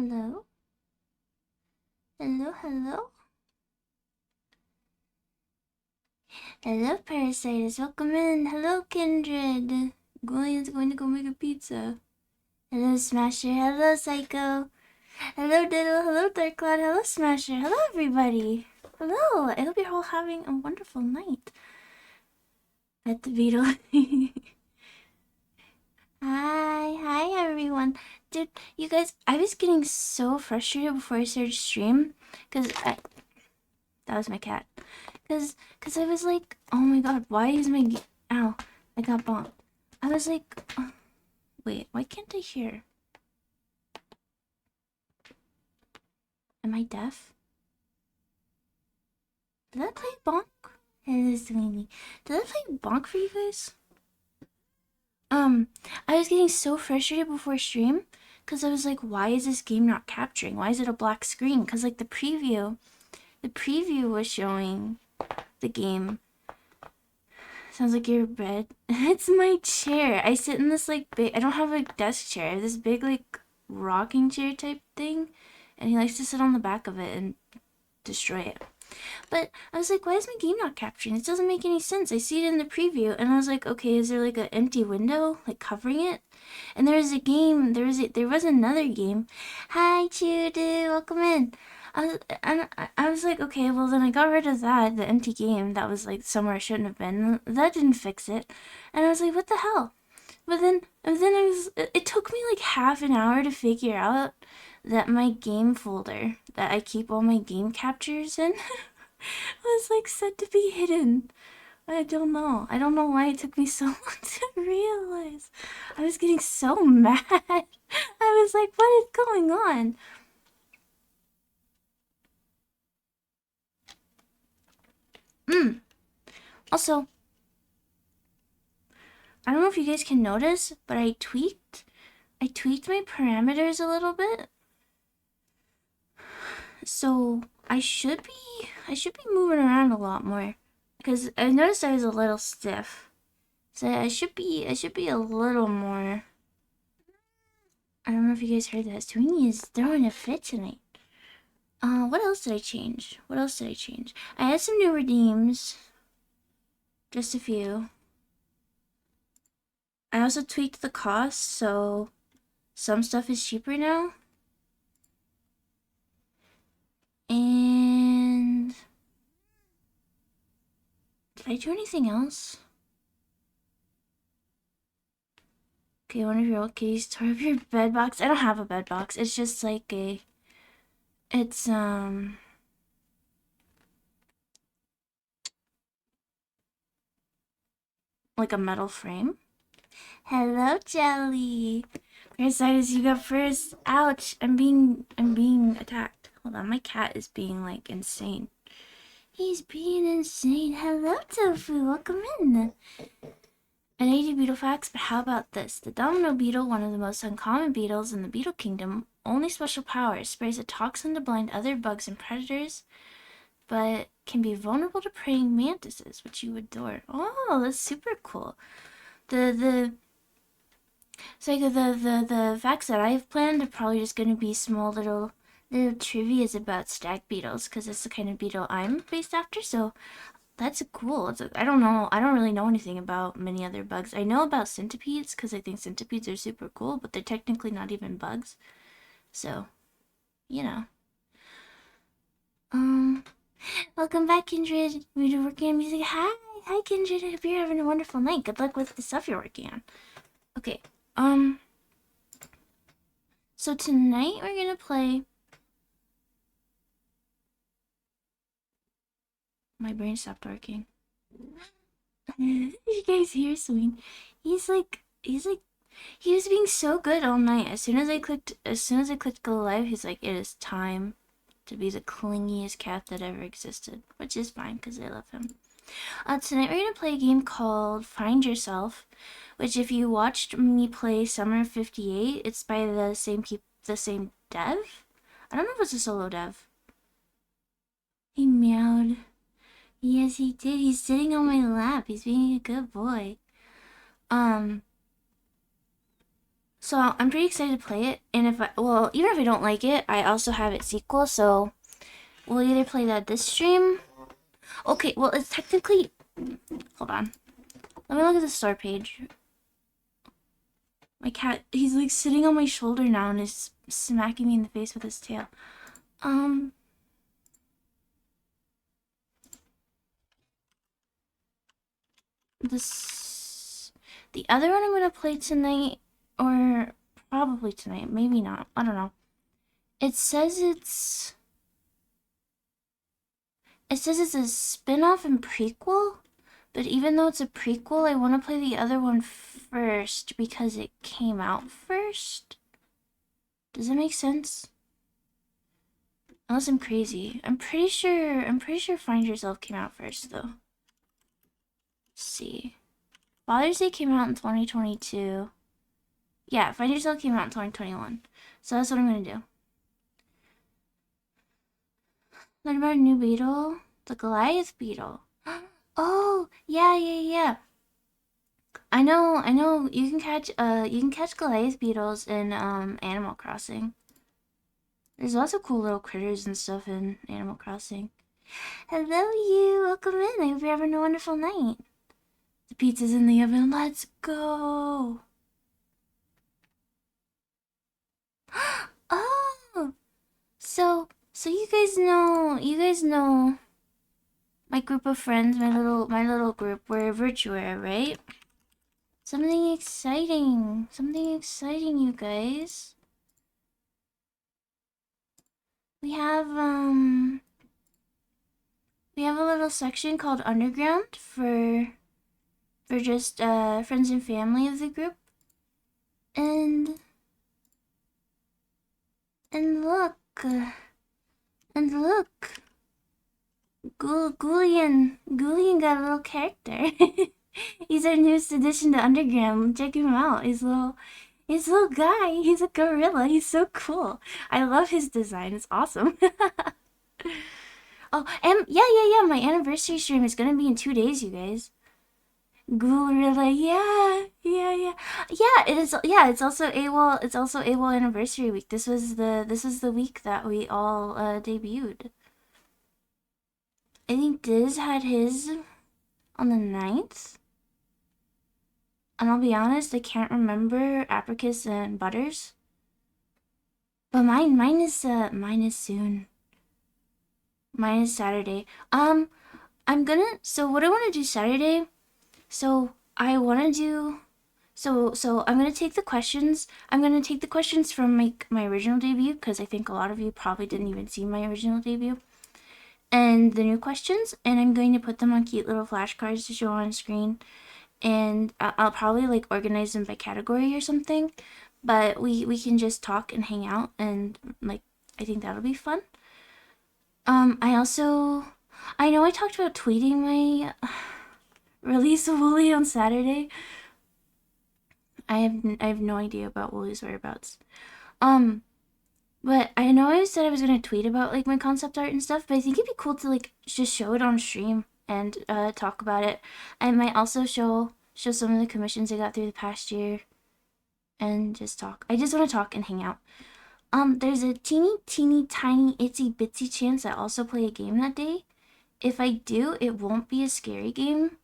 Hello? Hello, hello? Hello, Parasitis. Welcome in. Hello, Kindred. Golian's going to go make a pizza. Hello, Smasher. Hello, Psycho. Hello, Diddle. Hello, Dark Cloud. Hello, Smasher. Hello, everybody. Hello. I hope you're all having a wonderful night. At the Beetle. Hi, everyone. Dude, you guys, I was getting so frustrated before I started stream. That was my cat. Cause I was like, oh my god, why is my ow, I got bonked. I was like, wait, why can't I hear? Am I deaf? Did I play bonk? Hello, Sweeney. Did I play bonk for you guys? I was getting so frustrated before stream because I was like, why is this game not capturing? Why is it a black screen? Because like the preview was showing the game. Sounds like your bed. It's my chair. I sit in this like big, I don't have a desk chair. I have this big like rocking chair type thing. And he likes to sit on the back of it and destroy it. But I was like, why is my game not capturing? It doesn't make any sense. I see it in the preview and I was like, okay, is there like an empty window like covering it? And there was a game, there was another game. Hi, Chudu, welcome in. I was like, okay, well then I got rid of that, the empty game that was like somewhere I shouldn't have been. That didn't fix it. And I was like, what the hell? But then it took me like half an hour to figure out that my game folder that I keep all my game captures in was like set to be hidden. I don't know. I don't know why it took me so long to realize. I was getting so mad. I was like, what is going on? Also, I don't know if you guys can notice, but I tweaked my parameters a little bit. So I should be moving around a lot more. Because I noticed I was a little stiff. So I should be a little more. I don't know if you guys heard that. Sweeney is throwing a fit tonight. What else did I change? I had some new redeems. Just a few. I also tweaked the cost, so some stuff is cheaper now. And did I do anything else? Okay, one of your old kitties tore up your bed box. I don't have a bed box. It's just like it's like a metal frame. Hello, Jelly. Parasitis, you got first. Ouch! I'm being attacked. Hold on, my cat is being like insane. He's being insane. Hello, Tofu. Welcome in. I know you do beetle facts, but how about this? The domino beetle, one of the most uncommon beetles in the beetle kingdom, only special power sprays a toxin to blind other bugs and predators, but can be vulnerable to praying mantises, which you adore. Oh, that's super cool. The So the facts that I've planned are probably just gonna be small little trivias about stag beetles because it's the kind of beetle I'm based after. So that's cool. I don't know. I don't really know anything about many other bugs. I know about centipedes because I think centipedes are super cool, but they're technically not even bugs. So, you know. Um, welcome back, Kindred. We're working on music. Hi, Kindred. I hope you're having a wonderful night. Good luck with the stuff you're working on. Okay. So tonight we're gonna play. My brain stopped working. You guys hear Sween? He's like, he was being so good all night. As soon as I clicked go live, he's like, it is time to be the clingiest cat that ever existed, which is fine because I love him. Tonight we're gonna play a game called Find Yourself, which if you watched me play Summer 58, it's by the same dev. I don't know if it's a solo dev. He meowed. Yes, he did. He's sitting on my lap. He's being a good boy. Um, So I'm pretty excited to play it. And well, even if I don't like it, I also have its sequel. So we'll either play that this stream. Okay, well, it's technically... Hold on. Let me look at the store page. My cat, he's like sitting on my shoulder now and is smacking me in the face with his tail. The other one I'm gonna play tonight, or probably tonight, maybe not, I don't know. It says it's a spin-off and prequel, but even though it's a prequel, I want to play the other one first because it came out first. Does that make sense? Unless I'm crazy. I'm pretty sure Find Yourself came out first though. Let's see. Father's Day came out in 2022. Yeah, Find Yourself came out in 2021. So that's what I'm gonna do. Learn about a new beetle? The Goliath beetle. Oh, yeah. I know you can catch Goliath beetles in Animal Crossing. There's lots of cool little critters and stuff in Animal Crossing. Hello you, welcome in. I hope you're having a wonderful night. The pizza's in the oven, let's go. Oh, so you guys know my group of friends, my little group, we're Virtuaire, right? Something exciting, you guys. We have a little section called Underground for just friends and family of the group. And look, Goulian got a little character. He's our newest addition to Underground. Check him out. He's a little guy. He's a gorilla. He's so cool. I love his design. It's awesome. Oh, and yeah. My anniversary stream is gonna be in 2 days, you guys. Gorilla, yeah. It is. Yeah, it's also AWOL. It's also AWOL anniversary week. This was the week that we all debuted. I think Diz had his on the 9th. And I'll be honest, I can't remember Apricus and Butters. But mine is soon. Mine is Saturday. So what I want to do Saturday, I'm gonna take the questions. I'm gonna take the questions from my original debut, because I think a lot of you probably didn't even see my original debut. And the new questions, and I'm going to put them on cute little flashcards to show on screen. And I'll probably like organize them by category or something, but we can just talk and hang out, and like I think that'll be fun. I know I talked about tweeting my release of Wooly on Saturday. I have no idea about Wooly's whereabouts. But I know I said I was gonna tweet about like my concept art and stuff, but I think it'd be cool to like just show it on stream and talk about it. I might also show some of the commissions I got through the past year and just talk. I just want to talk and hang out. There's a teeny tiny itsy bitsy chance I also play a game that day. If I do, it won't be a scary game.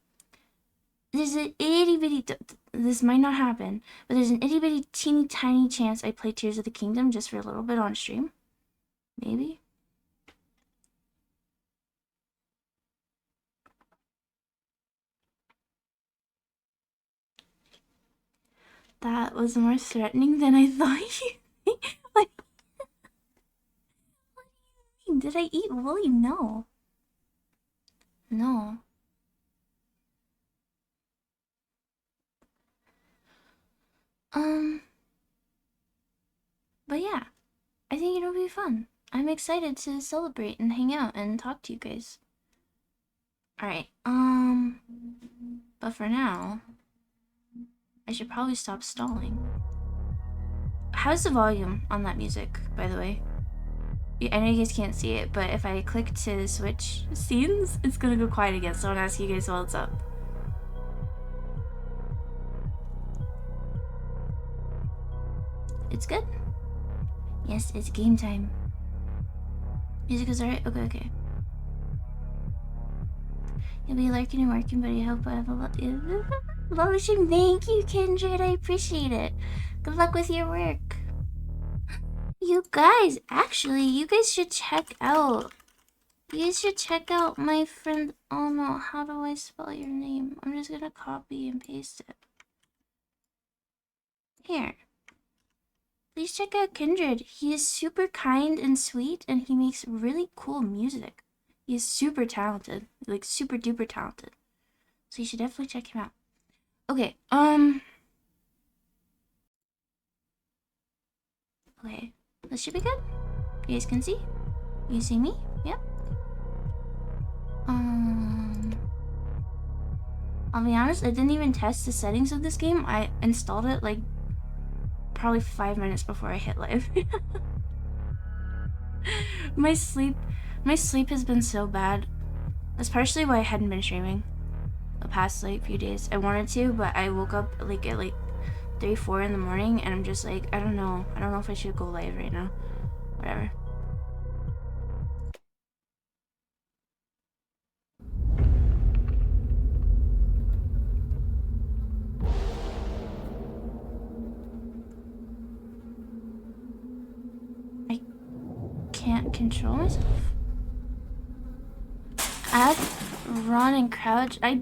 There's an itty bitty, this might not happen, but there's an itty bitty teeny tiny chance I play Tears of the Kingdom just for a little bit on stream. Maybe. That was more threatening than I thought you. What do you mean? Did I eat Wooly? No. No. But yeah, I think it'll be fun. I'm excited to celebrate and hang out and talk to you guys. Alright, but for now, I should probably stop stalling. How's the volume on that music, by the way? I know you guys can't see it, but if I click to switch scenes, it's gonna go quiet again, so I wanna ask you guys while it's up. It's good? Yes, it's game time. Music is alright? Okay, okay. You'll be lurking and working, but I hope I have a lot. Thank you, Kindred. I appreciate it. Good luck with your work. You guys, actually, you guys should check out. You guys should check out my friend. Oh no, how do I spell your name? I'm just gonna copy and paste it. Here. Please check out Kindred. He is super kind and sweet, and he makes really cool music. He is super talented. Like, super duper talented. So you should definitely check him out. Okay, okay. This should be good. You guys can see? You see me? Yep. I'll be honest, I didn't even test the settings of this game. I installed it like probably 5 minutes before I hit live. my sleep has been so bad. That's partially why I hadn't been streaming the past like few days. I wanted to, but I woke up like at like 3, 4 in the morning, and I'm just like, I don't know if I should go live right now. Whatever. I can't control myself. I have run and crouch. I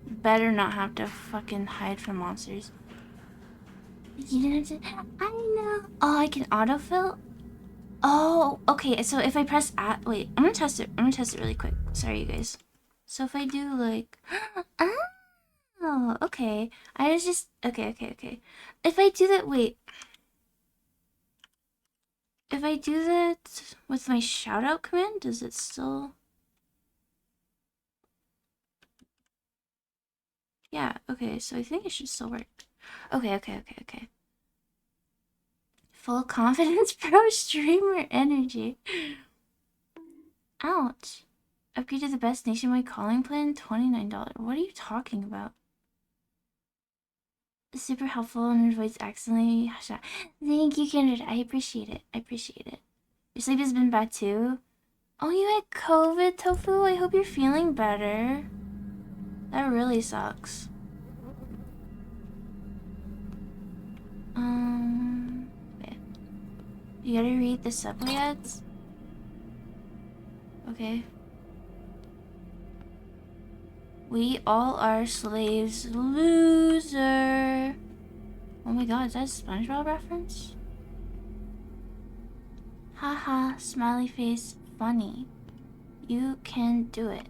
better not have to fucking hide from monsters. You didn't have to. I know. Oh, I can autofill. Oh, okay. So if I press at, wait, I'm gonna test it. I'm gonna test it really quick. Sorry, you guys. So if I do like, oh, okay. I was just okay. If I do that, wait. If I do that with my shout out command, does it still? Yeah, okay, so I think it should still work. Okay. Full confidence pro streamer energy. Ouch. Upgrade to the best nationwide calling plan, $29. What are you talking about? Super helpful and your voice accidentally. Thank you, Kindred. I appreciate it. Your sleep has been bad too? Oh, you had COVID, Tofu? I hope you're feeling better. That really sucks. Okay. You gotta read the subway ads? Okay. We all are slaves. Loser. Oh my god, is that a SpongeBob reference? Haha, smiley face, funny. You can do it.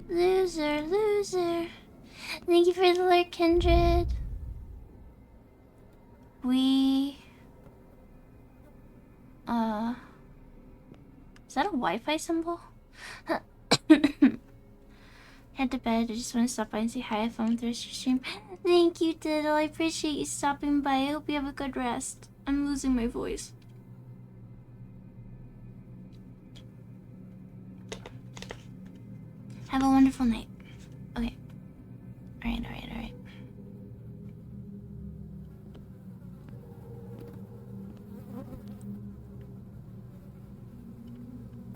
Loser. Thank you for the alert, Kindred. We... Is that a Wi-Fi symbol? Head to bed. I just want to stop by and say hi. Have fun with the rest of your stream. Thank you, Diddle. I appreciate you stopping by. I hope you have a good rest. I'm losing my voice. Have a wonderful night. Okay. Alright.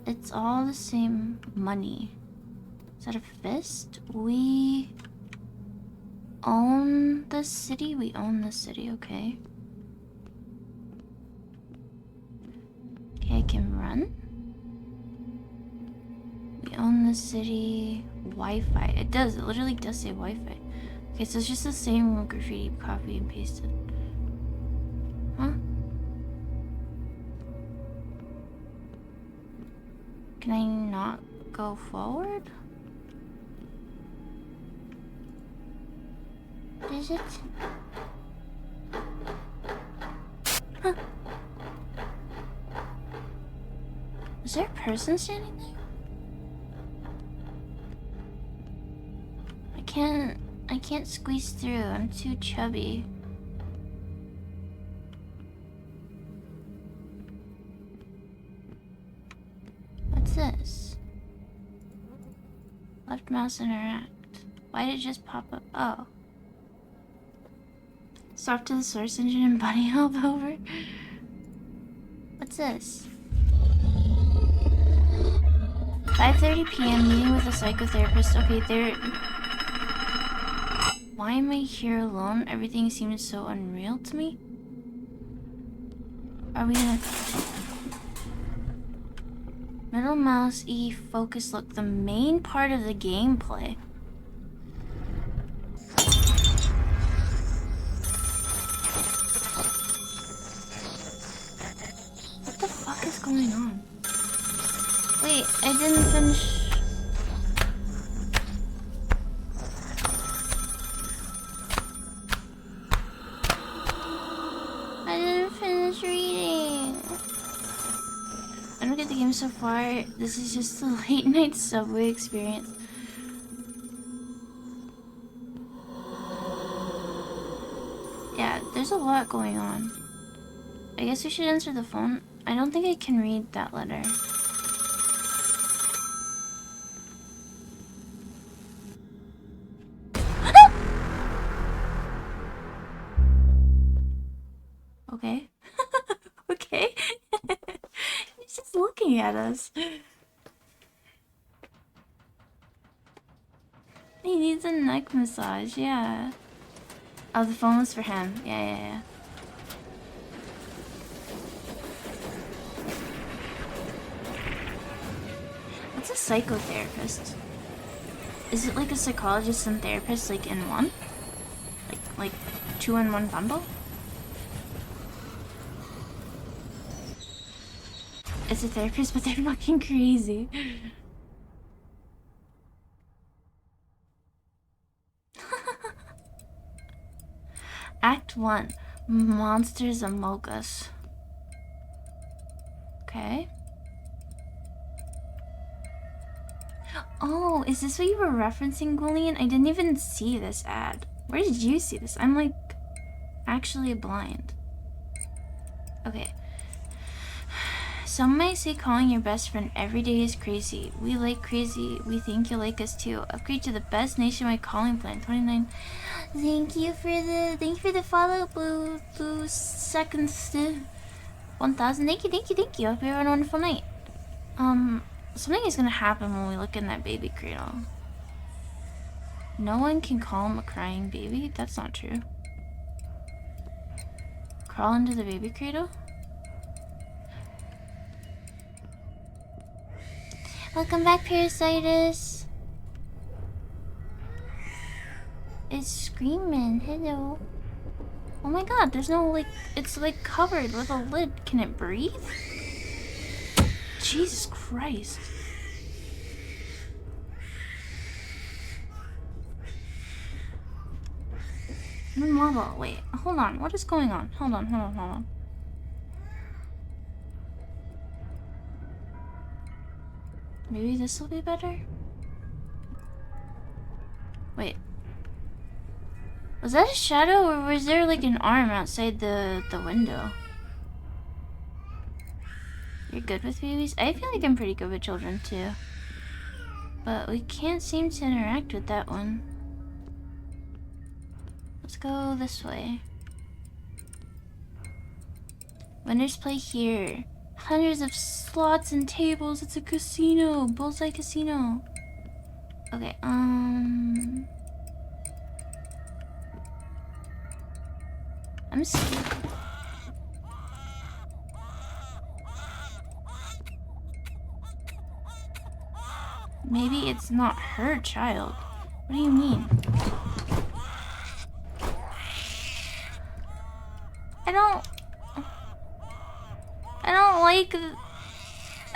It's all the same money. Is that a fist? We own the city? We own the city, okay. Okay, I can run. We own the city. Wi-Fi. It does. It literally does say Wi-Fi. Okay, so it's just the same graffiti, copy and pasted. Huh? Can I not go forward? Is it? Huh. Is there a person standing there? I can't squeeze through. I'm too chubby. What's this? Left mouse interact. Why did it just pop up? Oh. Stop to the source engine and bunny hop over. What's this? 5:30 p.m. meeting with a psychotherapist. Okay, there. Why am I here alone? Everything seems so unreal to me. Are we gonna... Middle mouse, E, focus, look. The main part of the gameplay. What the fuck is going on? Wait, I didn't finish... I didn't finish reading. I don't get the game so far. This is just a late night subway experience. Yeah, there's a lot going on. I guess we should answer the phone. I don't think I can read that letter. Okay. Okay. He's just looking at us. He needs a neck massage, yeah. Oh, the phone was for him. Yeah. What's a psychotherapist? Is it like a psychologist and therapist, like in one? Like 2 in 1 bundle? It's a therapist, but they're fucking crazy. Act 1. Monsters Among Us. Okay. Oh, is this what you were referencing, Gullian? I didn't even see this ad. Where did you see this? I'm like actually blind. Okay. Some might say calling your best friend every day is crazy. We like crazy. We think you like us too. Upgrade to the best nationwide calling plan. 29. Thank you for the follow, blue seconds to 1,000. Thank you. Hope you have a wonderful night. Something is gonna happen when we look in that baby cradle. No one can calm a crying baby? That's not true. Crawl into the baby cradle? Welcome back, Parasitus. It's screaming. Hello. Oh my god, there's no, like, it's like covered with a lid. Can it breathe? Jesus Christ. New model. Wait, hold on. What is going on? Hold on. Maybe this will be better? Wait. Was that a shadow or was there like an arm outside the window? You're good with babies? I feel like I'm pretty good with children too. But we can't seem to interact with that one. Let's go this way. Winners play here. Hundreds of slots and tables. It's a casino. Bullseye Casino. Okay, I'm scared. Maybe it's not her child. What do you mean?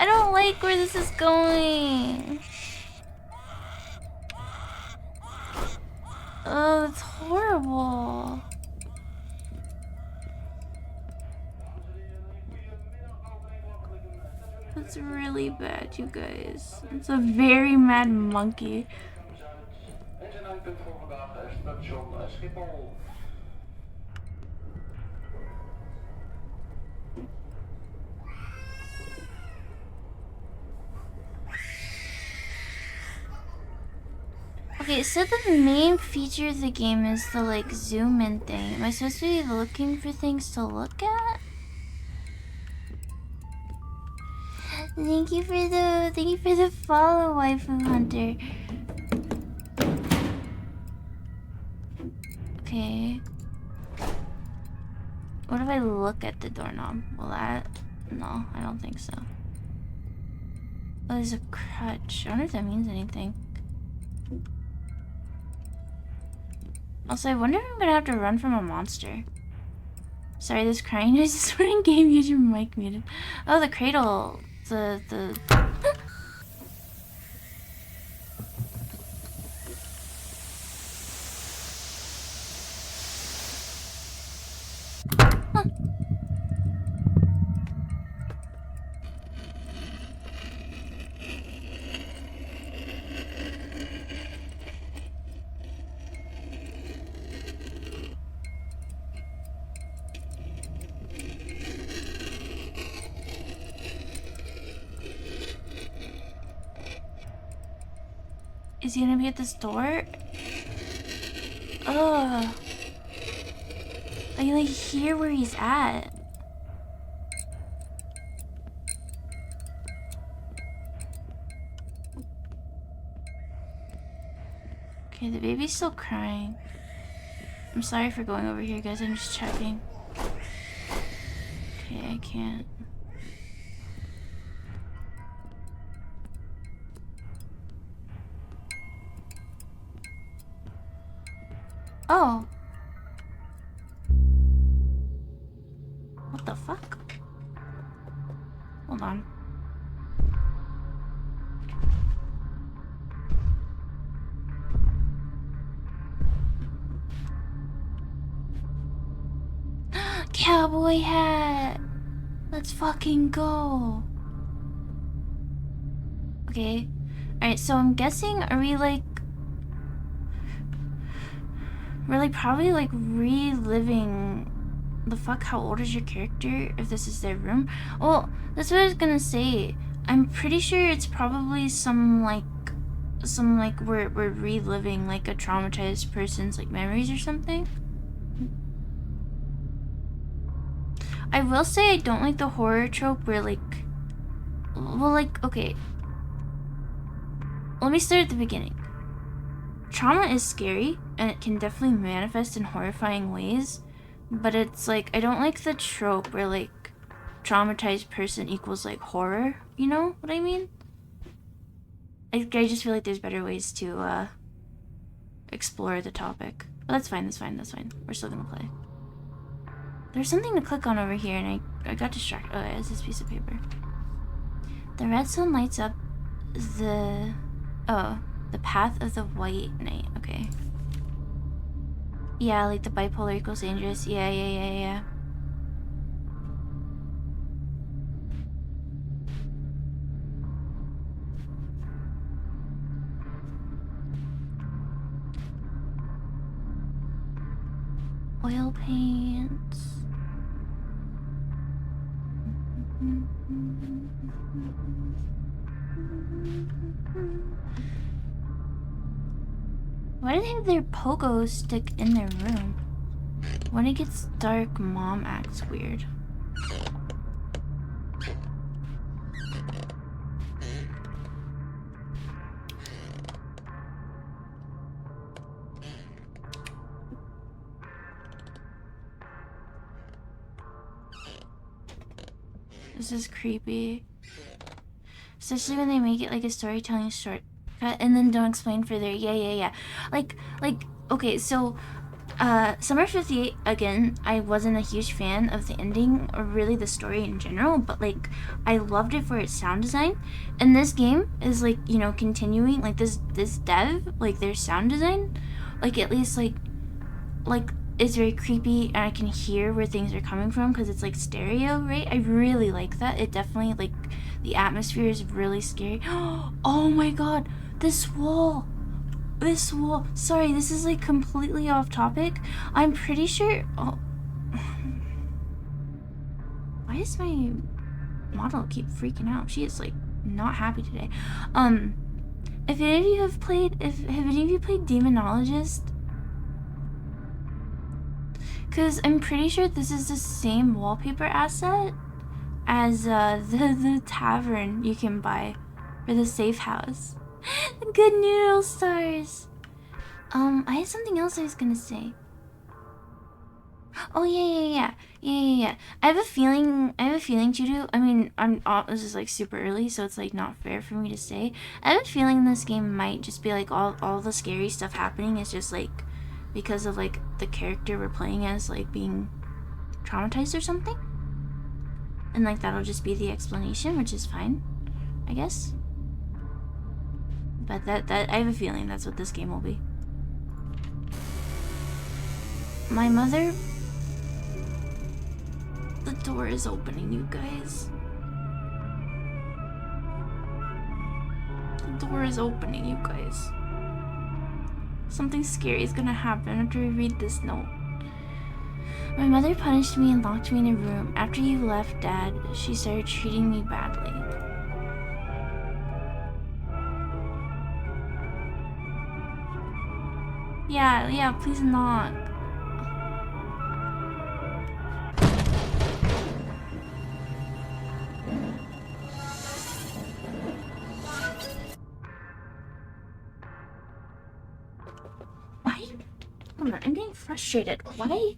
I don't like where this is going. Oh, that's horrible. That's really bad, you guys. It's a very mad monkey. Okay, so the main feature of the game is the like zoom in thing. Am I supposed to be looking for things to look at? Thank you for the follow, waifu hunter. Okay. What if I look at the doorknob? Will that? No, I don't think so. Oh, there's a crutch. I wonder if that means anything. Also, I wonder if I'm gonna have to run from a monster. Sorry, this crying noise is when game. Use your mic muted. Oh, the cradle. The. Is he gonna be at this door? Ugh. I can like hear where he's at. Okay, the baby's still crying. I'm sorry for going over here, guys. I'm just checking. Okay, I can't. Oh. What the fuck? Hold on. Cowboy hat! Let's fucking go. Okay. Alright, so I'm guessing, are we like... We're like probably like reliving... The fuck? How old is your character? If this is their room? Well, that's what I was gonna say. I'm pretty sure it's probably some like we're reliving like a traumatized person's like memories or something. I will say I don't like the horror trope where like, well, like, okay, let me start at the beginning. Trauma is scary and it can definitely manifest in horrifying ways, but it's like, I don't like the trope where like traumatized person equals like horror, you know what I mean? I just feel like there's better ways to explore the topic. But that's fine, that's fine, that's fine. We're still gonna play. There's something to click on over here and I got distracted. Oh, it's this piece of paper. The red sun lights up the... Oh, the path of the white knight. Okay. Yeah, like the bipolar equals dangerous. Yeah. Oil paints. Why do they have their pogo stick in their room? When it gets dark, mom acts weird. This is creepy. Especially when they make it like a storytelling shortcut and then don't explain further. Yeah. Like, okay, so, Summer 58, again, I wasn't a huge fan of the ending, or really the story in general, but, like, I loved it for its sound design. And this game is, like, you know, continuing, like, this dev, like, their sound design, like, at least, like, it's very creepy, and I can hear where things are coming from, because it's, like, stereo, right? I really like that. It definitely, like, the atmosphere is really scary. Oh my god, this wall. Sorry, this is like completely off topic. I'm pretty sure. Oh. Why does my model keep freaking out? She is like not happy today. If any of you have played, have any of you played Demonologist? Because I'm pretty sure this is the same wallpaper asset as the tavern you can buy for the safe house. Good noodle stars. I had something else I was gonna say. Oh yeah. I have a feeling, Judo. I mean, this is like super early, so it's like not fair for me to say. I have a feeling this game might just be like all the scary stuff happening is just like because of like the character we're playing as like being traumatized or something, and like that'll just be the explanation, which is fine, I guess. But that I have a feeling that's what this game will be. My mother. The door is opening, you guys. The door is opening, you guys. Something scary is gonna happen after we read this note. My mother punished me and locked me in a room. After you left, Dad, she started treating me badly. Yeah, please knock. Why? Hold on, I'm getting frustrated. Why?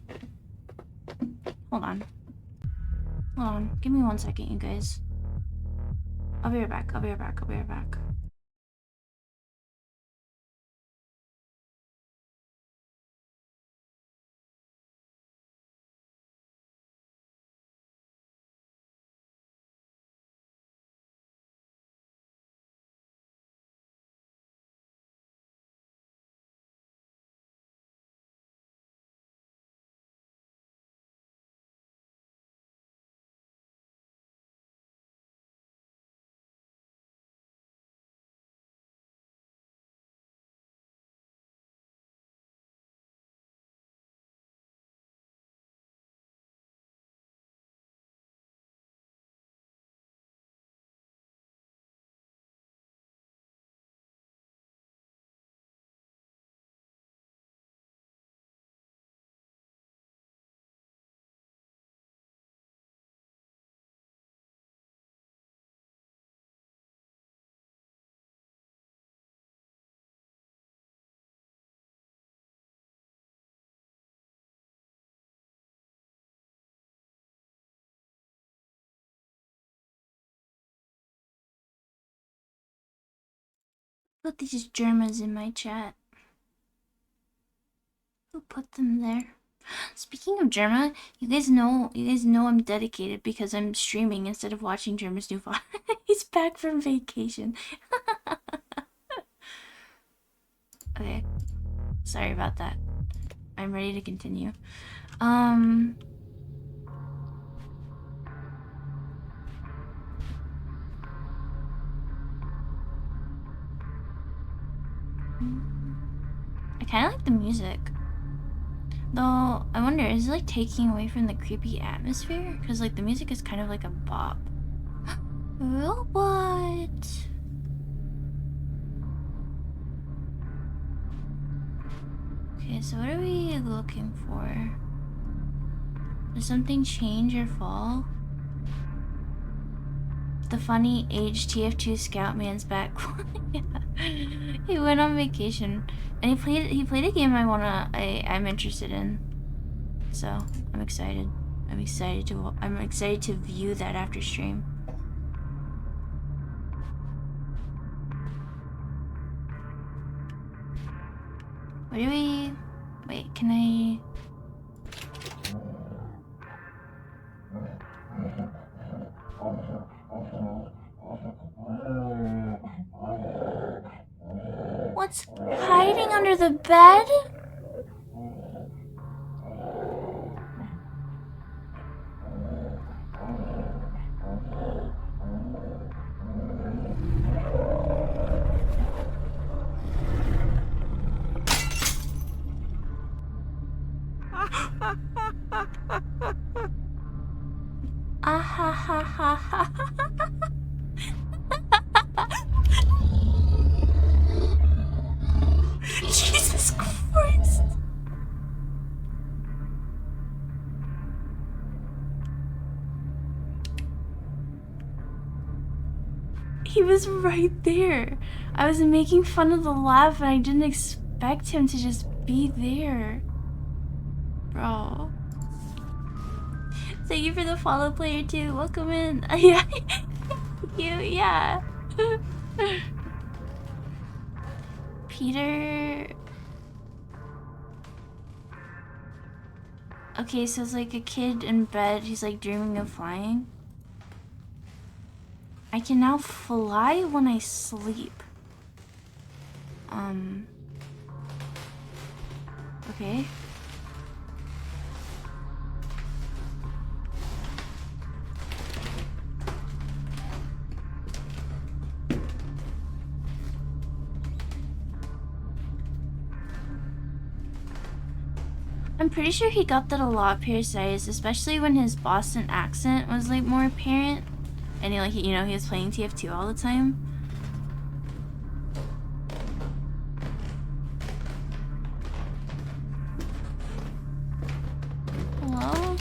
Hold on. Give me 1 second, you guys. I'll be right back. Put these Germans in my chat. Who put them there? Speaking of Germa, you guys know I'm dedicated because I'm streaming instead of watching Germa's new vlog. He's back from vacation. Okay. Sorry about that. I'm ready to continue. I kind of like the music. Though, I wonder, is it like taking away from the creepy atmosphere? Because like the music is kind of like a bop. Robot! Okay, so what are we looking for? Does something change or fall? The funny age TF2 scout man's back. Yeah. He went on vacation and he played a game I'm interested in. So I'm excited. I'm excited to view that after stream. What do we wait, can I What's hiding under the bed? Ah ha ha ha ha. He was right there. I was making fun of the laugh and I didn't expect him to just be there. Bro. Thank you for the follow, player 2. Welcome in. Yeah. Yeah. Peter. Okay, so it's like a kid in bed. He's like dreaming of flying. I can now fly when I sleep. Okay. I'm pretty sure he got that a lot parasitis, especially when his Boston accent was like more apparent. And he, like, you know, he was playing TF2 all the time. Hello?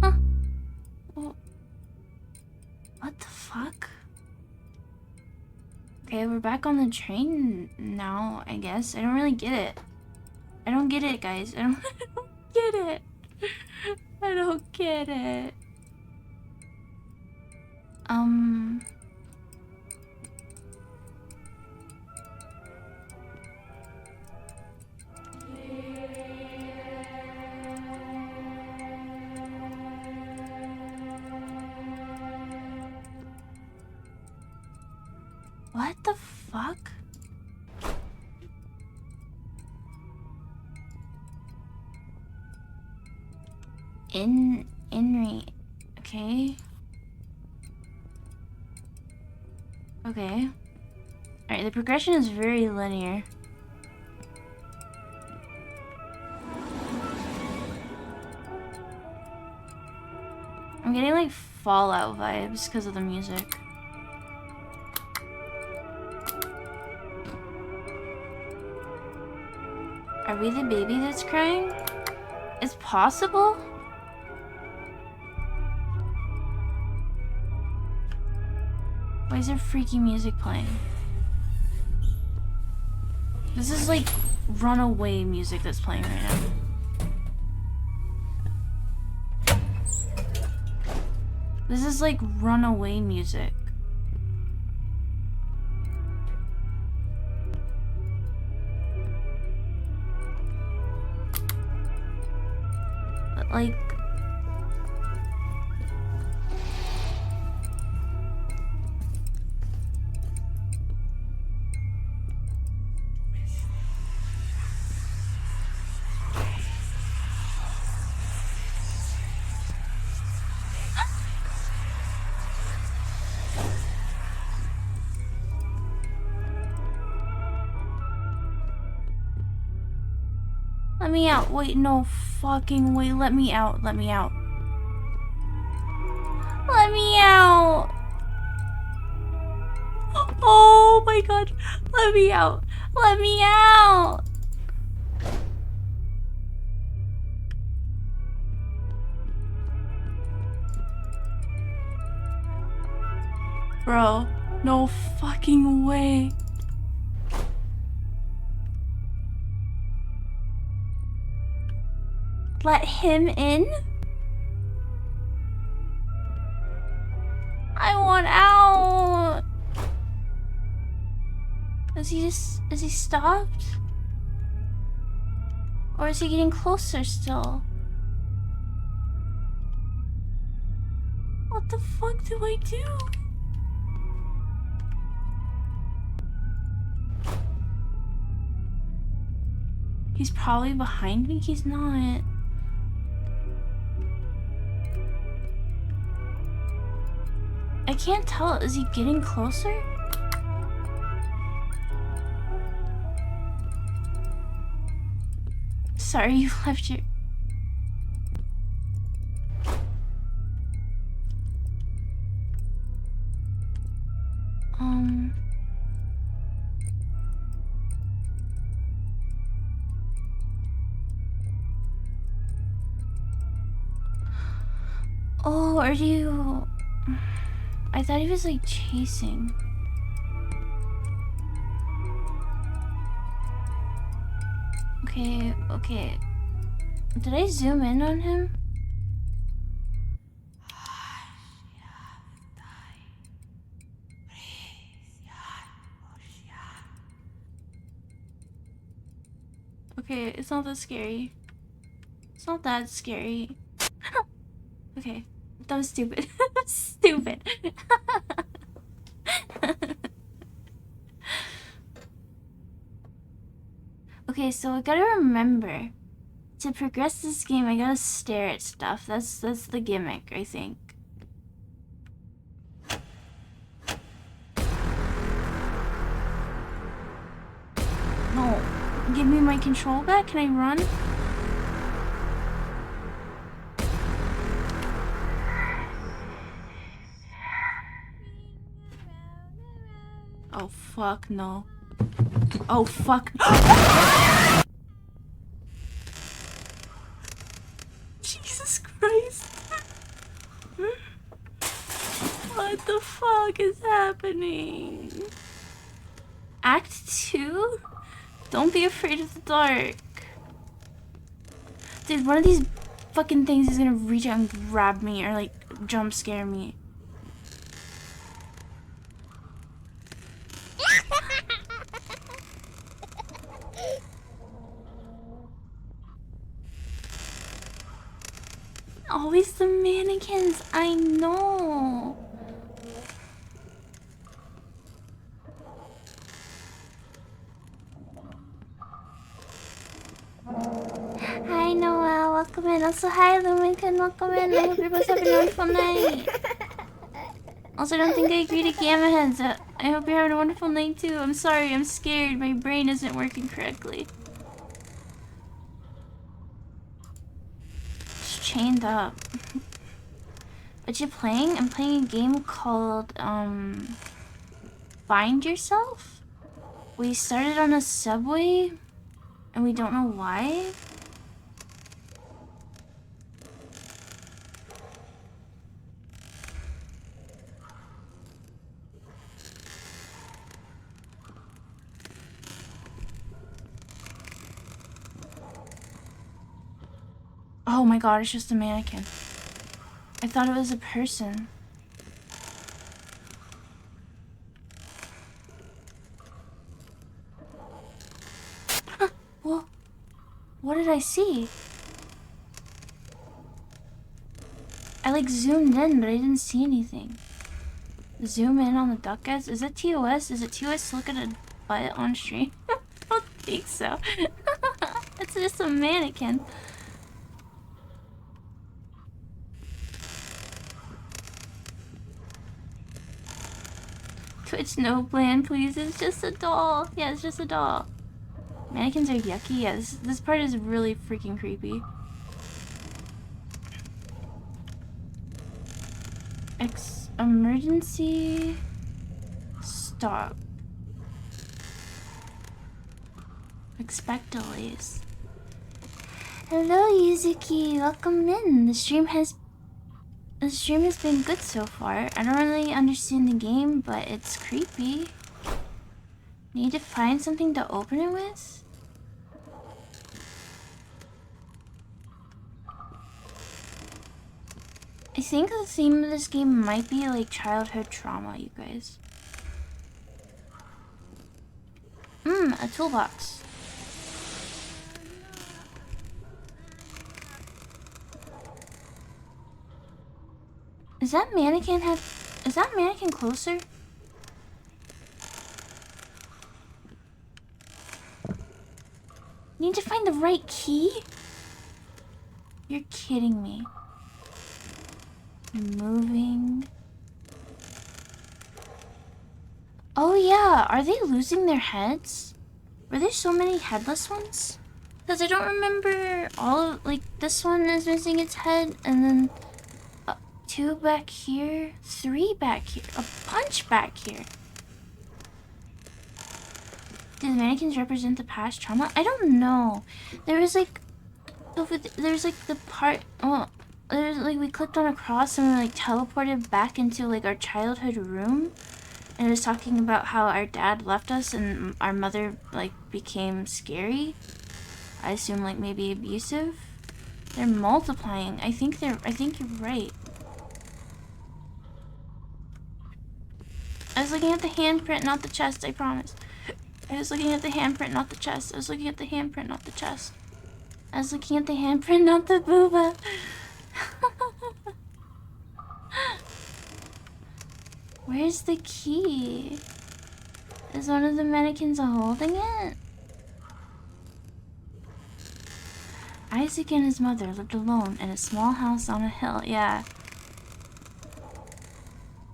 Huh? What the fuck? Okay, we're back on the train now, I guess. I don't really get it. I don't get it, guys. I don't get it. I don't get it. What the fuck? Okay. Okay. Alright, the progression is very linear. I'm getting like Fallout vibes because of the music. Are we the baby that's crying? It's possible? Why is there freaky music playing? This is like runaway music that's playing right now. This is like runaway music. But like... Let me out. Wait, no fucking way. Let me out. Let me out. Let me out. Oh my god. Let me out. Let me out. Bro, no fucking way. Let him in? I want out. Is he stopped? Or is he getting closer still? What the fuck do I do? He's probably behind me. He's not. I can't tell. Is he getting closer? Sorry, you left your... Oh Oh, are you... I thought he was like chasing. Okay, okay. Did I zoom in on him? Okay, it's not that scary. It's not that scary. Okay, that was stupid. Stupid. Okay, so I gotta remember to progress this game. I gotta stare at stuff. That's the gimmick, I think. No, give me my control back. Can I run? Oh fuck no. Oh fuck. Jesus Christ. What the fuck is happening? Act 2? Don't be afraid of the dark. Dude, one of these fucking things is gonna reach out and grab me or like jump scare me. Always the mannequins, I know. Hi Noel, welcome in. Also hi Luminkin, welcome in. I hope you're both having a wonderful night. Also, I don't think I agree to Gamma Heads. I hope you're having a wonderful night too. I'm sorry, I'm scared. My brain isn't working correctly. It's chained up. What you playing? I'm playing a game called, Find Yourself? We started on a subway, and we don't know why. Oh my god, it's just a mannequin. I thought it was a person. Well, what did I see? I like zoomed in, but I didn't see anything. Zoom in on the duck, guys. Is it TOS? Is it TOS to look at a butt on stream? I don't think so. It's just a mannequin. Twitch no plan, please. It's just a doll. Yeah, it's just a doll. Mannequins are yucky. Yeah, this part is really freaking creepy. Emergency stop. Expect delays. Hello, Yuzuki. Welcome in. The stream has been good so far. I don't really understand the game, but it's creepy. Need to find something to open it with? I think the theme of this game might be like childhood trauma, you guys. A toolbox. Is that mannequin closer? Need to find the right key? You're kidding me. Moving. Oh yeah, are they losing their heads? Were there so many headless ones? Because I don't remember all of, like, this one is missing its head, and then 2 back here, 3 back here, a bunch back here. Do the mannequins represent the past trauma? I don't know. There was like, there's like the part, oh, there's like we clicked on a cross and we like teleported back into like our childhood room, and it was talking about how our dad left us and our mother like became scary. I assume like maybe abusive. They're multiplying. I think you're right. I was looking at the handprint, not the chest, I promise. I was looking at the handprint, not the chest. I was looking at the handprint, not the chest. I was looking at the handprint, not the booba. Where's the key? Is one of the mannequins holding it? Isaac and his mother lived alone in a small house on a hill. Yeah.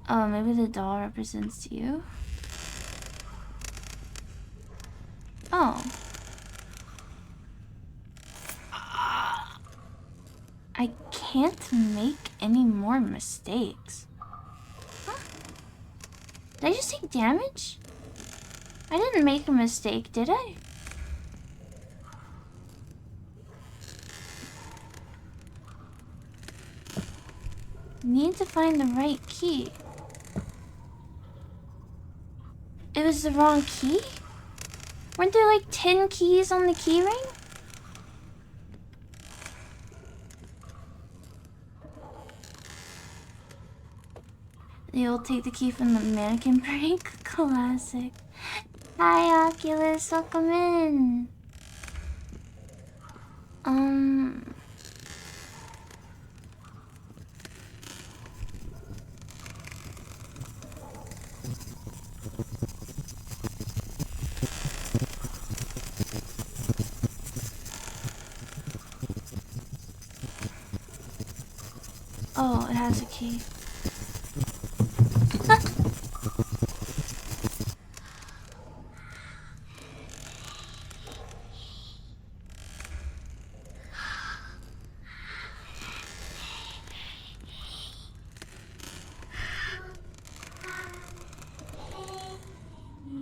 Oh, maybe the doll represents you? Oh. I can't make any more mistakes. Huh? Did I just take damage? I didn't make a mistake, did I? Need to find the right key. It was the wrong key? Weren't there like 10 keys on the key ring? You'll take the key from the mannequin prank? Classic. Hi Oculus, welcome in. Oh, it has a key.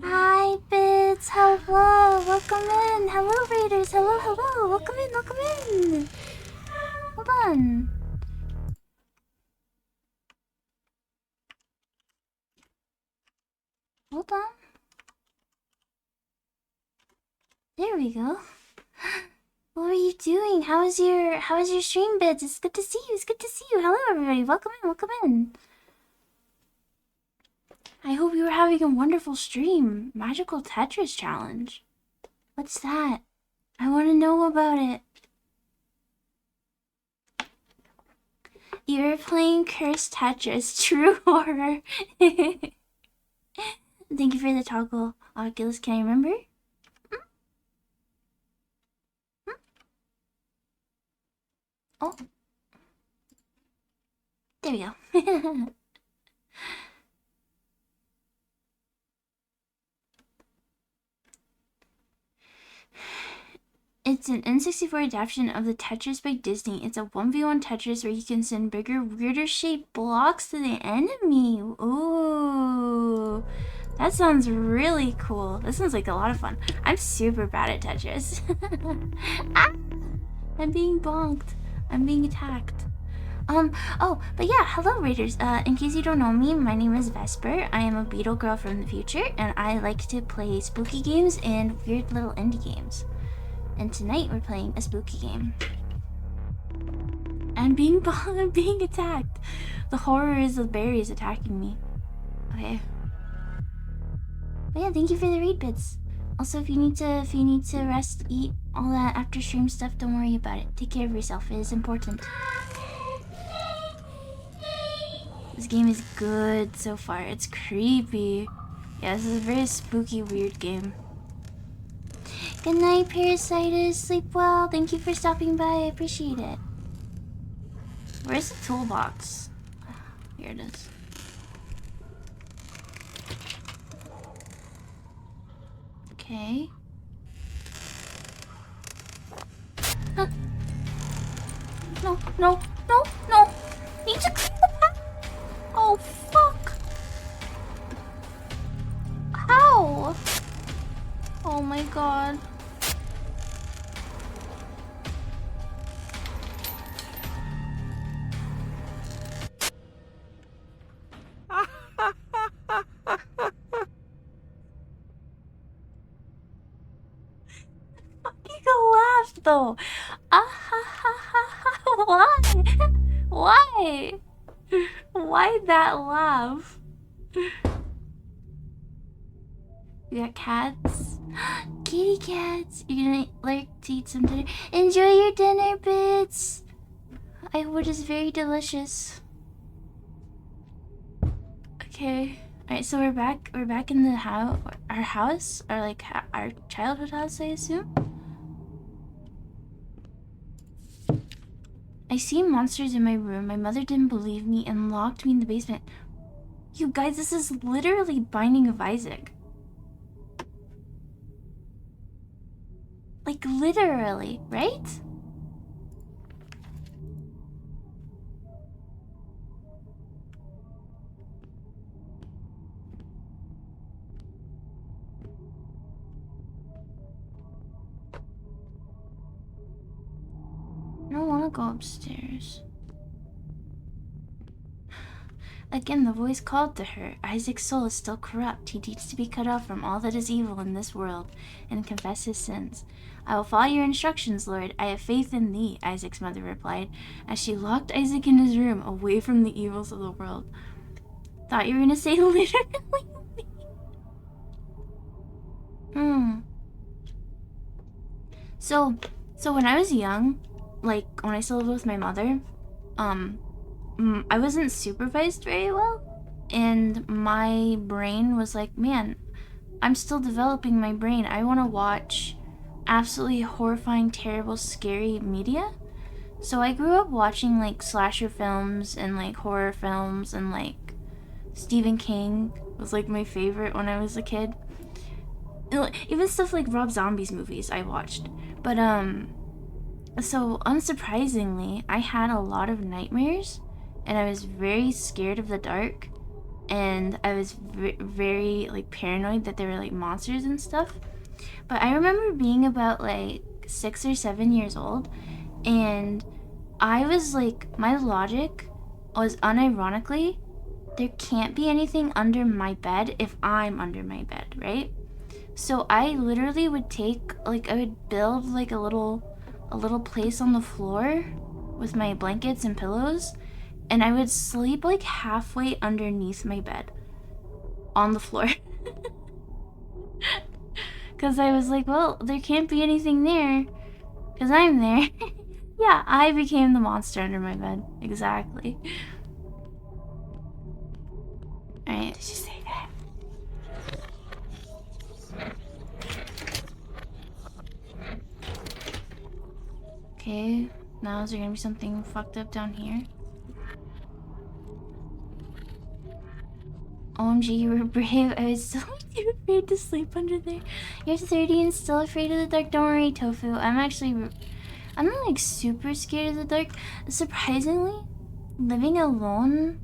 Hi, Bits. Hello. Welcome in. Hello, Raiders. Hello, hello. Welcome in. Welcome in. Hold on. Hold on. There we go. What are you doing? How is your stream, Bits? It's good to see you. It's good to see you. Hello, everybody. Welcome in. Welcome in. I hope you were having a wonderful stream. Magical Tetris challenge. What's that? I want to know about it. You're playing Cursed Tetris. True horror. Thank you for the toggle. Oculus, can I remember? Oh. There we go. It's an N64 adaptation of the Tetris by Disney. It's a 1v1 Tetris where you can send bigger, weirder shaped blocks to the enemy. Ooh. That sounds really cool. This sounds like a lot of fun. I'm super bad at Tetris. Ah! I'm being bonked. I'm being attacked. Oh, but yeah, hello Raiders. In case you don't know me, my name is Vesper. I am a beetle girl from the future, and I like to play spooky games and weird little indie games. And tonight we're playing a spooky game. I'm being attacked. The horror is the berries attacking me. Okay. But yeah, thank you for the raid bits. Also, if you need to rest, eat, all that after stream stuff, don't worry about it. Take care of yourself. It is important. This game is good so far. It's creepy. Yeah, this is a very spooky, weird game. Good night, Parasitus. Sleep well. Thank you for stopping by. I appreciate it. Where's the toolbox? Here it is. Okay. Huh. No, no, no, no. Need to clean the path. Oh, fuck. How? Oh my god. though. Ah ha ha ha ha. Why? Why? Why that laugh? We got cats. Kitty cats. You're gonna like to eat some dinner. Enjoy your dinner, Bits. I hope it is very delicious. Okay. Alright, so we're back. We're back in the house. Our house, or like our childhood house, I assume. I see monsters in my room. My mother didn't believe me and locked me in the basement. You guys, this is literally Binding of Isaac. Like literally, right? I don't want to go upstairs. Again, the voice called to her. Isaac's soul is still corrupt. He needs to be cut off from all that is evil in this world and confess his sins. I will follow your instructions, Lord. I have faith in thee, Isaac's mother replied, as she locked Isaac in his room away from the evils of the world. Thought you were gonna say literally. So when I was young, like when I still lived with my mother, I wasn't supervised very well, and my brain was like, man, I'm still developing my brain. I want to watch absolutely horrifying, terrible, scary media. So I grew up watching like slasher films and like horror films, and like Stephen King was like my favorite when I was a kid. Even stuff like Rob Zombie's movies I watched. But so unsurprisingly, I had a lot of nightmares, and I was very scared of the dark, and I was very like paranoid that there were like monsters and stuff. But I remember being about like 6 or 7 years old, and I was like, my logic was unironically, there can't be anything under my bed if I'm under my bed, right? So I literally would take, like, I would build like a little place on the floor with my blankets and pillows, and I would sleep like halfway underneath my bed on the floor. Because I was like, well, there can't be anything there because I'm there. Yeah, I became the monster under my bed. Exactly. Alright. Did you say that? Okay, now is there gonna be something fucked up down here? OMG, you were brave. I was so too afraid to sleep under there. You're 30 and still afraid of the dark. Don't worry, Tofu. I'm not like super scared of the dark. Surprisingly, living alone.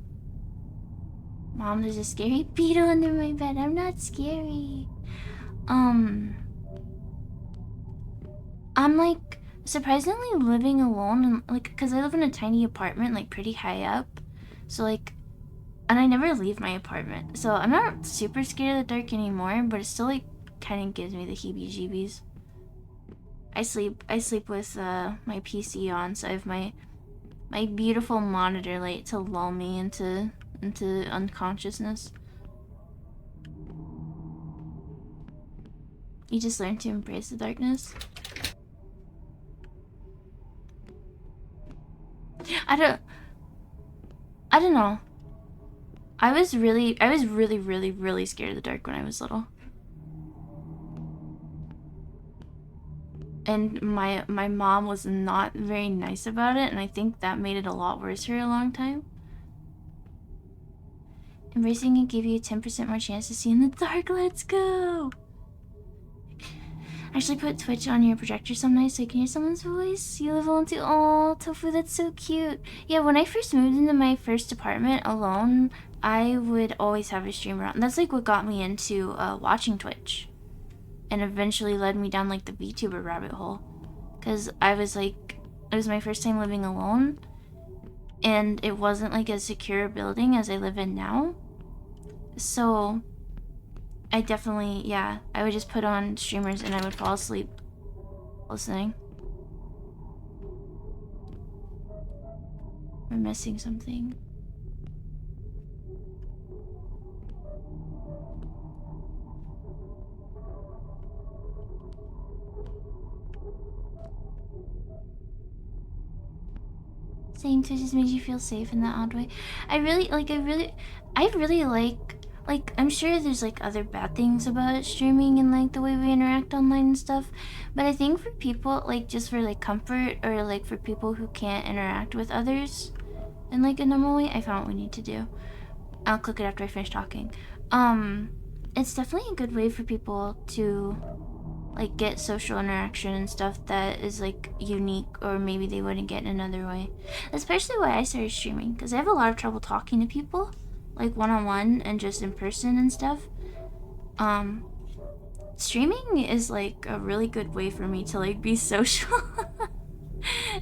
Mom, there's a scary beetle under my bed. I'm not scary. I'm like surprisingly living alone, and like, because I live in a tiny apartment, like pretty high up, so like, and I never leave my apartment, so I'm not super scared of the dark anymore, but it still like kind of gives me the heebie-jeebies. I sleep with my PC on, so I have my beautiful monitor light to lull me into unconsciousness. You just learn to embrace the darkness. I don't know. I was really scared of the dark when I was little. And my mom was not very nice about it, and I think that made it a lot worse for a long time. Embracing it gave you a 10% more chance to see in the dark. Let's go! Actually put Twitch on your projector some nights so you can hear someone's voice. You live alone too. Oh, Tofu, that's so cute. Yeah, when I first moved into my first apartment alone, I would always have a streamer on. That's like what got me into watching Twitch, and eventually led me down like the VTuber rabbit hole. Because I was like, it was my first time living alone, and it wasn't like a secure building as I live in now. So I definitely, yeah, I would just put on streamers and I would fall asleep listening. We're missing something. Saying Twitch just makes you feel safe in that odd way. I really like, I'm sure there's like other bad things about streaming and like the way we interact online and stuff, but I think for people, like just for like comfort or like for people who can't interact with others in like a normal way, I found what we need to do. I'll click it after I finish talking. It's definitely a good way for people to like get social interaction and stuff that is like unique, or maybe they wouldn't get in another way. Especially why I started streaming, because I have a lot of trouble talking to people, like one-on-one and just in person and stuff. Streaming is like a really good way for me to like be social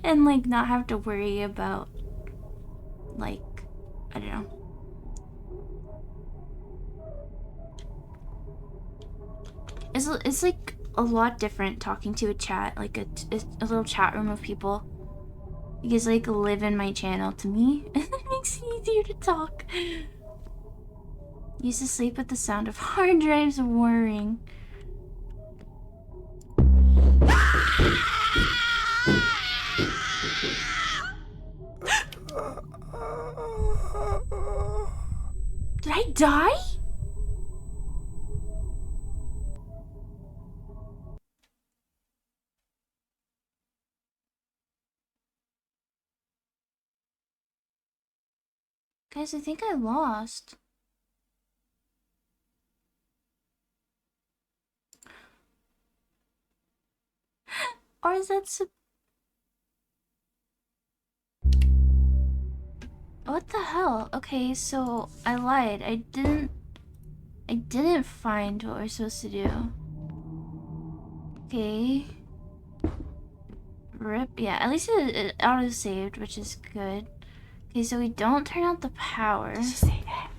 and like not have to worry about like, I don't know. It's like a lot different talking to a chat, like a little chat room of people. You guys like live in my channel to me. It makes it easier to talk. Used to sleep with the sound of hard drives whirring. Did I die? Guys, I think I lost. Or is that what the hell? Okay, so I lied. I didn't find what we're supposed to do. Okay. Rip. Yeah, at least it auto-saved, which is good. Okay, so we don't turn out the power. Did she say that?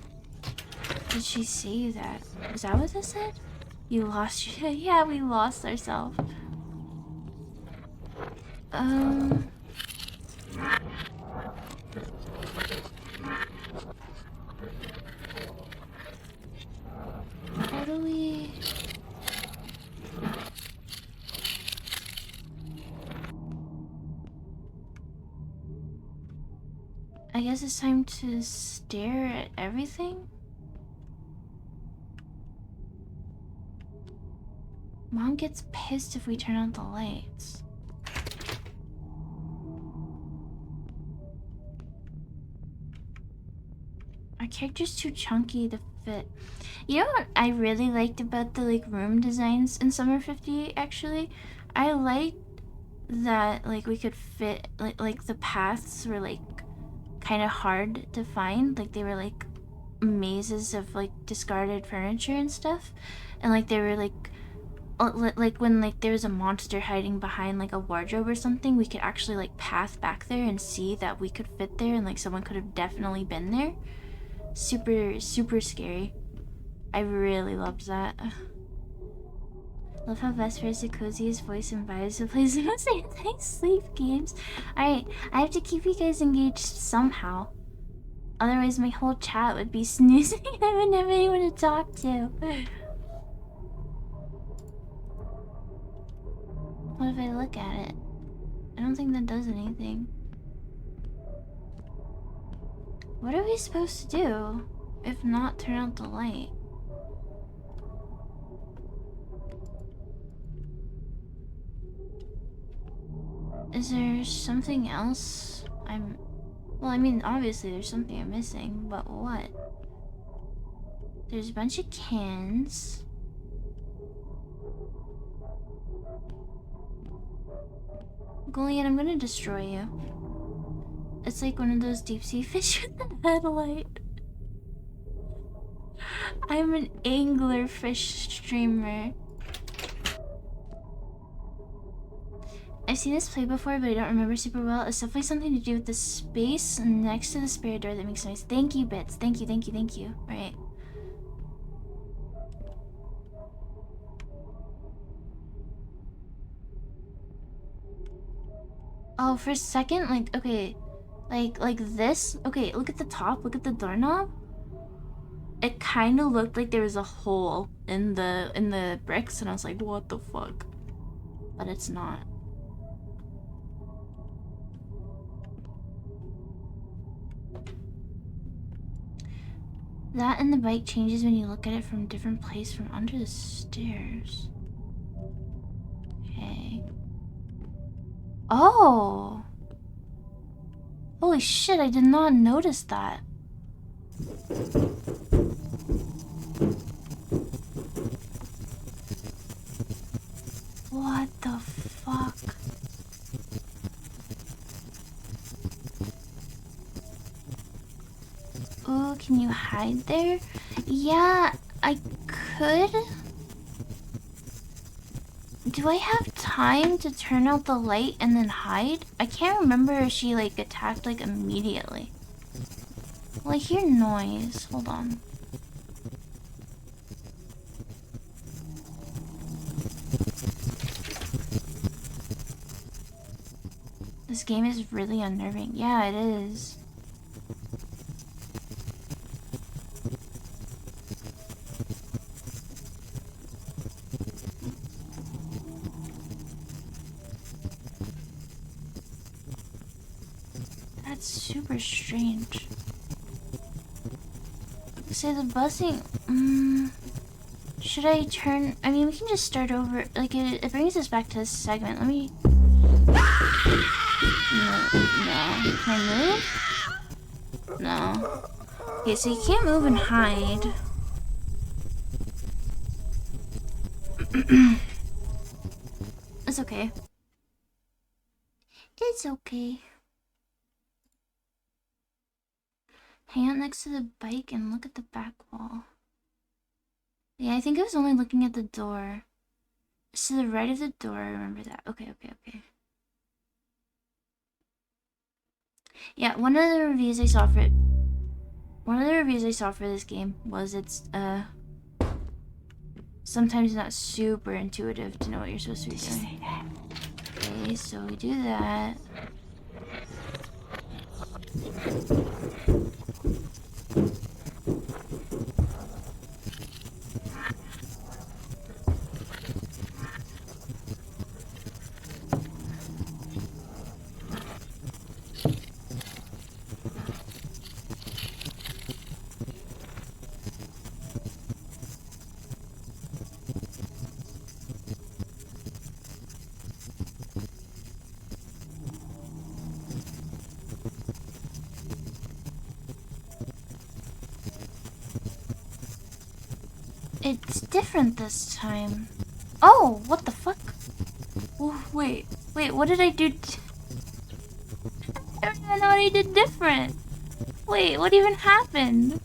Did she say that? Is that what this said? You lost your... Yeah, we lost ourselves. How do we... I guess it's time to stare at everything? Mom gets pissed if we turn on the lights. Our character's too chunky to fit. You know what I really liked about the like room designs in Summer 58 actually? I liked that like we could fit like the paths were like kind of hard to find. Like they were like mazes of like discarded furniture and stuff. And like they were like when like there was a monster hiding behind like a wardrobe or something, we could actually like path back there and see that we could fit there and like someone could have definitely been there. Super scary. I really loved that. Love how Vesper has the coziest voice and vibes to play the most anti-sleep games. Alright, I have to keep you guys engaged somehow. Otherwise my whole chat would be snoozing and I wouldn't have anyone to talk to. What if I look at it? I don't think that does anything. What are we supposed to do? If not, turn out the light. Is there something else well, I mean, obviously there's something I'm missing, but what? There's a bunch of cans. Goliath, I'm gonna destroy you. It's like one of those deep sea fish with the headlight. I'm an anglerfish streamer. I've seen this play before, but I don't remember super well. It's definitely something to do with the space next to the spare door that makes noise. Thank you, Bits. Thank you. Alright. Oh, for a second, like, okay. Like this. Okay, look at the top. Look at the doorknob. It kind of looked like there was a hole in the bricks, and I was like, what the fuck? But it's not. That and the bike changes when you look at it from a different place from under the stairs. Okay. Oh! Holy shit, I did not notice that. What the fuck? Ooh, can you hide there? Yeah, I could. Do I have time to turn out the light and then hide? I can't remember if she like attacked like immediately. Well, I hear noise. Hold on. This game is really unnerving. Yeah, it is. That's super strange. Say the busing. Should I turn? I mean, we can just start over. Like, it brings us back to this segment. Let me. No. Can I move? No. Okay, so you can't move and hide. It's okay. It's okay. Hang out next to the bike and look at the back wall. Yeah, I think I was only looking at the door. It's to the right of the door, I remember that. Okay. Yeah, one of the reviews I saw for this game was it's sometimes not super intuitive to know what you're supposed to be doing. Okay, so we do that. It's different this time. Oh, what the fuck? Oh, wait, what did I do? I don't even know what I did different. Wait, what even happened?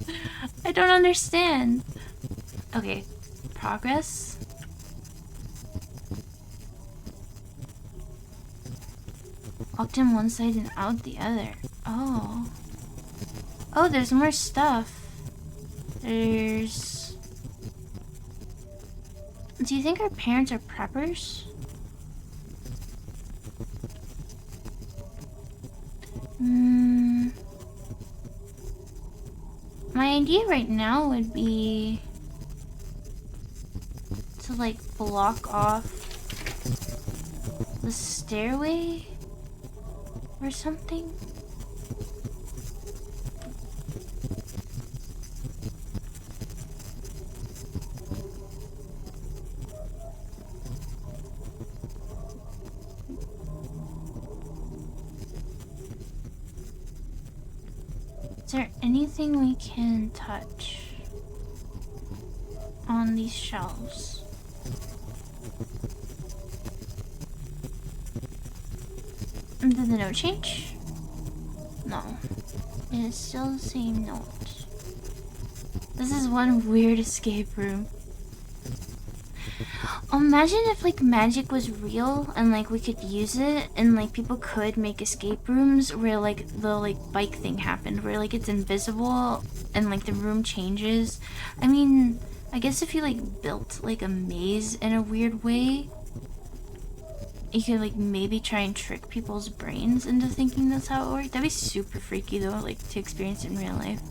I don't understand. Okay, progress. Walked in one side and out the other. Oh. Oh, there's more stuff. There's... Do you think our parents are preppers? My idea right now would be to like block off the stairway or something. Is there anything we can touch on these shelves? Did the note change? No. It is still the same note. This is one weird escape room. Imagine if like magic was real and like we could use it and like people could make escape rooms where like the like bike thing happened, where like it's invisible and like the room changes. I mean, I guess if you like built like a maze in a weird way, you could like maybe try and trick people's brains into thinking that's how it worked. That'd be super freaky though, like to experience in real life.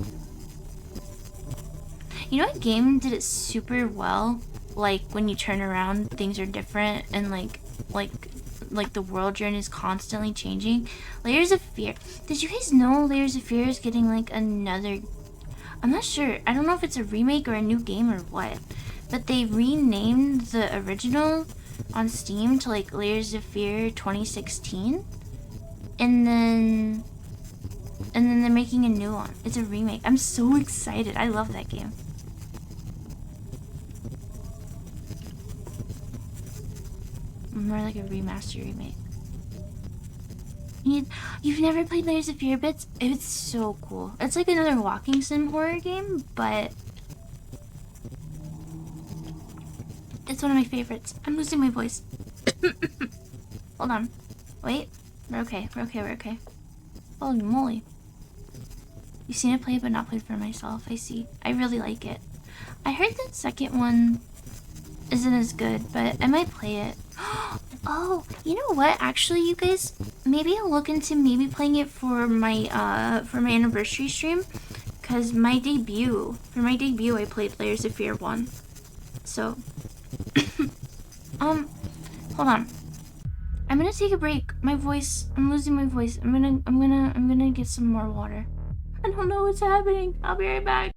You know what game did it super well? Like when you turn around, things are different and like the world journey is constantly changing. Layers of Fear. Did you guys know Layers of Fear is getting like another? I'm not sure. I don't know if it's a remake or a new game or what. But they renamed the original on Steam to like Layers of Fear 2016. And then they're making a new one. It's a remake. I'm so excited. I love that game. More like a remaster remake. You've never played Layers of Fear Bits? It's so cool. It's like another walking sim horror game, but it's one of my favorites. I'm losing my voice. Hold on. Wait. We're okay. We're okay. We're okay. Holy moly. You've seen it play, but not played for myself. I see. I really like it. I heard the second one isn't as good, but I might play it. Oh, you know what? Actually, you guys, maybe I'll look into maybe playing it for my anniversary stream, cause for my debut, I played Layers of Fear 1. So, hold on. I'm gonna take a break. My voice, I'm losing my voice. I'm gonna get some more water. I don't know what's happening. I'll be right back.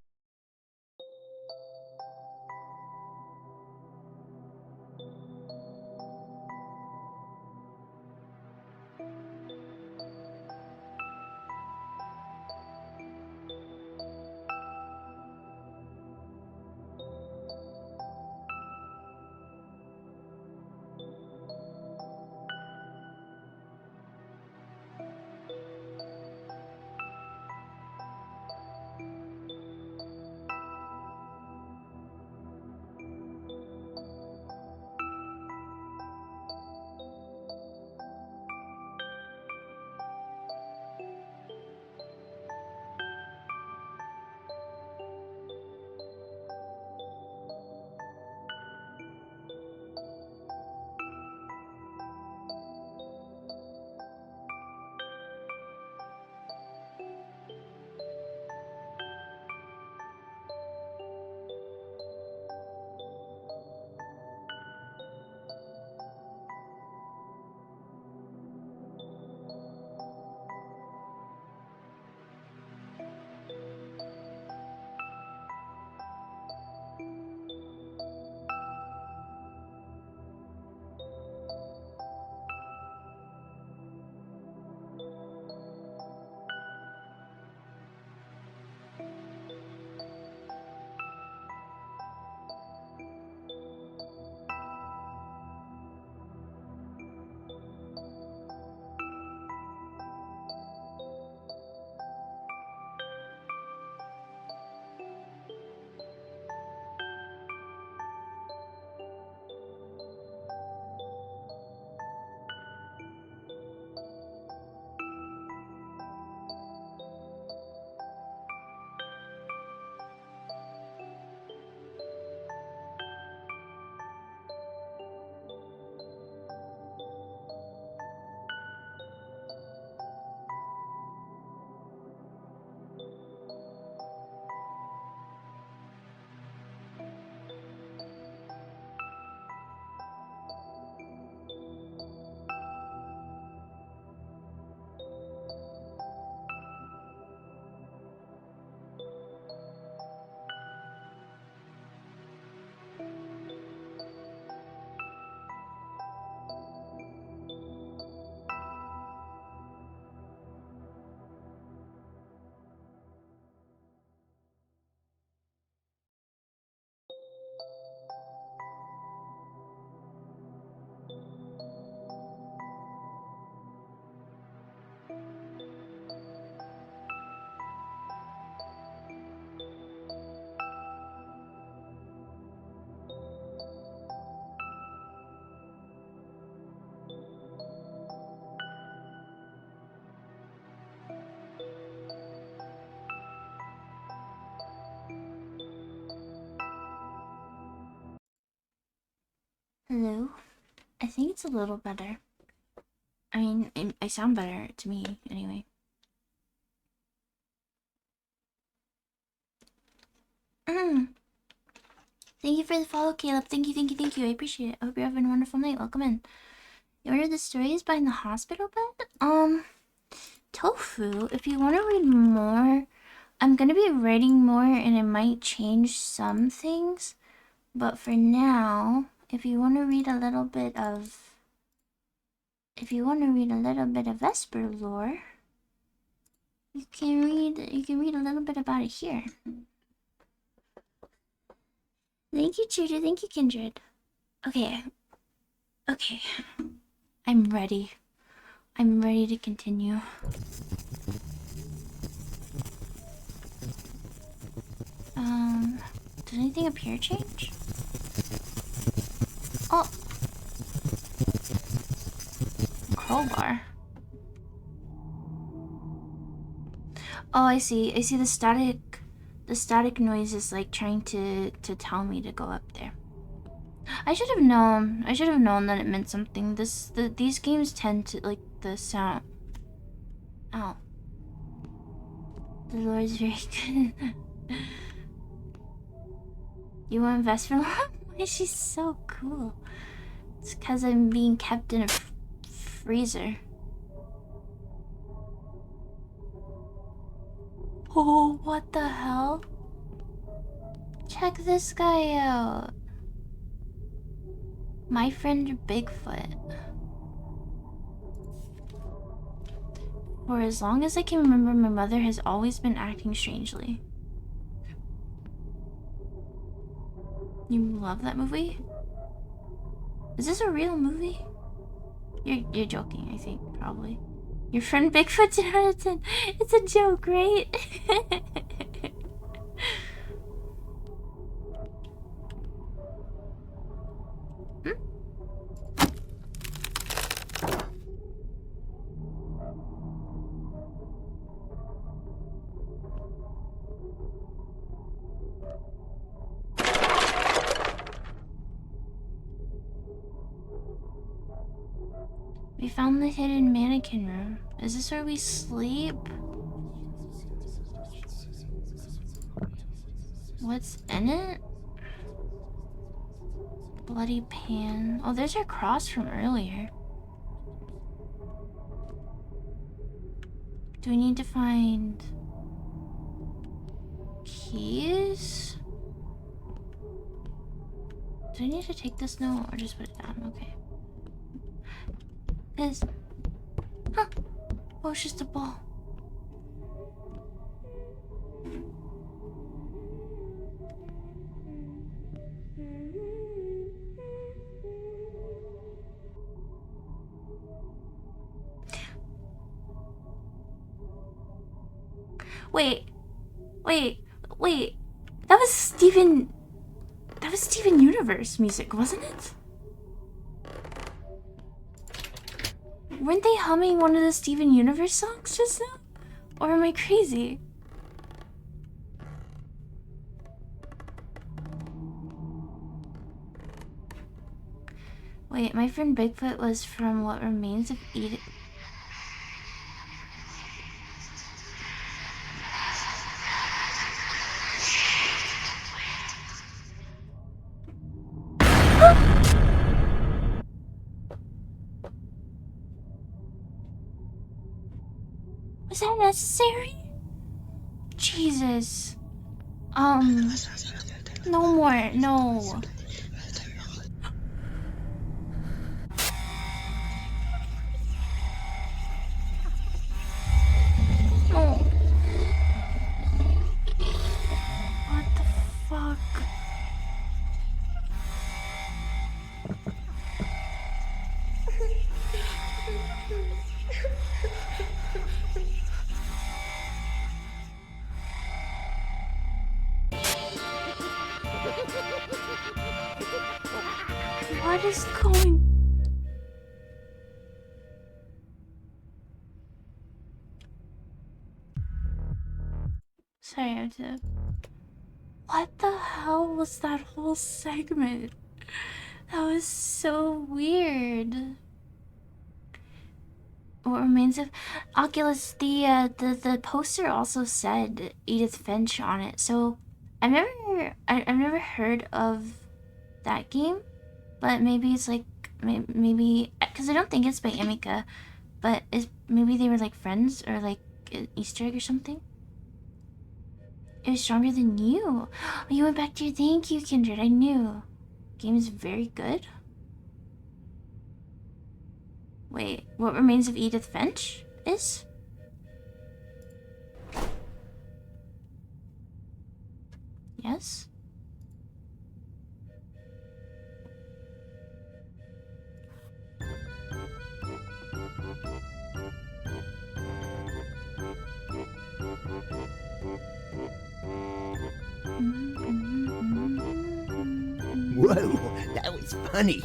Hello? I think it's a little better. I mean, I sound better to me, anyway. Thank you for the follow, Caleb. Thank you, thank you, thank you. I appreciate it. I hope you're having a wonderful night. Welcome in. You ordered the stories behind the hospital bed? Tofu, if you want to read more, I'm gonna be writing more and it might change some things. But for now, if you want to read a little bit of... If you want to read a little bit of Vesper lore, you can read a little bit about it here. Thank you, Judah. Thank you, Kindred. Okay. Okay. I'm ready. I'm ready to continue. Did anything up here change? Oh! Crowbar. Oh, I see. I see the static... The static noise is like trying to tell me to go up there. I should have known. I should have known that it meant something. These games tend to like the sound. Ow. The lore is very good. You want Vesper? Why is she so cool? It's because I'm being kept in a freezer. Oh, what the hell? Check this guy out. My friend Bigfoot. For as long as I can remember, my mother has always been acting strangely. You love that movie? Is this a real movie? You're joking, I think, probably. Your friend Bigfoot 10 out of 10. It's a joke, right? We found the hidden mannequin room. Is this where we sleep? What's in it? Bloody pan. Oh, there's our cross from earlier. Do we need to find keys? Do I need to take this note or just put it down? Okay. Cause, huh? Oh, it's just a ball. Wait, wait. That was Steven Universe music, wasn't it? Weren't they humming one of the Steven Universe songs just now? Or am I crazy? Wait, my friend Bigfoot was from What Remains of Edith. Was that necessary? Jesus. No more, no. No. What the fuck? What is going... Sorry, I have to... What the hell was that whole segment? That was so weird. What remains of Oculus? The poster also said Edith Finch on it. So I've never heard of that game, but maybe it's like maybe because I don't think it's by Emika, but maybe they were like friends or like an Easter egg or something. It was stronger than you. Oh, you went back to your thank you, Kindred. I knew. Game is very good. Wait, what remains of Edith Finch is? Yes. Whoa, that was funny.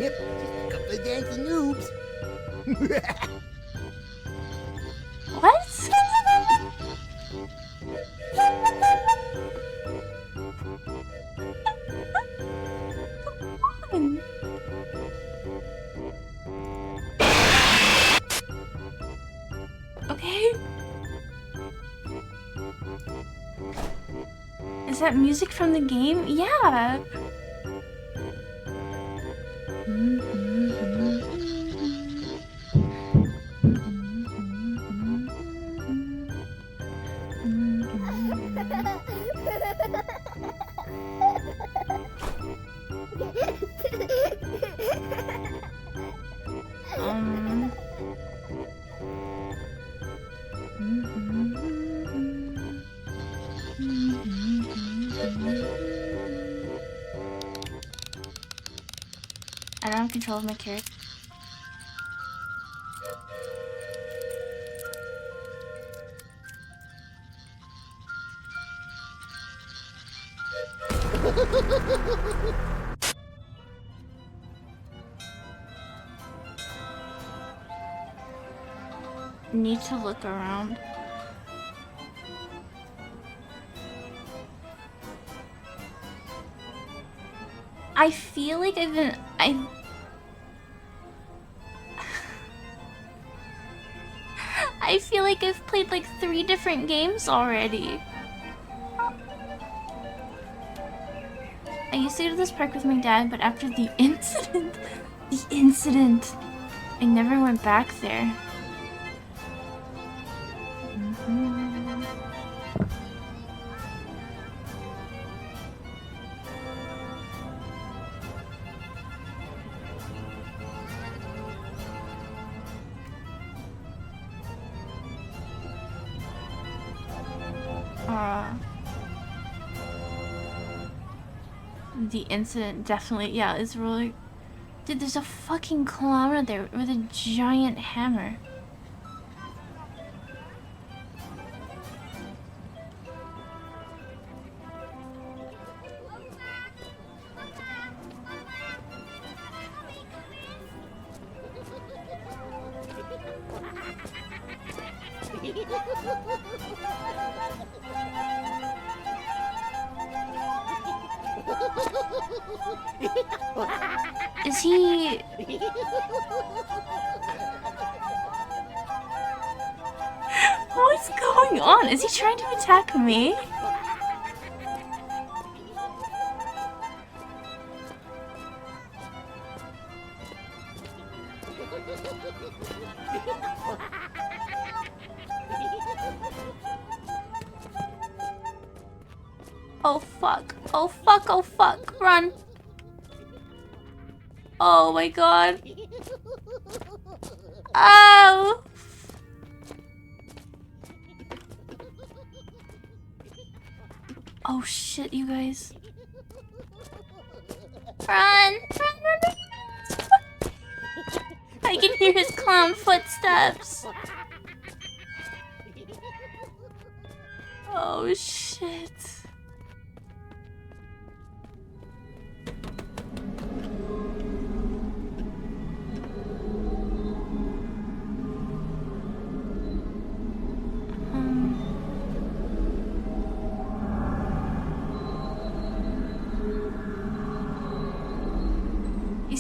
Yep, just a couple of dancing noobs. What? Come on. Okay. Is that music from the game? Yeah. I don't have control of my character. Need to look around. I feel like I feel like I've played like 3 different games already. I used to go to this park with my dad, but after the incident, I never went back there. The incident definitely, yeah, it's really... Dude, there's a fucking clown out there with a giant hammer. Is he... What's going on? Is he trying to attack me? Oh fuck. Oh fuck, oh fuck. Run. Oh my god. Oh! Oh shit, you guys. Run! Run, run, run! I can hear his clown footsteps. Oh shit.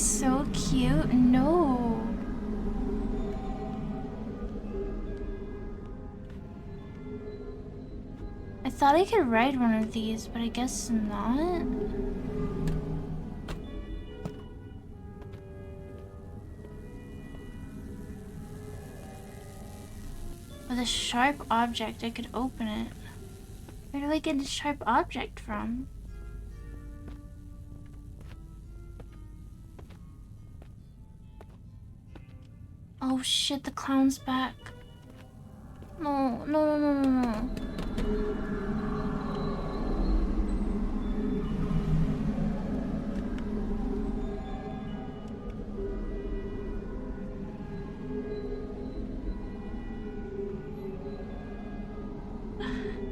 He's so cute. No. I thought I could ride one of these, but I guess not. With a sharp object, I could open it. Where do I get a sharp object from? Oh shit, the clown's back. No, no, no, no, no, no.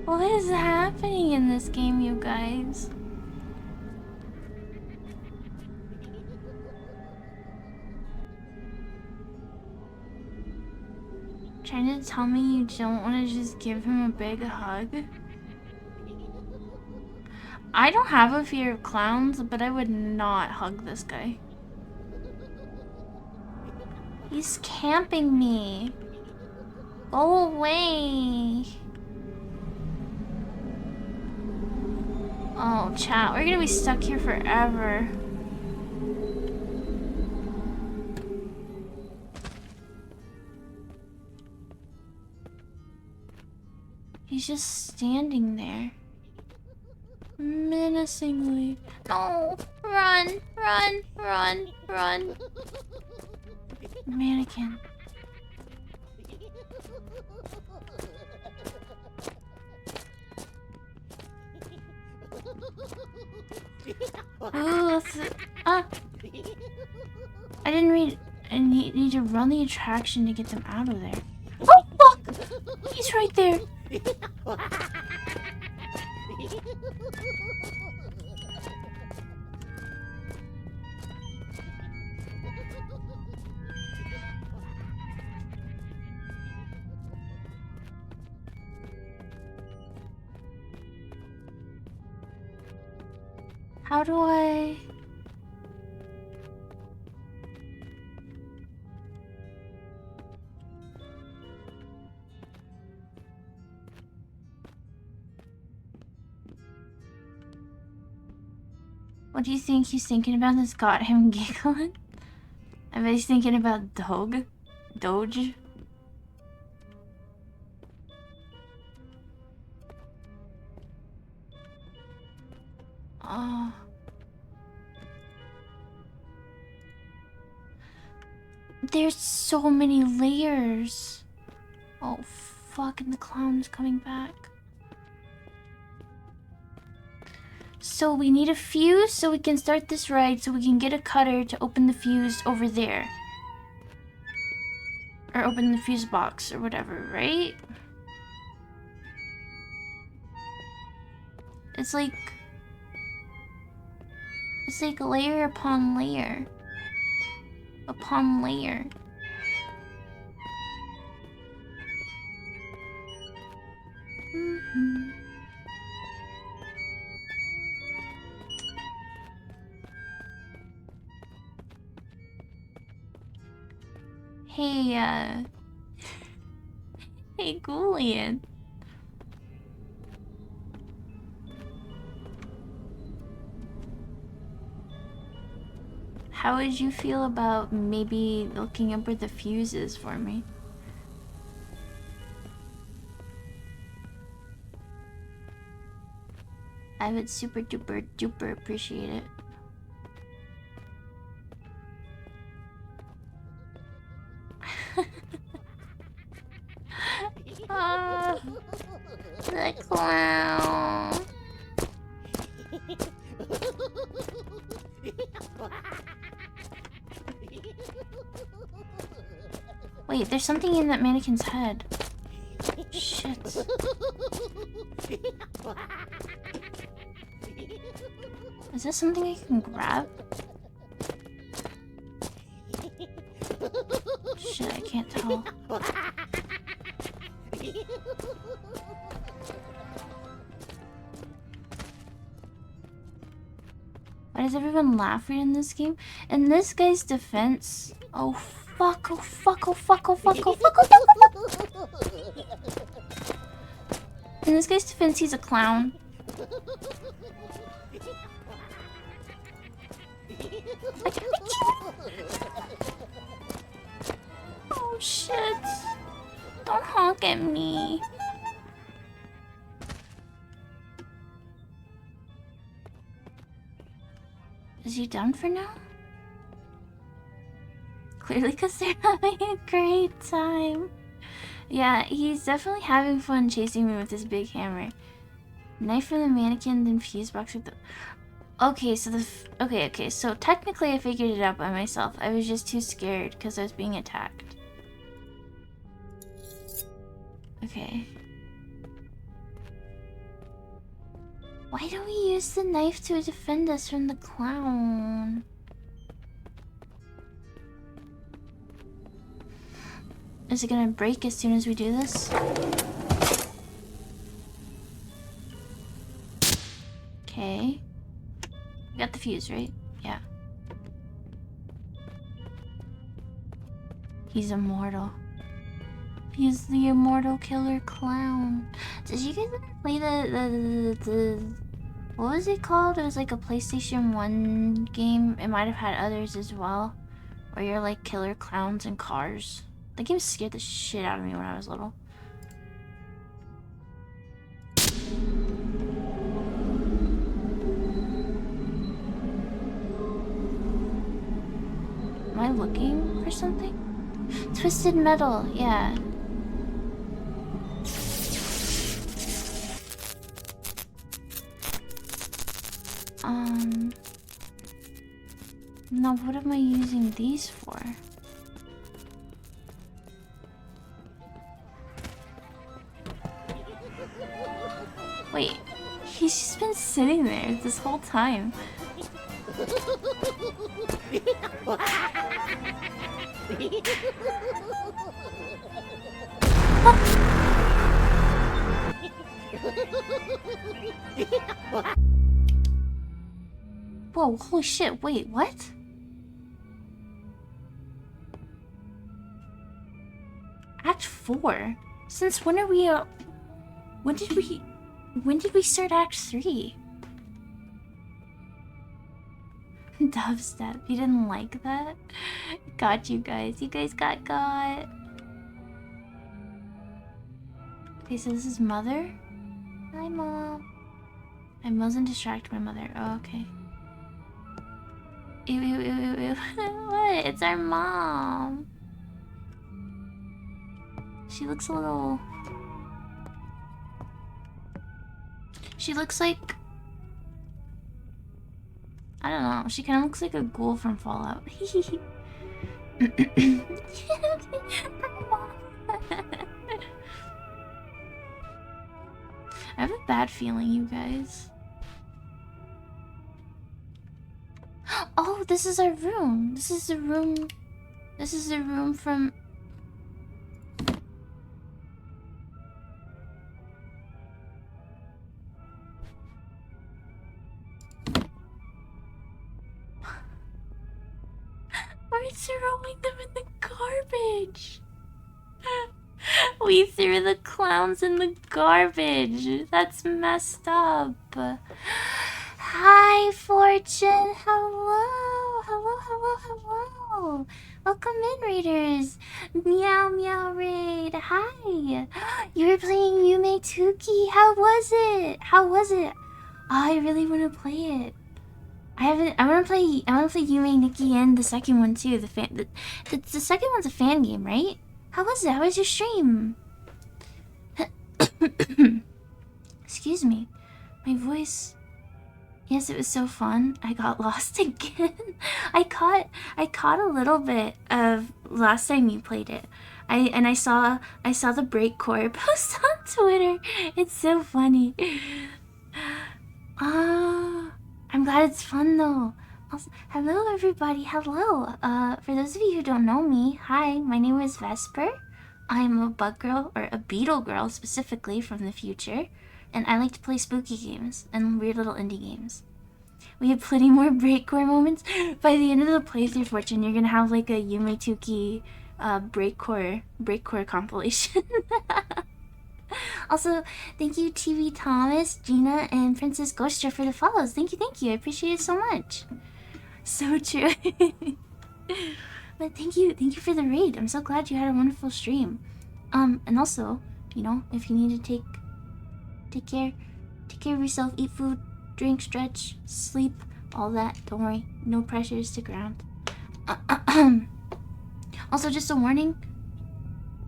What is happening in this game, you guys? Trying to tell me you don't want to just give him a big hug? I don't have a fear of clowns, but I would not hug this guy. He's camping me. Go away. Oh, chat, we're gonna be stuck here forever. He's just standing there. Menacingly. No! Run! Run! Run! Run! Mannequin. Oh, I didn't read. I need to run the attraction to get them out of there. Oh, fuck! He's right there. How do I... What do you think he's thinking about that's got him giggling? I bet he's thinking about Doge. Oh. There's so many layers. Oh fuck, and the clown's coming back. So we need a fuse so we can start this ride, so we can get a cutter to open the fuse over there. Or open the fuse box or whatever, right? It's like layer upon layer. Upon layer. Hey, hey, Ghoulian. How would you feel about maybe looking up where the fuse is for me? I would super duper duper appreciate it. Oh, the clown. Wait, there's something in that mannequin's head. Shit. Is that something I can grab? Shit, I can't tell. Why does everyone laugh right in this game? In this guy's defense... Oh fuck, oh fuck, oh fuck, oh fuck, oh fuck, oh fuck, oh fuck! In this guy's defense, he's a clown. Oh shit. Don't honk at me. Is he done for now? Clearly because they're having a great time. Yeah, he's definitely having fun chasing me with this big hammer. Knife from the mannequin, then fuse box with the... Okay, so okay, so technically I figured it out by myself. I was just too scared because I was being attacked. Okay. Why don't we use the knife to defend us from the clown? Is it gonna break as soon as we do this? Okay. We got the fuse, right? Yeah. He's immortal. He's the immortal killer clown. Did you guys ever play the what was it called? It was like a PlayStation 1 game. It might have had others as well. Where you're like killer clowns in cars. The game scared the shit out of me when I was little. Am I looking for something? Twisted metal, yeah. No, what am I using these for? Wait, he's just been sitting there this whole time. Whoa, holy shit, wait, what? Act 4? Since when are we, when did we start Act 3? Dubstep, you didn't like that? Got you guys. You guys got. Okay, so this is Mother? Hi, Mom. I mustn't distract my mother. Oh, okay. Ew, ew, ew, ew, ew. What? It's our mom. She looks a little... She looks like... I don't know. She kind of looks like a ghoul from Fallout. I have a bad feeling, you guys. Oh, this is our room. This is the room. This is the room from... We're throwing them in the garbage. We threw the clowns in the garbage. That's messed up. Hi, Fortune. Hello. Hello, hello, hello. Welcome in, Raiders. Meow, meow, Raid. Hi. You were playing Yume Tuki. How was it? How was it? Oh, I really want to play it. I want to play Yume Nikki and the second one too. The second one's a fan game, right? How was it? How was your stream? Excuse me. My voice. Yes, it was so fun. I got lost again. I caught a little bit of last time you played it. I saw the breakcore post on Twitter. It's so funny. I'm glad it's fun though. Also, hello everybody, hello. For those of you who don't know me, hi, my name is Vesper. I'm a bug girl, or a beetle girl specifically from the future. And I like to play spooky games and weird little indie games. We have plenty more breakcore moments. By the end of the playthrough, Fortune, you're gonna have like a Yumetuki breakcore compilation. Also, thank you TV Thomas, Gina, and Princess Ghostra for the follows. Thank you. I appreciate it so much. So true. But thank you for the raid. I'm so glad you had a wonderful stream. And also, you know, if you need to take care of yourself, eat food, drink, stretch, sleep, all that. Don't worry, no pressure, stick around. Also, just a warning.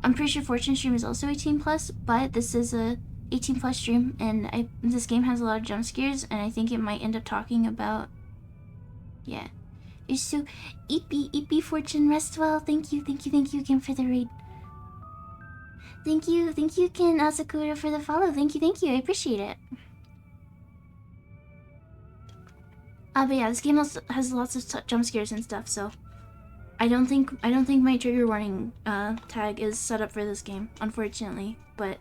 I'm pretty sure Fortune stream is also 18 plus, but this is a 18 plus stream, and this game has a lot of jump scares, and I think it might end up talking about. Yeah. It's so Eepy Fortune, rest well. Thank you again for the raid. Thank you Ken Asakura for the follow. Thank you, I appreciate it. But yeah, this game also has lots of jump scares and stuff, so I don't think my trigger warning tag is set up for this game, unfortunately. But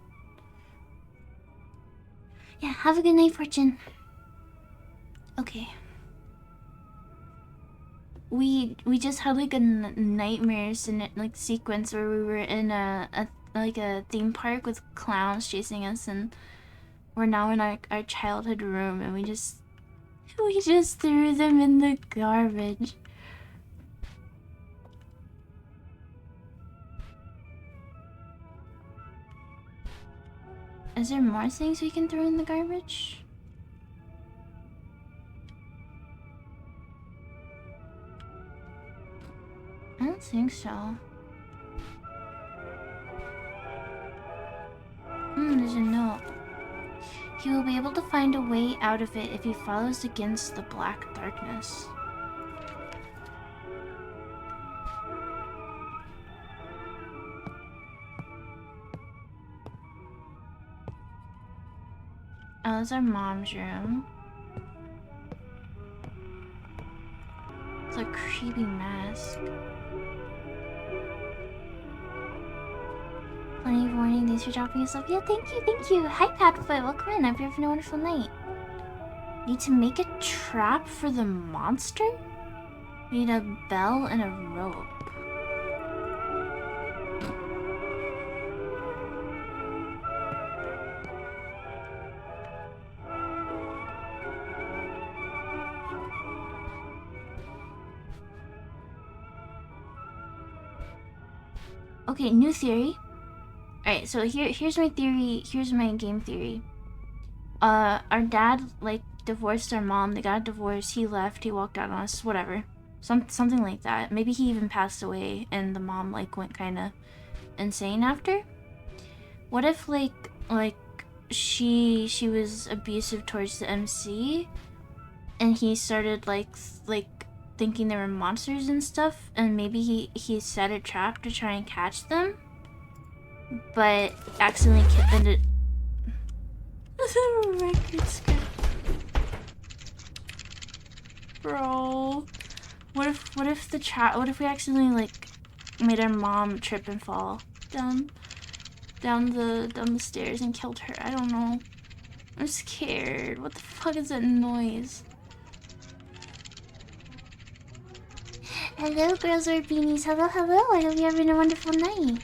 yeah, have a good night, Fortune. Okay. We just had like a nightmare like sequence where we were in a theme park with clowns chasing us, and we're now in our childhood room, and we just threw them in the garbage. Is there more things we can throw in the garbage? I don't think so. There's a note. He will be able to find a way out of it if he follows against the black darkness. Oh, that's our mom's room. It's a creepy mask. Plenty of warning, thanks for dropping us off. Yeah, thank you. Hi, Padfoot, welcome in. I hope you're having a wonderful night. Need to make a trap for the monster? We need a bell and a rope. Okay, new theory. Alright, so here's my theory. Here's my game theory. Our dad, like, divorced our mom. They got a divorce. He left. He walked out on us. Whatever. Something like that. Maybe he even passed away and the mom, like, went kind of insane after. What if, like she was abusive towards the MC and he started, like thinking they were monsters and stuff, and maybe he set a trap to try and catch them, but accidentally ended. That's a record scratch. Bro, what if the trap? What if we accidentally like made our mom trip and fall down the stairs and killed her? I don't know. I'm scared. What the fuck is that noise? Hello, girls wear beanies. Hello. I hope you're having a wonderful night.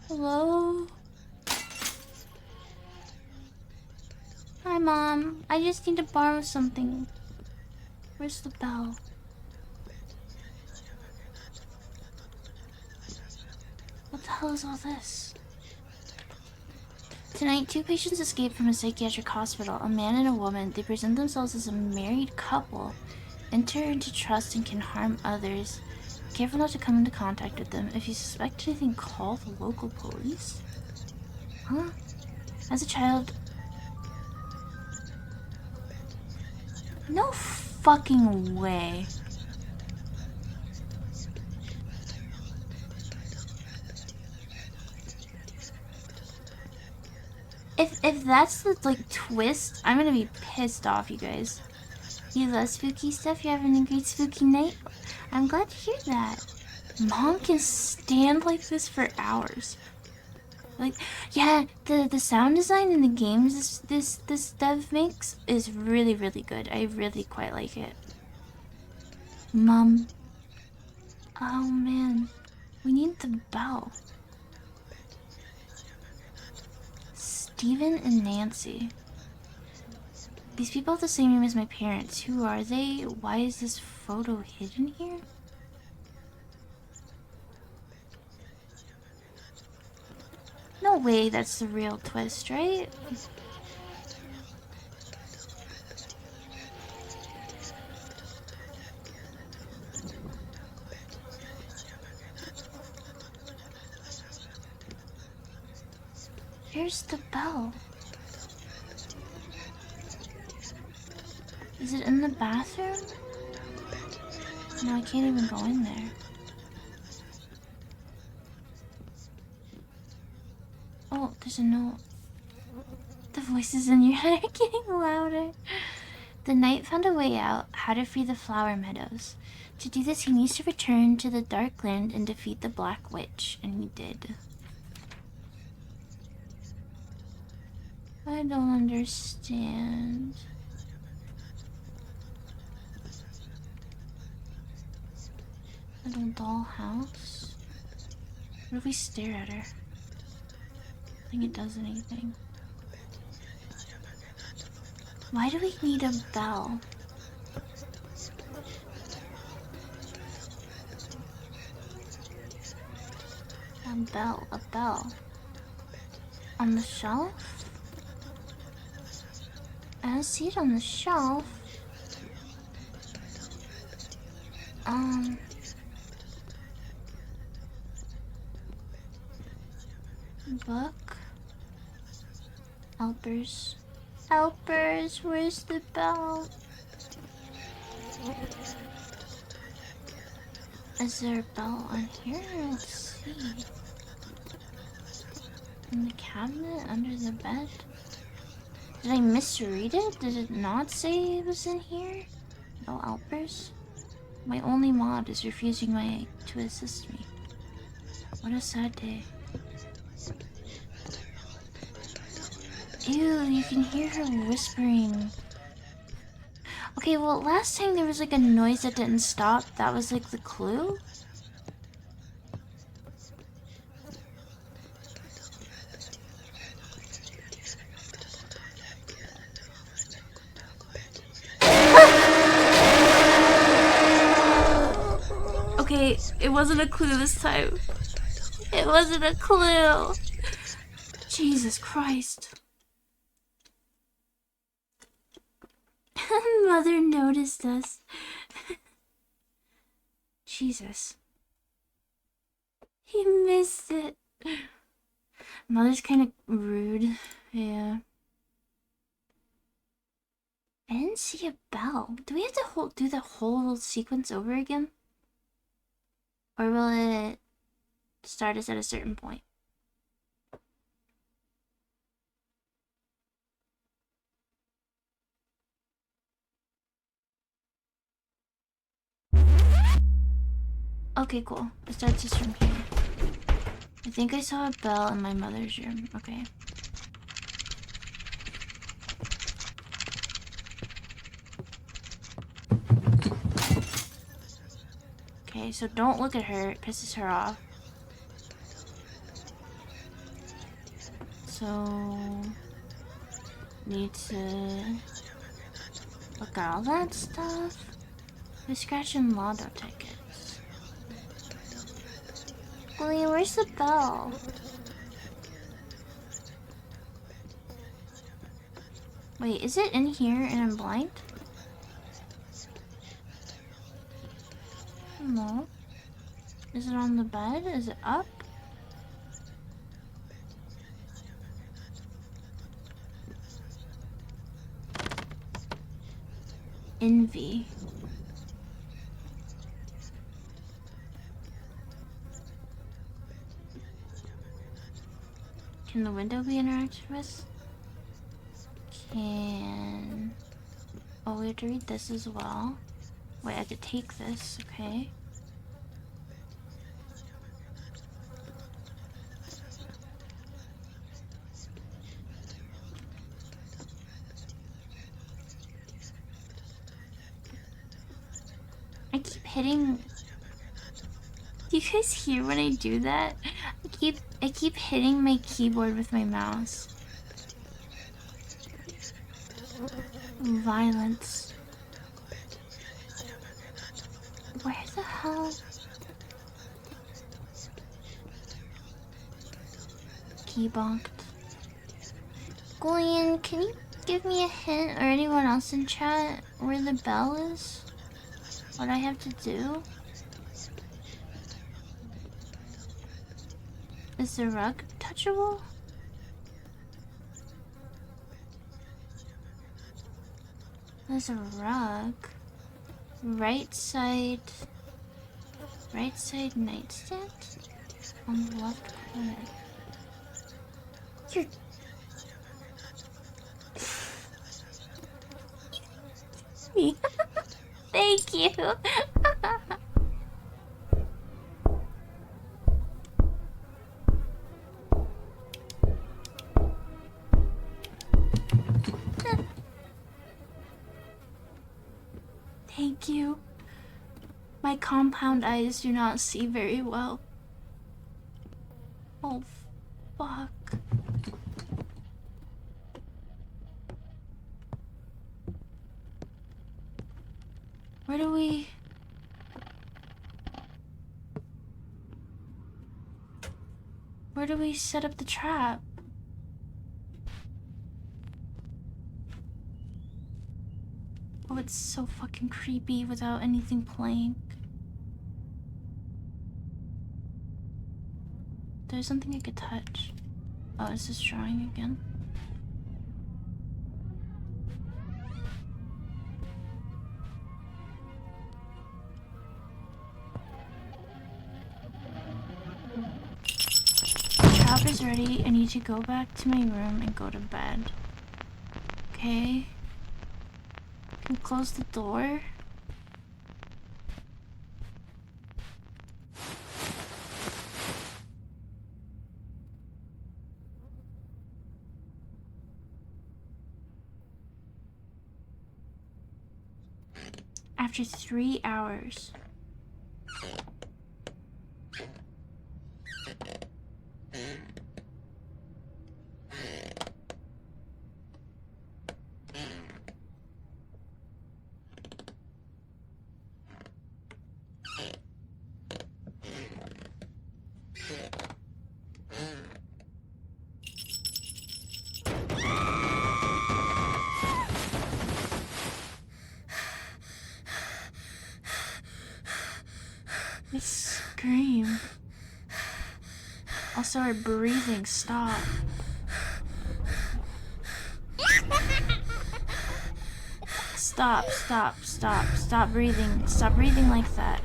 Hello? Hi, Mom. I just need to borrow something. Where's the bell? What the hell is all this? Tonight, 2 patients escaped from a psychiatric hospital. A man and a woman. They present themselves as a married couple, enter into trust, and can harm others. Careful not to come into contact with them. If you suspect anything, call the local police. Huh? As a child... No fucking way. If that's the, like, twist, I'm gonna be pissed off, you guys. You love spooky stuff? You're having a great spooky night? I'm glad to hear that. Mom can stand like this for hours. Like, yeah, the sound design in the games this dev makes is really, really good. I really quite like it. Mom. Oh man. We need the bell. Steven and Nancy. These people have the same name as my parents. Who are they? Why is this photo hidden here? No way that's the real twist, right? Here's the bell. Is it in the bathroom? No, I can't even go in there. Oh, there's a note. The voices in your head are getting louder. The knight found a way out, how to free the flower meadows. To do this, he needs to return to the dark land and defeat the Black Witch, and he did. I don't understand. Little dollhouse. What if we stare at her? I think it does anything. Why do we need a bell? A bell. On the shelf? I don't see it on the shelf. Book. Helpers. Helpers, where's the bell? Is there a bell on here? Let's see. In the cabinet under the bed? Did I misread it? Did it not say it was in here? No helpers? My only mod is refusing to assist me. What a sad day. Ew, you can hear her whispering. Okay, well, last time there was like a noise that didn't stop. That was like the clue? Okay, it wasn't a clue this time. It wasn't a clue. Jesus Christ. Mother noticed us. Jesus. He missed it. Mother's kind of rude. Yeah. I didn't see a bell. Do we have to do the whole sequence over again? Or will it start us at a certain point? Okay, cool. It starts us from here. I think I saw a bell in my mother's room. Okay. Okay, so don't look at her. It pisses her off. So... need to... look at all that stuff. We're scratching lotto tickets. William, where's the bell? Wait, is it in here and I'm blind? No. Is it on the bed? Is it up? Envy. Can the window be interacted with? Can... Oh, we have to read this as well. Wait, I have to take this, okay. I keep hitting... Do you guys hear when I do that? I keep hitting my keyboard with my mouse. Violence. Where the hell? Key bonked. Gillian, can you give me a hint, or anyone else in chat, where the bell is? What I have to do? Is the rug touchable? There's a rug. Right side nightstand? On the left corner. You're... me. Thank you. Thank you. My compound eyes do not see very well. Oh, fuck. Where do we... Where do we set up the trap? Oh, it's so fucking creepy without anything playing. There's something I could touch. Oh, is this drawing again? Trap is ready. I need to go back to my room and go to bed. Okay. Can you close the door? After 3 hours. I scream. Also, our breathing stop. Stop breathing. Stop breathing like that.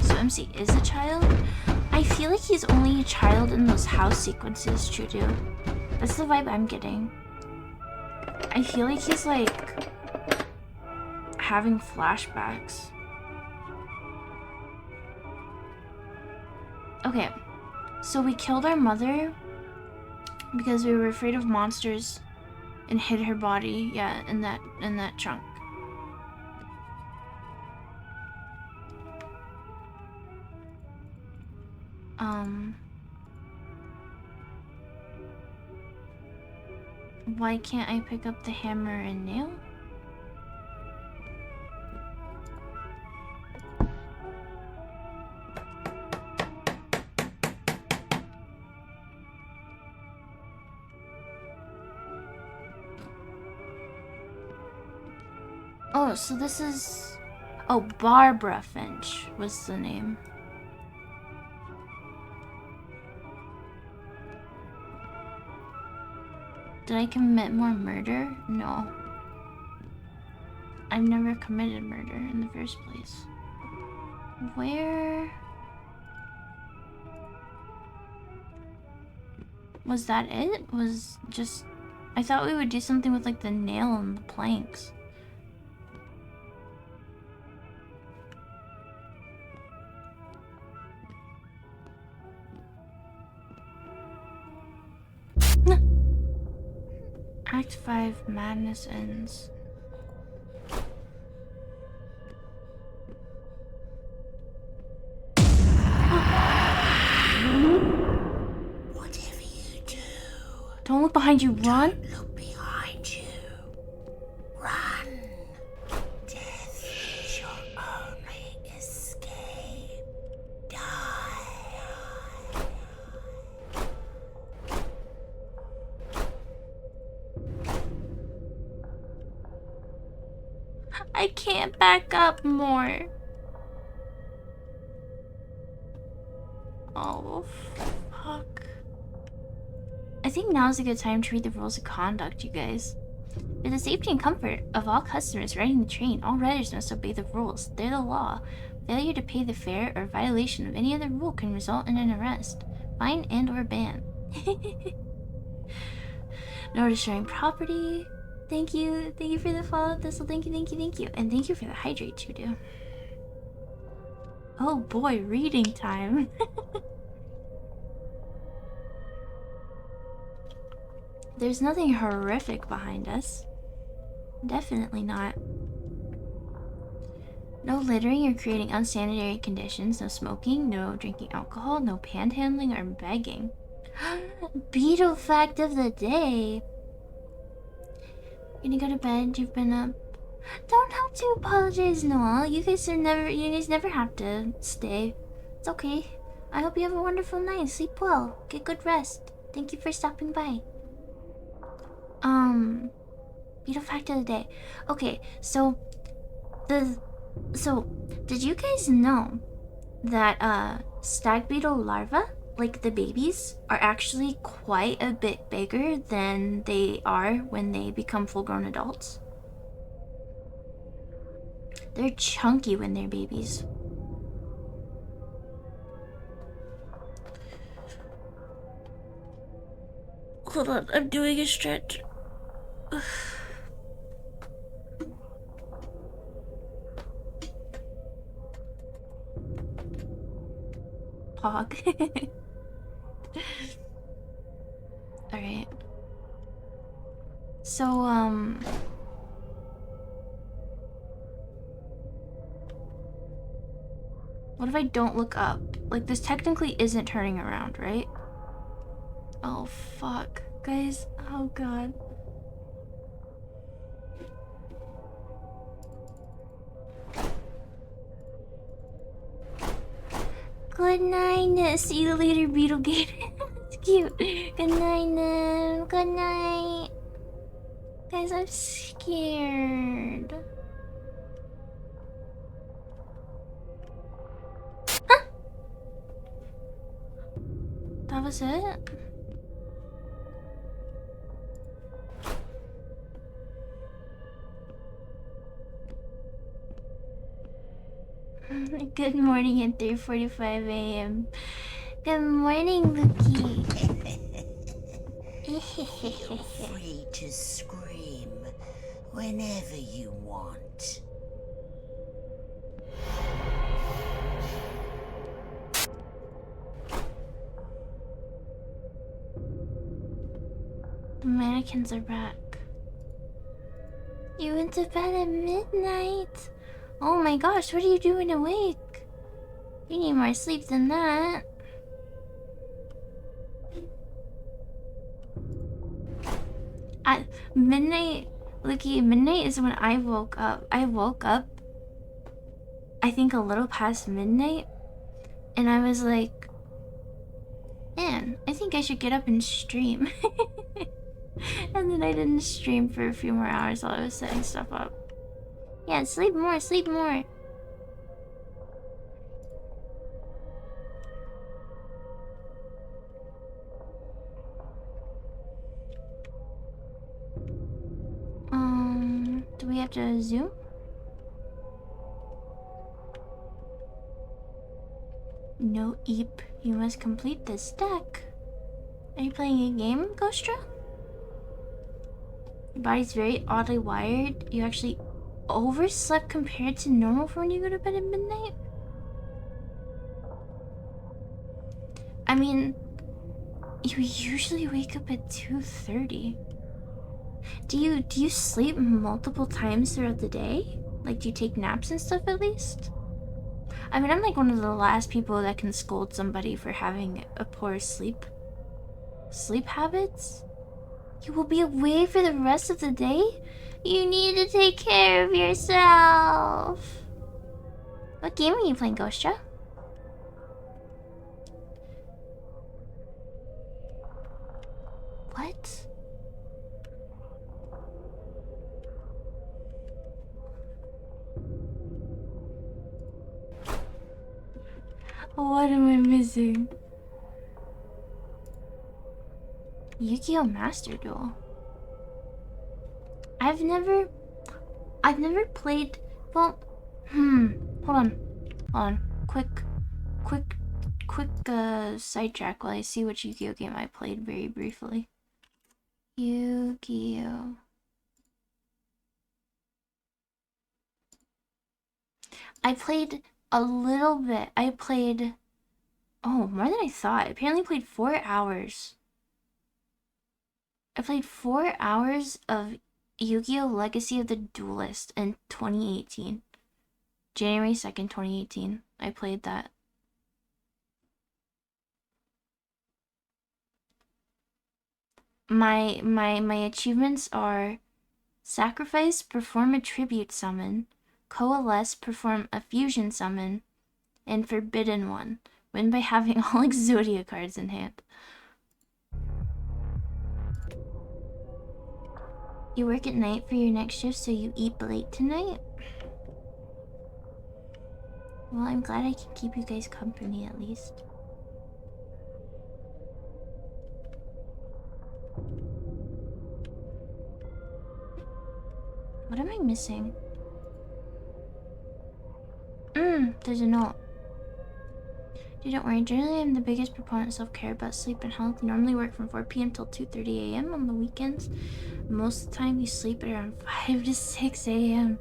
So MC is a child? I feel like he's only a child in those house sequences, Chudu. That's the vibe I'm getting. I feel like he's like having flashbacks. Okay, so we killed our mother because we were afraid of monsters and hid her body, yeah, in that trunk. Why can't I pick up the hammer and nail? Oh, so this is... Oh, Barbara Finch was the name. Did I commit more murder? No. I've never committed murder in the first place. Where... Was that it? Was just... I thought we would do something with like the nail and the planks. Act 5, madness ends. Whatever you do, Don't look behind you, run! don't look behind you. Run. Death is your only escape. Die. I can't back up more. Oh, fuck. I think now is a good time to read the rules of conduct, you guys. For the safety and comfort of all customers riding the train, all riders must obey the rules. They're the law. Failure to pay the fare or violation of any other rule can result in an arrest, fine, and or ban. No destroying property. Thank you for the follow, Thistle. Thank you, and thank you for the hydrate, Chudu. Oh boy, reading time. There's nothing horrific behind us. Definitely not. No littering or creating unsanitary conditions, no smoking, no drinking alcohol, no panhandling or begging. Beetle fact of the day. Gonna go to bed, you've been up. Don't have to apologize, Noel. You guys never have to stay. It's okay. I hope you have a wonderful night. Sleep well. Get good rest. Thank you for stopping by. Beetle fact of the day. Okay, so did you guys know that stag beetle larvae, like the babies, are actually quite a bit bigger than they are when they become full-grown adults? They're chunky when they're babies. Hold on, I'm doing a stretch. Pog. Alright. So, what if I don't look up? Like, this technically isn't turning around, right? Oh, fuck. Guys, oh god. Good night. See you later, Beetlegate. It's cute. Good night, good night. Guys, I'm scared. Huh? That was it? Good morning at 3:45 a.m. Good morning, Lucky. Feel free to scream whenever you want. The mannequins are back. You went to bed at midnight. Oh my gosh, what are you doing awake? You need more sleep than that. At midnight, Lucky, midnight is when I woke up. I woke up, I think a little past midnight, and I was like, man, I think I should get up and stream. And then I didn't stream for a few more hours while I was setting stuff up. Yeah, sleep more, sleep more. Do we have to zoom? No eep. You must complete this deck. Are you playing a game, Ghostra? Your body's very oddly wired. You actually overslept compared to normal for when you go to bed at midnight? I mean, you usually wake up at 2:30. Do you sleep multiple times throughout the day? Like, do you take naps and stuff at least? I mean, I'm like one of the last people that can scold somebody for having a poor sleep habits. You will be away for the rest of the day? You need to take care of yourself. What game are you playing, Ghostra? What? What am I missing? Yu-Gi-Oh! Master Duel. I've never played. Well, hold on. Quick sidetrack while I see which Yu-Gi-Oh! Game I played very briefly. Yu-Gi-Oh! I played a little bit. I played, oh, more than I thought. I apparently played 4 hours. I played 4 hours of Yu-Gi-Oh! Legacy of the Duelist in 2018. January 2nd, 2018. I played that. My achievements are sacrifice, perform a tribute summon, coalesce, perform a fusion summon, and forbidden one. Win by having all Exodia cards in hand. You work at night for your next shift, so you eat late tonight? Well, I'm glad I can keep you guys company at least. What am I missing? There's a note. Dude, don't worry. Generally, I'm the biggest proponent of self-care about sleep and health. You normally work from 4 p.m. till 2:30 a.m. on the weekends. Most of the time, you sleep at around 5 to 6 a.m.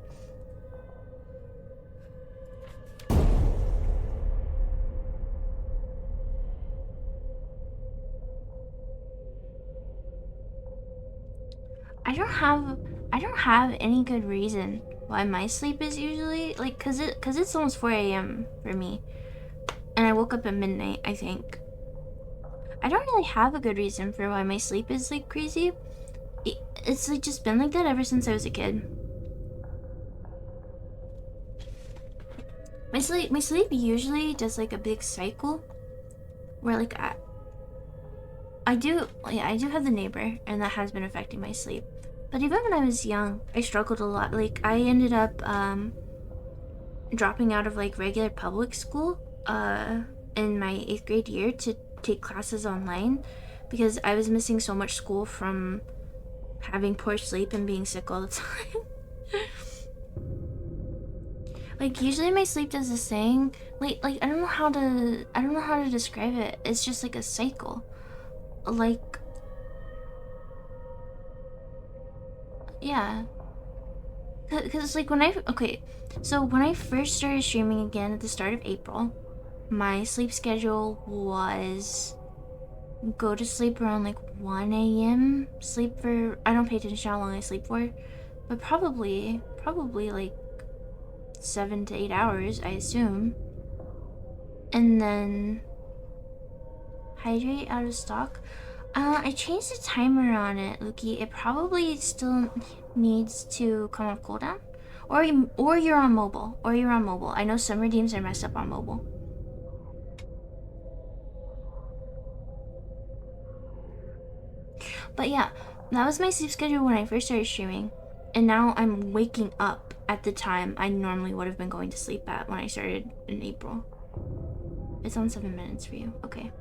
I don't have any good reason why my sleep is usually like, cause it's almost 4 a.m. for me, and I woke up at midnight, I think. I don't really have a good reason for why my sleep is like crazy. It's like just been like that ever since I was a kid. My sleep usually does like a big cycle where like I do have the neighbor, and that has been affecting my sleep. But even when I was young, I struggled a lot. Like, I ended up dropping out of like regular public school in my 8th grade year to take classes online because I was missing so much school from having poor sleep and being sick all the time. Like, usually my sleep does this thing. Like I don't know how to describe it. It's just like a cycle. Like, yeah. Because like when so when I first started streaming again at the start of April, my sleep schedule was go to sleep around like 1 a.m. Sleep for, I don't pay attention to how long I sleep for, but probably like 7 to 8 hours, I assume. And then hydrate out of stock. I changed the timer on it, Luki. It probably still needs to come off cooldown. Or you're on mobile. I know some redeems are messed up on mobile. But yeah, that was my sleep schedule when I first started streaming. And now I'm waking up at the time I normally would have been going to sleep at when I started in April. It's on 7 minutes for you. Okay.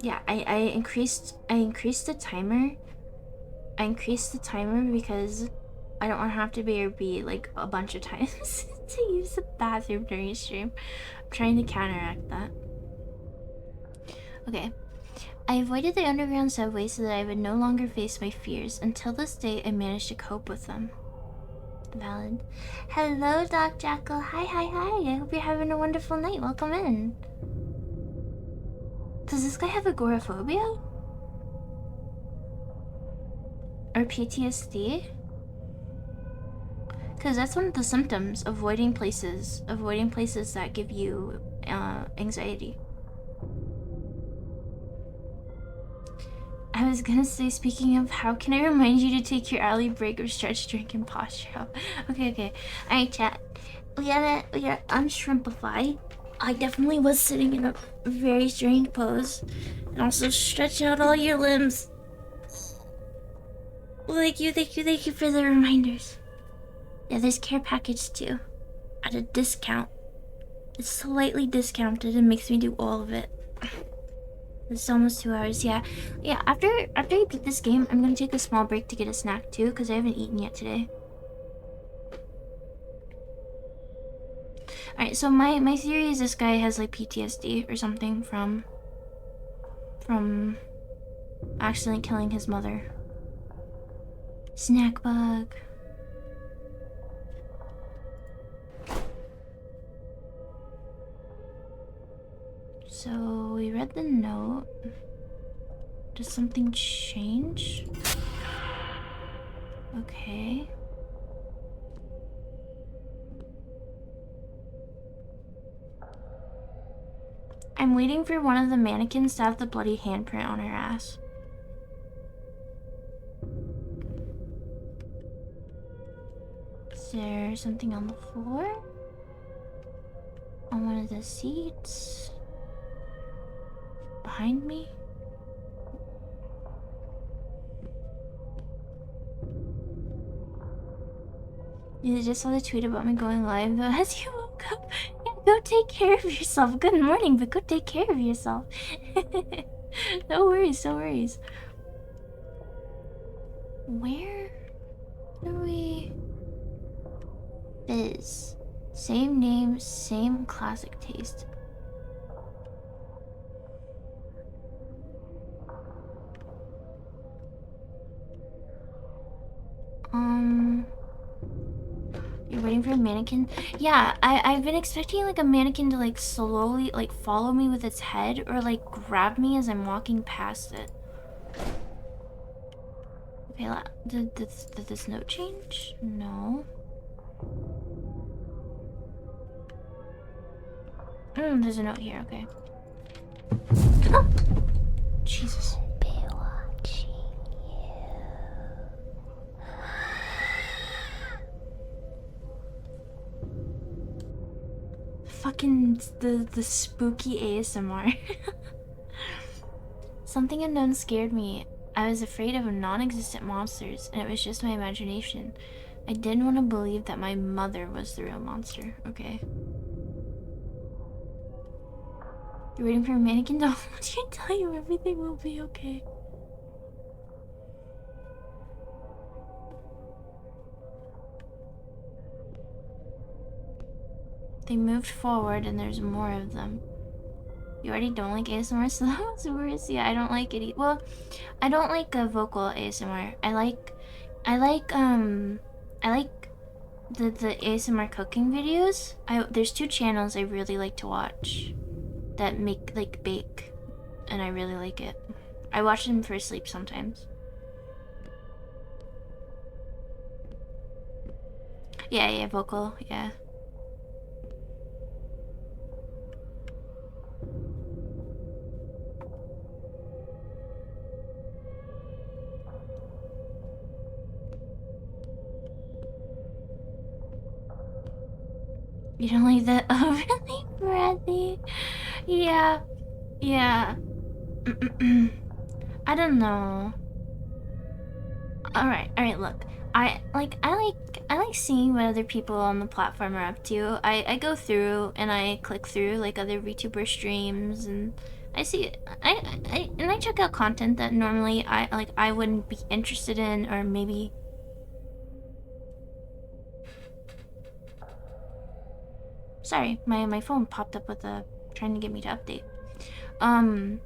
Yeah, I increased the timer. I increased the timer because I don't want to have to be like a bunch of times to use the bathroom during stream. I'm trying to counteract that. Okay. I avoided the underground subway so that I would no longer face my fears. Until this day, I managed to cope with them. Valid. Hello, Doc Jackal. Hi, hi, hi. I hope you're having a wonderful night. Welcome in. Does this guy have agoraphobia? Or PTSD? Because that's one of the symptoms, avoiding places that give you anxiety. I was gonna say, speaking of, how can I remind you to take your alley break of stretch, drink, and posture? Okay. Alright, chat. We gotta unshrimpify. I definitely was sitting in a very strange pose. And also stretch out all your limbs. Thank you for the reminders. Yeah, there's care package too. At a discount. It's slightly discounted and makes me do all of it. It's almost 2 hours, yeah. Yeah, after I beat this game, I'm gonna take a small break to get a snack too, because I haven't eaten yet today. Alright, so my theory is this guy has like PTSD or something from accidentally killing his mother. Snack bug. So we read the note. Does something change? Okay. I'm waiting for one of the mannequins to have the bloody handprint on her ass. Is there something on the floor? On one of the seats? Behind me? You just saw the tweet about me going live though as you woke up. Yeah, go take care of yourself. Good morning, but go take care of yourself. No worries, no worries. Where do we... Fizz. Same name, same classic taste. You're waiting for a mannequin? Yeah, I've been expecting like a mannequin to like slowly like follow me with its head or like grab me as I'm walking past it. Okay, did this note change? No. There's a note here, okay. Oh! Jesus. Be watching you. Fucking the spooky ASMR. Something unknown scared me. I was afraid of non-existent monsters, and it was just my imagination. I didn't want to believe that my mother was the real monster. Okay. You're waiting for a mannequin to tell you everything will be okay. They moved forward and there's more of them. You already don't like ASMR, so that was worse. Yeah, I don't like it. Well, I don't like a vocal ASMR. I like the ASMR cooking videos. There's 2 channels I really like to watch that make like bake, and I really like it. I watch them for sleep sometimes. Yeah, vocal, yeah. You don't like the overly breathy? Yeah. I don't know. Alright, look. I like seeing what other people on the platform are up to. I go through and I click through like other VTuber streams, and I see it. I check out content that normally I wouldn't be interested in, or maybe Sorry, my phone popped up with a trying to get me to update. And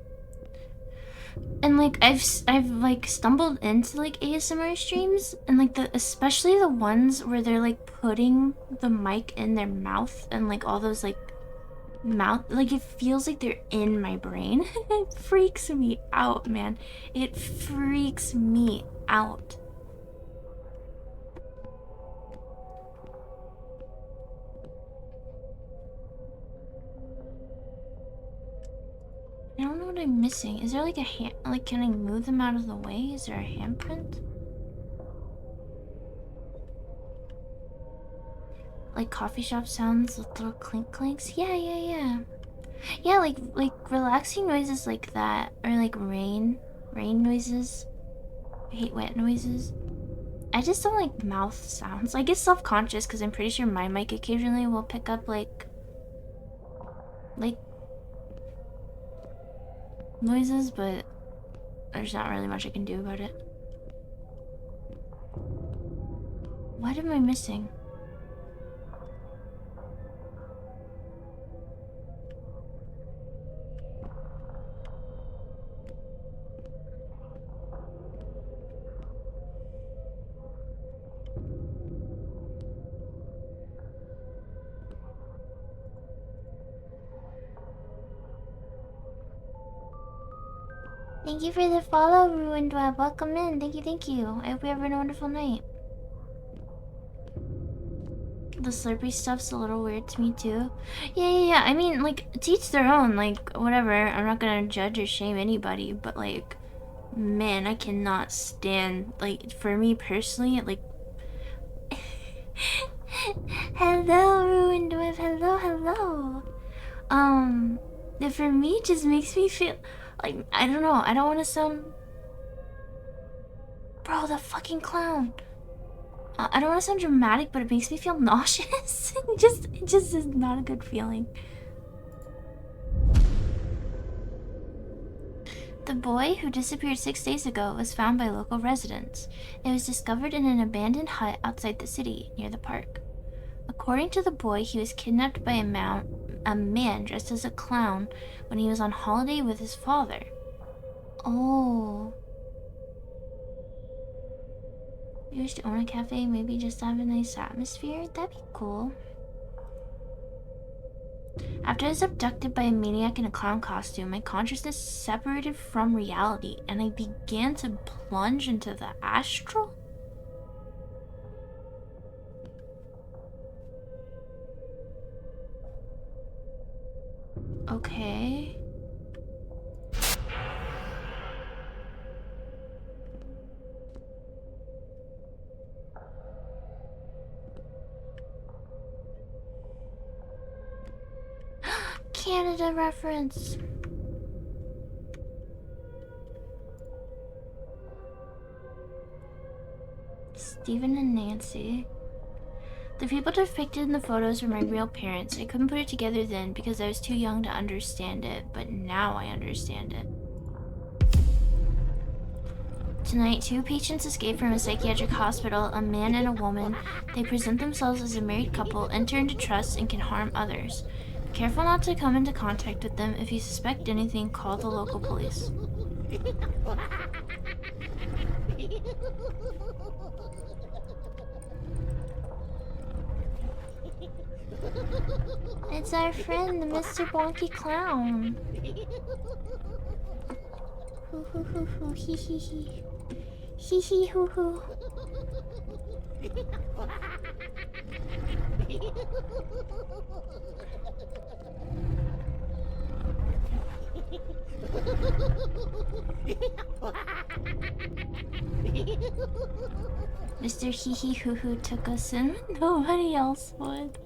like I've like stumbled into like ASMR streams, and like especially the ones where they're like putting the mic in their mouth and like all those like mouth, like it feels like they're in my brain. It freaks me out, man. It freaks me out. I don't know what I'm missing. Is there like a hand, like can I move them out of the way? Is there a handprint? Like coffee shop sounds with little clink clinks? Yeah. Yeah, like relaxing noises like that, or like rain noises. I hate wet noises. I just don't like mouth sounds. I get self-conscious because I'm pretty sure my mic occasionally will pick up like noises, but there's not really much I can do about it. What am I missing? Thank you for the follow, Ruined Web. Welcome in. Thank you. I hope you have a wonderful night. The slurpy stuff's a little weird to me too. Yeah. I mean, like, to each their own. Like, whatever. I'm not gonna judge or shame anybody, but like, man, I cannot stand, like, for me personally, like... Hello, Ruined Web. Hello. That for me, it just makes me feel... Like, I don't know. I don't want to sound... Bro, the fucking clown. I don't want to sound dramatic, but it makes me feel nauseous. it just is not a good feeling. The boy, who disappeared 6 days ago, was found by local residents. It was discovered in an abandoned hut outside the city, near the park. According to the boy, he was kidnapped by a man dressed as a clown when he was on holiday with his father. Oh. You wish to own a cafe, maybe just have a nice atmosphere? That'd be cool. After I was abducted by a maniac in a clown costume, my consciousness separated from reality, and I began to plunge into the astral? Okay. Canada reference. Stephen and Nancy. The people depicted in the photos were my real parents. I couldn't put it together then because I was too young to understand it, but now I understand it. Tonight, 2 patients escape from a psychiatric hospital, a man and a woman. They present themselves as a married couple, enter into trust, and can harm others. Careful not to come into contact with them. If you suspect anything, call the local police. It's our friend, the Mr. Bonky Clown. Hoo hoo hoo hoo, hee hee hee. Hee hee hoo hoo. Mr. Hee Hee Hoo Hoo took us in. Nobody else would.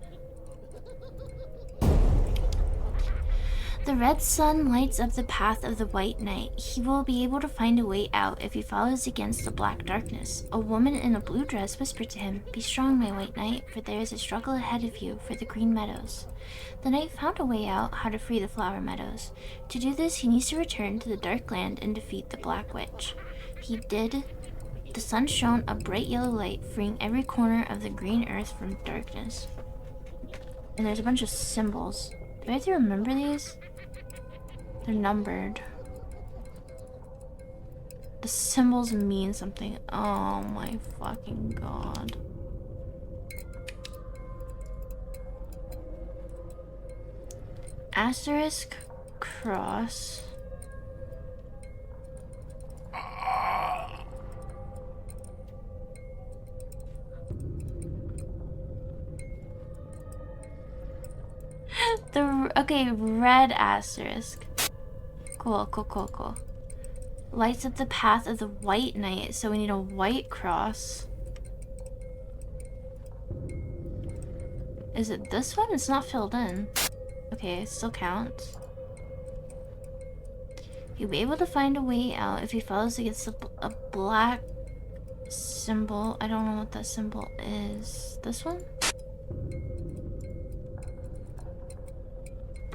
The red sun lights up the path of the white knight. He will be able to find a way out if he follows against the black darkness. A woman in a blue dress whispered to him, "Be strong, my white knight, for there is a struggle ahead of you for the green meadows." The knight found a way out, how to free the flower meadows. To do this, he needs to return to the dark land and defeat the black witch. He did. The sun shone a bright yellow light, freeing every corner of the green earth from darkness. And there's a bunch of symbols. Do I have to remember these? They're numbered. The symbols mean something. Oh my fucking god. Asterisk, cross. Okay, red asterisk. Cool, cool, cool, cool. Lights up the path of the white knight, so we need a white cross. Is it this one? It's not filled in. Okay, it still counts. You'll be able to find a way out if he follows against a black symbol. I don't know what that symbol is. This one?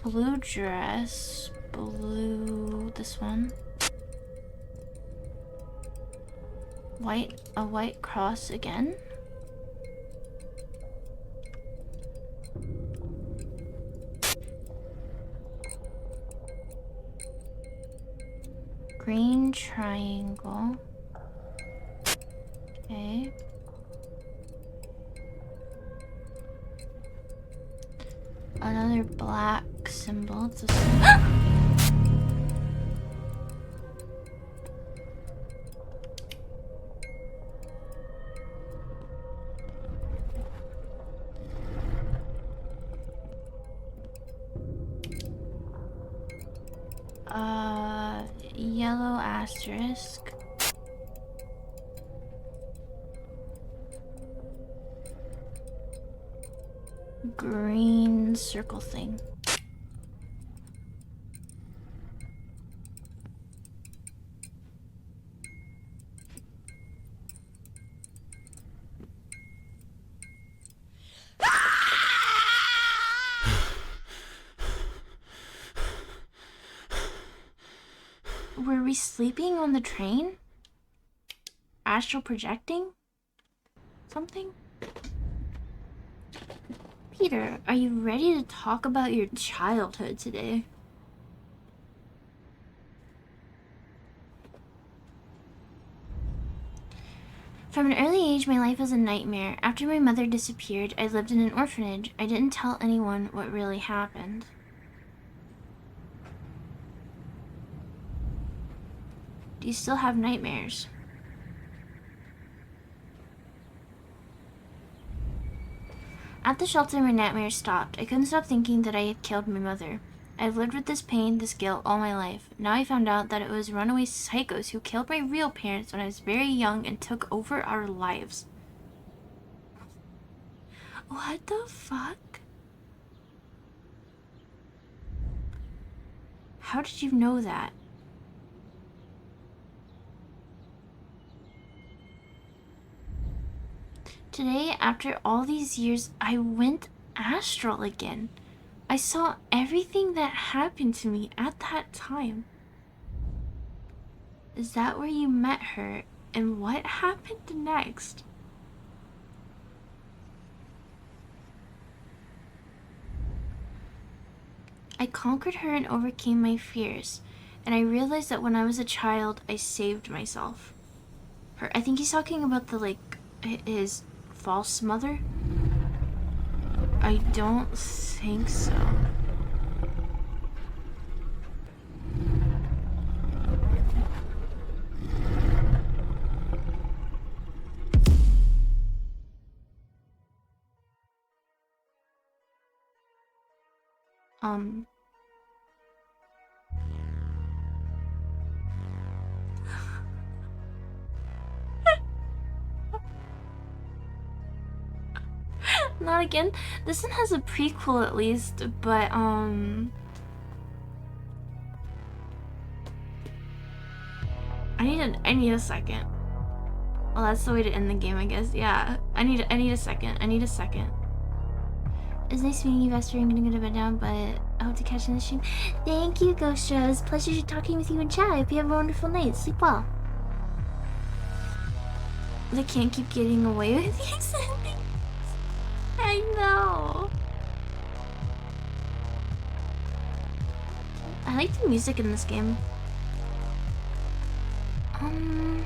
Blue dress. Blue... this one. A white cross again. Green triangle. Okay. Another black symbol. It's a yellow asterisk. Green circle thing. Were we sleeping on the train? Astral projecting? Something? Peter, are you ready to talk about your childhood today? From an early age, my life was a nightmare. After my mother disappeared, I lived in an orphanage. I didn't tell anyone what really happened. Do you still have nightmares? At the shelter, my nightmares stopped. I couldn't stop thinking that I had killed my mother. I've lived with this pain, this guilt, all my life. Now I found out that it was runaway psychos who killed my real parents when I was very young and took over our lives. What the fuck? How did you know that? Today, after all these years, I went astral again. I saw everything that happened to me at that time. Is that where you met her? And what happened next? I conquered her and overcame my fears. And I realized that when I was a child, I saved myself. I think he's talking about his false mother? I don't think so. Not again. This one has a prequel at least, but I need a second. Well, that's the way to end the game, I guess. Yeah, I need a second. I need a second. It's nice meeting you, Vesper. I'm gonna go to bed now, but I hope to catch you in the stream. Thank you, Ghost Rose. Pleasure talking with you in chat. Hope you have a wonderful night. Sleep well. They can't keep getting away with these endings. I know. I like the music in this game. I'm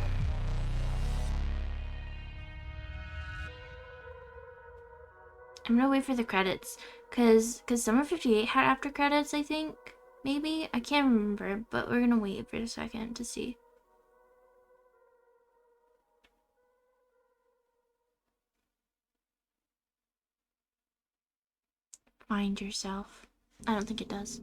gonna wait for the credits, cause Summer 58 had after credits, I think. Maybe? I can't remember, but we're gonna wait for a second to see. Find yourself. I don't think it does.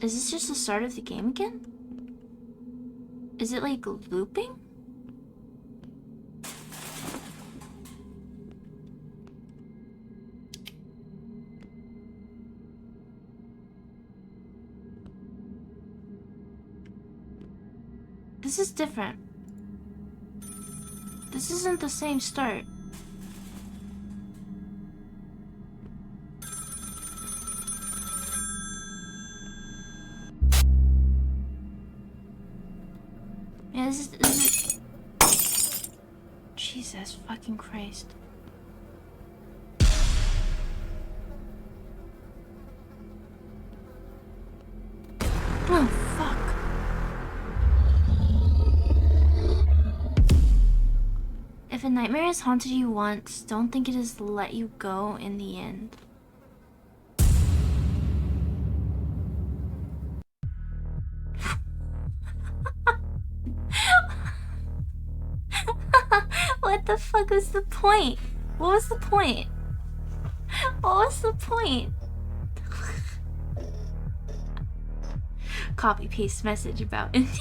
Is this just the start of the game again? Is it like looping? This is different. This isn't the same start. Yeah, this is... Jesus fucking Christ. Oh, fuck. If a nightmare has haunted you once, don't think it has let you go in the end. What the fuck was the point? What was the point? What was the point? Copy paste message about endings.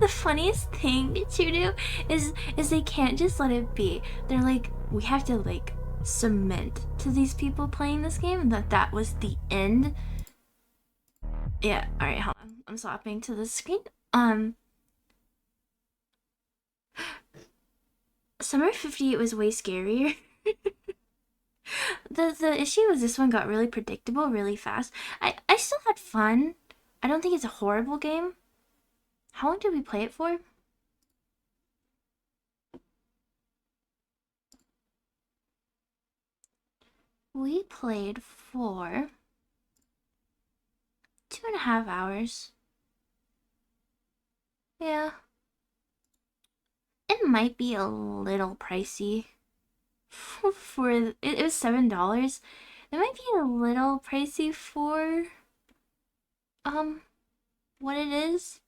The funniest thing to do is they can't just let it be. They're like, we have to like cement to these people playing this game that was the end. Yeah, alright, hold on. I'm swapping to the screen. Summer 58 was way scarier. The issue was this one got really predictable really fast. I still had fun. I don't think it's a horrible game. How long did we play it for? We played for 2.5 hours. Yeah. It might be a little pricey. For it was $7. It might be a little pricey for what it is.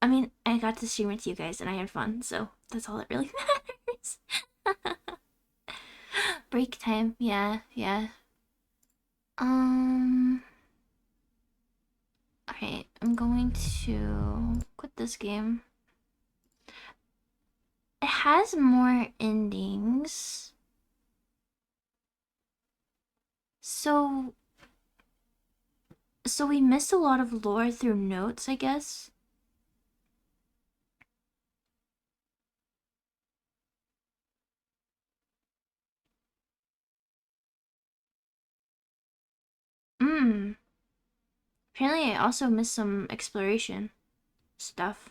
I mean, I got to stream it to you guys and I had fun, so that's all that really matters. Break time, yeah. Alright, I'm going to quit this game. It has more endings. So we missed a lot of lore through notes, I guess. Apparently I also missed some exploration stuff.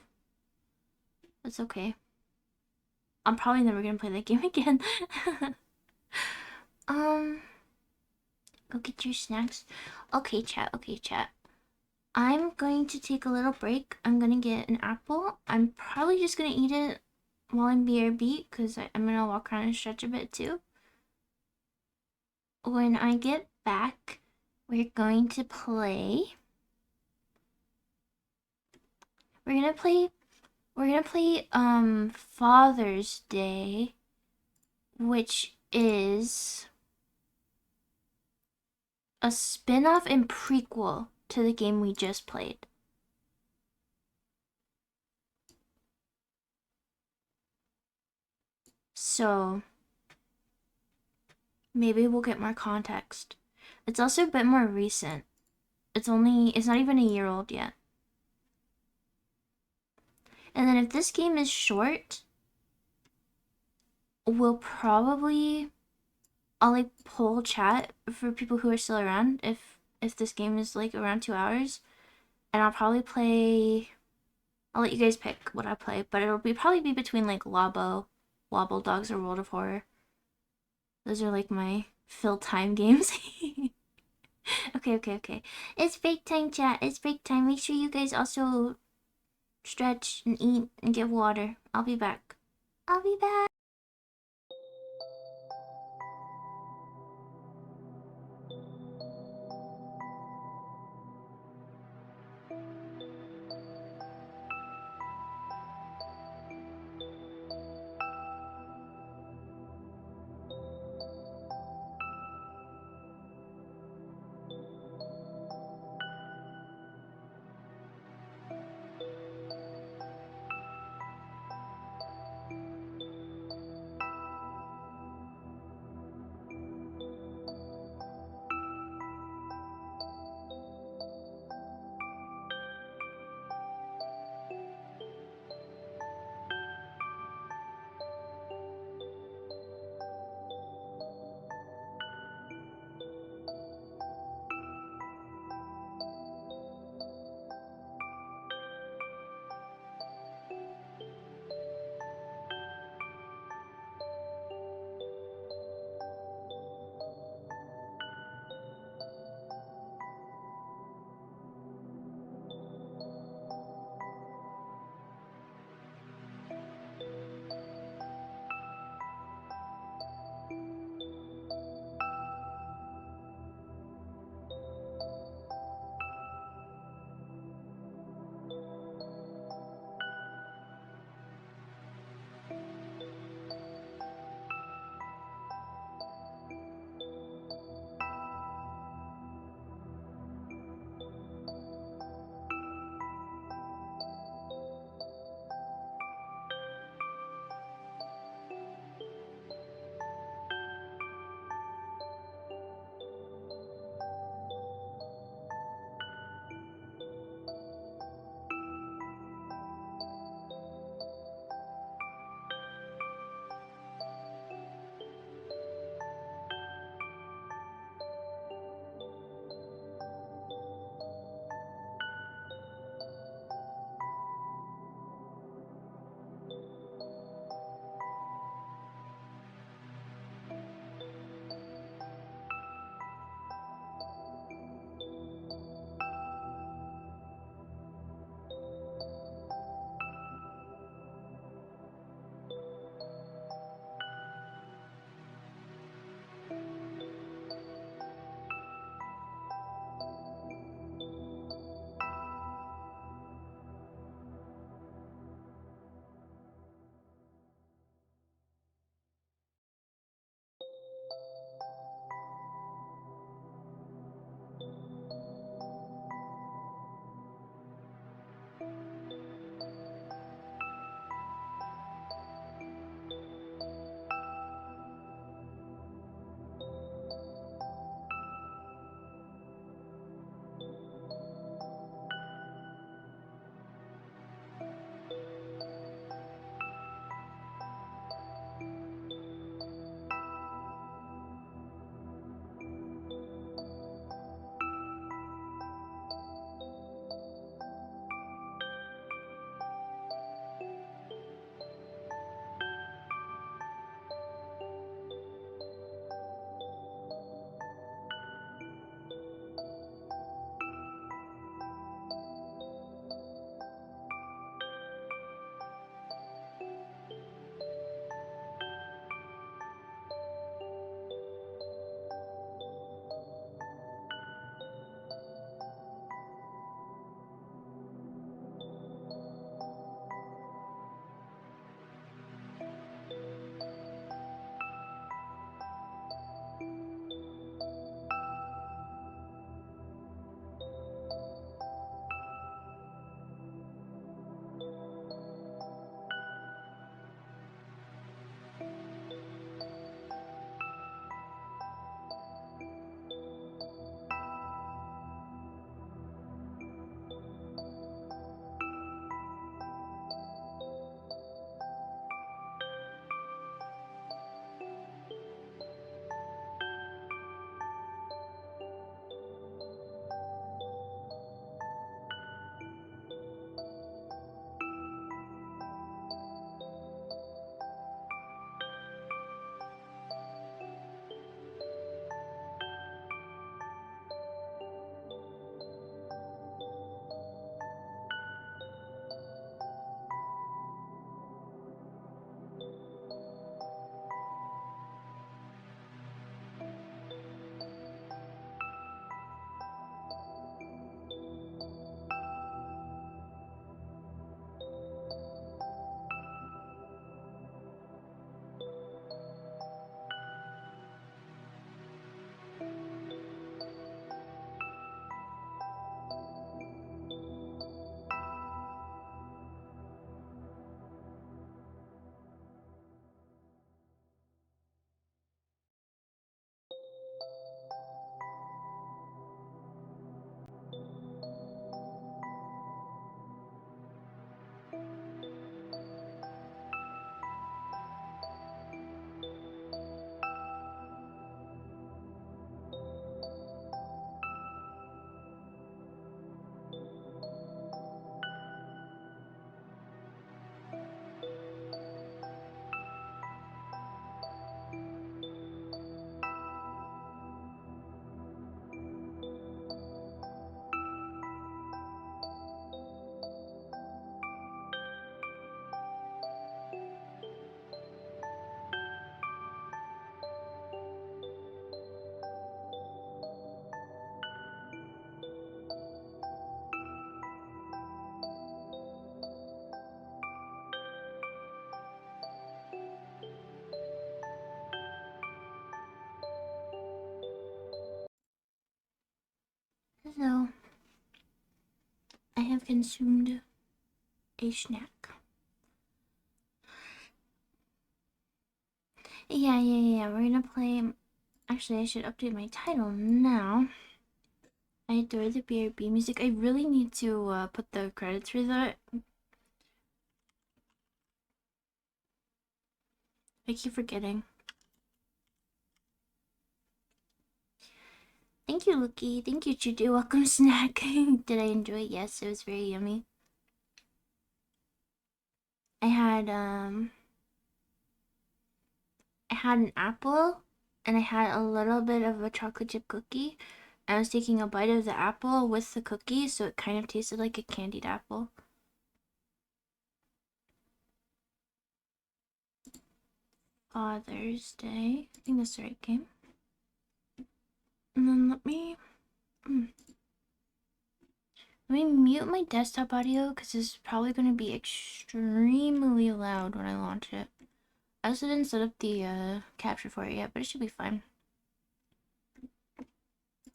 That's okay. I'm probably never gonna play that game again. Go get your snacks. Okay, chat. I'm going to take a little break. I'm gonna get an apple. I'm probably just gonna eat it while I'm BRB because I'm gonna walk around and stretch a bit too. When I get back, we're going to play. We're gonna play Father's Day, which is a spin-off and prequel to the game we just played. So maybe we'll get more context. It's also a bit more recent. It's not even a year old yet. And then if this game is short, we'll probably, I'll like poll chat for people who are still around if this game is like around 2 hours, and I'll probably play I'll let you guys pick what I play, but it'll probably be between like Labo, Wobble Dogs, or World of Horror. Those are like my fill time games. Okay. It's break time, chat. It's break time. Make sure you guys also stretch and eat and get water. I'll be back. I'll be back. I have consumed a snack. Yeah. We're gonna play. Actually, I should update my title now. I adore the BRB music. I really need to put the credits for that. I keep forgetting. Thank you, Lucky. Thank you, Juju. Welcome, snack. Did I enjoy it? Yes, it was very yummy. I had an apple and I had a little bit of a chocolate chip cookie. I was taking a bite of the apple with the cookie, so it kind of tasted like a candied apple. Father's Day. I think that's the right game. And then let me mute my desktop audio because it's probably going to be extremely loud when I launch it. I also didn't set up the capture for it yet, but it should be fine.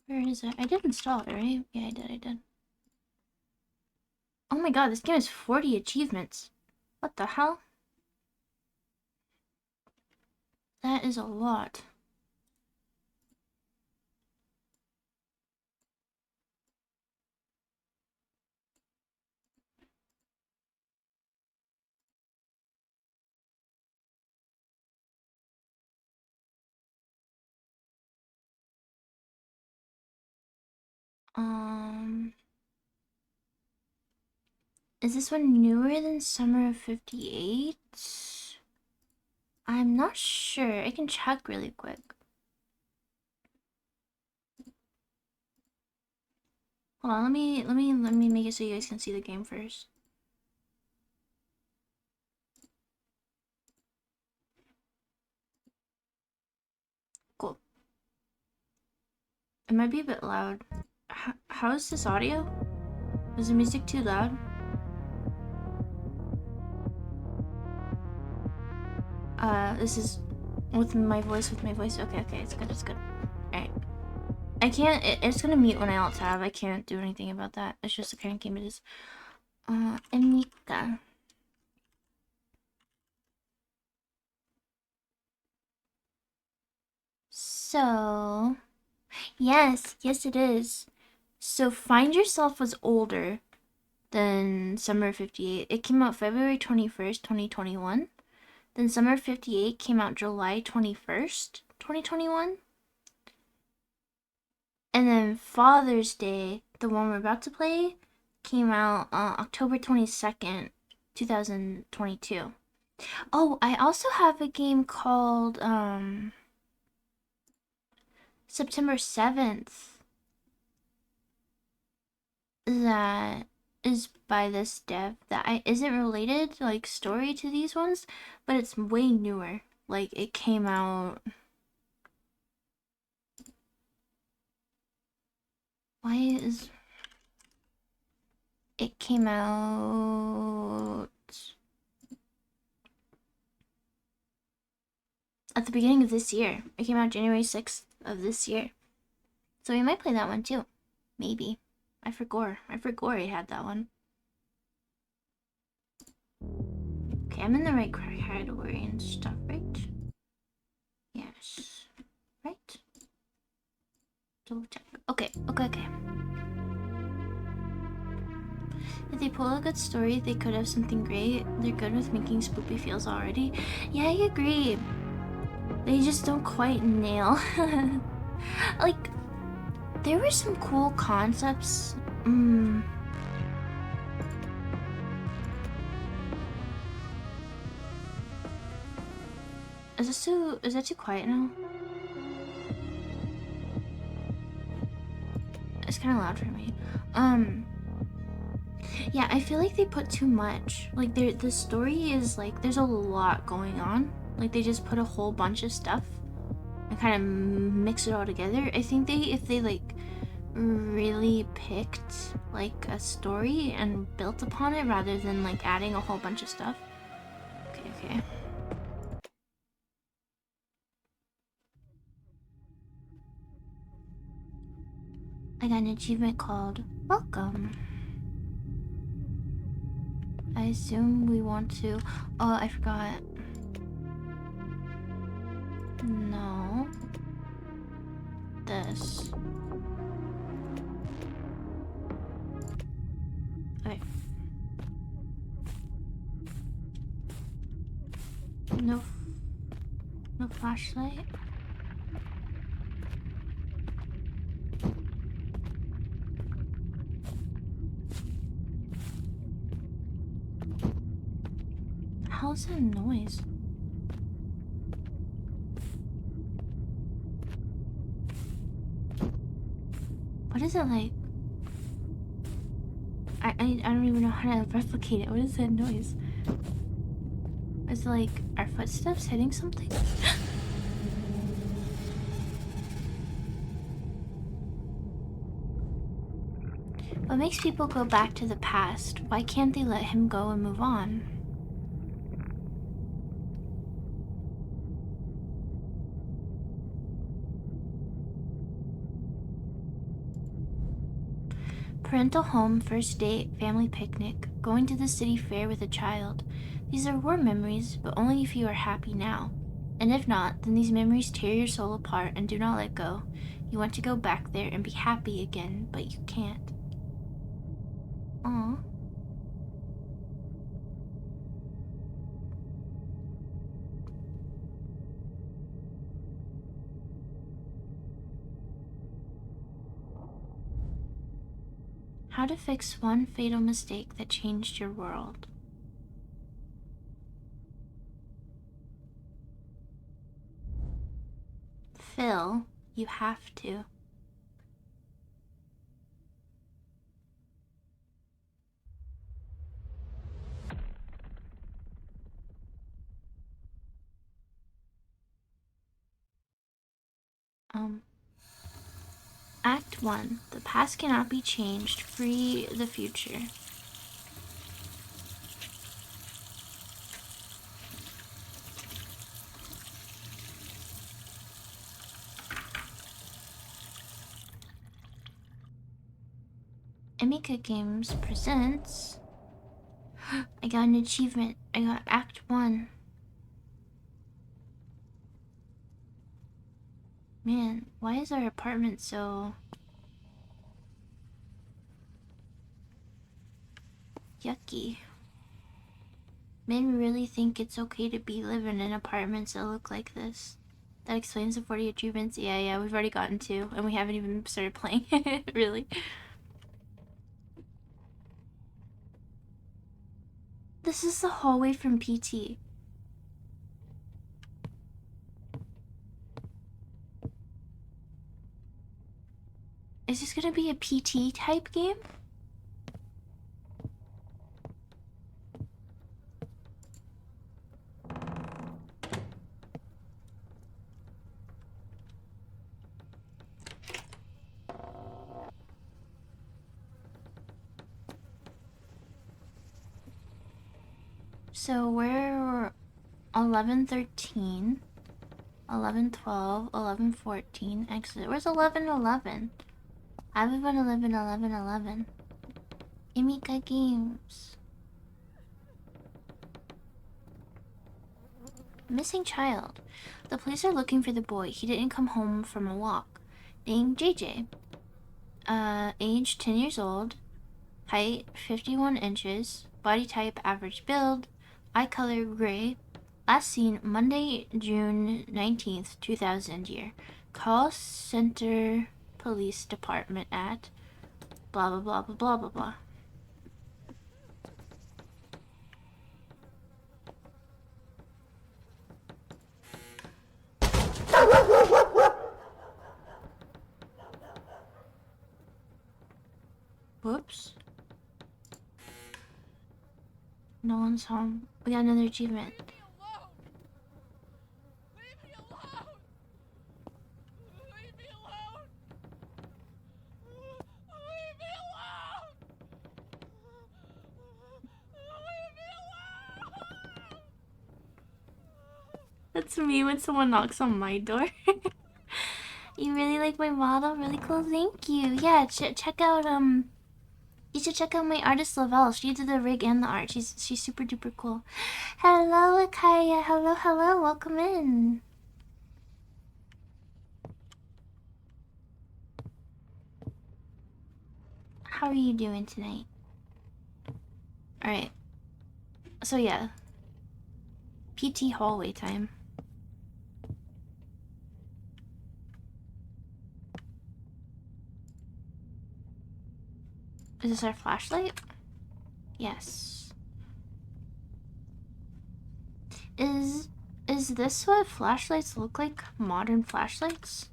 Where is it? I did install it, right? Yeah, I did. Oh my god, this game has 40 achievements. What the hell? That is a lot. Is this one newer than Summer of 58? I'm not sure. I can check really quick. Hold on, let me make it so you guys can see the game first. Cool. It might be a bit loud. How is this audio? Is the music too loud? This is with my voice, Okay, it's good. Alright. I can't, it's gonna mute when I alt tab. I can't do anything about that. It's just the kind of game it is. Emika. So, yes it is. So Find Yourself was older than Summer 58. It came out February 21st, 2021. Then Summer 58 came out July 21st, 2021. And then Father's Day, the one we're about to play, came out October 22nd, 2022. Oh, I also have a game called September 7th that is by this dev that isn't related like story to these ones, but it's way newer. Like it came out. Why is it came out at the beginning of this year? It came out January 6th of this year. So we might play that one too. Maybe. I forgot I had that one. Okay, I'm in the right category and stuff, right? Yes. Right? Double check. Okay. If they pull a good story, they could have something great. They're good with making spoopy feels already. Yeah, I agree. They just don't quite nail. Like, there were some cool concepts. Is that too quiet now? It's kind of loud for me. Yeah, I feel like they put too much. Like, the story is like, there's a lot going on. Like, they just put a whole bunch of stuff and kind of mix it all together. I think if they like really picked like a story and built upon it rather than like adding a whole bunch of stuff. Okay. I got an achievement called Welcome. I assume we want to... Oh, I forgot. No. This. Okay. No... No flashlight. How's that noise? What is it like? I don't even know how to replicate it. What is that noise? Is it like our footsteps hitting something? What makes people go back to the past? Why can't they let him go and move on? Parental home, first date, family picnic, going to the city fair with a child. These are warm memories, but only if you are happy now. And if not, then these memories tear your soul apart and do not let go. You want to go back there and be happy again, but you can't. Aww. How to fix one fatal mistake that changed your world. Phil, you have to. Act 1. The past cannot be changed. Free the future. Emika Games presents... I got an achievement. I got Act 1. Man, why is our apartment so... yucky? Men really think it's okay to be living in apartments that look like this. That explains the 40 achievements. Yeah, we've already gotten 2, and we haven't even started playing. Really. This is the hallway from PT. Is this gonna be a PT type game? So we're 11:13, 11:12, 11:14. Exit. Where's 11:11? I live on 11:11:11. Emika Games. Missing child. The police are looking for the boy. He didn't come home from a walk. Name JJ. Age 10 years old. Height 51 inches. Body type average build. Eye color gray. Last seen Monday, June 19th, 2000 year. Call center police department at blah blah blah blah blah blah blah. Whoops. No one's home. We got another achievement. That's me when someone knocks on my door. You really like my model? Really cool, thank you. Yeah, check out You should check out my artist Lavelle. She did the rig and the art. She's super duper cool. Hello, Akaya. Hello, hello. Welcome in. How are you doing tonight? Alright. So yeah. PT hallway time. Is this our flashlight? Yes. Is this what flashlights look like? Modern flashlights?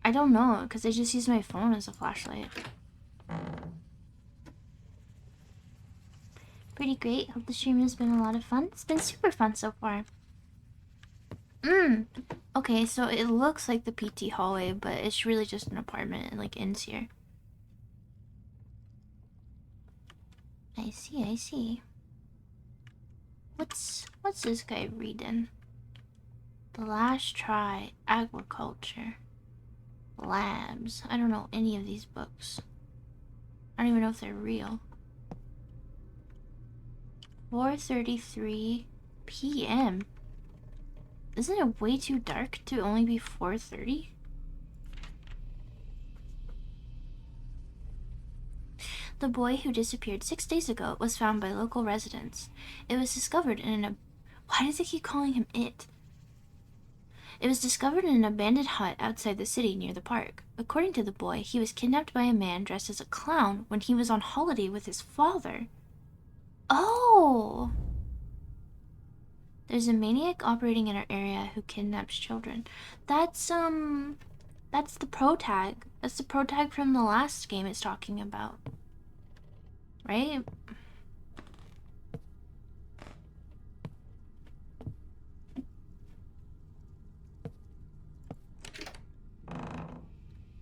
I don't know, because I just use my phone as a flashlight. Pretty great. Hope the stream has been a lot of fun. It's been super fun so far. Okay, so it looks like the PT hallway, but it's really just an apartment and like ends here. I see, I see. What's this guy reading? The Last Try, Agriculture, Labs. I don't know any of these books. I don't even know if they're real. 4:33 p.m. Isn't it way too dark to only be 4:30? The boy who disappeared 6 days ago was found by local residents. It was discovered in an... Why does it keep calling him it? It was discovered in an abandoned hut outside the city near the park. According to the boy, he was kidnapped by a man dressed as a clown when he was on holiday with his father. Oh! There's a maniac operating in our area who kidnaps children. That's the pro tag. That's the pro tag from the last game it's talking about. Right?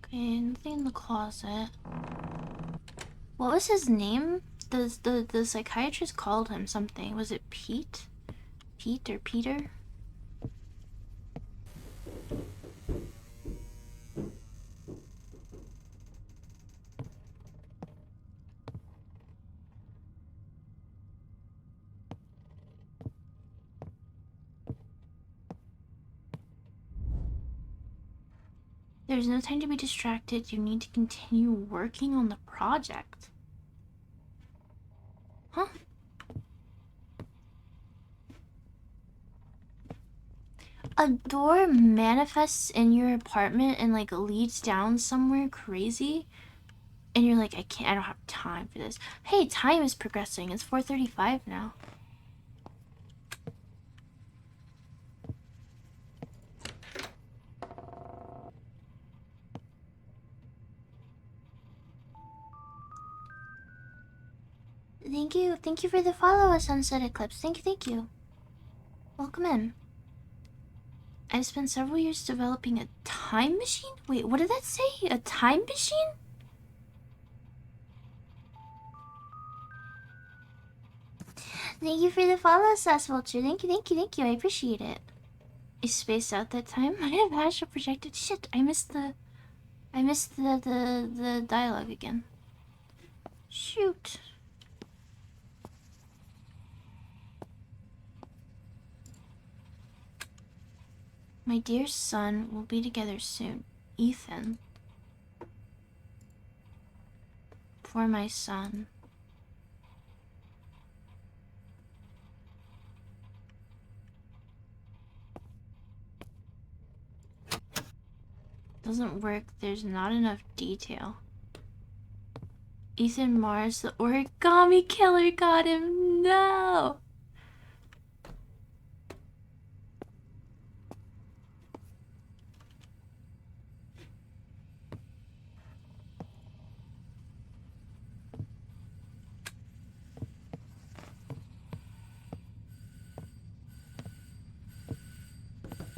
Okay, nothing in the closet. What was his name? The psychiatrist called him something. Was it Pete? Pete or Peter? There's no time to be distracted. You need to continue working on the project. Huh? A door manifests in your apartment and like leads down somewhere crazy. And you're like, I don't have time for this. Hey, time is progressing. It's 4:35 now. Thank you for the follow, Sunset Eclipse. Thank you. Welcome in. I've spent several years developing a time machine? Wait, what did that say? A time machine? Thank you for the follow, Sassvulture. Thank you. I appreciate it. I spaced out that time. I have astral projected. Shit, I missed the dialogue again. Shoot. My dear son will be together soon. Ethan. For my son. Doesn't work. There's not enough detail. Ethan Mars, the origami killer, got him. No.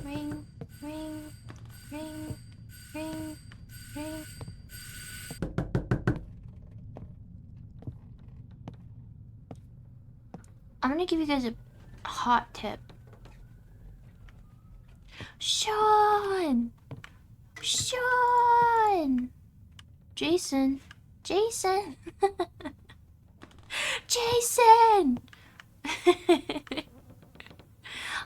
Ring, ring, ring, ring, ring. I'm gonna give you guys a hot tip. Sean! Jason! Jason! Jason!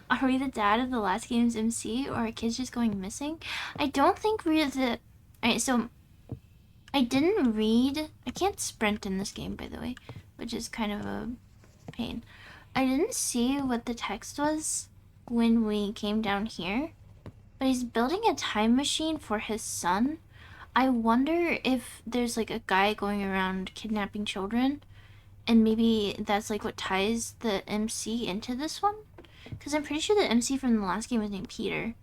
Are we the dad of the last game's MC, or are kids just going missing? I don't think we're the... Alright, so... I didn't read... I can't sprint in this game, by the way, which is kind of a pain. I didn't see what the text was when we came down here, but he's building a time machine for his son. I wonder if there's like a guy going around kidnapping children, and maybe that's like what ties the MC into this one? Because I'm pretty sure the MC from the last game was named Peter,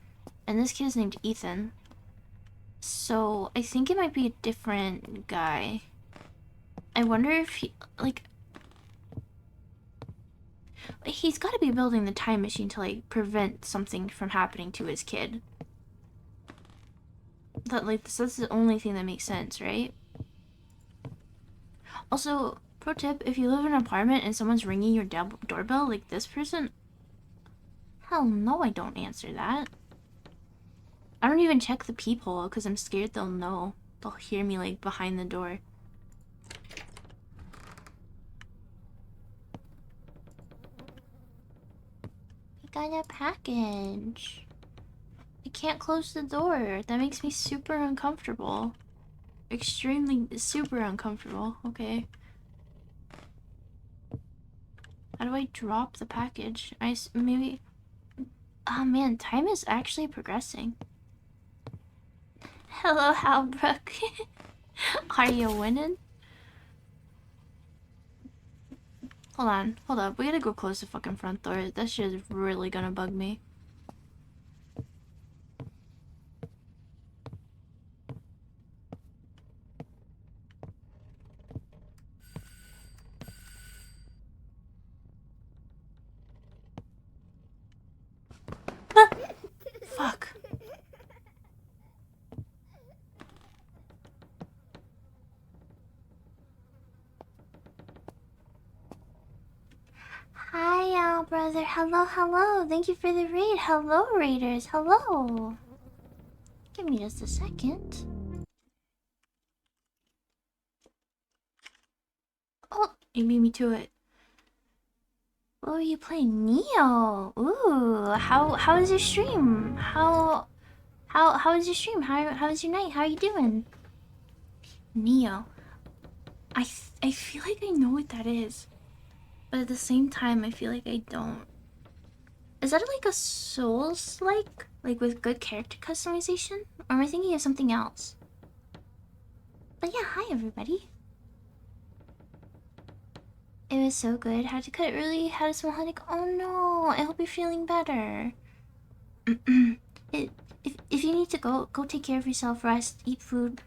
and this kid is named Ethan. So I think it might be a different guy. I wonder if he, like... He's got to be building the time machine to like prevent something from happening to his kid. That like that's the only thing that makes sense, right? Also, pro tip: if you live in an apartment and someone's ringing your doorbell, like this person, hell no, I don't answer that. I don't even check the peephole because I'm scared they'll know. They'll hear me like behind the door. We got a package. I can't close the door. That makes me super uncomfortable. Extremely, super uncomfortable. Okay. How do I drop the package? Maybe... Oh man, time is actually progressing. Hello, Halbrook. Are you winning? Hold on, hold up. We gotta go close the fucking front door. That shit is really gonna bug me. Fuck. Hi, brother. Hello, hello. Thank you for the raid. Hello, raiders. Hello. Give me just a second. Oh, you beat me to it. What were you playing? Neo. Ooh, how is your stream? How is your stream? How is your night? How are you doing? Neo. I feel like I know what that is, but at the same time, I feel like I don't. Is that like a Souls-like? Like with good character customization? Or am I thinking of something else? But yeah, hi everybody. It was so good. Had to cut it early. Had a small headache. Oh no! I hope you're feeling better. If you need to go take care of yourself. Rest, eat food,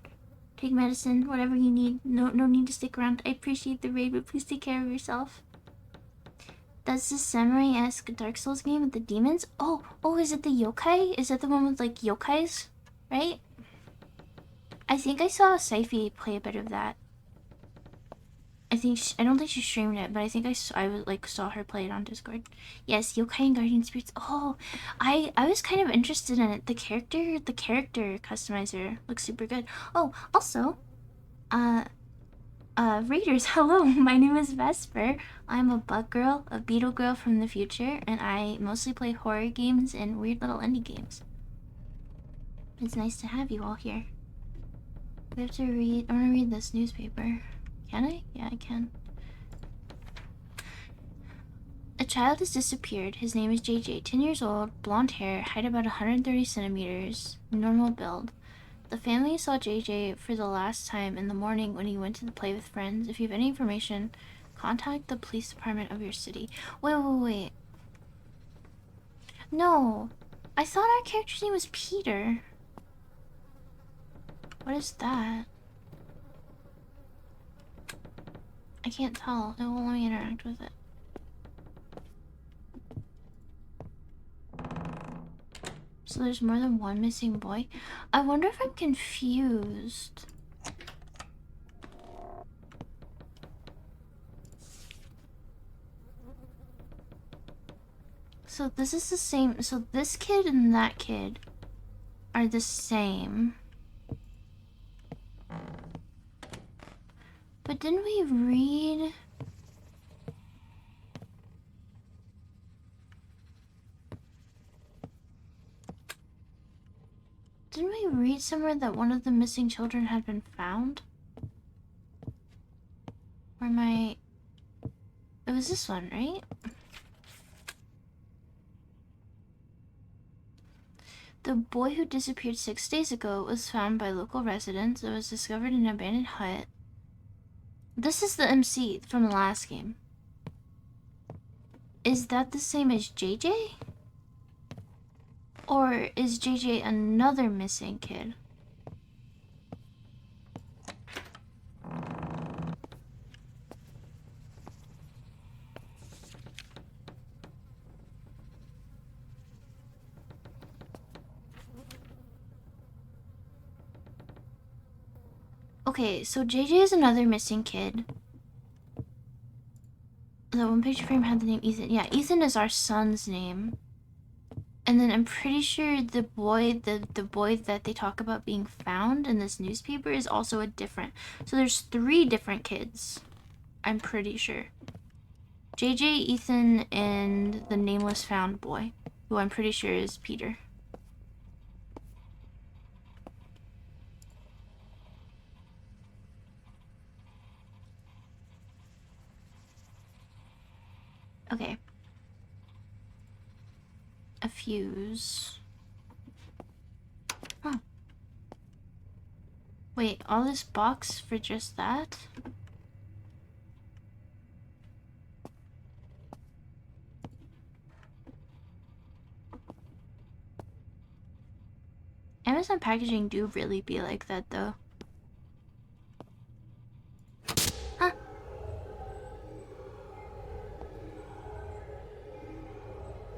take medicine, whatever you need. No need to stick around. I appreciate the raid, but please take care of yourself. That's the samurai-esque Dark Souls game with the demons? Oh, is it the yokai? Is that the one with like yokais? Right? I think I saw Saifi play a bit of that. I don't think she streamed it, but I think I saw her play it on Discord. Yes, yokai and guardian spirits. Oh, I was kind of interested in it. The character customizer looks super good. Oh, also, raiders, hello. My name is Vesper. I'm a bug girl, a beetle girl from the future, and I mostly play horror games and weird little indie games. It's nice to have you all here. We have to read. I want to read this newspaper. Can I? Yeah, I can. A child has disappeared. His name is JJ, 10 years old, blonde hair, height about 130 centimeters, normal build. The family saw JJ for the last time in the morning when he went to play with friends. If you have any information, contact the police department of your city. Wait. No. I thought our character's name was Peter. What is that? I can't tell. It won't let me interact with it. So there's more than one missing boy? I wonder if I'm confused. So this is the same. So this kid and that kid are the same. Didn't we read? Didn't we read somewhere that one of the missing children had been found? Or am I... It was this one, right? The boy who disappeared 6 days ago was found by local residents. It was discovered in an abandoned hut. This is the MC from the last game. Is that the same as JJ? Or is JJ another missing kid? Okay, so JJ is another missing kid. The one picture frame had the name Ethan. Yeah, Ethan is our son's name. And then I'm pretty sure the boy that they talk about being found in this newspaper is also a different. So there's 3 different kids. I'm pretty sure. JJ, Ethan, and the nameless found boy, who I'm pretty sure is Peter. Okay. A fuse. Oh. Wait, all this box for just that? Amazon packaging do really be like that though. Huh?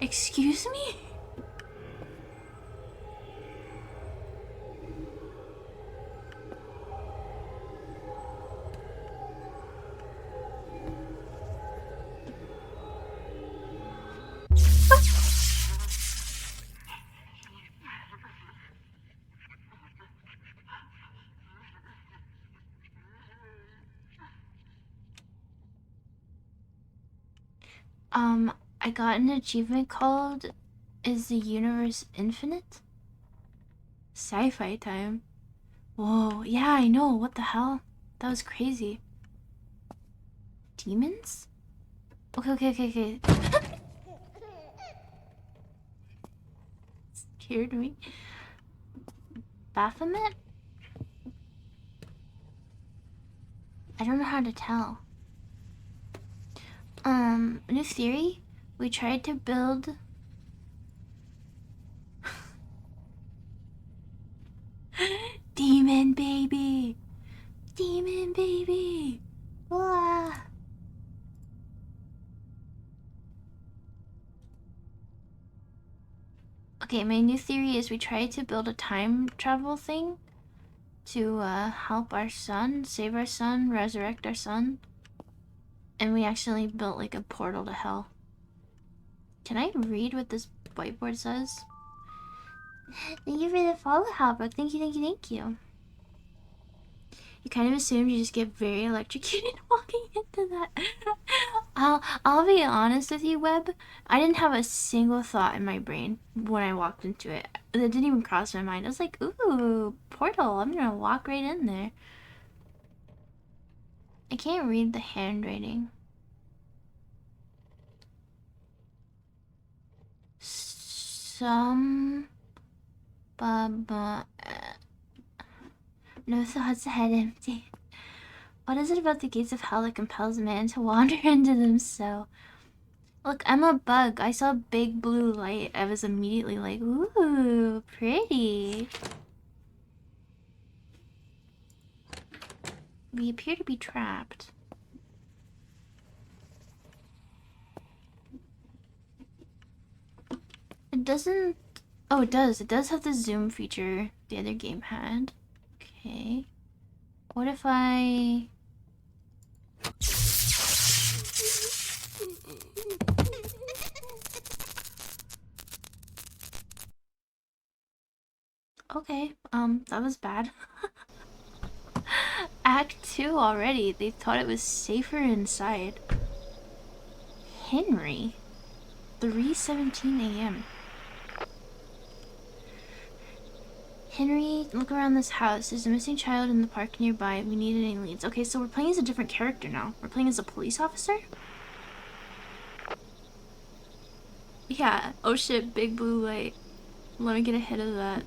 Excuse me? I got an achievement called Is the Universe Infinite? Sci-fi time. Whoa, yeah, I know, what the hell? That was crazy. Demons? Okay. Scared me. Baphomet? I don't know how to tell. New theory? We tried to build... Demon baby! Demon baby! Wah. Okay, my new theory is we tried to build a time travel thing to help our son, save our son, resurrect our son. And we actually built like a portal to hell. Can I read what this whiteboard says? Thank you for the follow, Halbrook. Thank you. You kind of assumed you just get very electrocuted walking into that. I'll be honest with you, Webb. I didn't have a single thought in my brain when I walked into it. That didn't even cross my mind. I was like, ooh, portal. I'm gonna walk right in there. I can't read the handwriting. No thoughts, head empty. What is it about the gates of hell that compels man to wander into them so? Look, I'm a bug. I saw a big blue light. I was immediately like, ooh, pretty. We appear to be trapped. It doesn't... Oh, it does. It does have the zoom feature the other game had. Okay. What if I... Okay, that was bad. Act 2 already. They thought it was safer inside. Henry. 3:17 a.m. Henry, look around this house. There's a missing child in the park nearby. We need any leads. Okay, so we're playing as a different character now. We're playing as a police officer? Yeah. Oh shit, big blue light. Let me get ahead of that.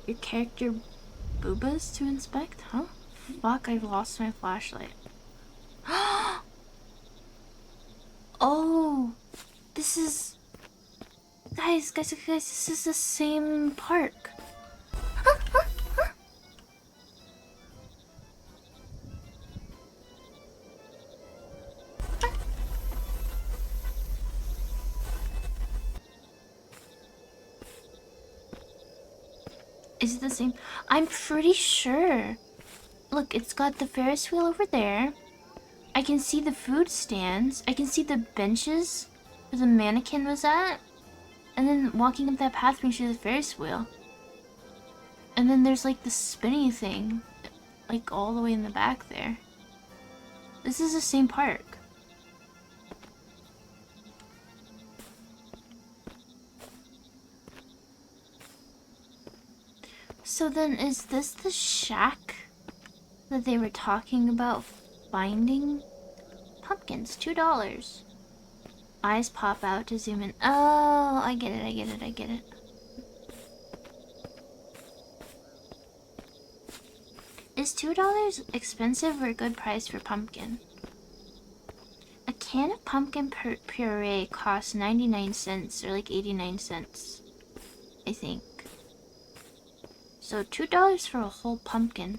Your character boobas to inspect? Huh? Fuck, I've lost my flashlight. Oh! This is... Guys, this is the same park. Is it the same? I'm pretty sure. Look, it's got the Ferris wheel over there. I can see the food stands. I can see the benches where the mannequin was at. And then walking up that path brings you to the Ferris wheel. And then there's like the spinny thing, like all the way in the back there. This is the same park. So then is this the shack that they were talking about finding? Pumpkins, $2. Eyes pop out to zoom in. Oh, I get it. Is $2 expensive or a good price for pumpkin? A can of pumpkin puree costs 99 cents or like 89 cents, I think. So $2 for a whole pumpkin.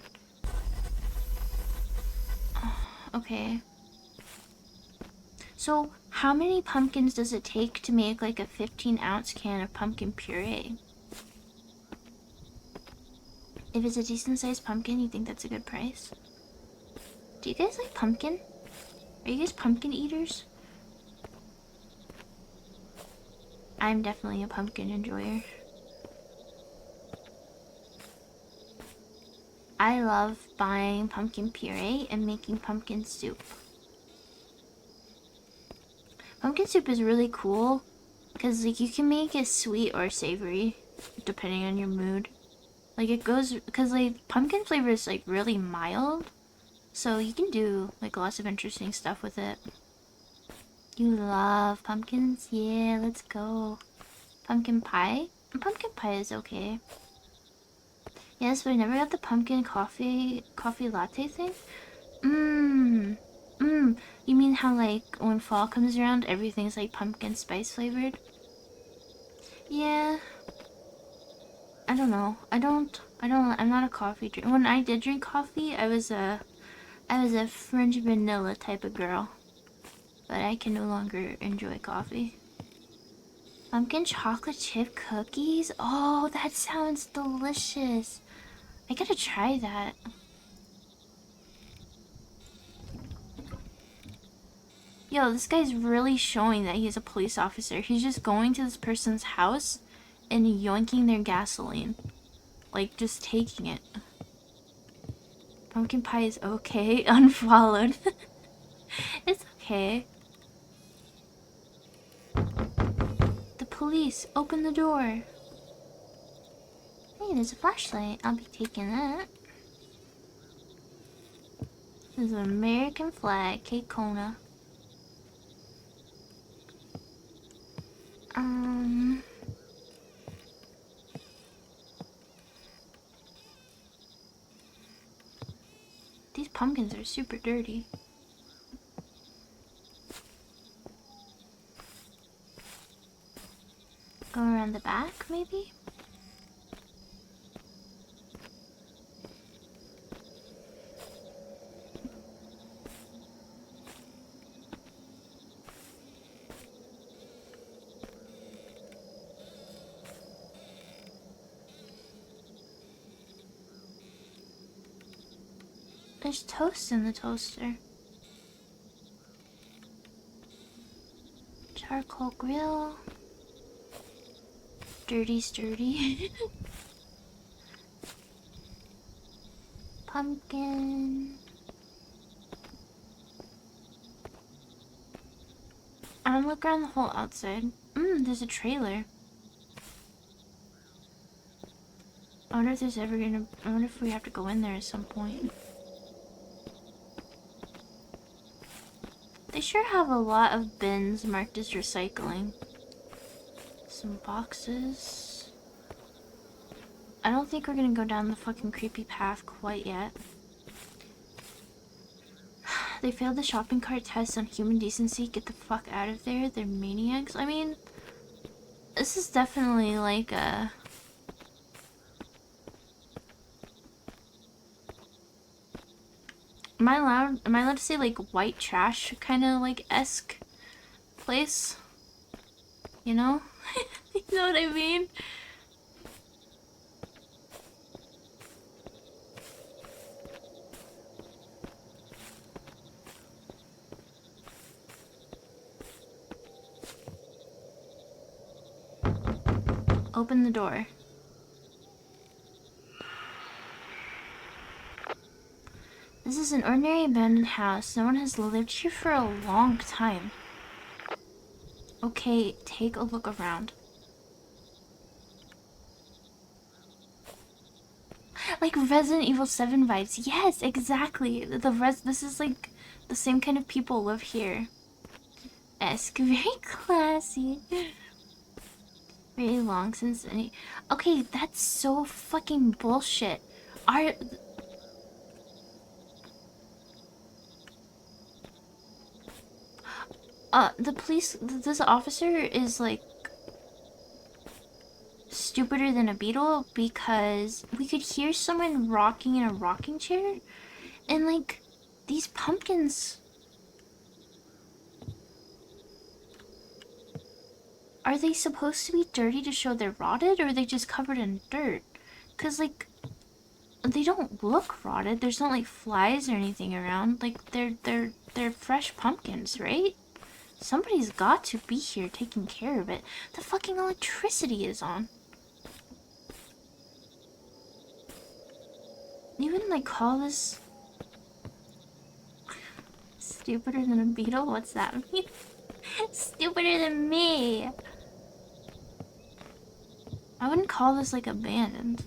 Okay. So how many pumpkins does it take to make like a 15-ounce can of pumpkin puree? If it's a decent-sized pumpkin, you think that's a good price? Do you guys like pumpkin? Are you guys pumpkin eaters? I'm definitely a pumpkin enjoyer. I love buying pumpkin puree and making pumpkin soup. Pumpkin soup is really cool because like you can make it sweet or savory depending on your mood. Like it goes because like pumpkin flavor is like really mild, so you can do like lots of interesting stuff with it. You love pumpkins? Yeah, let's go. Pumpkin pie? Pumpkin pie is okay. Yes, but I never got the pumpkin coffee latte thing. You mean how like when fall comes around, everything's like pumpkin spice flavored? Yeah. I don't know. I'm not a coffee drinker. When I did drink coffee, I was a French vanilla type of girl. But I can no longer enjoy coffee. Pumpkin chocolate chip cookies? Oh, that sounds delicious. I gotta try that. Yo, this guy's really showing that he's a police officer. He's just going to this person's house and yoinking their gasoline. Like, just taking it. Pumpkin pie is okay. Unfollowed. It's okay. The police, open the door. Hey, there's a flashlight. I'll be taking that. There's an American flag, Cape Kona. These pumpkins are super dirty. Go around the back, maybe? There's toast in the toaster. Charcoal grill. Dirty sturdy. pumpkin. I'm gonna look around the whole outside. There's a trailer. I wonder if there's ever gonna... I wonder if we have to go in there at some point. They sure have a lot of bins marked as recycling. Some boxes. I don't think we're gonna go down the fucking creepy path quite yet. They failed the shopping cart test on human decency. Get the fuck out of there. They're maniacs. I mean, this is definitely like a... Am I allowed to say like white trash kind of like esque place? You know? You know what I mean? Open the door. This is an ordinary abandoned house. No one has lived here for a long time. Okay, take a look around. Like Resident Evil 7 vibes. Yes, exactly. This is like the same kind of people live here. Esque, very classy. Very long since any... Okay, that's so fucking bullshit. The police... This officer is like... stupider than a beetle because we could hear someone rocking in a rocking chair and like these pumpkins, are they supposed to be dirty to show they're rotted, or are they just covered in dirt? Because like they don't look rotted. There's not like flies or anything around. Like they're fresh pumpkins, right? Somebody's got to be here taking care of it. The fucking electricity is on. You wouldn't like call this stupider than a beetle? What's that mean? Stupider than me. I wouldn't call this like abandoned.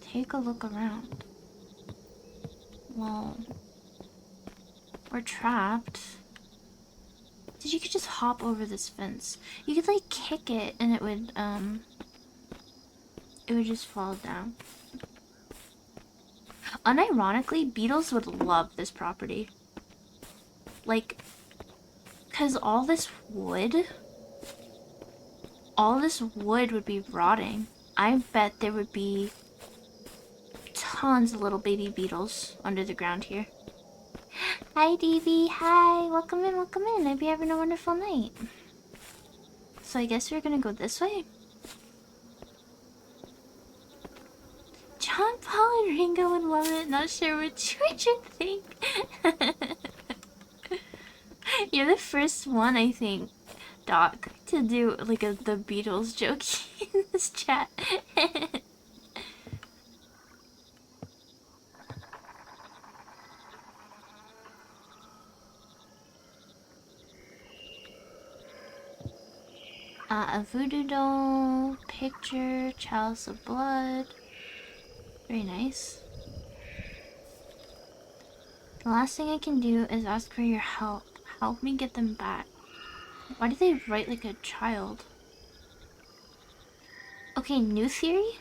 Take a look around. Well, we're trapped. Dude, you could just hop over this fence. You could like kick it and it would just fall down. Unironically, beetles would love this property. Like, cause all this wood would be rotting. I bet there would be tons of little baby beetles under the ground here. Hi, DV. Hi. Welcome in, welcome in. Hope you're having a wonderful night. So I guess we're gonna go this way. John Paul and Ringo would love it. Not sure what you would think. You're the first one, I think, Doc, to do like the Beatles joke in this chat. A voodoo doll, picture, chalice of blood. Very nice. The last thing I can do is ask for your help. Help me get them back. Why do they write like a child? Okay, new theory?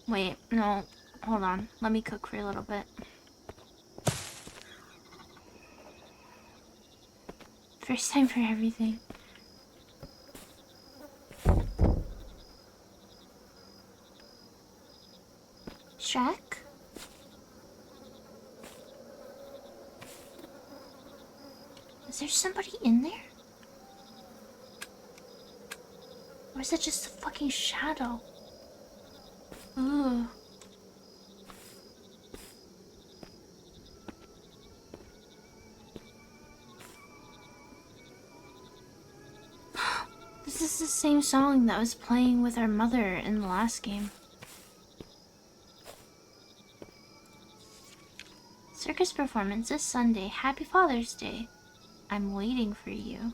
Wait, no. Hold on. Let me cook for a little bit. First time for everything. Shrek? Is there somebody in there? Or is it just a fucking shadow? Ooh. same song that was playing with our mother in the last game. Circus performance this Sunday. Happy Father's Day. I'm waiting for you.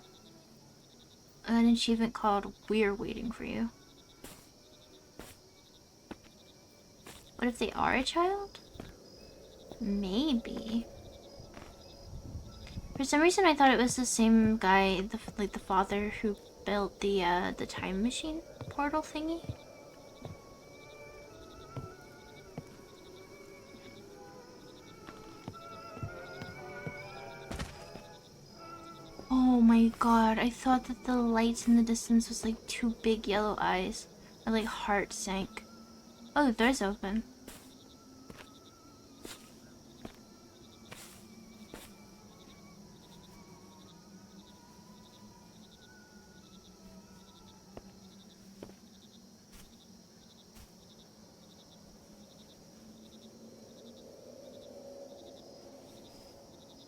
An achievement called We're Waiting for You. What if they are a child? Maybe. For some reason, I thought it was the same guy, the father who built the time machine portal thingy. Oh my god, I thought that the lights in the distance was like two big yellow eyes. My like heart sank. Oh, the door's open.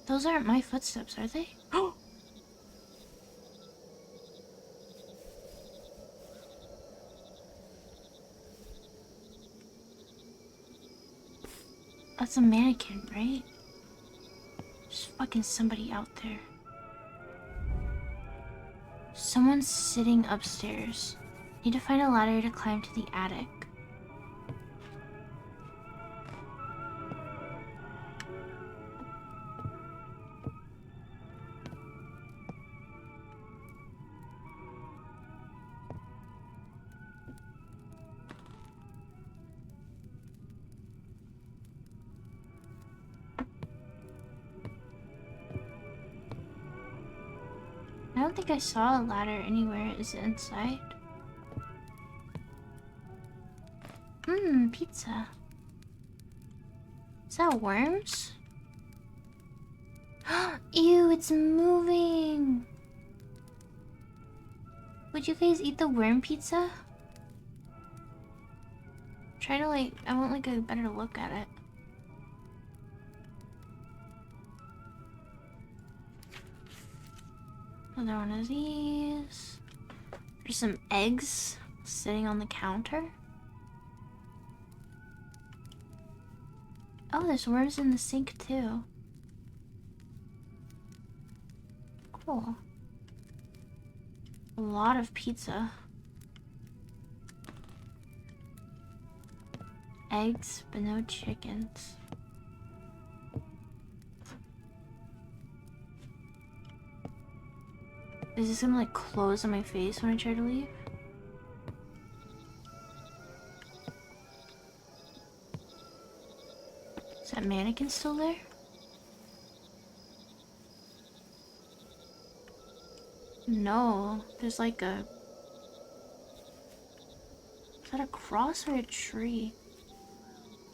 Those aren't my footsteps, are they? Oh! That's a mannequin, right? There's fucking somebody out there. Someone's sitting upstairs. Need to find a ladder to climb to the attic. I don't think I saw a ladder anywhere. Is it inside? Pizza. Is that worms? Ew, it's moving! Would you guys eat the worm pizza? Try to like, I want like a better look at it. Another one of these. There's some eggs sitting on the counter. Oh, there's worms in the sink too. Cool. A lot of pizza. Eggs, but no chickens. Is this gonna like close on my face when I try to leave? Is that mannequin still there? No, there's like a... Is that a cross or a tree?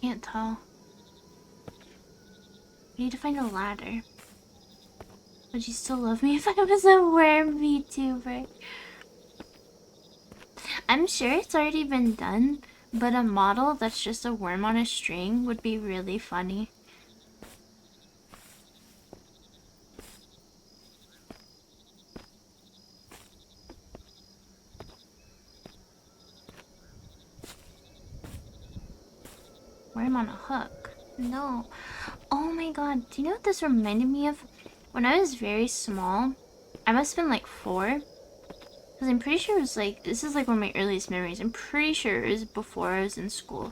Can't tell. We need to find a ladder. Would you still love me if I was a worm VTuber? I'm sure it's already been done, but a model that's just a worm on a string would be really funny. Worm on a hook. No. Oh my god, do you know what this reminded me of? When I was very small, I must have been like 4. Because I'm pretty sure it was like, this is like one of my earliest memories. I'm pretty sure it was before I was in school.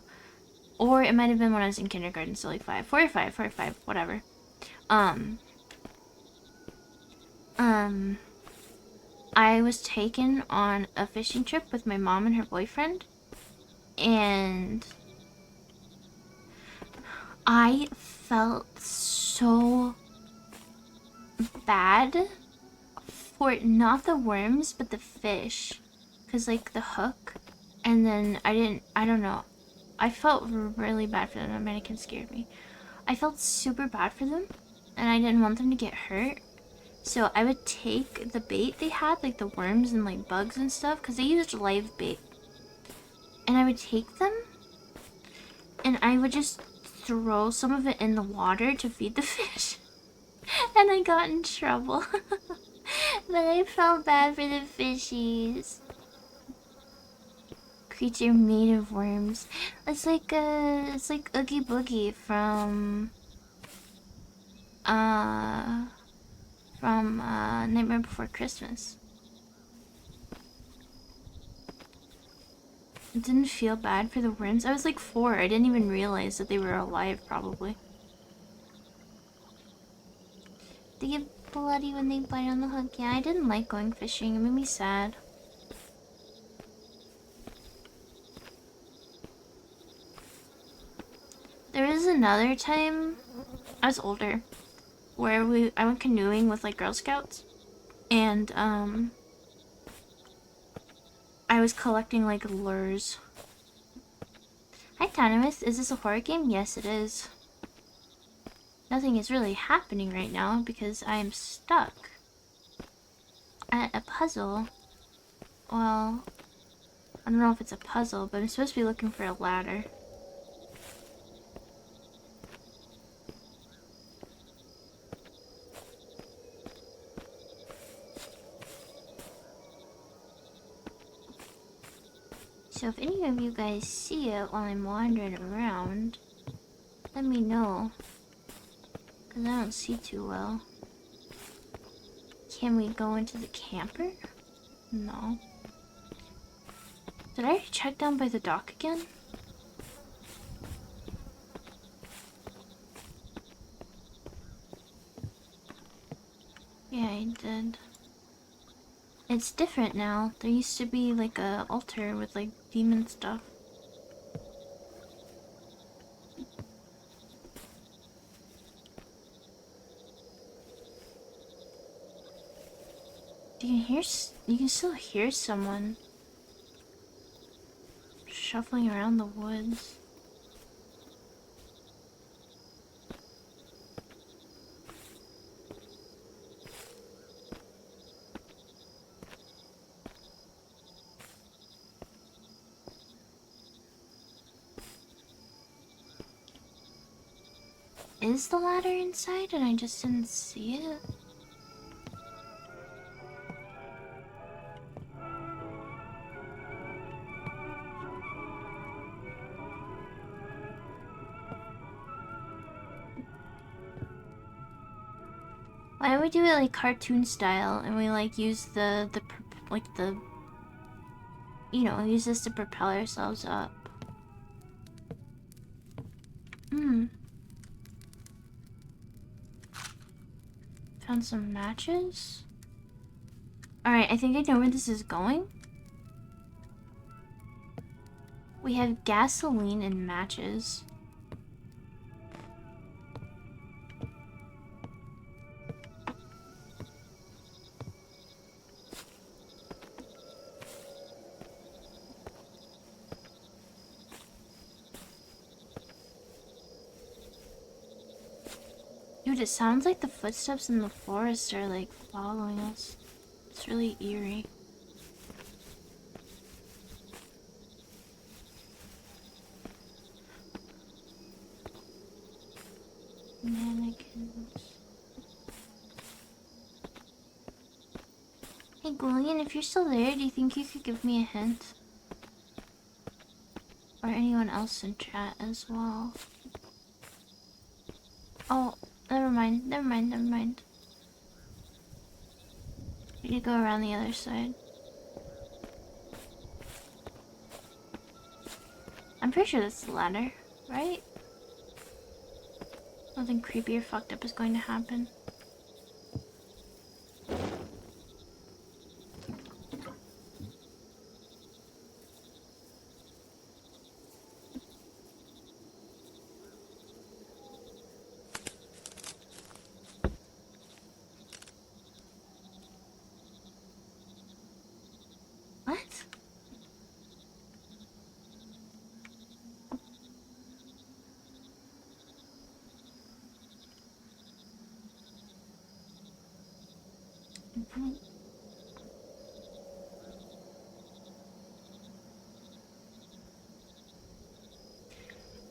Or it might have been when I was in kindergarten, so like 4 or 5, whatever. I was taken on a fishing trip with my mom and her boyfriend. And I felt so bad for not the worms but the fish, because like the hook, and then I don't know, I felt really bad for them. The mannequin scared me. I felt super bad for them and I didn't want them to get hurt, so I would take the bait they had, like the worms and like bugs and stuff, because they used live bait, and I would take them and I would just throw some of it in the water to feed the fish. And I got in trouble. But I felt bad for the fishies. Creature made of worms. It's like Oogie Boogie from Nightmare Before Christmas. It didn't feel bad for the worms. I was like 4. I didn't even realize that they were alive, probably. They get bloody when they bite on the hook. Yeah, I didn't like going fishing. It made me sad. There was another time, I was older, where I went canoeing with like Girl Scouts, and I was collecting like lures. Hi Tanamis, is this a horror game? Yes, it is. Nothing is really happening right now because I am stuck at a puzzle. Well, I don't know if it's a puzzle, but I'm supposed to be looking for a ladder. So if any of you guys see it while I'm wandering around, let me know. Because I don't see too well. Can we go into the camper? No. Did I check down by the dock again? Yeah, I did. It's different now. There used to be like a altar with like demon stuff. You can still hear someone shuffling around the woods. Is the ladder inside and I just didn't see it? Why don't we do it like cartoon style and we like use use this to propel ourselves up. Found some matches. Alright, I think I know where this is going. We have gasoline and matches. Dude, it sounds like the footsteps in the forest are like following us. It's really eerie. Mannequins. Hey Gullion, if you're still there, do you think you could give me a hint? Or anyone else in chat as well? Oh, never mind. We need to go around the other side. I'm pretty sure that's the ladder, right? Nothing creepy or fucked up is going to happen. What?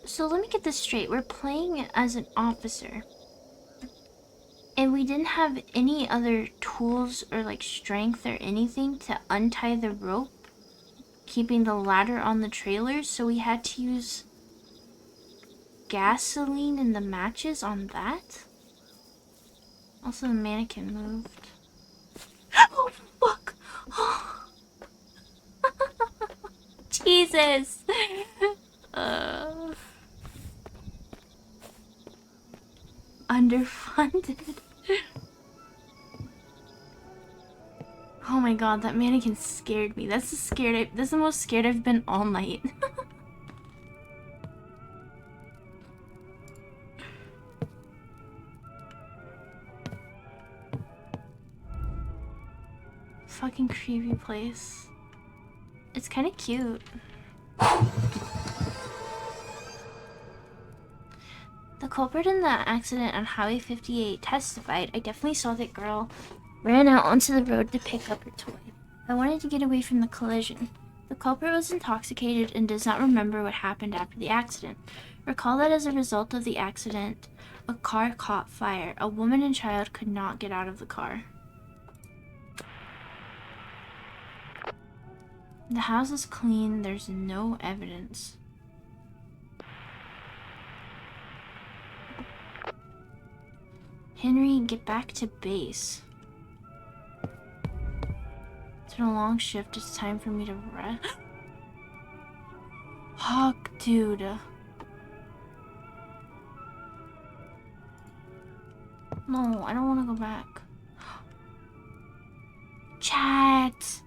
So let me get this straight. We're playing as an officer. And we didn't have any other tools or like strength or anything to untie the rope. keeping the ladder on the trailer, so we had to use gasoline in the matches on that. Also, the mannequin moved. Oh, fuck! Jesus! Underfunded. Oh my god, that mannequin scared me. That's the most scared I've been all night. Fucking creepy place. It's kind of cute. The culprit in the accident on Highway 58 testified, "I definitely saw that girl ran out onto the road to pick up her toy. I wanted to get away from the collision." The culprit was intoxicated and does not remember what happened after the accident. Recall that as a result of the accident, a car caught fire. A woman and child could not get out of the car. The house is clean. There's no evidence. Henry, get back to base. It's been a long shift. It's time for me to rest. Fuck, dude. No, I don't want to go back. Chat.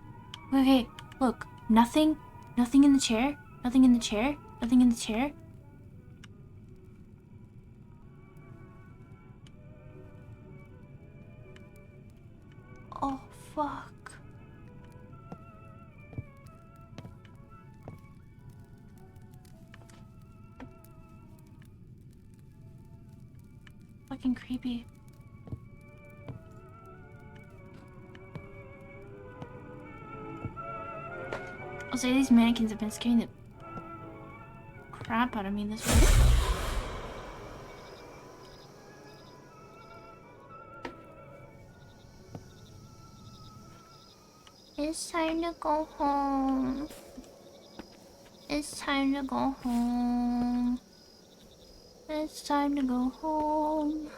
Okay, look. Nothing in the chair. Nothing in the chair. Nothing in the chair. Oh, fuck. Fucking creepy. I'll say these mannequins have been scaring the crap out of me this week. It's time to go home. It's time to go home. It's time to go home.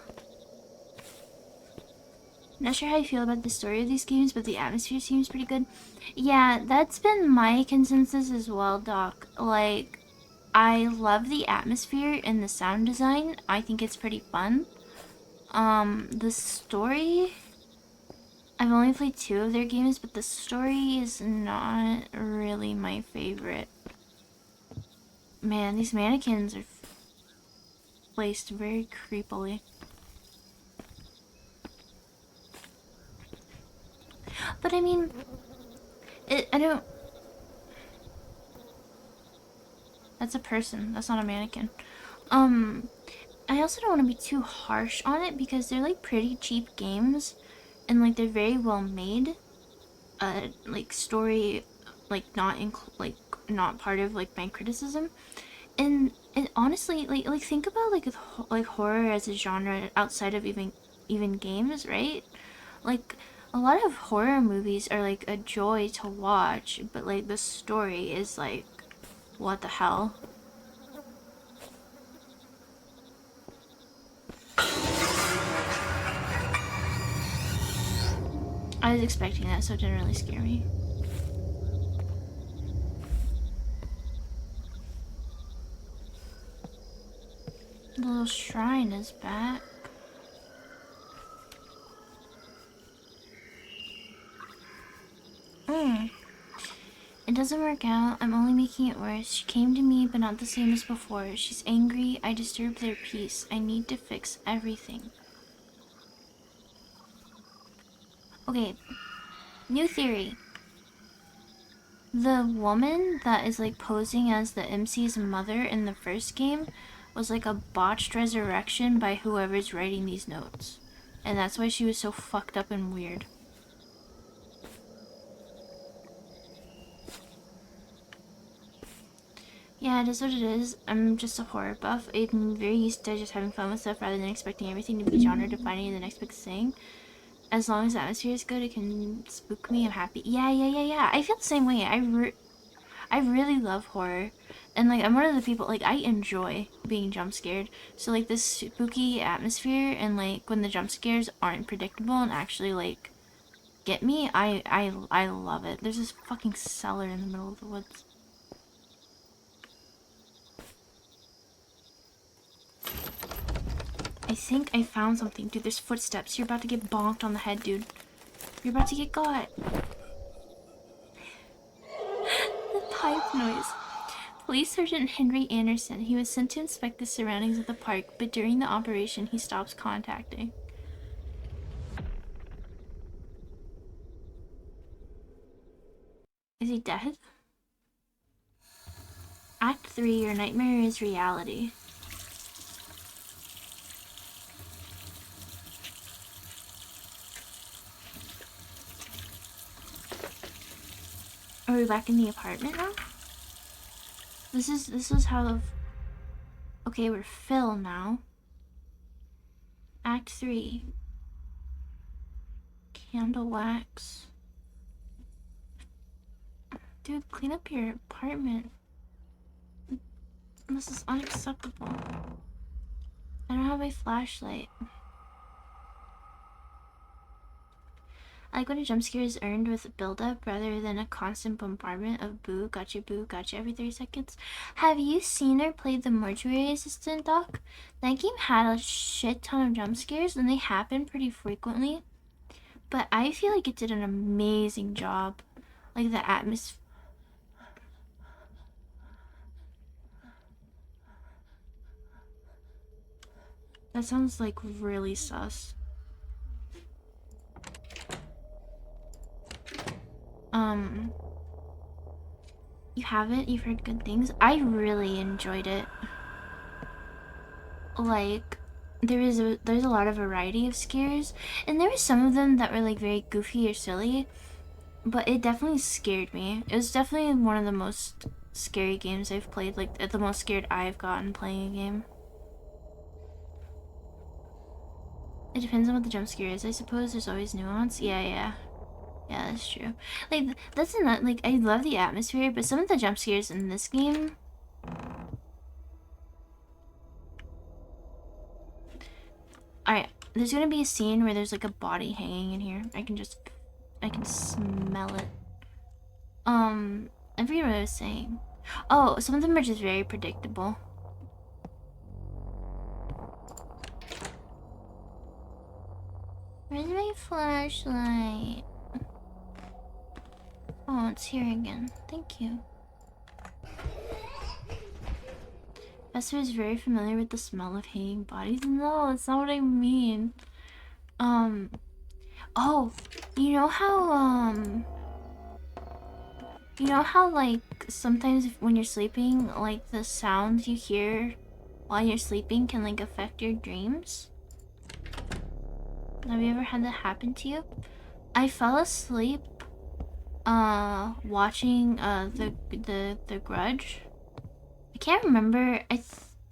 Not sure how you feel about the story of these games, but the atmosphere seems pretty good. Yeah, that's been my consensus as well, Doc. Like, I love the atmosphere and the sound design. I think it's pretty fun. The story... I've only played 2 of their games, but the story is not really my favorite. Man, these mannequins are placed very creepily. But I mean, I don't... That's a person. That's not a mannequin. I also don't want to be too harsh on it because they're like pretty cheap games. And like they're very well made. Like story, like not part of like my criticism. And honestly, like think about like horror as a genre outside of even games, right? Like a lot of horror movies are like a joy to watch, but like the story is like, what the hell? I was expecting that, so it didn't really scare me. The little shrine is back. It doesn't work out. I'm only making it worse. She came to me, but not the same as before. She's angry. I disturbed their peace. I need to fix everything. Okay. New theory. The woman that is like posing as the MC's mother in the first game was like a botched resurrection by whoever's writing these notes. And that's why she was so fucked up and weird. Yeah, it is what it is. I'm just a horror buff. I'm very used to just having fun with stuff rather than expecting everything to be genre defining the next big thing. As long as the atmosphere is good, it can spook me. I'm happy. Yeah. I feel the same way. I really love horror. And like I'm one of the people like I enjoy being jump scared. So like this spooky atmosphere and like when the jump scares aren't predictable and actually like get me, I love it. There's this fucking cellar in the middle of the woods. I think I found something. Dude, there's footsteps. You're about to get bonked on the head, dude. You're about to get got. The pipe noise. Police Sergeant Henry Anderson. He was sent to inspect the surroundings of the park, but during the operation, he stops contacting. Is he dead? Act 3, your nightmare is reality. Are we back in the apartment now? This is how. Okay, we're Phil now. Act 3. Candle wax. Dude, clean up your apartment. This is unacceptable. I don't have a flashlight. I like when a jump scare is earned with build-up rather than a constant bombardment of boo gotcha every 30 seconds. Have you seen or played the Mortuary Assistant doc? That game had a shit ton of jump scares and they happen pretty frequently. But I feel like it did an amazing job. Like the atmosphere. That sounds like really sus. You haven't? You've heard good things? I really enjoyed it. Like, there's a lot of variety of scares, and there were some of them that were like very goofy or silly, but it definitely scared me. It was definitely one of the most scary games I've played, like the most scared I've gotten playing a game. It depends on what the jump scare is, I suppose. There's always nuance. Yeah, that's true. Like, that's not like I love the atmosphere, but some of the jump scares in this game. Alright, there's gonna be a scene where there's like a body hanging in here. I can smell it. I forget what I was saying. Oh, some of them are just very predictable. Where's my flashlight? Oh, it's here again. Thank you. Vesper is very familiar with the smell of hanging bodies. No, that's not what I mean. Oh, you know how like sometimes when you're sleeping, like the sounds you hear while you're sleeping can like affect your dreams? Have you ever had that happen to you? I fell asleep watching the Grudge. I can't remember.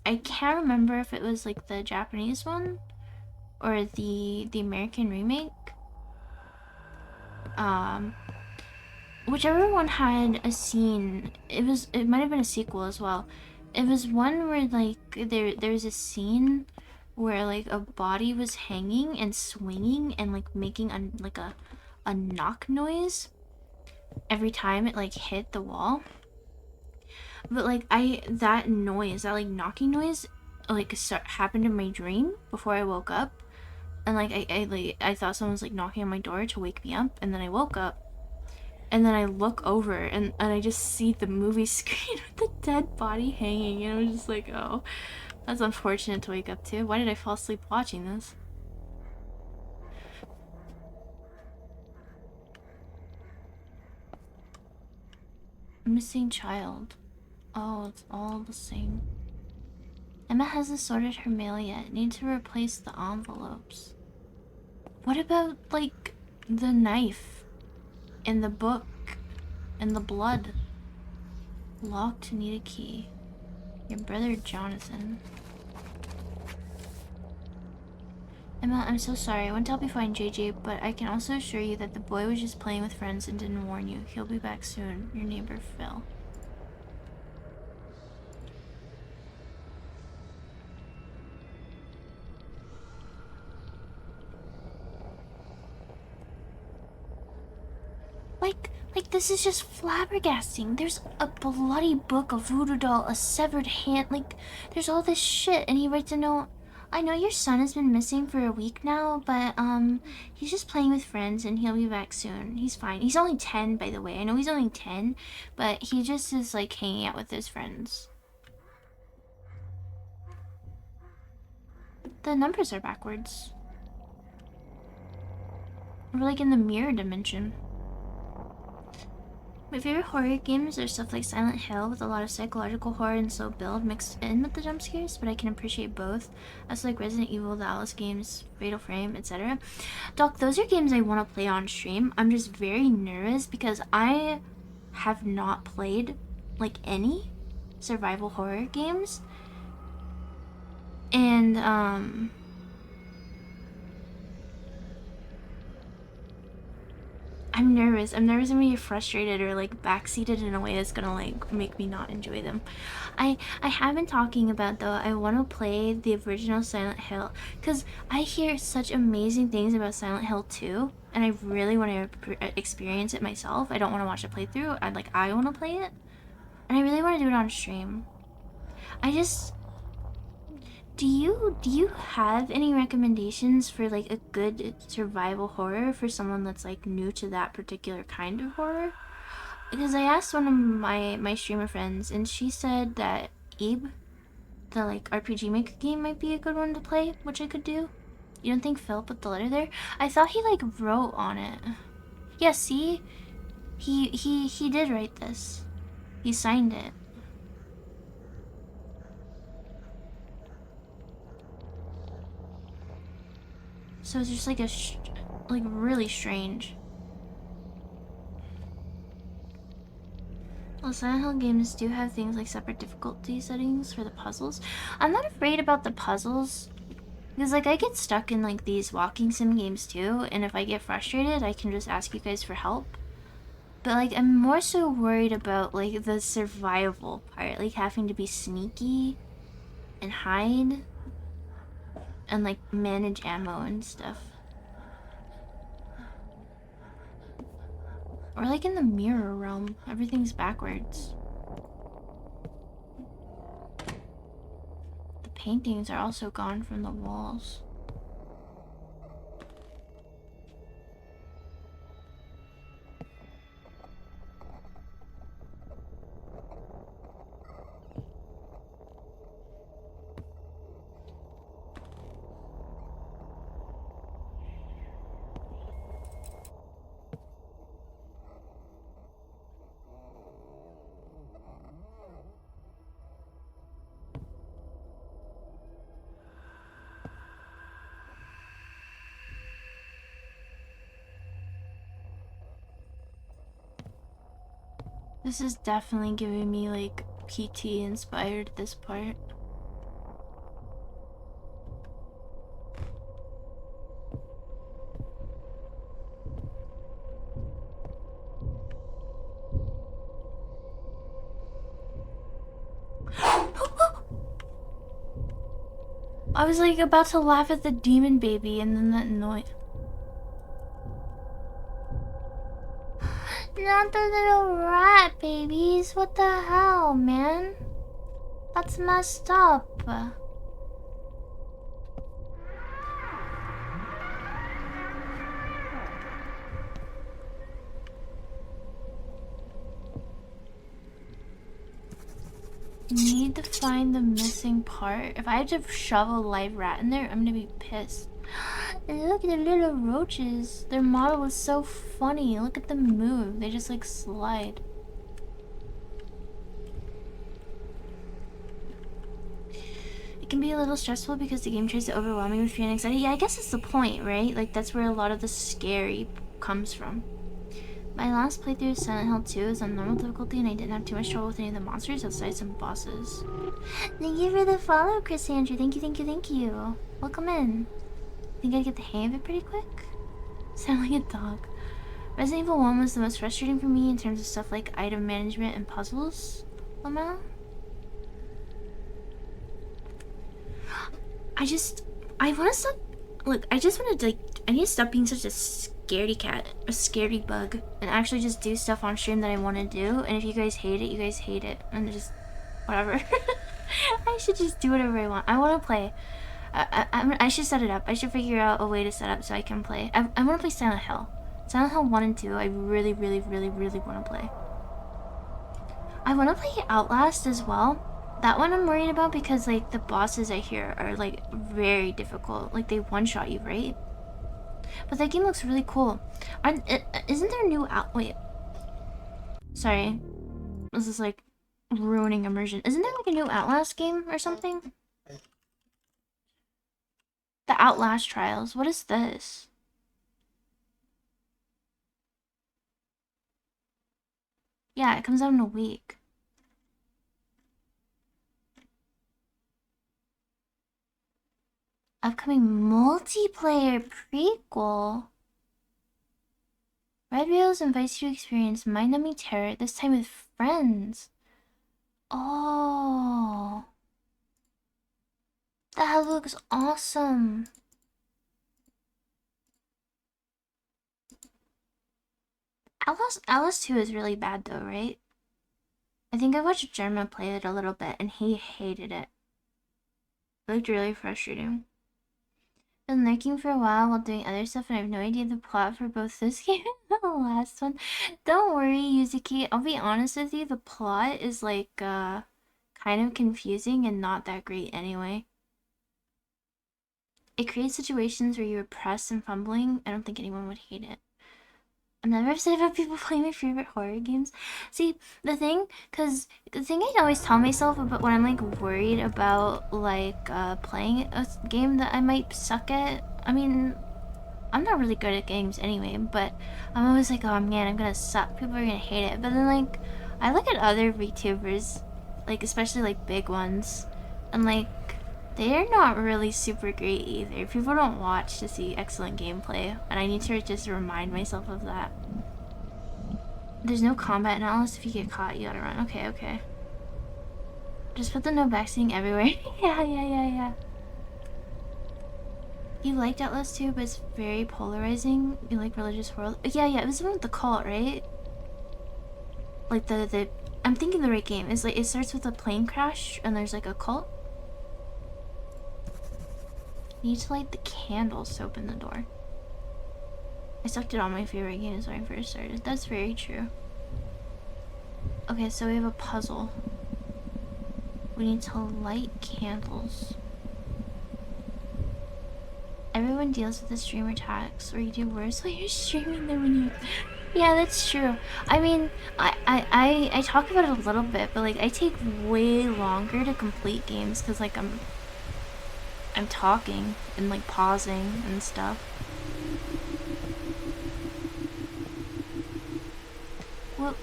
I can't remember if it was like the Japanese one or the American remake. Whichever one had a scene, it might have been a sequel as well. It was one where like there's a scene where like a body was hanging and swinging and like making a knock noise every time it like hit the wall. But like that noise, that like knocking noise, like happened in my dream before I woke up, and like I thought someone was like knocking on my door to wake me up, and then I woke up, and then I look over and I just see the movie screen with the dead body hanging, and I was just like, oh, that's unfortunate to wake up to. Why did I fall asleep watching this? Missing child. Oh, it's all the same. Emma hasn't sorted her mail yet. Need to replace the envelopes. What about, like, the knife? And the book? And the blood? Locked, need a key. Your brother Jonathan. Emma, I'm so sorry. I went to help you find JJ, but I can also assure you that the boy was just playing with friends and didn't warn you. He'll be back soon. Your neighbor, Phil. Like, this is just flabbergasting. There's a bloody book, a voodoo doll, a severed hand. Like, there's all this shit. And he writes a note. I know your son has been missing for a week now, but, he's just playing with friends and he'll be back soon. He's fine. He's only 10, by the way. I know he's only 10, but he just is, like, hanging out with his friends. The numbers are backwards. We're, like, in the mirror dimension. My favorite horror games are stuff like Silent Hill with a lot of psychological horror and slow build mixed in with the jump scares, but I can appreciate both. Also like Resident Evil, the Alice games, Fatal Frame, etc. Doc, those are games I want to play on stream. I'm just very nervous because I have not played like any survival horror games. And I'm nervous. I'm nervous I'm gonna get frustrated or like backseated in a way that's gonna like make me not enjoy them. I have been talking about though, I want to play the original Silent Hill because I hear such amazing things about Silent Hill 2 and I really want to experience it myself. I don't want to watch a playthrough. I want to play it and I really want to do it on stream. I just do you have any recommendations for like a good survival horror for someone that's like new to that particular kind of horror? Because I asked one of my streamer friends and she said that Ebe, the like RPG Maker game, might be a good one to play, which I could do. You don't think Phil put the letter there? I thought he like wrote on it. Yeah, see? He did write this. He signed it. So it's just like like really strange. Well, Silent Hill games do have things like separate difficulty settings for the puzzles. I'm not afraid about the puzzles because like I get stuck in like these walking sim games too, and if I get frustrated I can just ask you guys for help. But like I'm more so worried about like the survival part, like having to be sneaky and hide and like manage ammo and stuff. Or like in the mirror realm, everything's backwards. The paintings are also gone from the walls. This is definitely giving me like PT inspired, this part. I was like about to laugh at the demon baby and then that noise. Not the little rat babies. What the hell, man? That's messed up. Need to find the missing part. If I have to shove a live rat in there, I'm gonna be pissed. Look at the little roaches. Their model is so funny. Look at them move. They just like slide. It can be a little stressful because the game tries to overwhelm me with fear and anxiety. Yeah, I guess that's the point, right? Like that's where a lot of the scary comes from. My last playthrough of Silent Hill 2 is on normal difficulty and I didn't have too much trouble with any of the monsters outside some bosses. Thank you for the follow, Chris Andrew. Thank you, thank you, thank you. Welcome in. Think I'd get the hang of it pretty quick? Sound like a dog. Resident Evil 1 was the most frustrating for me in terms of stuff like item management and puzzles. Lama? I want to stop. Look, I just want to like I need to stop being such a scaredy cat, a scaredy bug, and actually just do stuff on stream that I want to do. And if you guys hate it, you guys hate it, and just whatever. I should just do whatever I want. I want to play. I should set it up. I should figure out a way to set up so I can play. I want to play Silent Hill. Silent Hill 1 and 2. I really, really, really, really want to play. I want to play Outlast as well. That one I'm worried about because like the bosses I hear are like very difficult. Like they one-shot you, right? But that game looks really cool. Isn't there a new wait. Sorry. This is like ruining immersion. Isn't there like a new Outlast game or something? The Outlast Trials. What is this? Yeah, it comes out in a week. Upcoming multiplayer prequel. Red Wheels invites you to experience mind-numbing terror, this time with friends. Oh. That looks awesome. Alice 2 is really bad though, right? I think I watched Jerma play it a little bit and he hated it. It looked really frustrating. Been lurking for a while doing other stuff and I have no idea the plot for both this game and the last one. Don't worry, Yuzuki. I'll be honest with you, the plot is like kind of confusing and not that great anyway. It creates situations where you're pressed and fumbling. I don't think anyone would hate it. I'm never upset about people playing my favorite horror games. See, the thing I always tell myself about when I'm like worried about like playing a game that I might suck at. I mean, I'm not really good at games anyway, but I'm always like, oh man, I'm gonna suck. People are gonna hate it. But then like, I look at other VTubers, like especially like big ones, and like they're not really super great either. People don't watch to see excellent gameplay, and I need to just remind myself of that. There's no combat in Alice. If you get caught, you gotta run. Okay, okay. Just put the no backseating everywhere. Yeah. You liked Outlast too, but it's very polarizing. You like religious horror. Yeah, it was the one with the cult, right? Like the I'm thinking the right game. It's like it starts with a plane crash and there's like a cult. Need to light the candles to open the door. I sucked at all my favorite games when I first started. That's very true. Okay, so we have a puzzle. We need to light candles. Everyone deals with the streamer tax, or you do worse while you're streaming than when you... Yeah, that's true. I mean, I talk about it a little bit, but like I take way longer to complete games because like I'm talking and like pausing and stuff.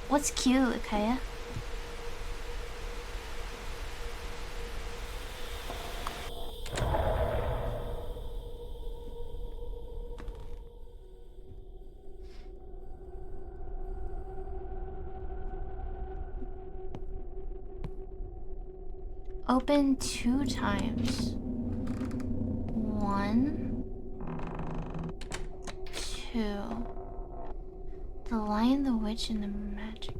What's cute, Akaya? Open 2 times. 1, 2. The Lion, the Witch, and the Magic.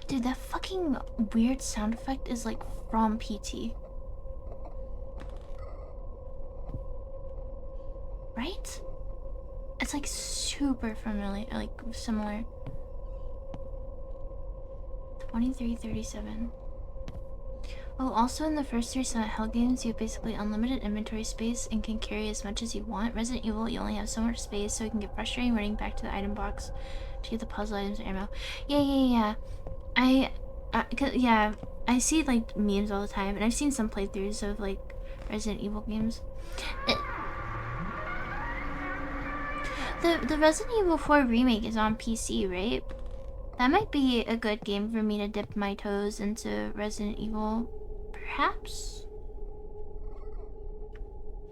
Dude, that fucking weird sound effect is like from PT. Right? It's like super familiar, like similar. 2337. Oh, also in the first 3 Silent Hill games, you have basically unlimited inventory space and can carry as much as you want. Resident Evil, you only have so much space, so it can get frustrating running back to the item box to get the puzzle items or ammo. Yeah. Yeah, I see like memes all the time, and I've seen some playthroughs of like Resident Evil games. The Resident Evil 4 remake is on PC, right? That might be a good game for me to dip my toes into Resident Evil, perhaps?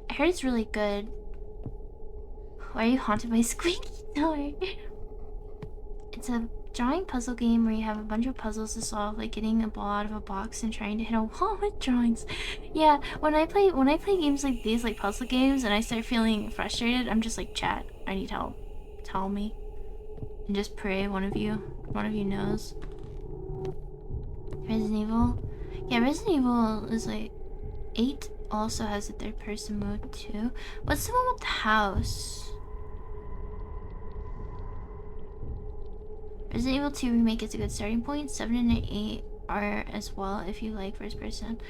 I heard it's really good. Why are you haunted by squeaky door? It's a drawing puzzle game where you have a bunch of puzzles to solve, like getting a ball out of a box and trying to hit a wall with drawings. Yeah, when I play games like these, like puzzle games, and I start feeling frustrated, I'm just like, chat, I need help. Tell me. And just pray one of you knows. Resident Evil. Yeah, Resident Evil is like 8 also has a third person mode too. What's the one with the house? Resident Evil 2 Remake is a good starting point. 7 and 8 are as well if you like first person.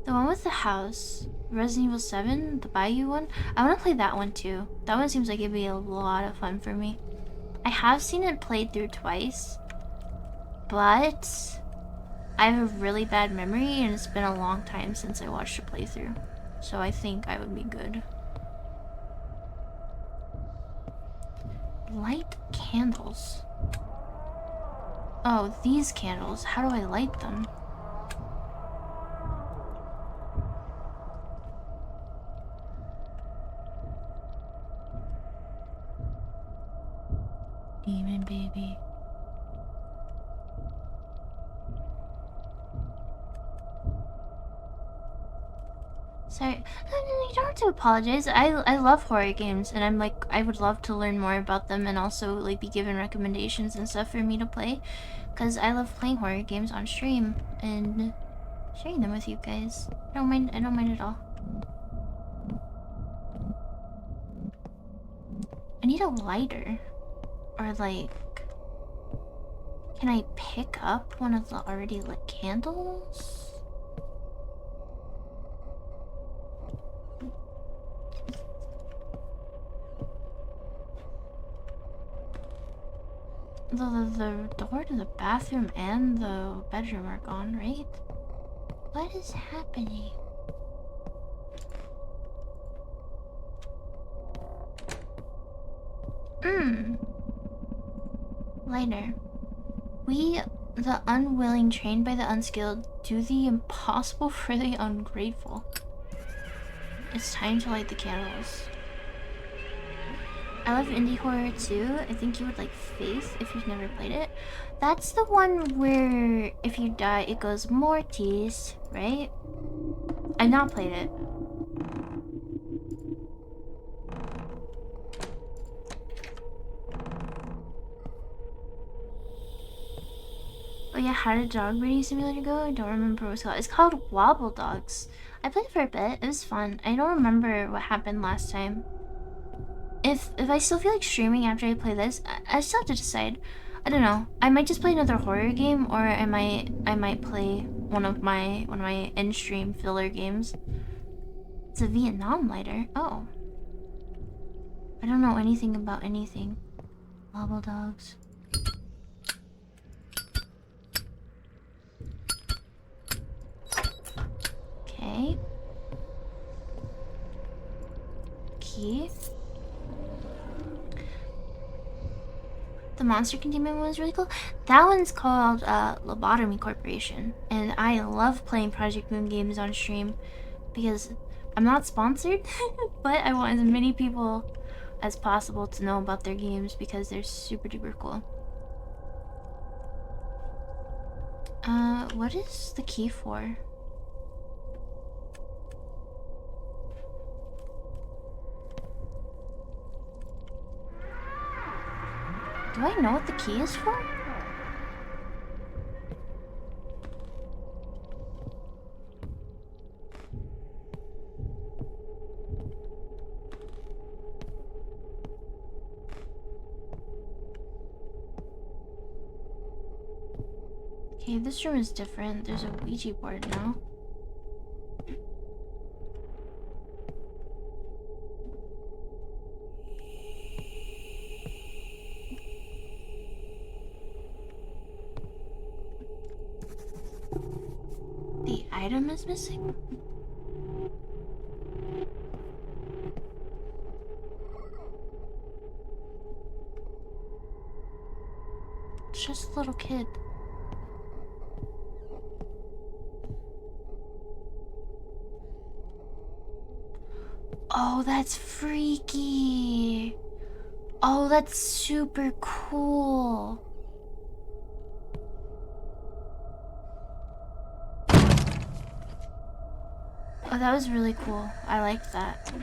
The one with the house, Resident Evil 7, the Bayou one, I want to play that one too. That one seems like it'd be a lot of fun for me. I have seen it played through twice, but I have a really bad memory and it's been a long time since I watched a playthrough. So I think I would be good. Light candles. Oh, these candles. How do I light them? Demon baby. Sorry, you don't have to apologize. I love horror games, and I'm like, I would love to learn more about them and also like be given recommendations and stuff for me to play, because I love playing horror games on stream and sharing them with you guys. I don't mind at all. I need a lighter, or like, can I pick up one of the already lit candles? The door to the bathroom and the bedroom are gone, right? What is happening? Lighter. We, the unwilling, trained by the unskilled, do the impossible for the ungrateful. It's time to light the candles. I love indie horror too. I think you would like Faith if you've never played it. That's the one where if you die it goes Mortis, right? I've not played it. Oh yeah, how did Dog Breeding Simulator go? I don't remember what it's called. It's called Wobble Dogs. I played it for a bit. It was fun. I don't remember what happened last time. If I still feel like streaming after I play this, I still have to decide. I don't know. I might just play another horror game, or I might play one of my in-stream filler games. It's a Vietnam lighter. Oh. I don't know anything about anything. Wobble dogs. Okay. Key. The Monster Containment one was really cool. That one's called Lobotomy Corporation, and I love playing Project Moon games on stream because I'm not sponsored, but I want as many people as possible to know about their games because they're super duper cool. What is the key for? Do I know what the key is for? Okay, this room is different. There's a Ouija board now. The item is missing? It's just a little kid. Oh, that's freaky. Oh, that's super cool. Oh, that was really cool. I liked that.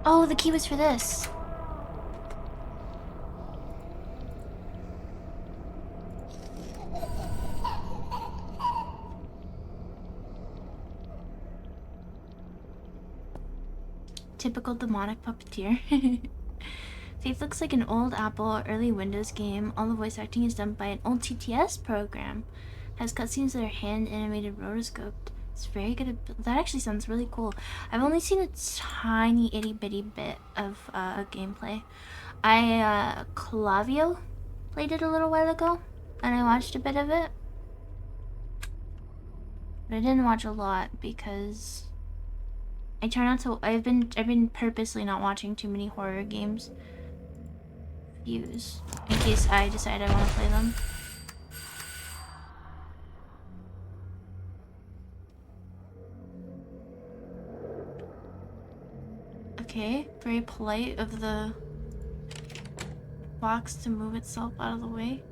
Oh, the key was for this. Typical demonic puppeteer. Faith looks like an old Apple or early Windows game. All the voice acting is done by an old TTS program. Has cutscenes that are hand animated rotoscoped. It's very good at, that actually sounds really cool. I've only seen a tiny itty bitty bit of gameplay. Clavio played it a little while ago, and I watched a bit of it. But I didn't watch a lot because I try not to. I've been purposely not watching too many horror games. Views in case I decide I want to play them. Okay, very polite of the box to move itself out of the way.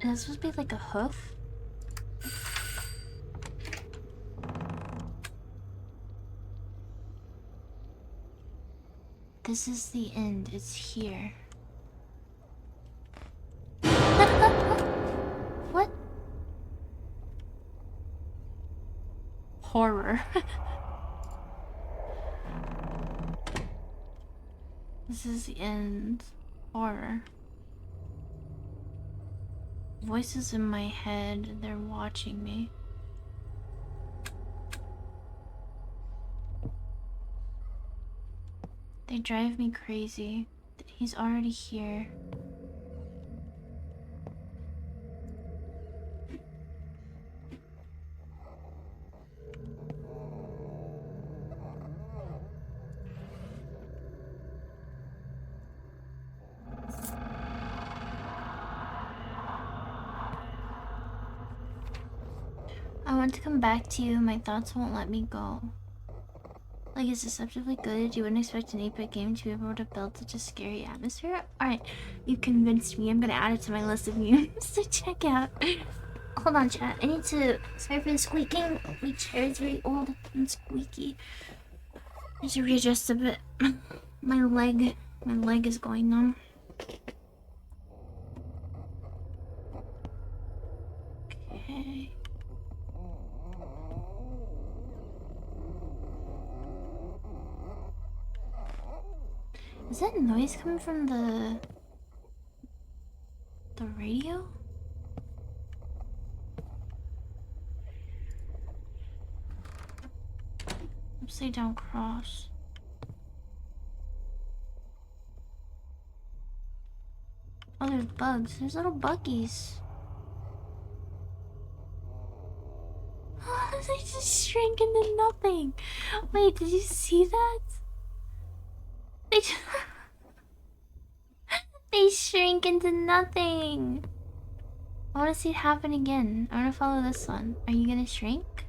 Is this supposed to be like a hoof? This is the end. It's here. What? Horror. This is the end. Horror. Voices in my head, they're watching me. They drive me crazy. He's already here. I want to come back to you. My thoughts won't let me go. Like, it's deceptively good. You wouldn't expect an 8-bit game to be able to build such a scary atmosphere. Alright, you convinced me. I'm gonna add it to my list of games to check out. Hold on, chat. I need to... Sorry for the squeaking. My chair is very old and squeaky. I need to readjust a bit. My leg is going numb. Okay. Is that noise coming from the radio? Upside down cross. Oh, there's bugs. There's little buggies. They just shrink into nothing. Wait, did you see that? They just they shrink into nothing. I want to see it happen again. I want to follow this one. Are you gonna shrink?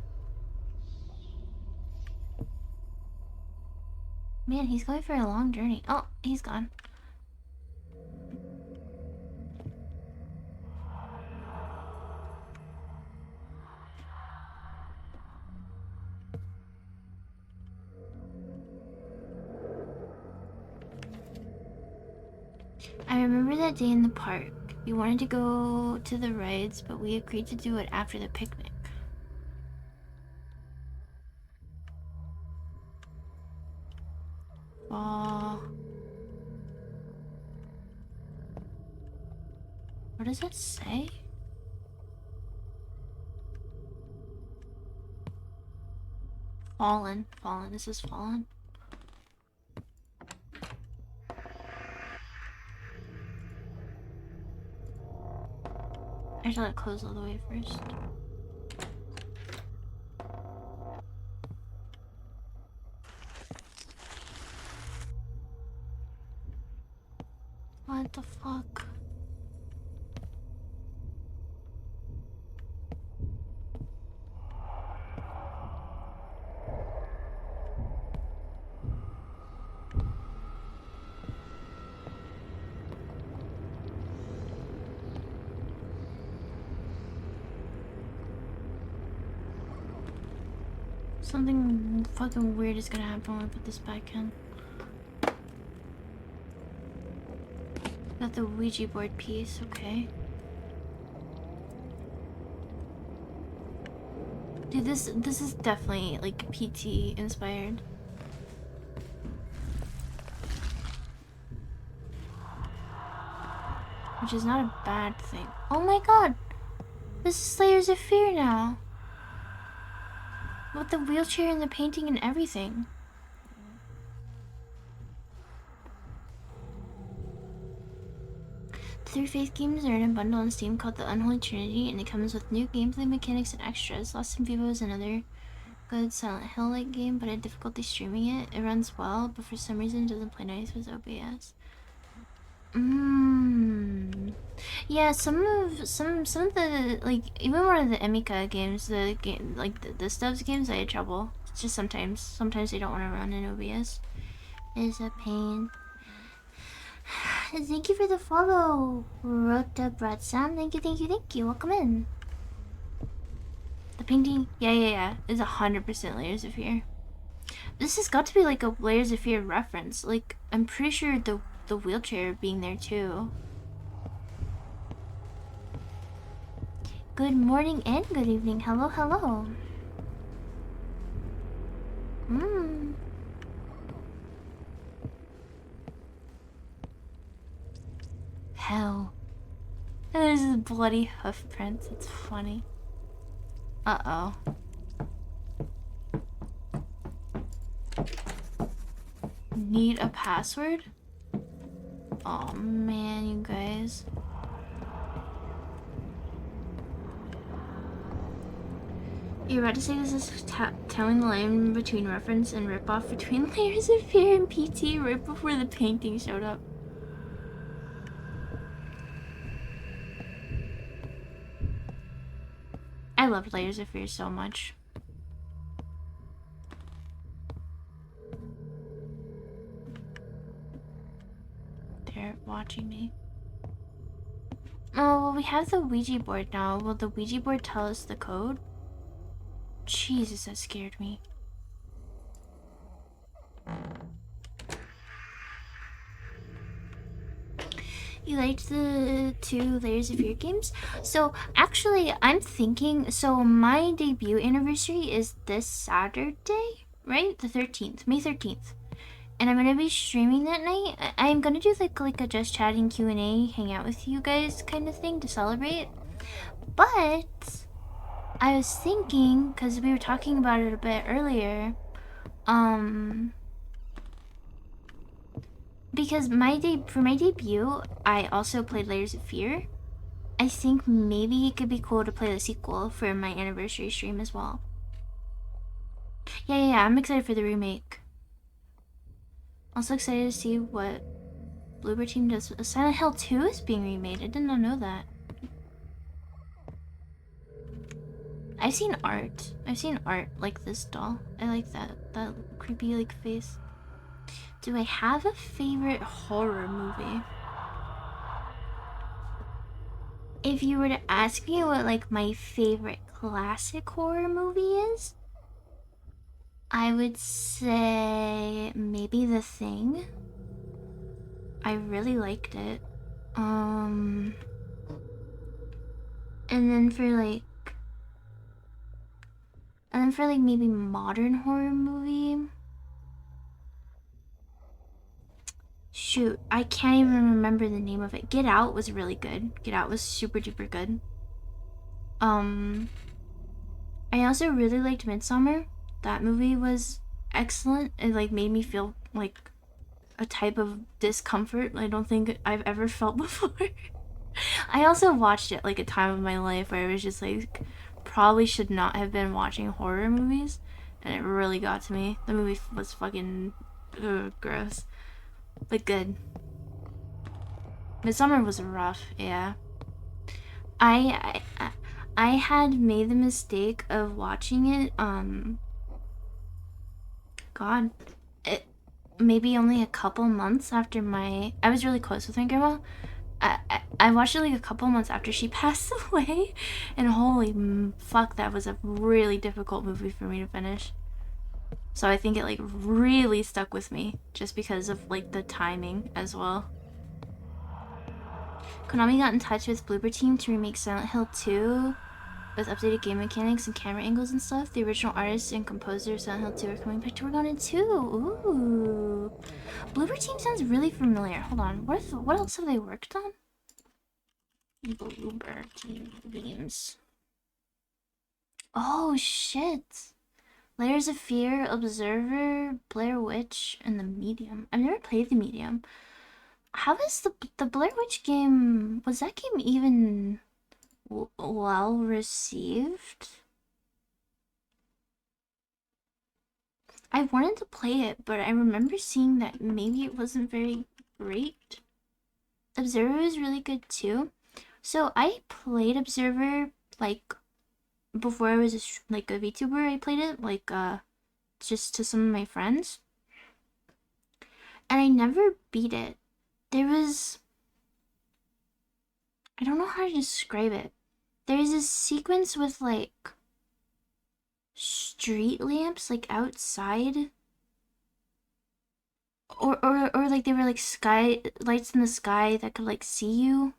Man, he's going for a long journey. Oh, he's gone. I remember that day in the park. We wanted to go to the rides, but we agreed to do it after the picnic. Oh. What does that say? Fallen. Fallen. This is Fallen. I have to let it close all the way first. What the fuck? Something fucking weird is gonna happen when I put this back in. Got the Ouija board piece, okay. Dude, this is definitely like PT inspired. Which is not a bad thing. Oh my god! This is Layers of Fear now! With the wheelchair and the painting and everything. The 3 Faith games are in a bundle on Steam called the Unholy Trinity, and it comes with new gameplay mechanics and extras. Lost in Vivo is another good Silent Hill-like game, but I had difficulty streaming it. It runs well, but for some reason it doesn't play nice with OBS. Yeah, some of the, like, even one of the Emika games, the Stubbs games, I had trouble. It's just sometimes they don't want to run in OBS. It's a pain. Thank you for the follow, Rota Bratsam. Thank you. Welcome in. The painting, yeah. Is 100% Layers of Fear. This has got to be like a Layers of Fear reference. Like, I'm pretty sure the wheelchair being there too. Good morning and good evening. Hello. Hell. And there's this bloody hoof prints. It's funny. Uh-oh. Need a password? Oh man, you guys. You're about to say this is telling the line between reference and ripoff between Layers of Fear and PT right before the painting showed up. I loved Layers of Fear so much. They're watching me. Oh, well, we have the Ouija board now. Will the Ouija board tell us the code? Jesus, that scared me. You liked the 2 Layers of Fear games? So, actually, I'm thinking... So, my debut anniversary is this Saturday, right? The 13th. May 13th. And I'm going to be streaming that night. I'm going to do like a just chatting Q&A, hang out with you guys kind of thing to celebrate. But... I was thinking, because we were talking about it a bit earlier, because for my debut, I also played Layers of Fear. I think maybe it could be cool to play the sequel for my anniversary stream as well. Yeah, I'm excited for the remake. Also excited to see what Bloober Team does. Silent Hill 2 is being remade. I did not know that. I've seen art like this doll. I like that creepy like face. Do I have a favorite horror movie? If you were to ask me what like my favorite classic horror movie is, I would say maybe The Thing. I really liked it. And then for like maybe modern horror movie. Shoot, I can't even remember the name of it. Get Out was really good. Get Out was super duper good. I also really liked Midsommar. That movie was excellent. It like made me feel like a type of discomfort I don't think I've ever felt before. I also watched it like a time of my life where I was just like, probably should not have been watching horror movies, and it really got to me. The movie was fucking gross, but good. Midsummer was rough, yeah. I had made the mistake of watching it. God, it maybe only a couple months after my. I was really close with my grandma. I watched it like a couple months after she passed away, and holy fuck, that was a really difficult movie for me to finish. So I think it like really stuck with me just because of like the timing as well. Konami got in touch with Bloober Team to remake Silent Hill 2 with updated game mechanics and camera angles and stuff. The original artist and composer of Silent Hill 2 are coming back to work on it too. Ooh. Bloober Team sounds really familiar. Hold on. What else have they worked on? Bloober Team games. Oh shit. Layers of Fear, Observer, Blair Witch, and The Medium. I've never played The Medium. How is the Blair Witch game? Was that game even well received? I wanted to play it, but I remember seeing that maybe it wasn't very great. Observer is really good too. So I played Observer like before I was like a VTuber. I played it like just to some of my friends, and I never beat it. There was, I don't know how to describe it. There's this sequence with like street lamps like outside, or like they were like sky lights in the sky that could like see you.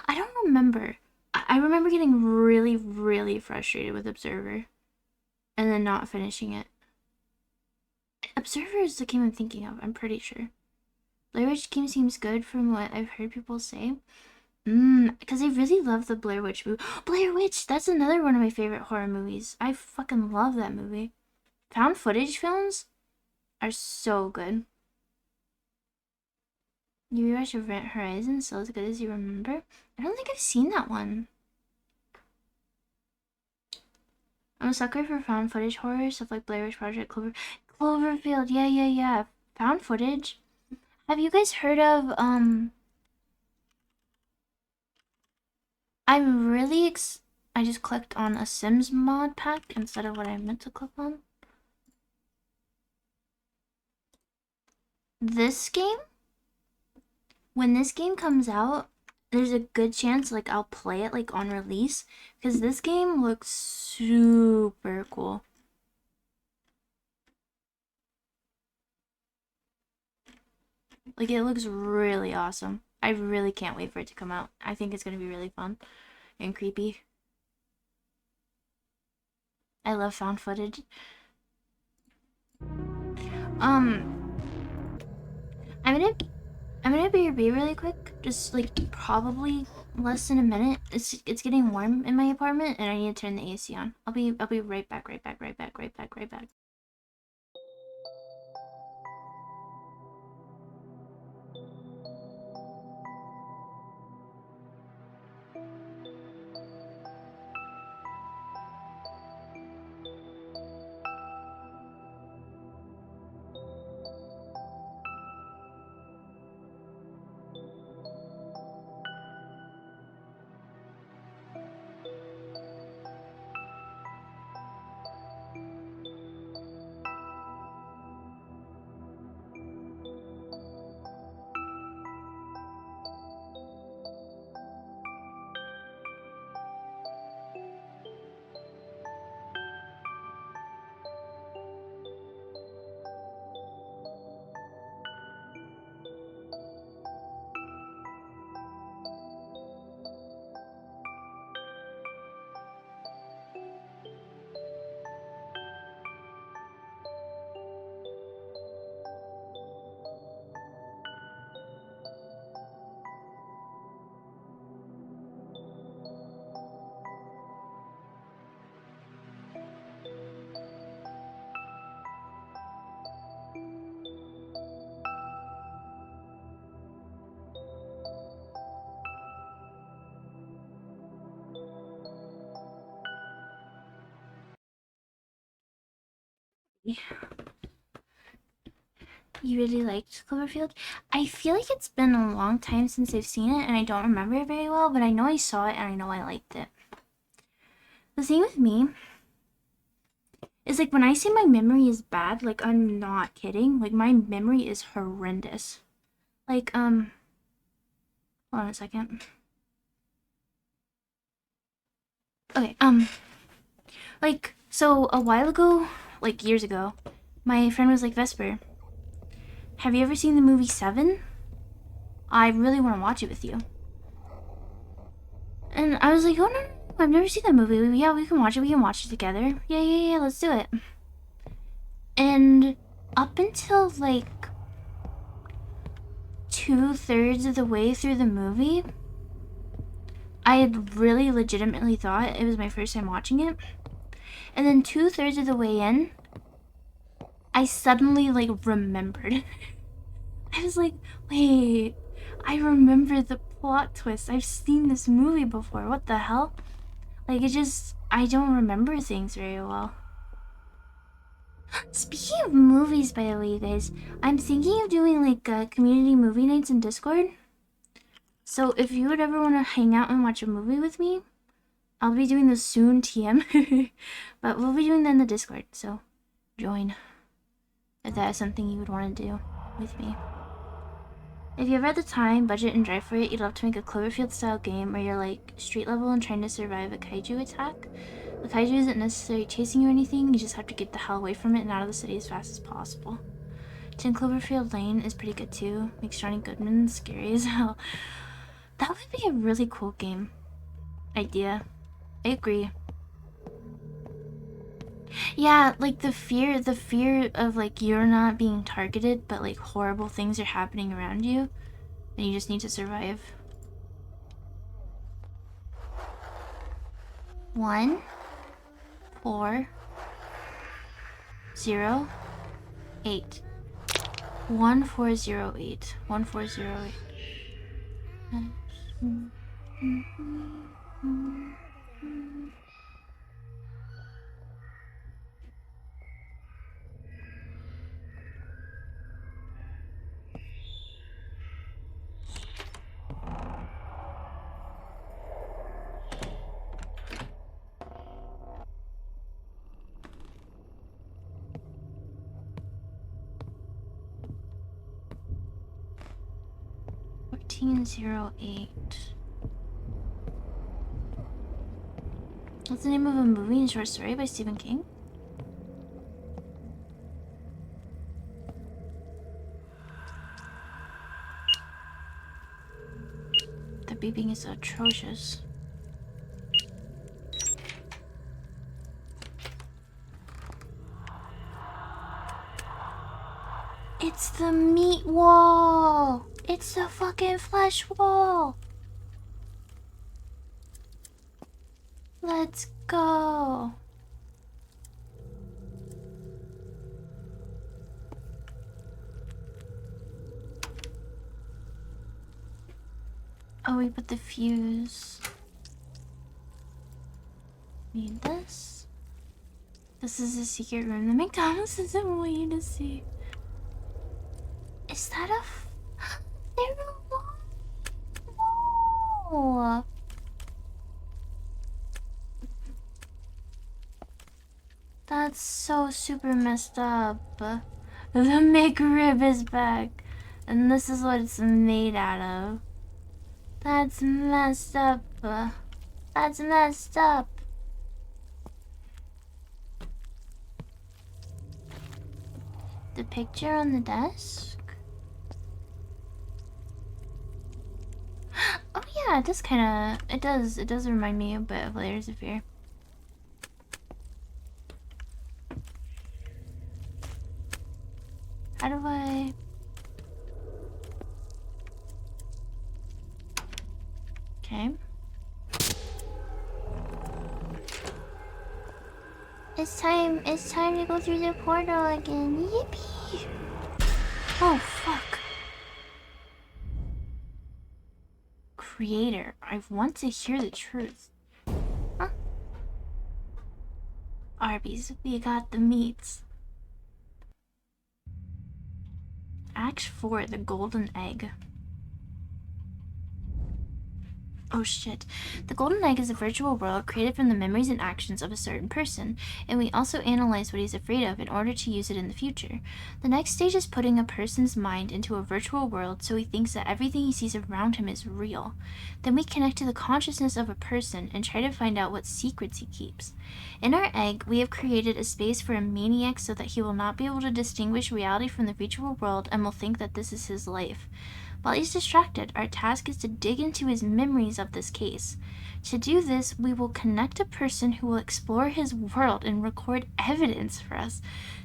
I don't remember. I remember getting really, really frustrated with Observer and then not finishing it. Observer is the game I'm thinking of, I'm pretty sure. Blair Witch game seems good from what I've heard people say. Because I really love the Blair Witch movie. Blair Witch, that's another one of my favorite horror movies. I fucking love that movie. Found footage films are so good. You rewatch Event Horizon, still as good as you remember? I don't think I've seen that one. I'm a sucker for found footage horror, stuff like Blair Witch Project, Cloverfield, yeah. Found footage. Have you guys heard of, I'm really I just clicked on a Sims mod pack instead of what I meant to click on. This game? When this game comes out, there's a good chance like I'll play it like on release because this game looks super cool. Like it looks really awesome. I really can't wait for it to come out. I think it's gonna be really fun and creepy. I love found footage. Um, I'm gonna I'm gonna be really quick. Just like probably less than a minute. It's getting warm in my apartment and I need to turn the AC on. I'll be right back, right back. You really liked Cloverfield? I feel like it's been a long time since I've seen it and I don't remember it very well, but I know I saw it and I know I liked it. The thing with me is like when I say my memory is bad, like I'm not kidding. Like my memory is horrendous. Like, hold on a second. Okay, like, so a while ago, like years ago, my friend was like, Vesper, have you ever seen the movie Seven? I really want to watch it with you. And I was like, oh no, I've never seen that movie. Yeah, we can watch it. We can watch it together. Yeah, let's do it. And up until like 2/3 of the way through the movie, I had really legitimately thought it was my first time watching it. And then 2/3 of the way in, I suddenly like remembered. I was like, wait, I remember the plot twist. I've seen this movie before. What the hell? Like, it just, I don't remember things very well. Speaking of movies, by the way, guys, I'm thinking of doing like community movie nights in Discord. So if you would ever want to hang out and watch a movie with me, I'll be doing this soon, TM. But we'll be doing that in the Discord, so join if that is something you would want to do with me. If you ever had the time, budget, and drive for it, you'd love to make a Cloverfield-style game where you're like street level and trying to survive a kaiju attack. The kaiju isn't necessarily chasing you or anything, you just have to get the hell away from it and out of the city as fast as possible. 10 Cloverfield Lane is pretty good too. Makes Johnny Goodman scary as hell. That would be a really cool game idea. I agree. Yeah, like the fear of like you're not being targeted, but like horrible things are happening around you, and you just need to survive. 1 4 0 8 1408 1408. 1408. What's the name of a movie and short story by Stephen King? The beeping is atrocious. It's the meat wall! It's the fucking flesh wall! Let's go! Oh, we put the fuse. Need this. This is a secret room the McDonald's doesn't want you to see. Is that a there no. That's so super messed up. The McRib is back. And this is what it's made out of. That's messed up. That's messed up. The picture on the desk? Oh yeah, it does kinda... It does remind me a bit of Layers of Fear. How do I... Okay. It's time to go through the portal again. Yippee! Oh, fuck. Creator, I want to hear the truth. Huh? Arby's, we got the meats. Act 4, the golden egg. Oh shit. The golden egg is a virtual world created from the memories and actions of a certain person, and we also analyze what he's afraid of in order to use it in the future. The next stage is putting a person's mind into a virtual world so he thinks that everything he sees around him is real. Then we connect to the consciousness of a person and try to find out what secrets he keeps. In our egg, we have created a space for a maniac so that he will not be able to distinguish reality from the virtual world and will think that this is his life. While he's distracted, our task is to dig into his memories of this case. To do this, we will connect a person who will explore his world and record evidence for us.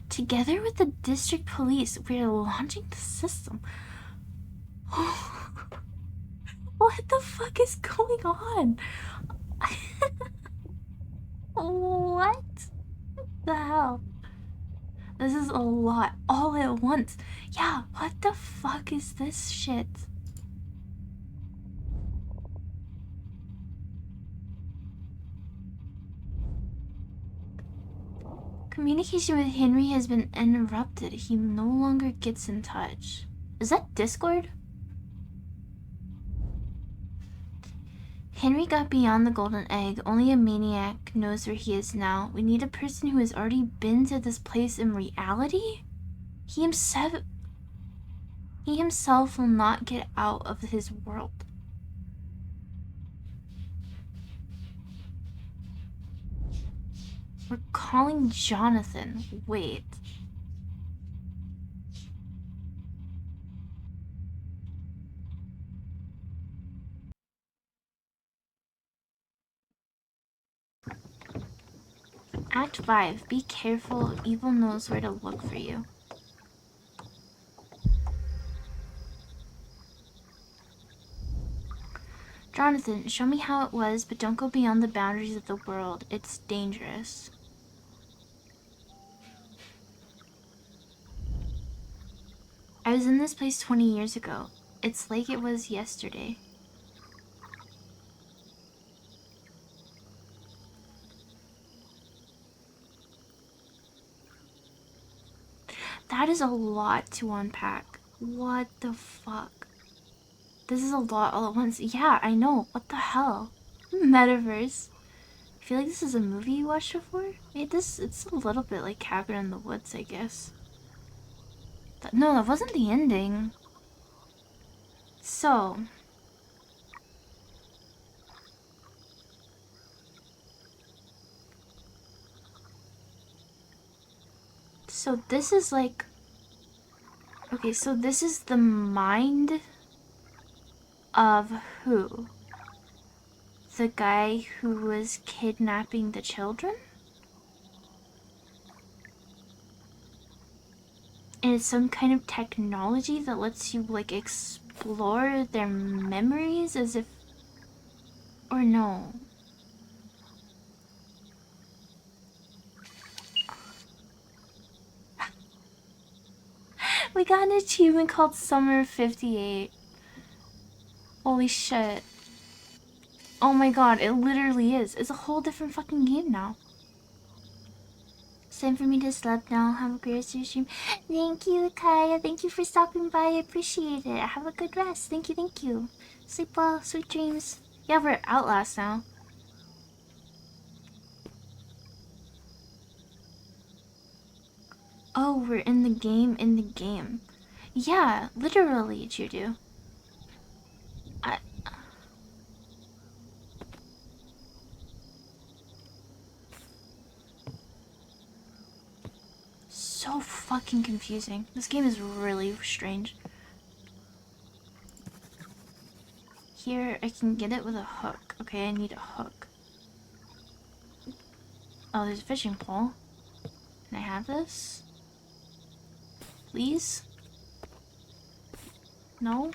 Together with the district police, we are launching the system. What the fuck is going on? What the hell? This is a lot all at once. Yeah, what the fuck is this shit? Communication with Henry has been interrupted. He no longer gets in touch. Is that Discord? Henry got beyond the golden egg. Only a maniac knows where he is now. We need a person who has already been to this place in reality? He himself will not get out of his world. We're calling Jonathan. Wait. Act 5. Be careful. Evil knows where to look for you. Jonathan, show me how it was, but don't go beyond the boundaries of the world. It's dangerous. I was in this place 20 years ago. It's like it was yesterday. That is a lot to unpack. What the fuck? This is a lot all at once. Yeah, I know. What the hell? Metaverse. I feel like this is a movie you watched before. It's a little bit like Cabin in the Woods, I guess. No, that wasn't the ending. So this is like... Okay, so this is the mind of who? The guy who was kidnapping the children? And it's some kind of technology that lets you, like, explore their memories as if... Or no. We got an achievement called Summer of 58. Holy shit. Oh my god, it literally is. It's a whole different fucking game now. It's time for me to sleep now. Have a great rest of your stream. Thank you, Kaya. Thank you for stopping by. I appreciate it. Have a good rest. Thank you, thank you. Sleep well. Sweet dreams. Yeah, we're at Outlast now. Oh, we're in the game. Yeah, literally, Juju. So fucking confusing. This game is really strange. Here, I can get it with a hook. Okay, I need a hook. Oh, there's a fishing pole. Can I have this? Please? No?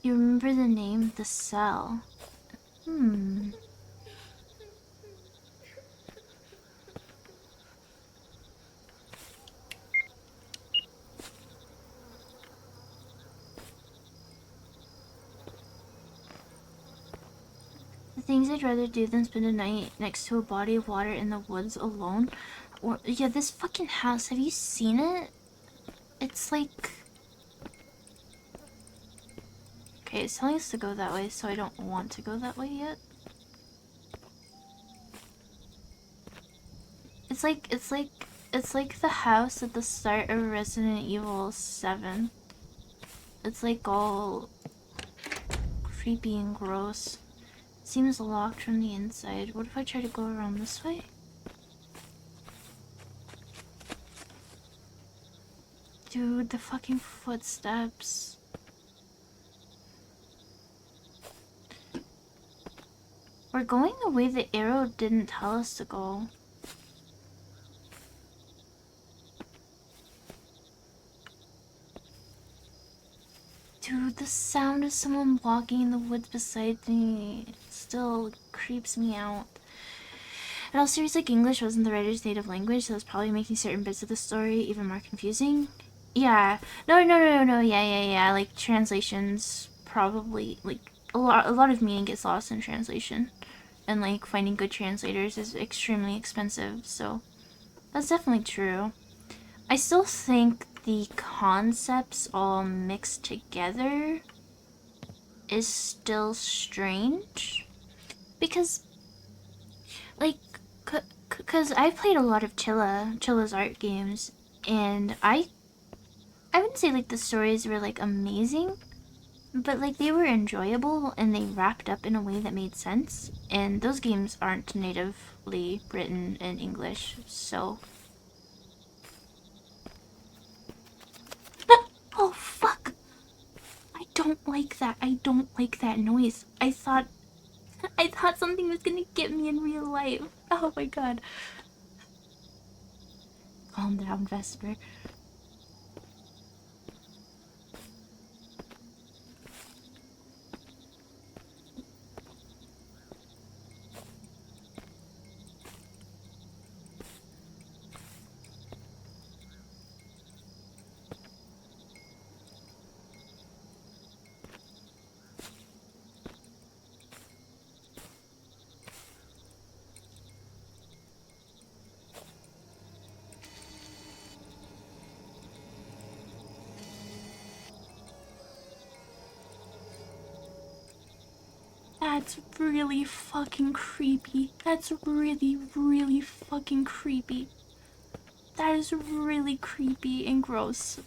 You remember the name? The cell. Hmm. Things I'd rather do than spend a night next to a body of water in the woods alone. Or yeah, this fucking house. Have you seen it? It's like... Okay, it's telling us to go that way, so I don't want to go that way yet. It's like the house at the start of Resident Evil 7. It's like all creepy and gross. Seems locked from the inside. What if I try to go around this way? Dude, the fucking footsteps. We're going the way the arrow didn't tell us to go. Dude, the sound of someone walking in the woods beside me still creeps me out. In all seriousness, like, English wasn't the writer's native language, so it's probably making certain bits of the story even more confusing. Yeah. No. Yeah. Like, translations probably, like, a lot of meaning gets lost in translation. And, like, finding good translators is extremely expensive, so that's definitely true. I still think the concepts all mixed together is still strange. Because, like, because I've played a lot of Chilla's art games, and I wouldn't say, like, the stories were, like, amazing, but, like, they were enjoyable, and they wrapped up in a way that made sense, and those games aren't natively written in English, so... Oh, fuck! I don't like that. I don't like that noise. I thought something was gonna get me in real life. Oh my god. Calm down, Vesper. That's really fucking creepy. That's really fucking creepy. That is really creepy and gross.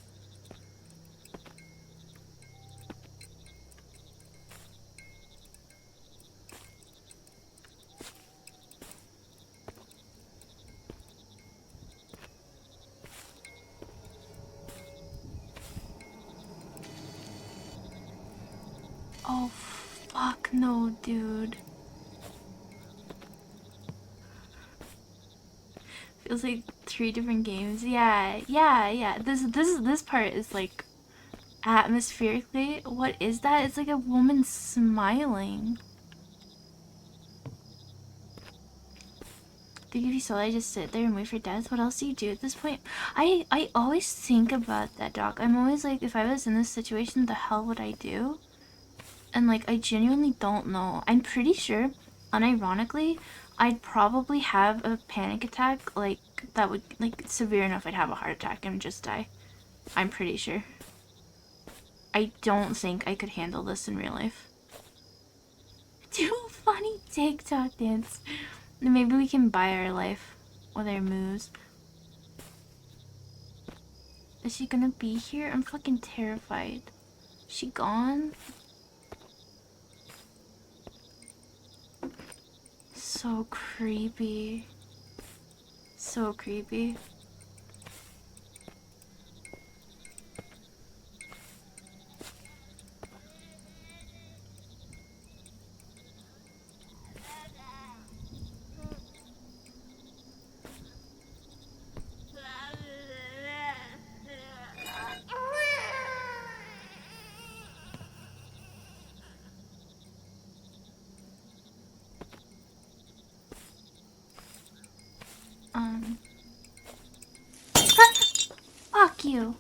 Oh, fuck no, dude. Feels like 3 different games. Yeah. This part is like atmospherically. What is that? It's like a woman smiling. Think if you saw I just sit there and wait for death, what else do you do at this point? I always think about that, Doc. I'm always like, if I was in this situation, the hell would I do? And like, I genuinely don't know. I'm pretty sure, unironically, I'd probably have a panic attack, like, that would, like, severe enough I'd have a heart attack and just die. I'm pretty sure. I don't think I could handle this in real life. Do a funny TikTok dance. Maybe we can buy our life with our moves. Is she gonna be here? I'm fucking terrified. Is she gone? So creepy. So creepy. Fuck you.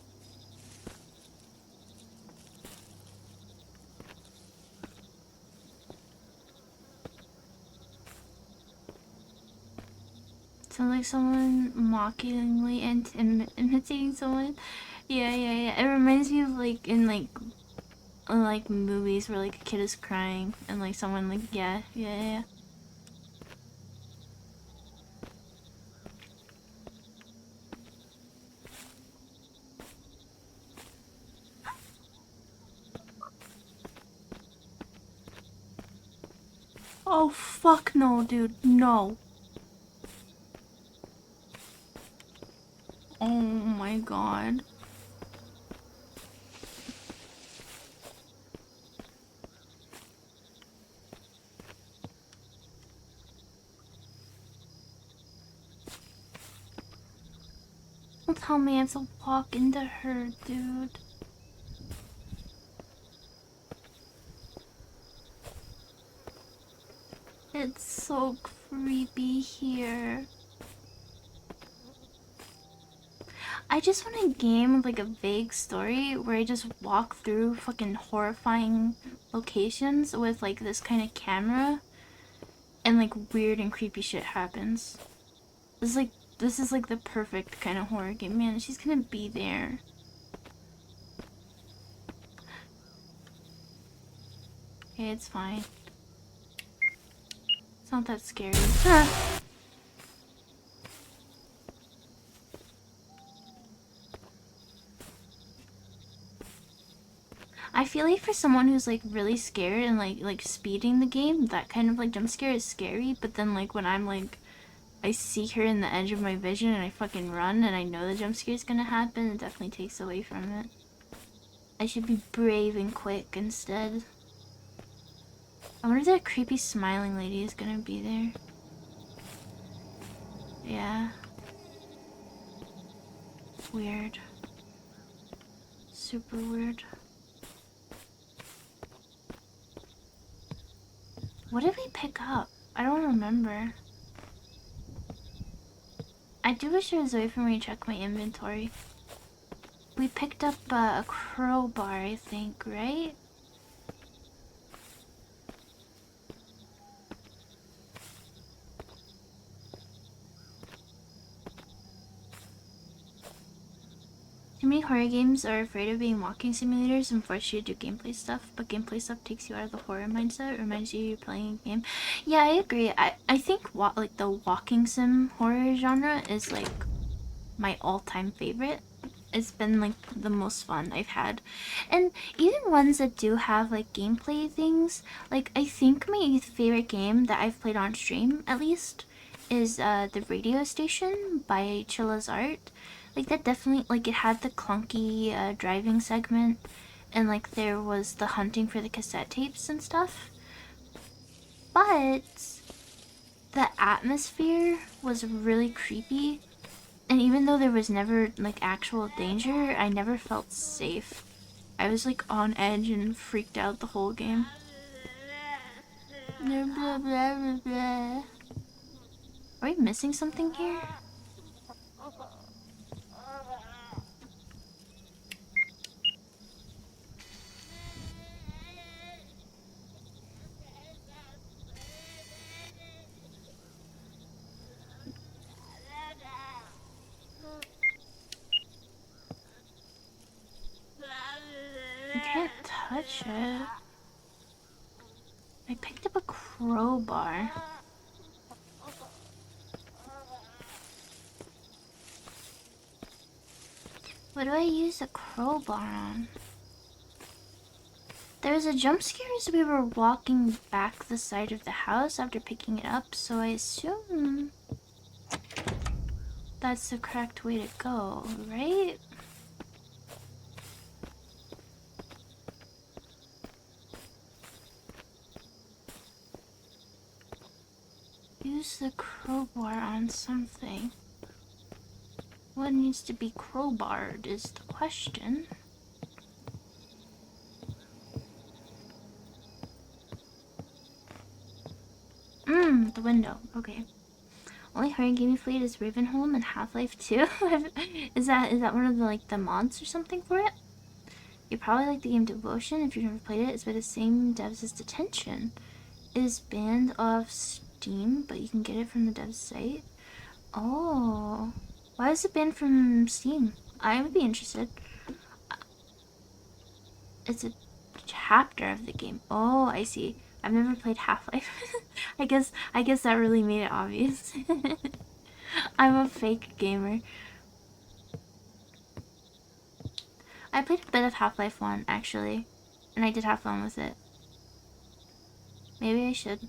like someone mockingly and imitating someone. Yeah. It reminds me of like in like movies where like a kid is crying and like someone like yeah. Oh fuck no, dude, no. Oh my god. Don't tell me I have to walk into her, dude. It's so creepy here. I just want a game with like a vague story where I just walk through fucking horrifying locations with like this kind of camera and like weird and creepy shit happens. This is like the perfect kind of horror game. Man, she's gonna be there. Okay, it's fine. It's not that scary. I feel like for someone who's like really scared and like speeding the game, that kind of like jump scare is scary. But then like when I'm like I see her in the edge of my vision and I fucking run and I know the jump scare is gonna happen, it definitely takes away from it. I should be brave and quick instead. I wonder if that creepy smiling lady is gonna be there. Yeah. Weird. Super weird. What did we pick up? I don't remember. I do wish there was a way for me to check my inventory. We picked up a crowbar, I think, right? Too many horror games are afraid of being walking simulators and force you to do gameplay stuff, but gameplay stuff takes you out of the horror mindset. It reminds you you're playing a game. Yeah, I agree. I think like the walking sim horror genre is like my all-time favorite. It's been like the most fun I've had. And even ones that do have like gameplay things, like I think my favorite game that I've played on stream at least is the radio station by Chilla's Art. Like that definitely, like it had the clunky driving segment and like there was the hunting for the cassette tapes and stuff. But the atmosphere was really creepy, and even though there was never like actual danger, I never felt safe. I was like on edge and freaked out the whole game. Blah, blah, blah, blah. Are we missing something here? I can't touch it. I picked up a crowbar. What do I use a crowbar on? There was a jump scare as we were walking back the side of the house after picking it up, so I assume that's the correct way to go, right? Use the crowbar on something. What needs to be crowbarred is the question. The window. Okay. Only horror game you played is Ravenholm and Half-Life 2. Is that one of the like the mods or something for it? You probably like the game Devotion if you've never played it. It's by the same devs as Detention. It is banned off Steam, but you can get it from the dev's site. Oh. Why is it banned from Steam? I would be interested. It's a chapter of the game. Oh, I see. I've never played Half-Life. I guess that really made it obvious. I'm a fake gamer. I played a bit of Half-Life 1 actually, and I did have fun with it. Maybe I should.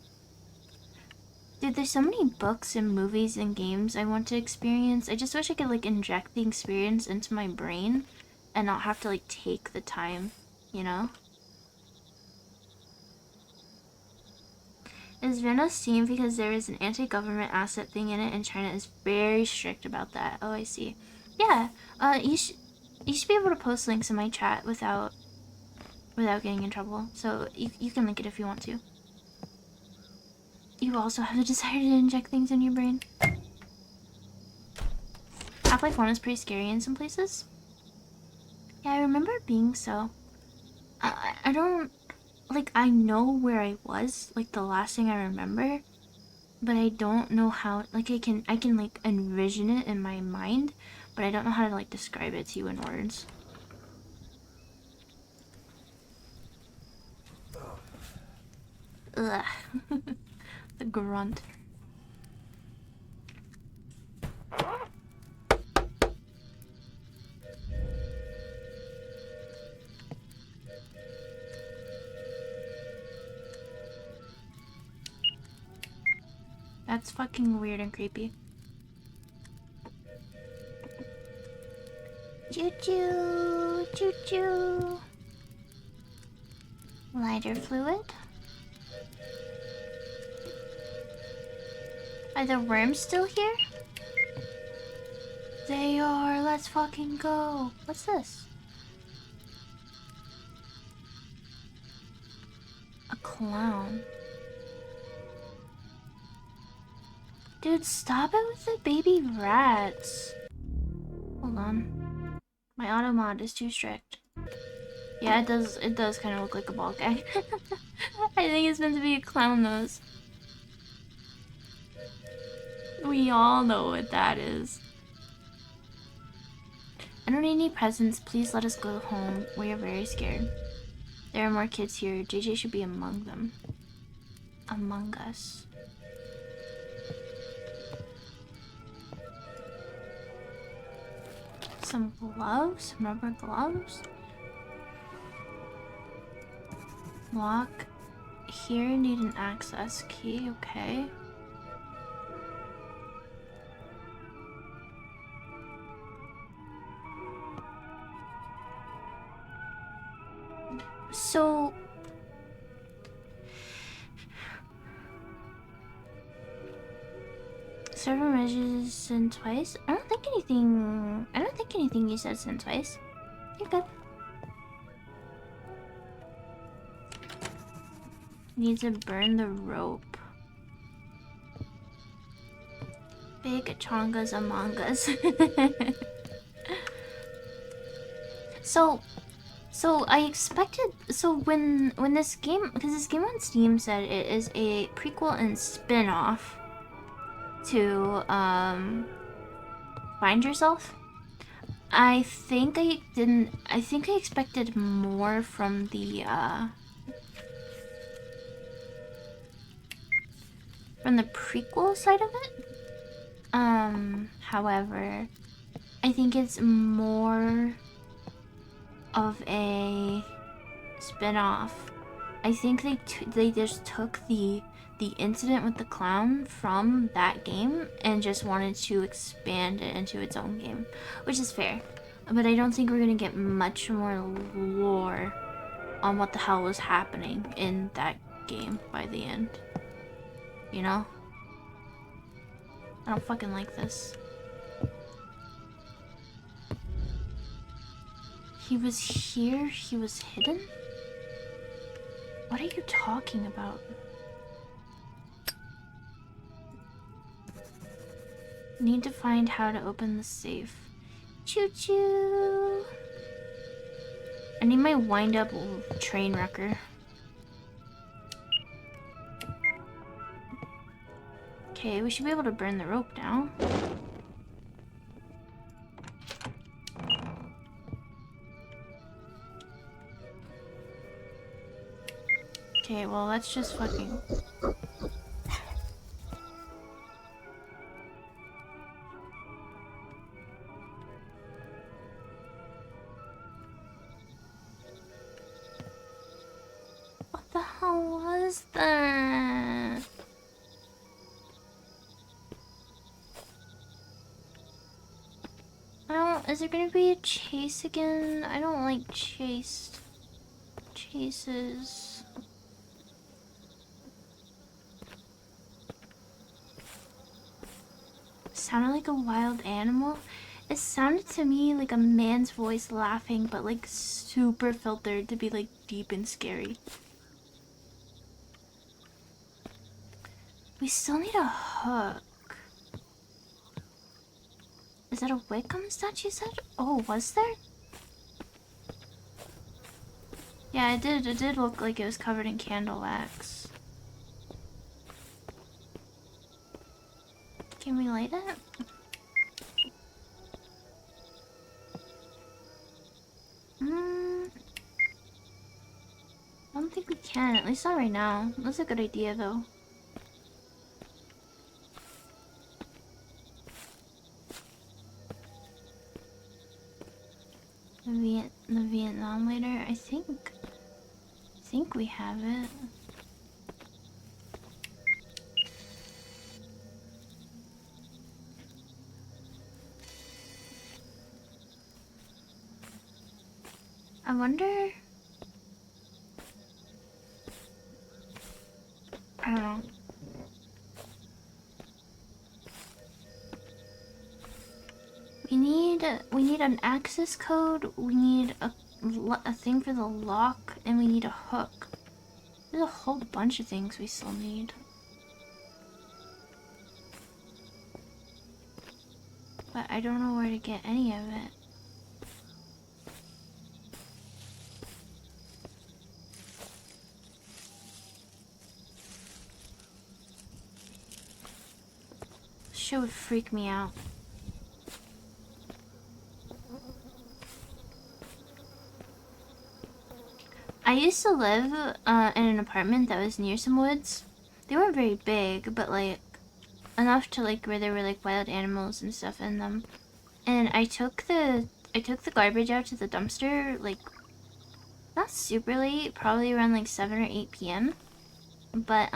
Dude, there's so many books and movies and games I want to experience. I just wish I could like inject the experience into my brain and not have to like take the time, you know? It's been on Steam because there is an anti-government asset thing in it, and China is very strict about that. Oh, I see. Yeah, you should be able to post links in my chat without getting in trouble. So you can link it if you want to. You also have the desire to inject things in your brain. Half-Life 1 is pretty scary in some places. Yeah, I remember it being so. I don't... Like, I know where I was, like, the last thing I remember, but I don't know how... Like, I can like, envision it in my mind, but I don't know how to, like, describe it to you in words. Ugh. The grunt. That's fucking weird and creepy. Choo-choo! Choo-choo! Lighter fluid? Are the worms still here? They are! Let's fucking go! What's this? A clown. Dude, stop it with the baby rats. Hold on. My auto mod is too strict. Yeah, it does kind of look like a ball gag. I think it's meant to be a clown nose. We all know what that is. I don't need any presents. Please let us go home. We are very scared. There are more kids here. JJ should be among them. Among us. Some gloves? Some rubber gloves? Lock. Here, need an access key. Okay. So... Server measures sent twice? I don't think anything you said sent twice. You're good. Need to burn the rope. Big chongas among us. So I expected, so when this game, because this game on Steam said it is a prequel and spin-off to Find Yourself. I think I expected more from the prequel side of it. However, I think it's more of a spin-off. I think they just took the incident with the clown from that game and just wanted to expand it into its own game, which is fair. But I don't think we're gonna get much more lore on what the hell was happening in that game by the end. You know? I don't fucking like this. He was here? He was hidden? What are you talking about? Need to find how to open the safe. Choo-choo! I need my wind-up train wrecker. Okay, we should be able to burn the rope now. Okay, well, let's just fucking... What the hell was that? I don't... Is there gonna be a chase again? I don't like chases. Sounded like a wild animal. It sounded to me like a man's voice laughing, but like super filtered to be like deep and scary. We still need a hook. Is that a wick on the statue said? Oh, was there? Yeah, it did. It did look like it was covered in candle wax. Can we light it? I don't think we can. At least not right now. That's a good idea, though. The Vietnam lighter. I think we have it. I wonder... I don't know. We need an access code, we need a thing for the lock, and we need a hook. There's a whole bunch of things we still need. But I don't know where to get any of it. Shit would freak me out. I used to live in an apartment that was near some woods. They weren't very big, but like enough to like where there were like wild animals and stuff in them. And I took the garbage out to the dumpster like not super late, probably around like 7 or 8 p.m. But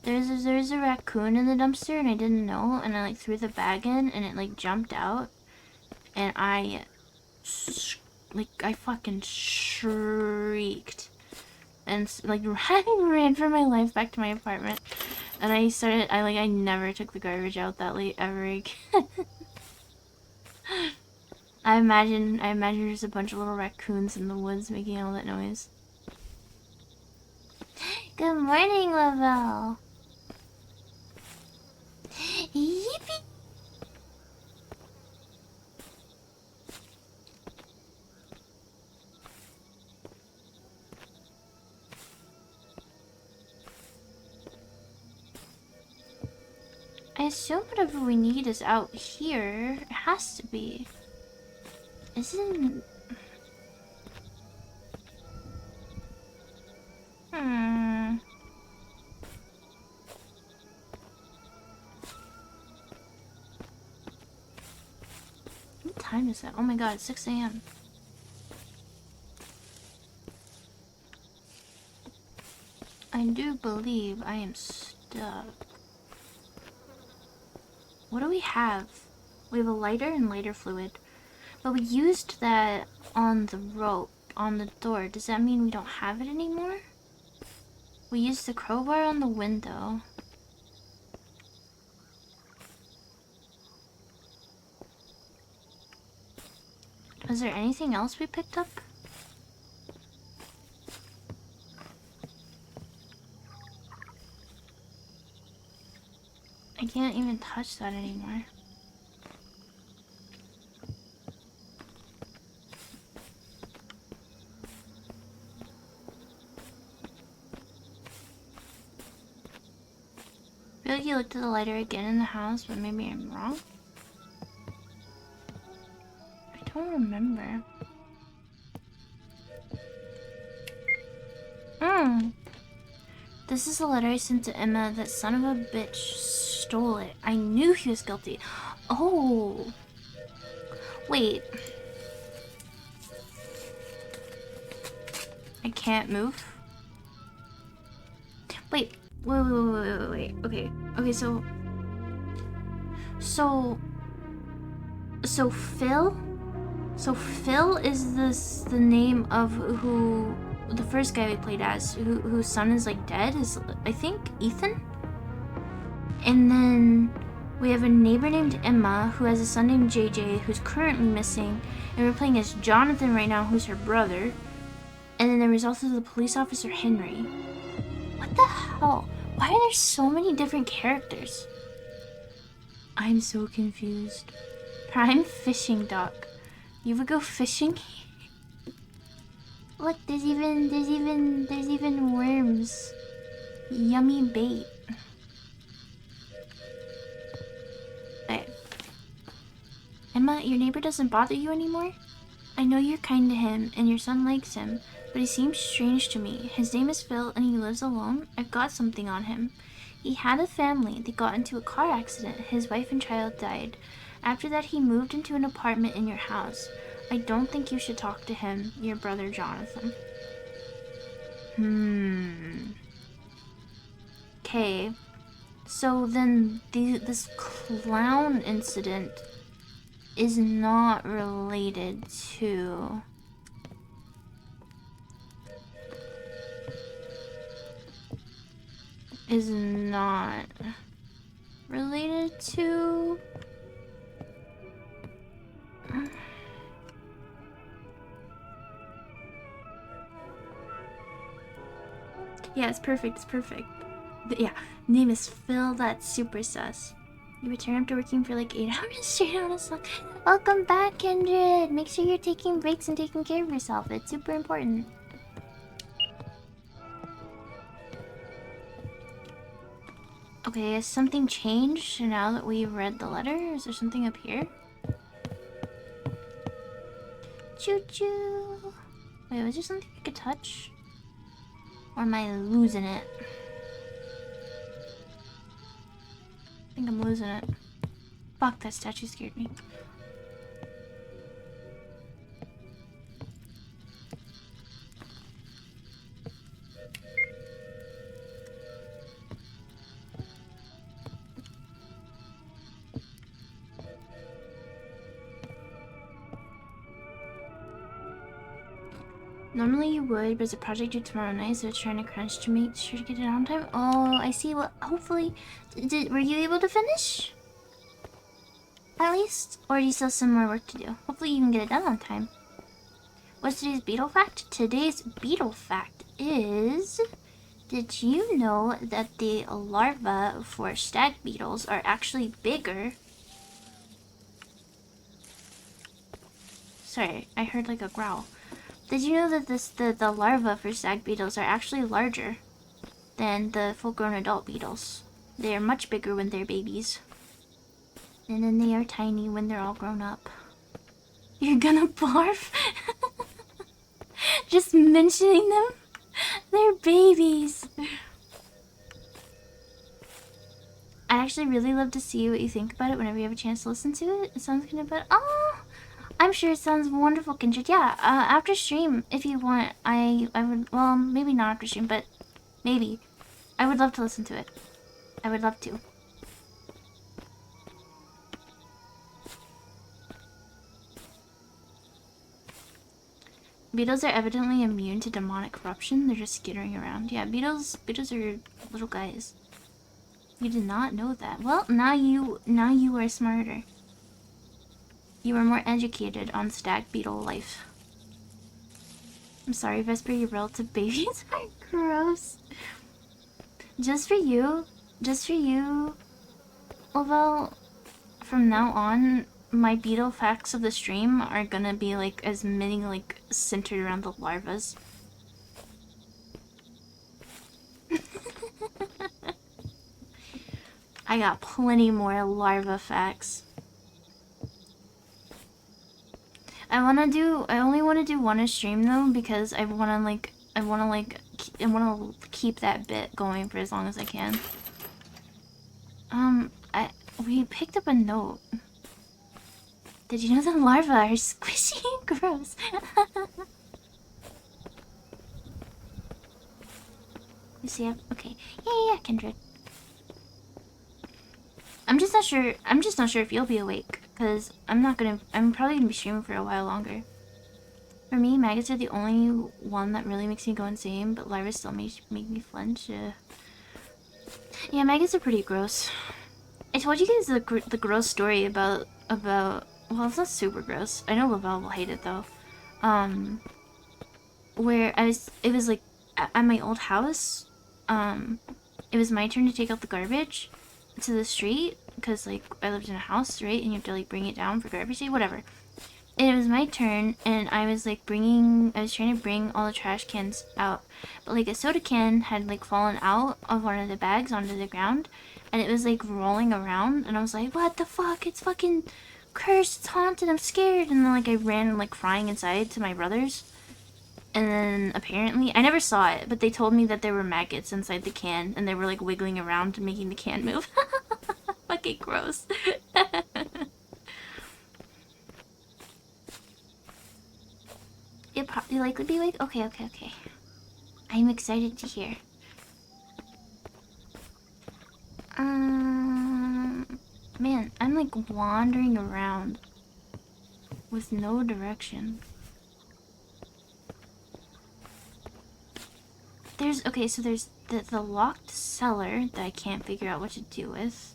there's a raccoon in the dumpster and I didn't know, and I like threw the bag in and it like jumped out, and I fucking shrieked and like ran for my life back to my apartment. And I never took the garbage out that late ever again. I imagine there's a bunch of little raccoons in the woods making all that noise. Good morning, Lavelle. Yippee! I assume whatever we need is out here. It has to be. Isn't... What time is it? Oh my god, it's 6 a.m. I do believe I am stuck. What do we have? We have a lighter and lighter fluid. But we used that on the rope, on the door. Does that mean we don't have it anymore? We used the crowbar on the window. Was there anything else we picked up? I can't even touch that anymore. I feel like you looked at the lighter again in the house, but maybe I'm wrong. I don't remember. This is a letter I sent to Emma. That son of a bitch stole it. I knew he was guilty. Oh. Wait. I can't move? Wait. Wait. Okay. Okay, so... So Phil? So Phil is the name of who... The first guy we played as, whose son is like dead, is I think Ethan? And then we have a neighbor named Emma who has a son named JJ who's currently missing, and we're playing as Jonathan right now, who's her brother. And then there was also the police officer Henry. What the hell? Why are there so many different characters? I'm so confused. Prime fishing dock. You would go fishing? Look, there's even worms. Yummy bait. Okay. Emma, your neighbor doesn't bother you anymore? I know you're kind to him and your son likes him, but he seems strange to me. His name is Phil and he lives alone. I've got something on him. He had a family. They got into a car accident. His wife and child died. After that, he moved into an apartment in your house. I don't think you should talk to him, your brother Jonathan. Okay. So then this clown incident is not related to... Is not related to... Yeah, it's perfect, it's perfect. But yeah, name is Phil, that's super sus. You return after working for like 8 hours straight on a slug. Welcome back, Kindred! Make sure you're taking breaks and taking care of yourself, it's super important. Okay, has something changed now that we read the letter? Is there something up here? Choo-choo! Wait, was there something I could touch? Or am I losing it? I think I'm losing it. Fuck, that statue scared me. Normally you would, but it's a project due tomorrow night, so it's trying to crunch to make sure to get it on time. Oh, I see. Well, hopefully... were you able to finish? At least? Or do you still have some more work to do? Hopefully you can get it done on time. What's today's beetle fact? Today's beetle fact is... Did you know that the larvae for stag beetles are actually bigger? Sorry, I heard like a growl. Did you know that the larvae for stag beetles are actually larger than the full-grown adult beetles? They are much bigger when they're babies. And then they are tiny when they're all grown up. You're gonna barf? Just mentioning them? They're babies. I'd actually really love to see what you think about it whenever you have a chance to listen to it. It sounds kind of bad. Oh! I'm sure it sounds wonderful, Kindred. Yeah, after stream, if you want, I would, well, maybe not after stream, but maybe. I would love to listen to it. I would love to. Beetles are evidently immune to demonic corruption. They're just skittering around. Yeah, beetles are little guys. You did not know that. Well, now you are smarter. You are more educated on stag beetle life. I'm sorry, Vesper, your relative babies are gross. Just for you, although from now on, my beetle facts of the stream are gonna be like as many like centered around the larvas. I got plenty more larva facts. I only want to do one a stream though, because I want to like I wanna like, I wanna keep that bit going for as long as I can. We picked up a note. Did you know the larvae are squishy and gross? You see, okay. Yeah, Kindred. I'm just not sure if you'll be awake, because I'm probably gonna be streaming for a while longer. For me, maggots are the only one that really makes me go insane, but larvae still make me flinch. Yeah, maggots are pretty gross. I told you guys the gross story about, well, it's not super gross. I know Lavelle will hate it though. Where it was like, at my old house, it was my turn to take out the garbage to the street, because like I lived in a house, right, and you have to like bring it down for garbage day, whatever. And it was my turn, and I was trying to bring all the trash cans out, but like a soda can had like fallen out of one of the bags onto the ground, and it was like rolling around, and I was like, what the fuck, it's fucking cursed, it's haunted, I'm scared. And then like I ran like crying inside to my brothers. And then apparently, I never saw it, but they told me that there were maggots inside the can, and they were like wiggling around and making the can move. Fucking gross. You'll probably likely be like, okay. I'm excited to hear. Man, I'm like wandering around with no direction. So there's the locked cellar that I can't figure out what to do with.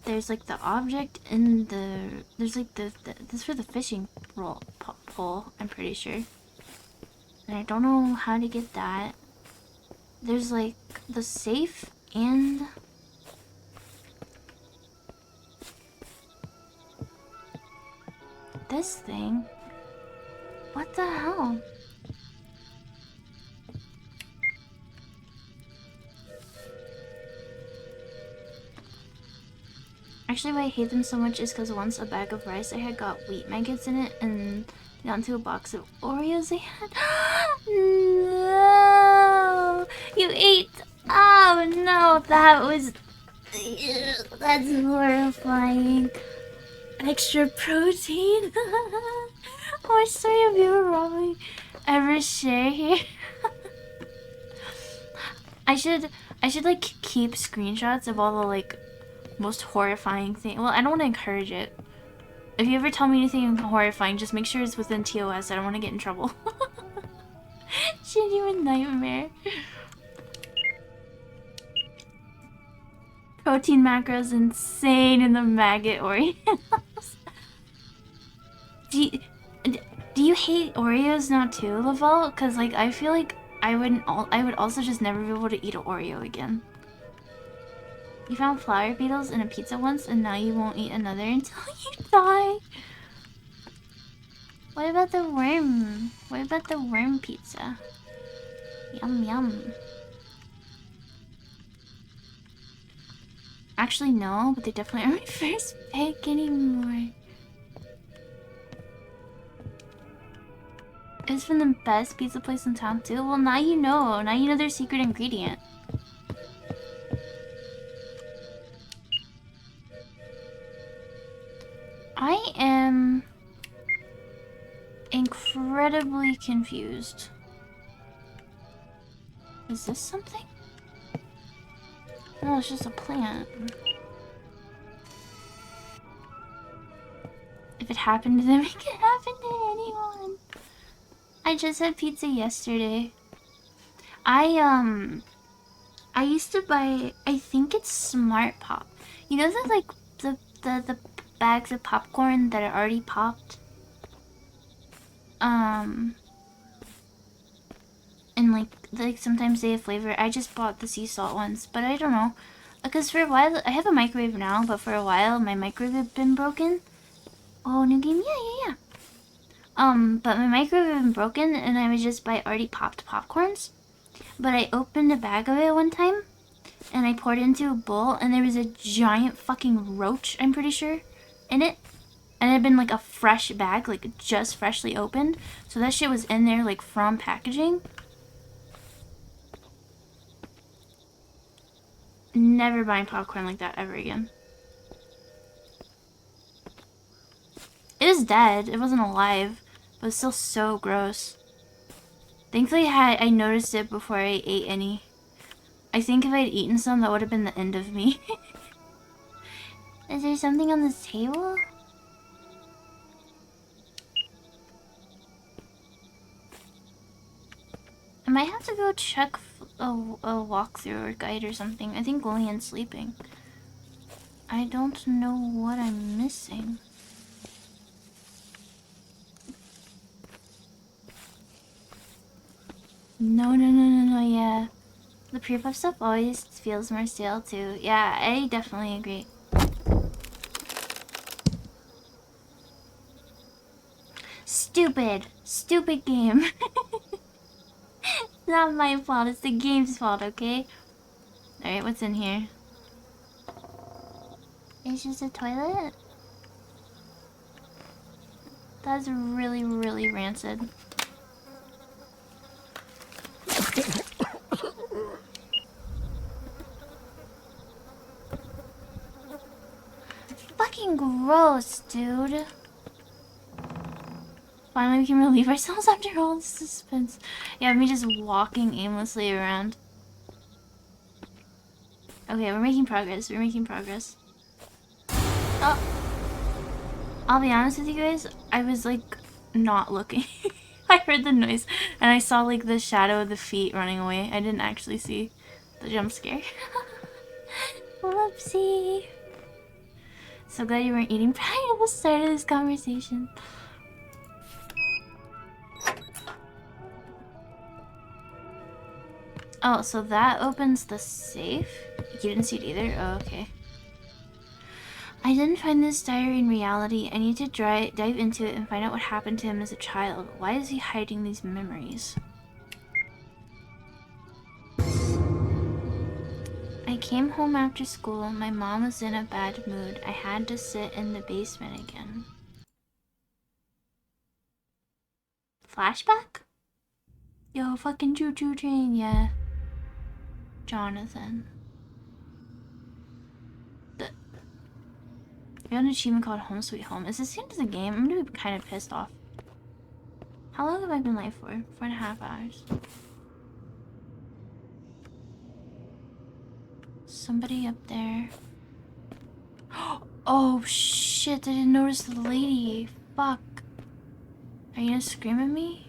There's like the object in the, there's like this for the fishing pole, I'm pretty sure. And I don't know how to get that. There's like the safe and this thing. What the hell? Actually, why I hate them so much is because once a bag of rice I had got wheat maggots in it, and onto a box of Oreos I had. No! You ate! Oh no, that was... That's horrifying. Extra protein. What story of you would probably ever share here? I should like keep screenshots of all the like most horrifying thing. Well, I don't want to encourage it. If you ever tell me anything horrifying, just make sure it's within TOS. I don't want to get in trouble. Genuine nightmare. Protein macros insane in the maggot Oreos. Do you hate Oreos now too, Lavelle? Cause like I feel like I would also just never be able to eat an Oreo again. You found flower beetles in a pizza once, and now you won't eat another until you die. What about the worm? What about the worm pizza? Yum yum. Actually, no, but they definitely aren't my first pick anymore. It's from the best pizza place in town too. Well, now you know. Now you know their secret ingredient. I am incredibly confused. Is this something? No, it's just a plant. If it happened to them, it could happen to anyone. I just had pizza yesterday. I used to buy, I think it's Smart Pop. You know the like the bags of popcorn that are already popped? And like sometimes they have flavor. I just bought the sea salt ones, but I don't know. Because for a while, I have a microwave now, but for a while my microwave had been broken. Oh, new game? Yeah. But my microwave had been broken, and I would just buy already popped popcorns. But I opened a bag of it one time, and I poured it into a bowl, and there was a giant fucking roach, I'm pretty sure, in it. And it had been like a fresh bag, like just freshly opened. So that shit was in there like from packaging. Never buying popcorn like that ever again. It is dead. It wasn't alive, but it's still so gross. Thankfully, I noticed it before I ate any. I think if I'd eaten some, that would have been the end of me. Is there something on this table? I might have to go check a walkthrough or guide or something. I think Lillian's sleeping. I don't know what I'm missing. No, yeah. The pre-puff stuff always feels more stale too. Yeah, I definitely agree. Stupid game. Not my fault, it's the game's fault, okay? Alright, what's in here? It's just a toilet? That's really, really rancid. Fucking gross, dude. Finally, we can relieve ourselves after all the suspense. Yeah, me just walking aimlessly around. Okay, we're making progress. We're making progress. Oh. I'll be honest with you guys. I was, like, not looking. I heard the noise, and I saw, like, the shadow of the feet running away. I didn't actually see the jump scare. Whoopsie. So glad you weren't eating prior to the start of this conversation. Oh, so that opens the safe? You didn't see it either? Oh, okay. I didn't find this diary in reality. I need to dive into it and find out what happened to him as a child. Why is he hiding these memories? I came home after school. My mom was in a bad mood. I had to sit in the basement again. Flashback? Yo, fucking choo-choo train, yeah. Jonathan. We have an achievement called Home Sweet Home. Is this the end of the game? I'm gonna be kind of pissed off. How long have I been live for? 4.5 hours. Somebody up there. Oh shit, I didn't notice the lady. Fuck. Are you gonna scream at me?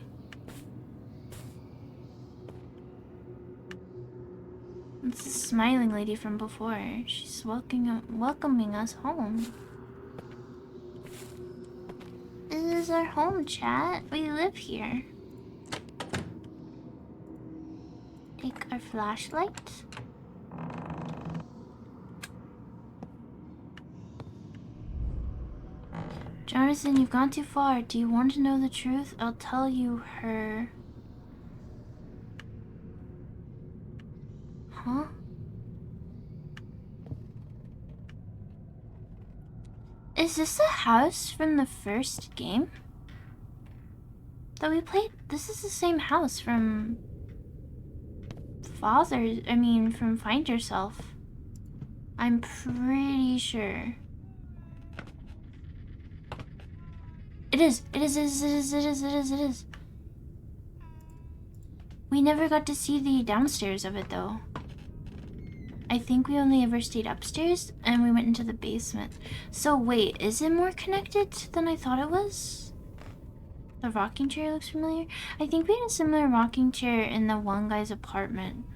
It's the smiling lady from before. She's welcoming us home. This is our home, chat. We live here. Take our flashlight. Jonathan, you've gone too far. Do you want to know the truth? I'll tell you her. Huh? Is this a house from the first game that we played? This is the same house from from Find Yourself. I'm pretty sure. It is. We never got to see the downstairs of it though. I think we only ever stayed upstairs and we went into the basement. So wait, is it more connected than I thought it was? The rocking chair looks familiar. I think we had a similar rocking chair in the one guy's apartment.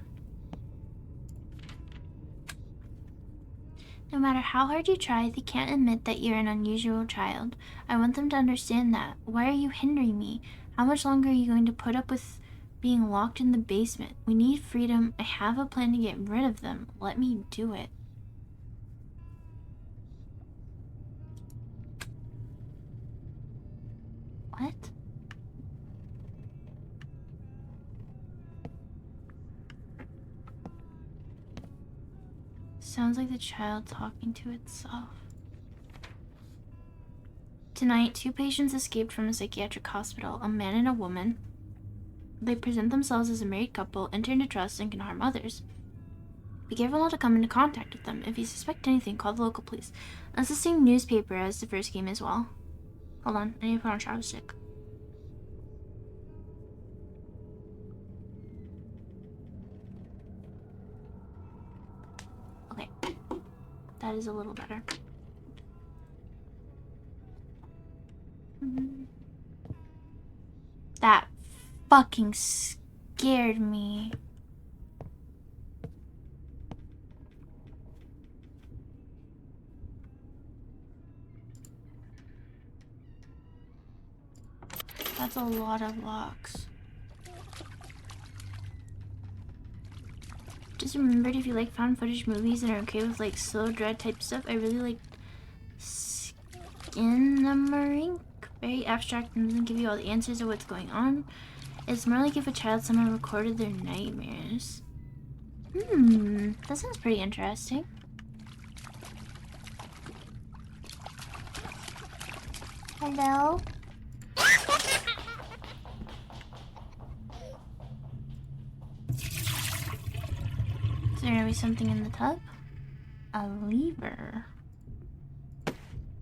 No matter how hard you try, they can't admit that you're an unusual child. I want them to understand that. Why are you hindering me? How much longer are you going to put up with being locked in the basement? We need freedom. I have a plan to get rid of them. Let me do it. What? Sounds like the child talking to itself. Tonight, 2 patients escaped from a psychiatric hospital, a man and a woman. They present themselves as a married couple, enter into trust, and can harm others. Be careful not to come into contact with them. If you suspect anything, call the local police. That's the same newspaper as the first game as well. Hold on, I need to put on chapstick. Okay, that is a little better. That fucking scared me. That's a lot of locks. Just remembered, if you like found footage movies and are okay with like slow dread type stuff, I really like Skinamarink. Very abstract and doesn't give you all the answers of what's going on. It's more like if a child someone recorded their nightmares. That sounds pretty interesting. Hello? Is there gonna be something in the tub? A lever.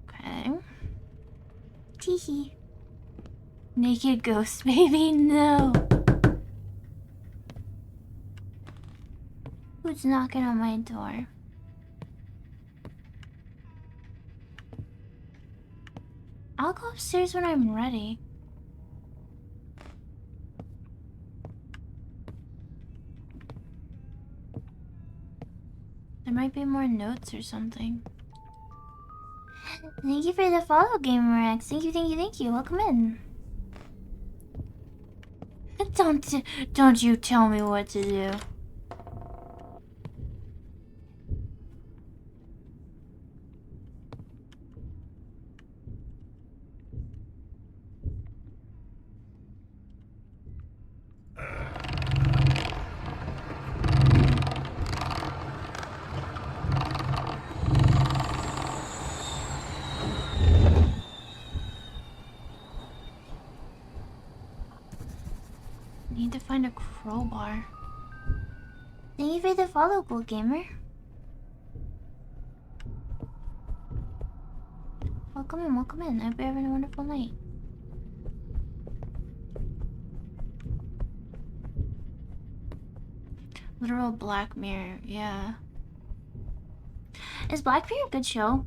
Okay. Teehee. Naked ghost baby, no. Who's knocking on my door? I'll go upstairs when I'm ready. There might be more notes or something. Thank you for the follow, GamerX. Thank you, thank you, thank you. Welcome in. Don't you tell me what to do. Need to find a crowbar. Thank you for the follow, Gold Gamer. Welcome in, welcome in. I hope you're having a wonderful night. Literal Black Mirror, yeah. Is Black Mirror a good show?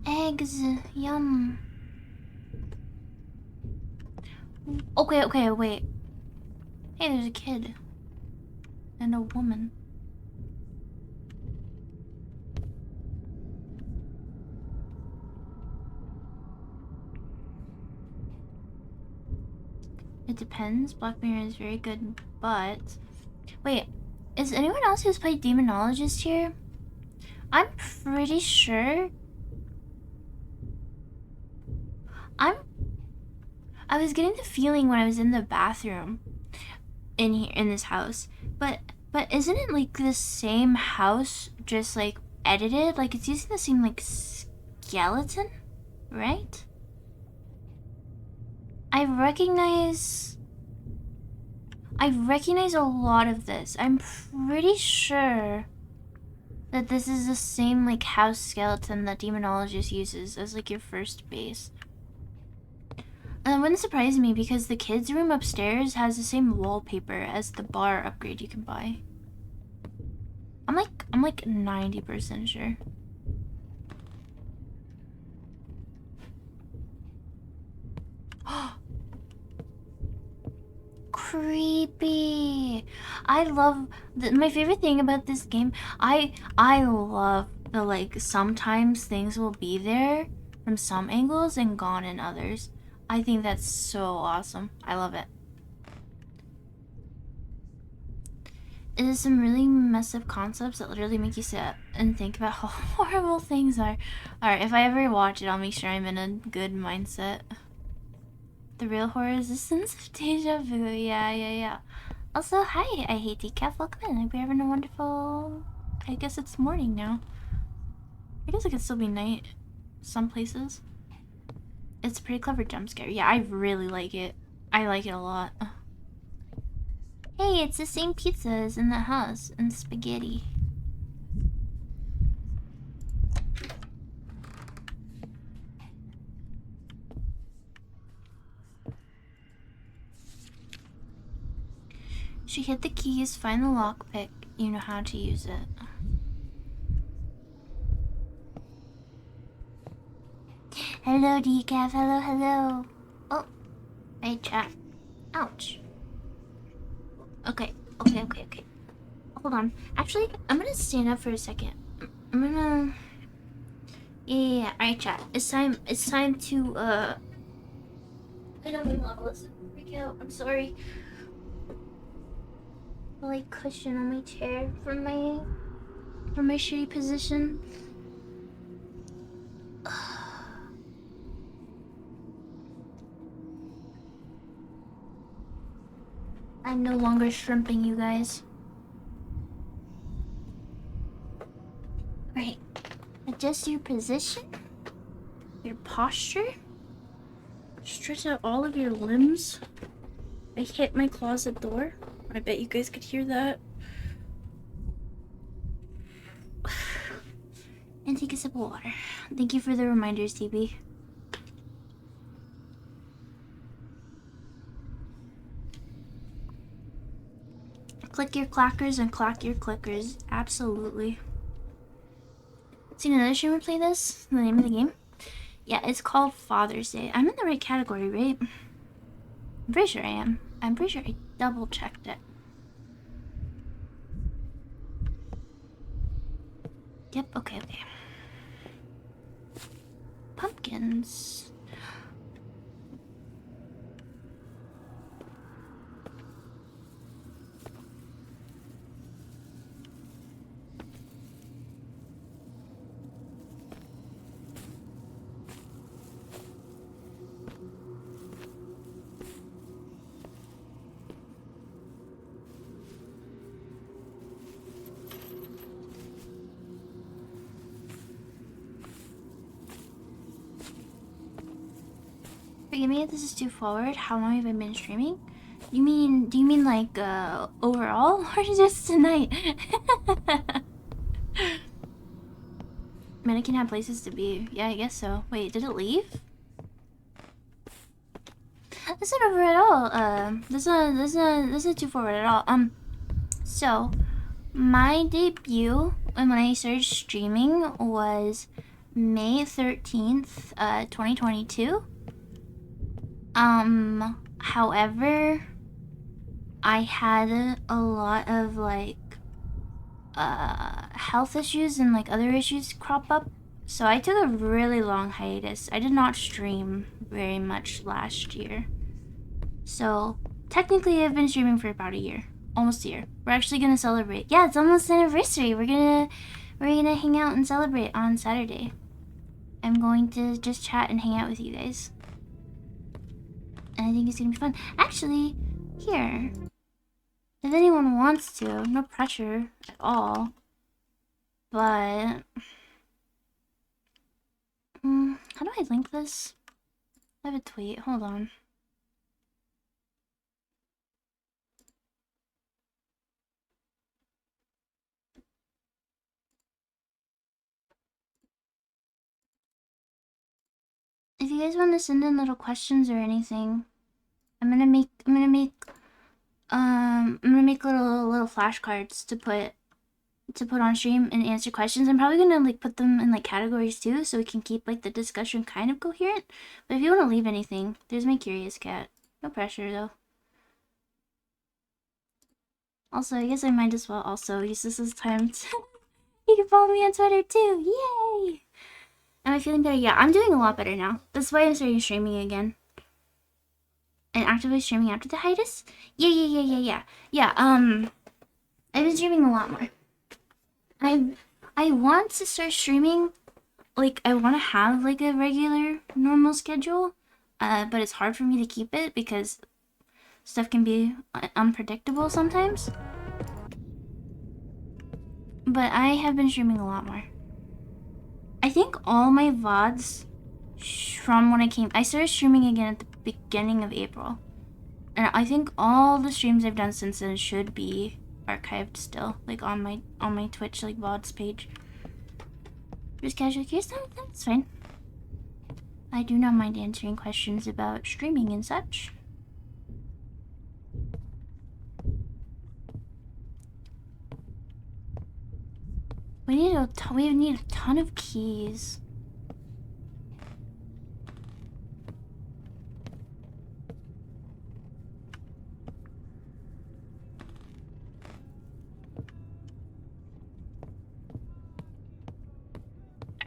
Eggs, yum. Okay, wait. Hey, there's a kid. And a woman. It depends. Black Mirror is very good, but... Wait, is anyone else who's played Demonologist here? I'm pretty sure... I was getting the feeling when I was in the bathroom in here in this house, but isn't it like the same house, just like edited? Like it's using the same like skeleton, right? I recognize a lot of this. I'm pretty sure that this is the same like house skeleton that Demonologist uses as like your first base. And it wouldn't surprise me because the kids' room upstairs has the same wallpaper as the bar upgrade you can buy. I'm like 90% sure. Creepy. I love my favorite thing about this game. I love the like sometimes things will be there from some angles and gone in others. I think that's so awesome. I love it. It is some really messed up concepts that literally make you sit and think about how horrible things are. Alright, if I ever watch it, I'll make sure I'm in a good mindset. The real horror is the sense of deja vu. Yeah. Also, hi, I hate decaf. Welcome in. I hope you're having a wonderful... I guess it's morning now. I guess it could still be night some places. It's a pretty clever jump scare. Yeah, I really like it. I like it a lot. Hey, it's the same pizza as in the house and spaghetti. She hit the keys, find the lockpick. You know how to use it. Hello, Decaf. Hello, hello. Oh, hey, chat. Ouch. Okay. Hold on. Actually, I'm gonna stand up for a second. I'm gonna... Yeah. Alright, chat. It's time to, I don't mean levels. Freak out. I'm sorry. The, like, cushion on my chair from my shitty position. I'm no longer shrimping, you guys. Right. Adjust your position. Your posture. Stretch out all of your limbs. I hit my closet door. I bet you guys could hear that. And take a sip of water. Thank you for the reminders, TB. Click your clackers and clack your clickers. Absolutely. Seen another streamer play this? The name of the game? Yeah, it's called Father's Day. I'm in the right category, right? I'm pretty sure I am. I'm pretty sure I double checked it. Yep, okay. Pumpkins. Forgive me if this is too forward. How long have I been streaming? Do you mean like overall or just tonight? Mannequin have places to be. Yeah, I guess so. Wait, did it leave? That's not over at all. That's not too forward at all. So my debut when I started streaming was May 13th, 2022. However, I had a lot of like health issues and like other issues crop up, so I took a really long hiatus. I did not stream very much last year, so technically I've been streaming for about a year, almost a year. We're actually gonna celebrate. Yeah, it's almost anniversary. We're gonna hang out and celebrate on Saturday. I'm going to just chat and hang out with you guys, and I think it's gonna be fun. Actually, here, if anyone wants to, no pressure at all. But how do I link this? I have a tweet. Hold on. If you guys want to send in little questions or anything, I'm gonna make little flashcards to put on stream and answer questions. I'm probably gonna like put them in like categories too, so we can keep like the discussion kind of coherent. But if you want to leave anything, there's my curious cat. No pressure though. Also, I guess I might as well also use this as time to... You can follow me on Twitter too. Yay! Am I feeling better? Yeah, I'm doing a lot better now. That's why I'm starting streaming again. And actively streaming after the hiatus? Yeah. Yeah, I've been streaming a lot more. I want to start streaming, like, I want to have, like, a regular, normal schedule, but it's hard for me to keep it because stuff can be unpredictable sometimes. But I have been streaming a lot more. I think all my VODs from when I started streaming again at the beginning of April. And I think all the streams I've done since then should be archived still, like on my Twitch, like VODs page. Just casually curious, that's fine. I do not mind answering questions about streaming and such. We need a ton of keys.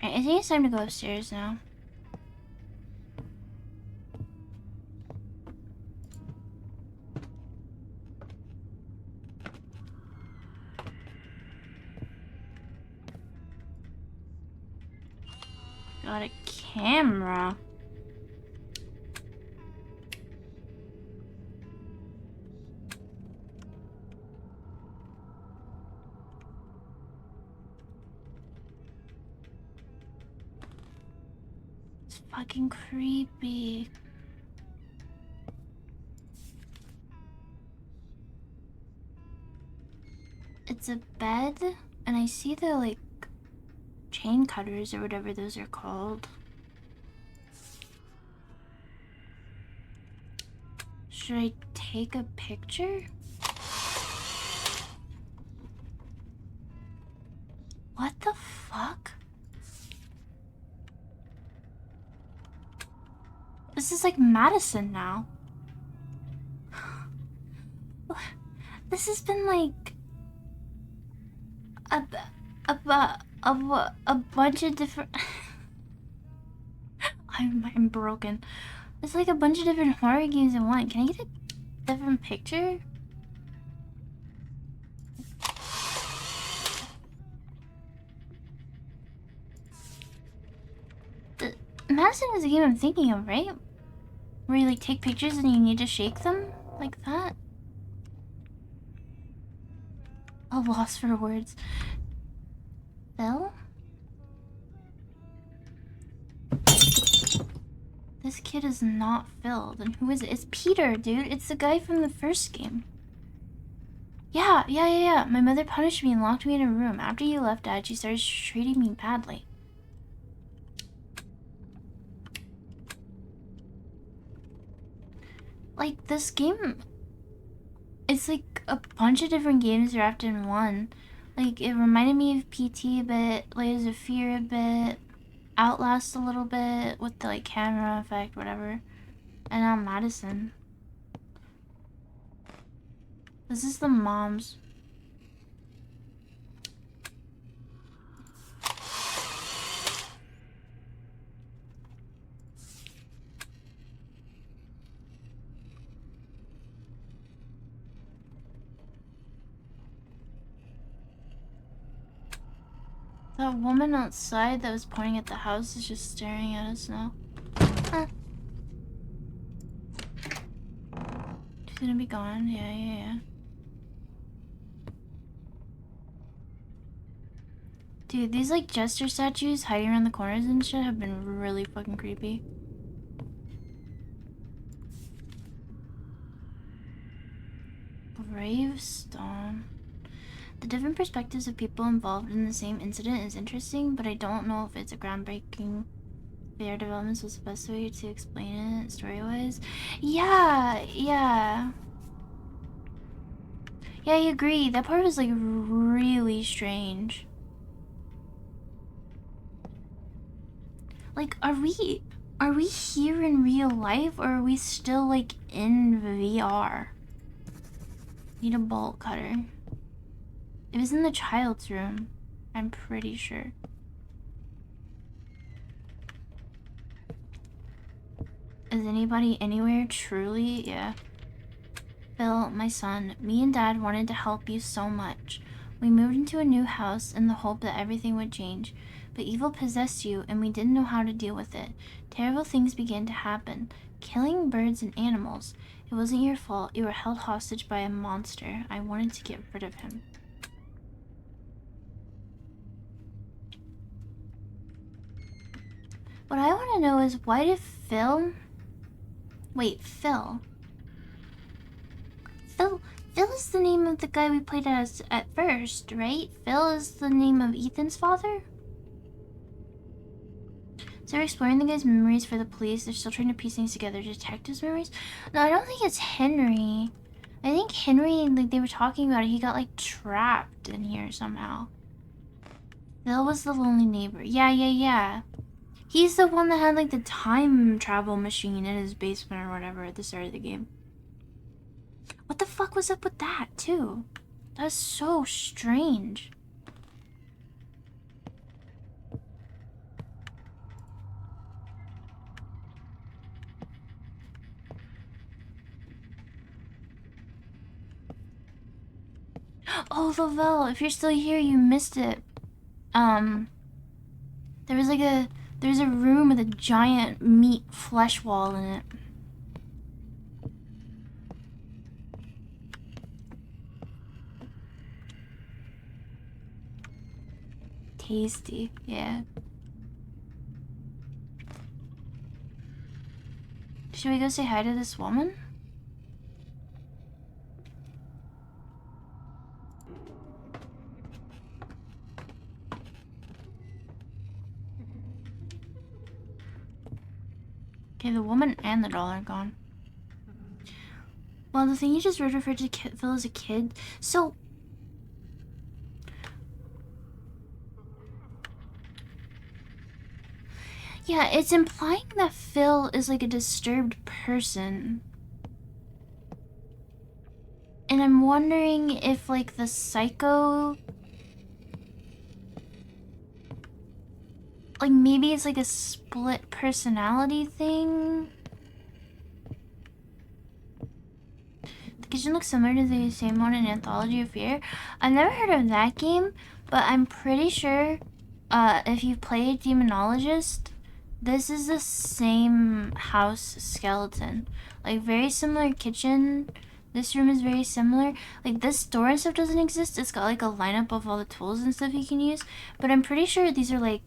Alright, I think it's time to go upstairs now. Got a camera. It's fucking creepy. It's a bed, and I see the, like, chain cutters or whatever those are called. Should I take a picture? What the fuck? This is like Madison now. This has been like a bunch of different I'm broken. It's like a bunch of different horror games in one. Can I get a different picture? Madison is a game I'm thinking of, right? Where you like take pictures and you need to shake them like that. A loss for words. Phil? This kid is not Phil. Then who is it? It's Peter, dude. It's the guy from the first game. Yeah. My mother punished me and locked me in a room. After you left, Dad, she started treating me badly. Like, this game... It's like a bunch of different games wrapped in one. Like, it reminded me of PT a bit, Layers of Fear a bit, Outlast a little bit, with the, like, camera effect, whatever. And now Madison. This is the mom's. That woman outside that was pointing at the house is just staring at us now. Huh. She's gonna be gone. Yeah. Dude, these like jester statues hiding around the corners and shit have been really fucking creepy. Gravestone. The different perspectives of people involved in the same incident is interesting, but I don't know if it's a groundbreaking VR development was the best way to explain it story-wise. Yeah, I agree. That part was like really strange. Like, are we here in real life, or are we still like in VR? Need a bolt cutter. It was in the child's room, I'm pretty sure. Is anybody anywhere truly? Yeah. Phil, my son, me and Dad wanted to help you so much. We moved into a new house in the hope that everything would change, but evil possessed you and we didn't know how to deal with it. Terrible things began to happen, killing birds and animals. It wasn't your fault. You were held hostage by a monster. I wanted to get rid of him. What I want to know is why did Phil... Wait, Phil. Phil is the name of the guy we played as at first, right? Phil is the name of Ethan's father? So they're exploring the guy's memories for the police. They're still trying to piece things together. Detective's memories? No, I don't think it's Henry. I think Henry, like they were talking about it, he got like trapped in here somehow. Phil was the lonely neighbor. Yeah. He's the one that had like the time travel machine in his basement or whatever at the start of the game. What the fuck was up with that too? That's so strange. Oh, Lavelle, if you're still here, you missed it. There was like there's a room with a giant meat flesh wall in it. Tasty, yeah. Should we go say hi to this woman? Okay, the woman and the doll are gone. Well, the thing you just referred to Phil as a kid. So... yeah, it's implying that Phil is like a disturbed person. And I'm wondering if like the psycho... like maybe it's like a split personality thing? The kitchen looks similar to the same one in Anthology of Fear. I've never heard of that game, but I'm pretty sure if you played Demonologist, this is the same house skeleton. Like very similar kitchen. This room is very similar. Like this door and stuff doesn't exist. It's got like a lineup of all the tools and stuff you can use. But I'm pretty sure these are like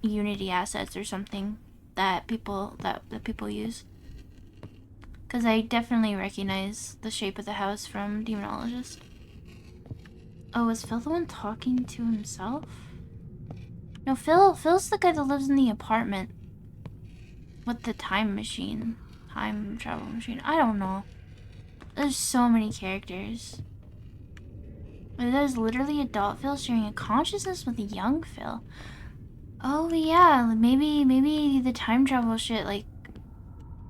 Unity assets or something that people use. Because I definitely recognize the shape of the house from Demonologist. Oh, is Phil the one talking to himself? No, Phil's the guy that lives in the apartment. With the time machine. Time travel machine. I don't know. There's so many characters. But there's literally adult Phil sharing a consciousness with a young Phil. Oh yeah, maybe the time travel shit like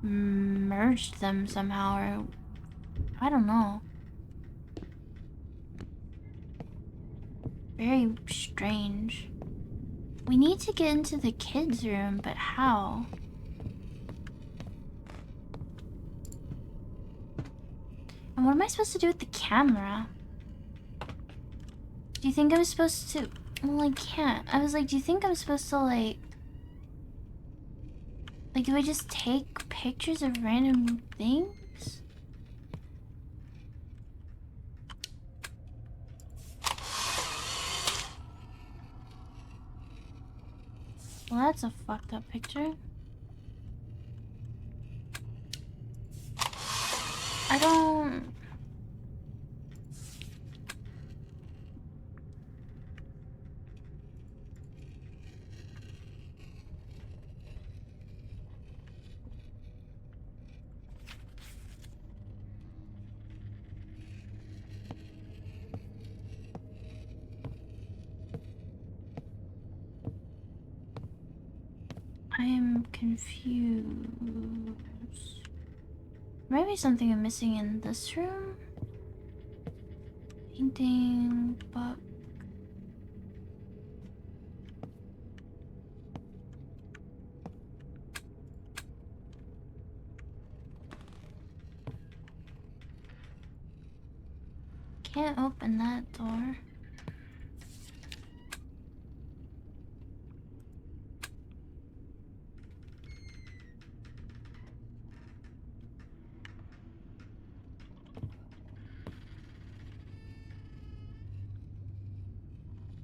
merged them somehow, or I don't know. Very strange. We need to get into the kids' room, but how? And what am I supposed to do with the camera? Do you think I'm supposed to... well, I can't. I was like, do you think I'm supposed to like... like, do I just take pictures of random things? Well, that's a fucked up picture. I don't... I am confused. Maybe something I'm missing in this room? Painting, book. Can't open that door.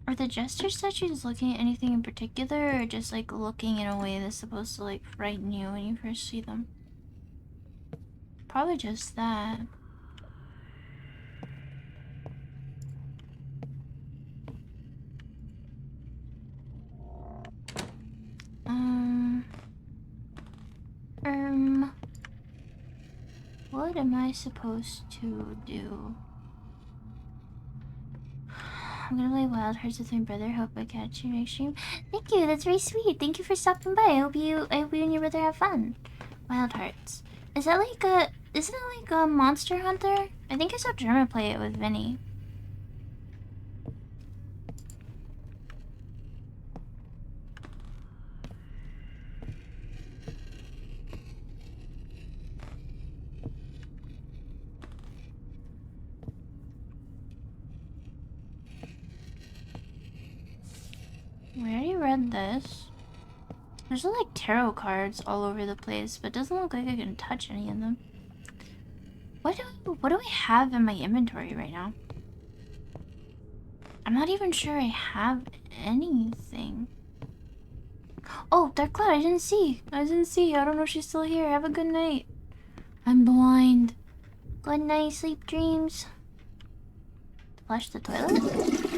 Are Are the jester statues looking at anything in particular, or just like looking in a way that's supposed to like frighten you when you first see them? Probably just that. What am I supposed to do? I'm gonna play Wild Hearts with my brother. Hope I catch you next stream. Thank you. That's very sweet. Thank you for stopping by. I hope you and your brother have fun. Wild Hearts. Is that like a? Isn't it like a Monster Hunter? I think I saw Germa play it with Vinny. We already read this. There's like tarot cards all over the place, but it doesn't look like I can touch any of them. What do I have in my inventory right now? I'm not even sure I have anything. Oh, Dark Cloud, I didn't see. I don't know if she's still here. Have a good night. I'm blind. Good night, sleep dreams. Flush the toilet?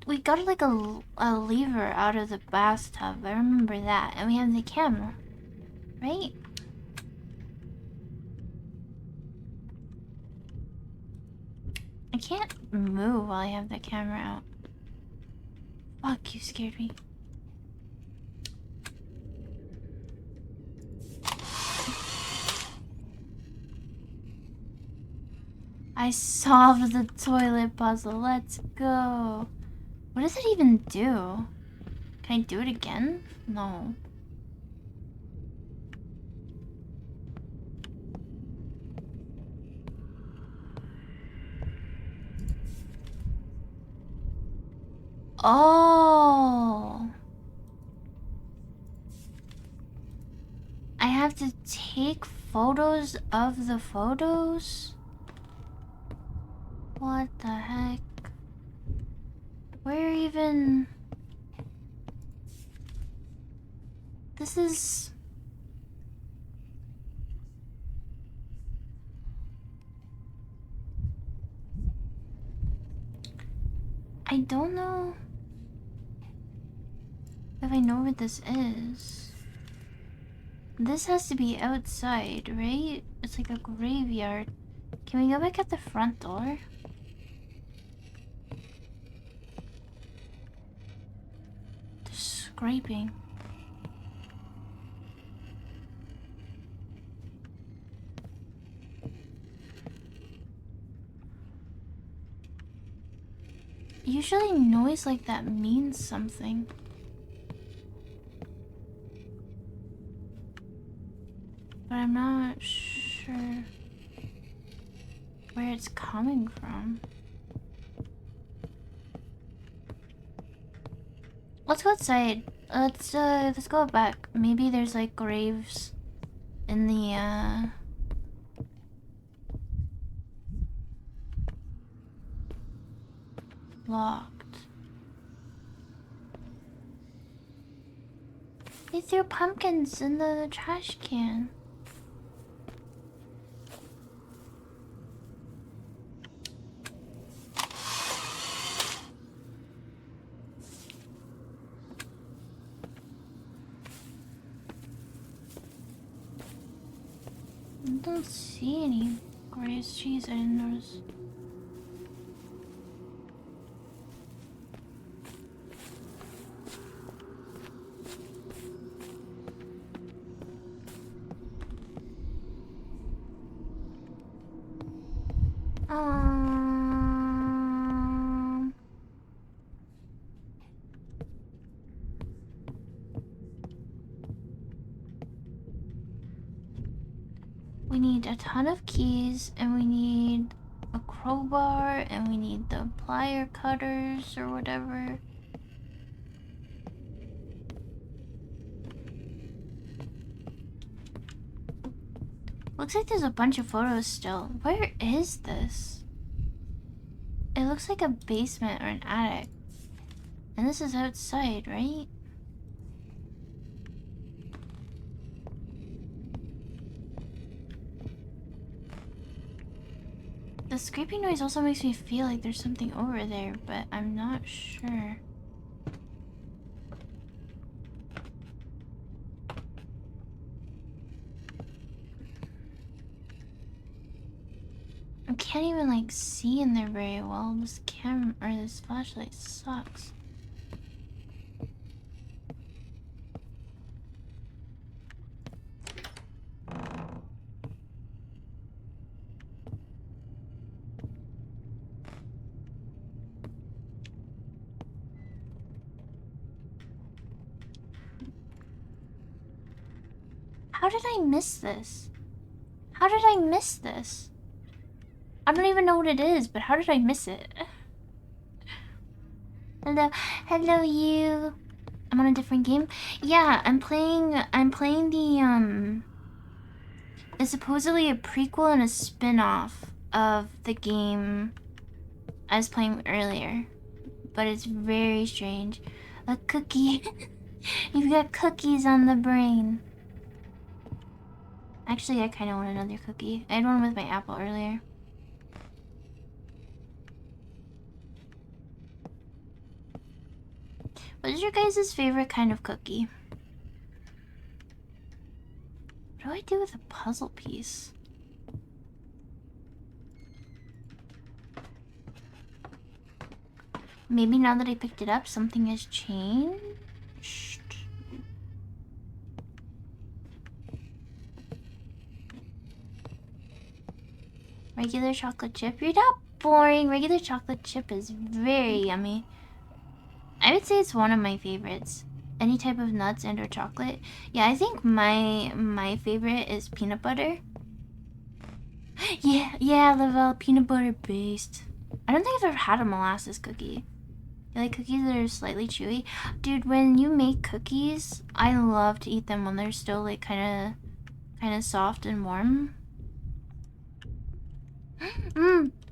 We got like a lever out of the bathtub. I remember that. And we have the camera. Right? I can't move while I have the camera out. Fuck, you scared me. I solved the toilet puzzle. Let's go. What does it even do? Can I do it again? No. Oh. I have to take photos of the photos? What the heck? Where even... This is... I don't know if I know what this is. This has to be outside, right? It's like a graveyard. Can we go back at the front door? There's scraping. Usually noise like that means something. But I'm not sure where it's coming from. Let's go outside. Let's go back. Maybe there's like graves in the locked. They threw pumpkins in the trash can. I don't see any graves. Jeez, I didn't notice. We need a ton of keys, and we need a crowbar, and we need the plier cutters or whatever. Looks like there's a bunch of photos still. Where is this? It looks like a basement or an attic. And this is outside, right? The scraping noise also makes me feel like there's something over there, but I'm not sure. I can't even like see in there very well. This camera or this flashlight sucks. How did I miss this? How did I miss this? I don't even know what it is, but how did I miss it? Hello, hello you. I'm on a different game. Yeah, I'm playing the it's supposedly a prequel and a spin-off of the game I was playing earlier. But it's very strange. A cookie. You've got cookies on the brain. Actually, I kind of want another cookie. I had one with my apple earlier. What is your guys' favorite kind of cookie? What do I do with a puzzle piece? Maybe now that I picked it up, something has changed? Regular chocolate chip? You're not boring. Regular chocolate chip is very yummy. I would say it's one of my favorites. Any type of nuts and or chocolate. Yeah, I think my favorite is peanut butter. Yeah, Lavelle, peanut butter based. I don't think I've ever had a molasses cookie. You like cookies that are slightly chewy? Dude, when you make cookies, I love to eat them when they're still like kind of soft and warm.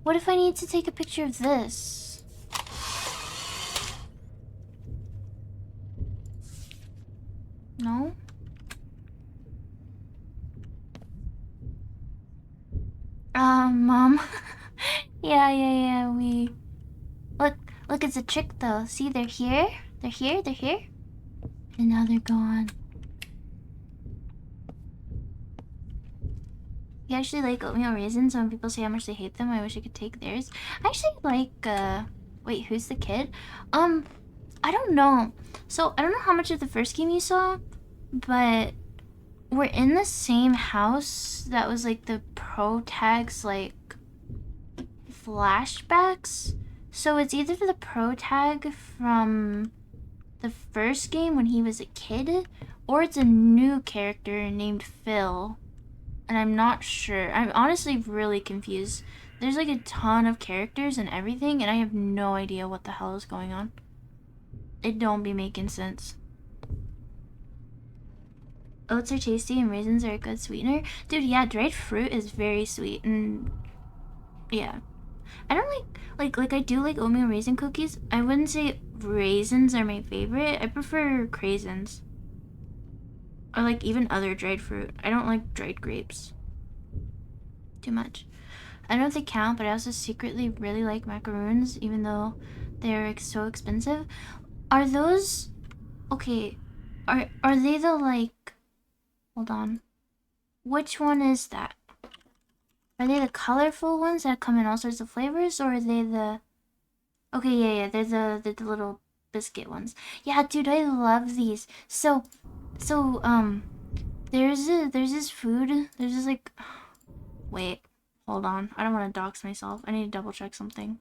What if I need to take a picture of this? No? Mom. Yeah, we... Look, it's a trick though. See, they're here. They're here. And now they're gone. You actually like oatmeal raisins? When people say how much they hate them, I wish I could take theirs. I actually like, wait, who's the kid? I don't know. So, I don't know how much of the first game you saw, but we're in the same house that was like the pro tags, like, flashbacks. So it's either the pro tag from the first game when he was a kid, or it's a new character named Phil. And I'm not sure. I'm honestly really confused. There's like a ton of characters and everything, and I have no idea what the hell is going on. It don't be making sense. Oats are tasty and raisins are a good sweetener. Dude, yeah, dried fruit is very sweet, and yeah. I don't like I do like oatmeal raisin cookies. I wouldn't say raisins are my favorite. I prefer craisins. Or like even other dried fruit. I don't like dried grapes too much. I don't know if they count, but I also secretly really like macaroons, even though they're so expensive. Are those okay? Are they the like? Hold on. Which one is that? Are they the colorful ones that come in all sorts of flavors, or are they the? Okay, yeah, they're the little biscuit ones. Yeah, dude, I love these. So there's this food. There's this like, wait, hold on. I don't want to dox myself. I need to double check something.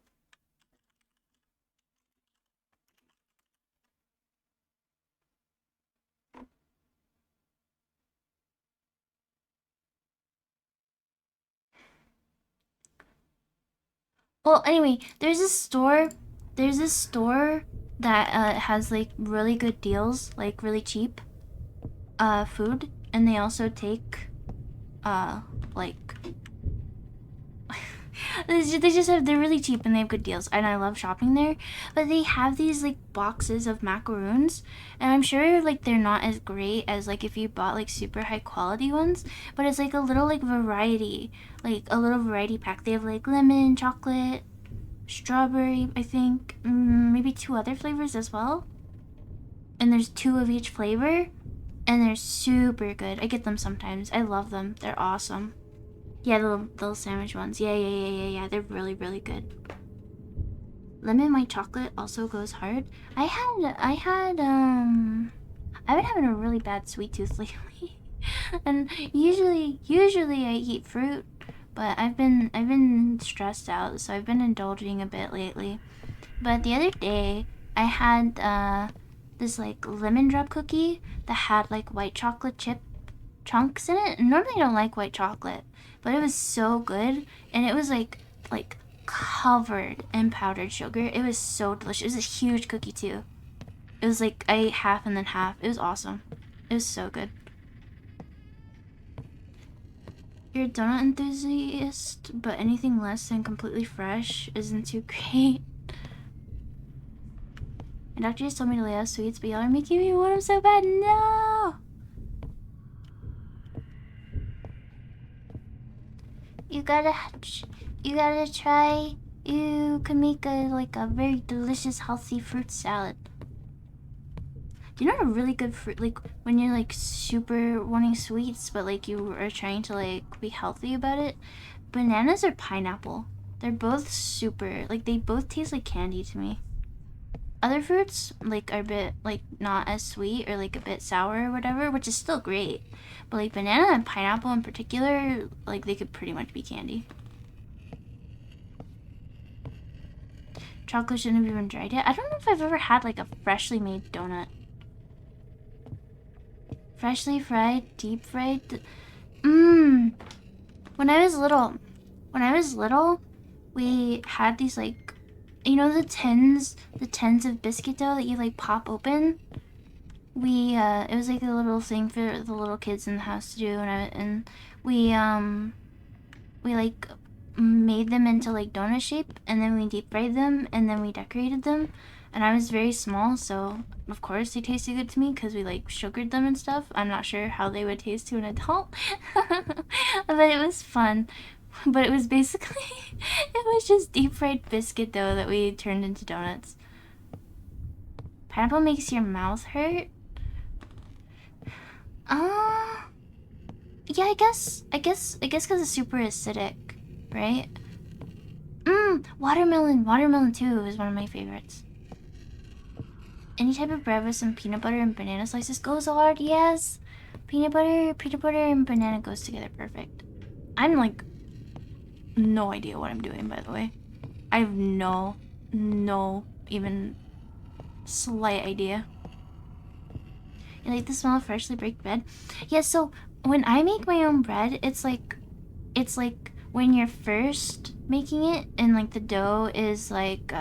Well, anyway, there's this store. There's this store that has like really good deals, like really cheap food, and they also take like they just have, they're really cheap and they have good deals, and I love shopping there. But they have these like boxes of macaroons, and I'm sure like they're not as great as like if you bought like super high quality ones, but it's like a little like variety, like a little variety pack. They have like lemon, chocolate, strawberry, I think, maybe 2 other flavors as well, and there's 2 of each flavor, and they're super good. I get them sometimes. I love them. They're awesome. Yeah, the little sandwich ones. Yeah. They're really, really good. Lemon white chocolate also goes hard. I've been having a really bad sweet tooth lately. And usually I eat fruit, but I've been stressed out, so I've been indulging a bit lately. But the other day, I had this like lemon drop cookie that had like white chocolate chip chunks in it. Normally I don't like white chocolate, but it was so good, and it was like covered in powdered sugar. It was so delicious. It was a huge cookie too. It was like I ate half and then half. It was awesome. It was so good. You're a donut enthusiast, but anything less than completely fresh isn't too great. My doctor just told me to lay off sweets, but y'all are making me want them so bad. No! You gotta try. You can make a very delicious, healthy fruit salad. Do you know what a really good fruit, like when you're like super wanting sweets, but like you are trying to like be healthy about it? Bananas or pineapple? They're both super, like they both taste like candy to me. Other fruits like are a bit like not as sweet or like a bit sour or whatever, which is still great. But like banana and pineapple in particular, like they could pretty much be candy. Chocolate shouldn't have even dried yet. I don't know if I've ever had like a freshly made donut. Freshly fried, deep fried. When I was little, we had these like, you know, the tins of biscuit dough that you like pop open. It was like a little thing for the little kids in the house to do, and we like made them into like donut shape, and then we deep fried them, and then we decorated them. And I was very small, so of course they tasted good to me because we like sugared them and stuff. I'm not sure how they would taste to an adult, but it was fun. But it was basically, it was just deep fried biscuit dough that we turned into donuts. Pineapple makes your mouth hurt? Yeah, I guess because it's super acidic, right? Watermelon too is one of my favorites. Any type of bread with some peanut butter and banana slices goes hard, yes. Peanut butter and banana goes together perfect. I'm like, no idea what I'm doing, by the way. I have no even slight idea. You like the smell of freshly baked bread? Yeah, so when I make my own bread, it's like when you're first making it and like the dough is like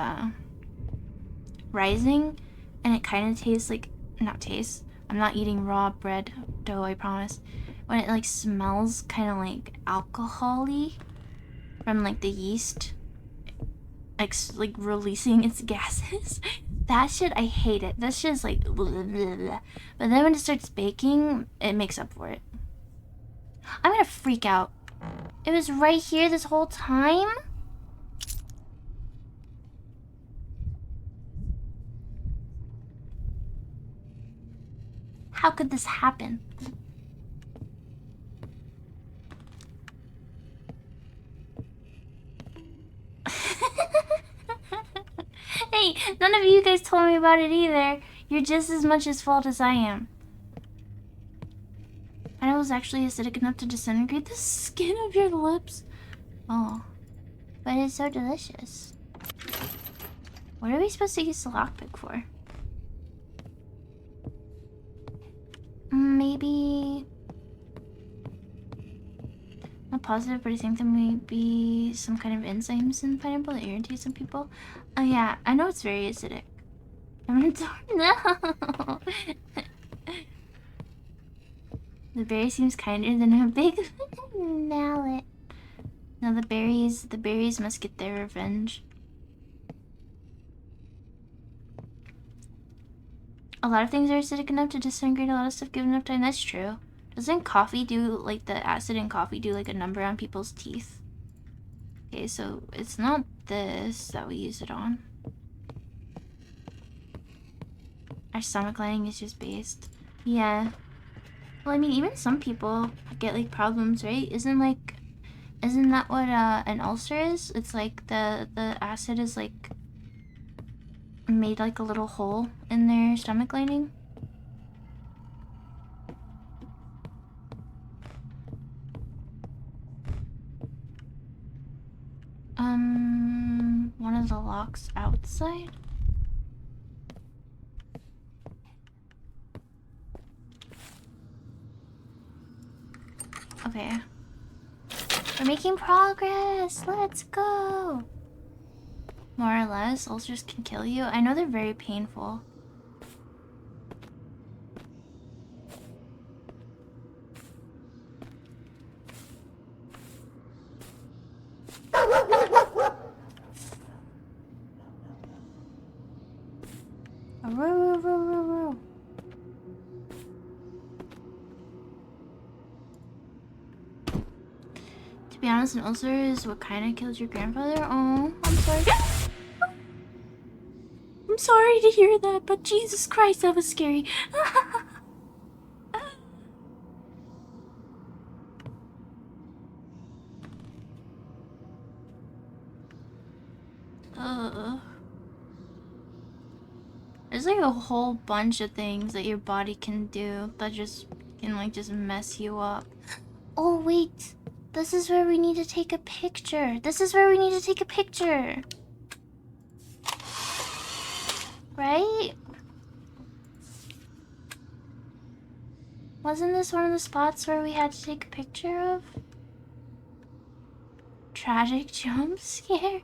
rising, and it kind of tastes like, not taste, I'm not eating raw bread dough, I promise. When it like smells kind of like alcohol-y from like the yeast like releasing its gases. That shit, I hate it. That shit's like blah, blah, blah. But then when it starts baking, it makes up for it. I'm gonna freak out. It was right here this whole time? How could this happen? Hey, none of you guys told me about it either. You're just as much his fault as I am. And it was actually acidic enough to disintegrate the skin of your lips. Oh. But it's so delicious. What are we supposed to use the lockpick for? Not positive, but I think there may be some kind of enzymes in pineapple that irritate some people. Oh yeah, I know it's very acidic. I'm gonna no. The berry seems kinder than a big mallet. No, the berries must get their revenge. A lot of things are acidic enough to disintegrate a lot of stuff given enough time. That's true. Doesn't coffee do, like, the acid in coffee do, like, a number on people's teeth? Okay, so it's not this that we use it on. Our stomach lining is just based. Yeah. Well, I mean, even some people get, like, problems, right? Isn't that what, an ulcer is? It's like the acid is, like, made, like, a little hole in their stomach lining. One of the locks outside? Okay. We're making progress! Let's go! More or less, ulcers can kill you. I know they're very painful. To be honest, an ulcer is what kind of killed your grandfather. Oh, I'm sorry. I'm sorry to hear that, but Jesus Christ, that was scary. There's like a whole bunch of things that your body can do that just mess you up. Oh wait, this is where we need to take a picture. This is where we need to take a picture. Right? Wasn't this one of the spots where we had to take a picture of? Tragic jump scare?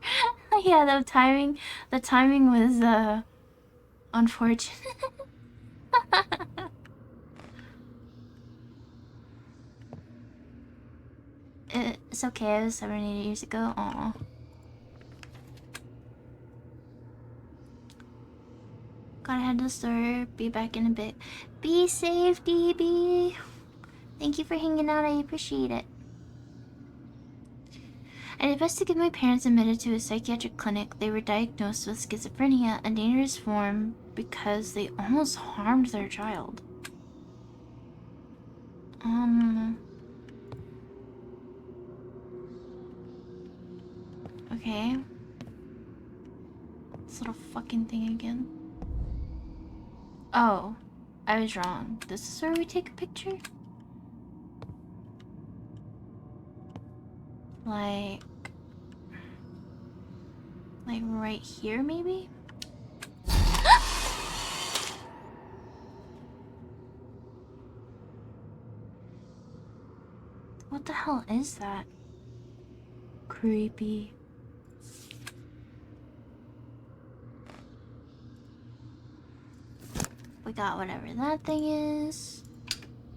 Yeah, the timing was unfortunate. It's okay, it was 7 or 8 years ago. Aw. Gotta head to the store, be back in a bit. Be safe, DB. Thank you for hanging out, I appreciate it. I did best to get my parents admitted to a psychiatric clinic. They were diagnosed with schizophrenia, a dangerous form, because they almost harmed their child. Okay. This little fucking thing again. Oh, I was wrong. This is where we take a picture? Like right here, maybe? What the hell is that? Creepy. We got whatever that thing is.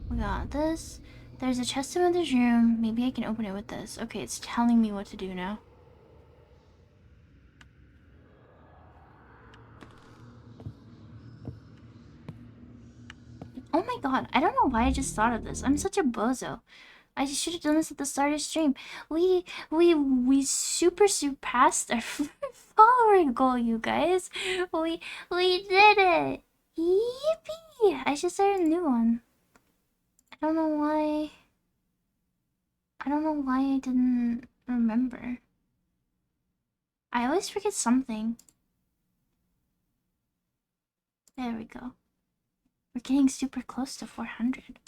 We got this. There's a chest in mother's room. Maybe I can open it with this. Okay, it's telling me what to do now. Oh my god, I don't know why I just thought of this. I'm such a bozo. I just should have done this at the start of stream. We super surpassed our follower goal, you guys. We did it. Yippee! I should start a new one. I don't know why. I don't know why I didn't remember. I always forget something. There we go. We're getting super close to 400.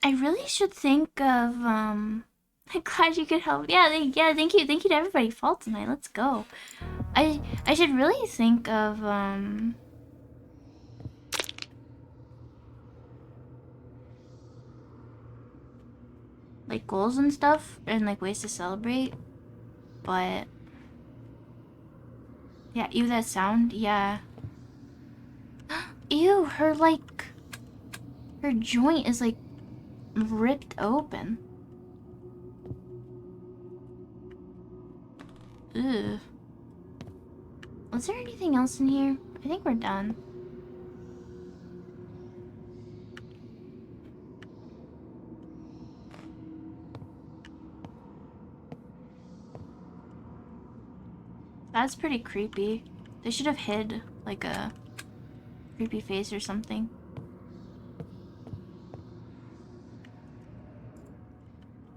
I really should think of, I'm glad you could help. Yeah, thank you to everybody. Fall tonight, let's go. I should really think of, like goals and stuff and like ways to celebrate. But yeah, ew, that sound, yeah. Ew, her joint is like ripped open. Ugh. Was there anything else in here? I think we're done. That's pretty creepy. They should have hid like a creepy face or something.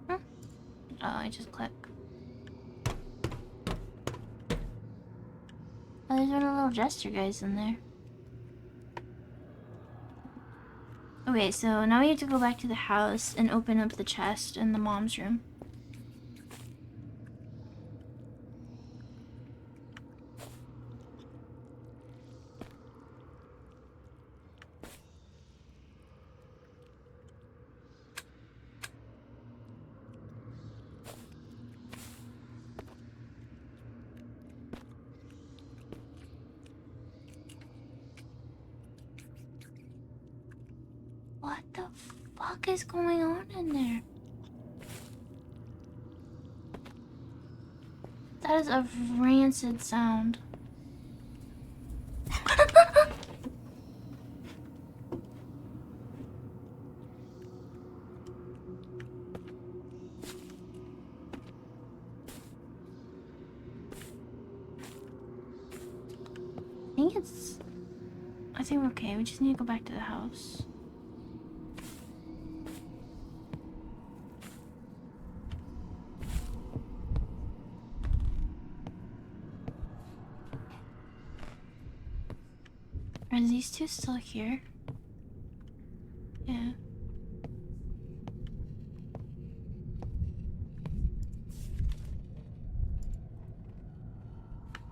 Oh, I just click. Oh, there's one of the little jester guys in there. Okay, so now we have to go back to the house and open up the chest in the mom's room. What the fuck is going on in there? That is a rancid sound. I think we're okay. We just need to go back to the house. Are these two still here? Yeah.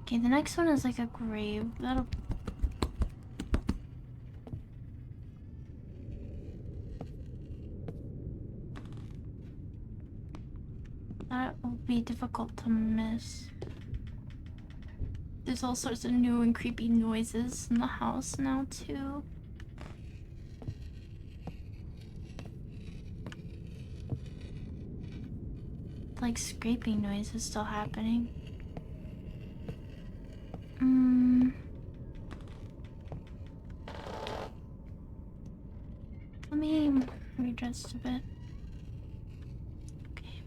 Okay, the next one is like a grave. That'll... That will be difficult to miss. There's all sorts of new and creepy noises in the house now, too. Like scraping noise is still happening. Let me readjust a bit. Okay.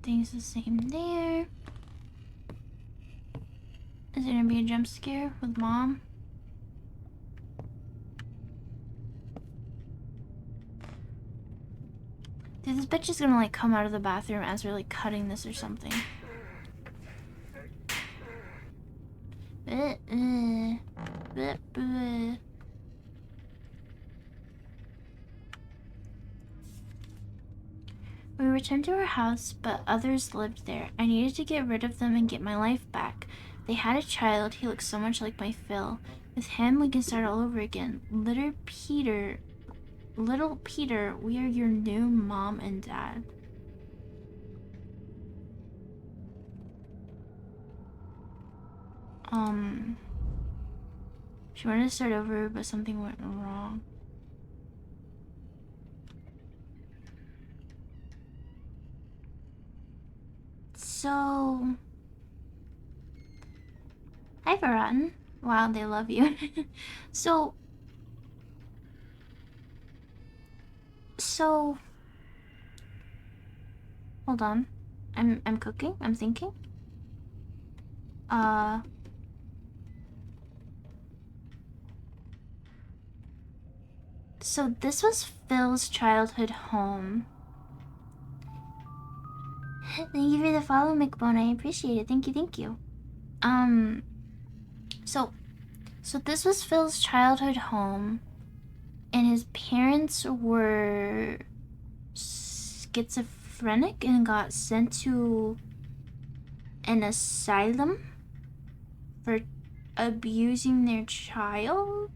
Things the same there. Is there gonna be a jump scare with mom? Dude, this bitch is gonna like come out of the bathroom as we're like cutting this or something. We returned to our house, but others lived there. I needed to get rid of them and get my life back. They had a child. He looks so much like my Phil. With him, we can start all over again. Little Peter, we are your new mom and dad. She wanted to start over, but something went wrong. So... Hi, Forgotten. Wow, they love you. So... Hold on. I'm cooking. I'm thinking. So this was Phil's childhood home. Thank you for the follow, McBone. I appreciate it. Thank you, thank you. So this was Phil's childhood home, and his parents were schizophrenic and got sent to an asylum for abusing their child.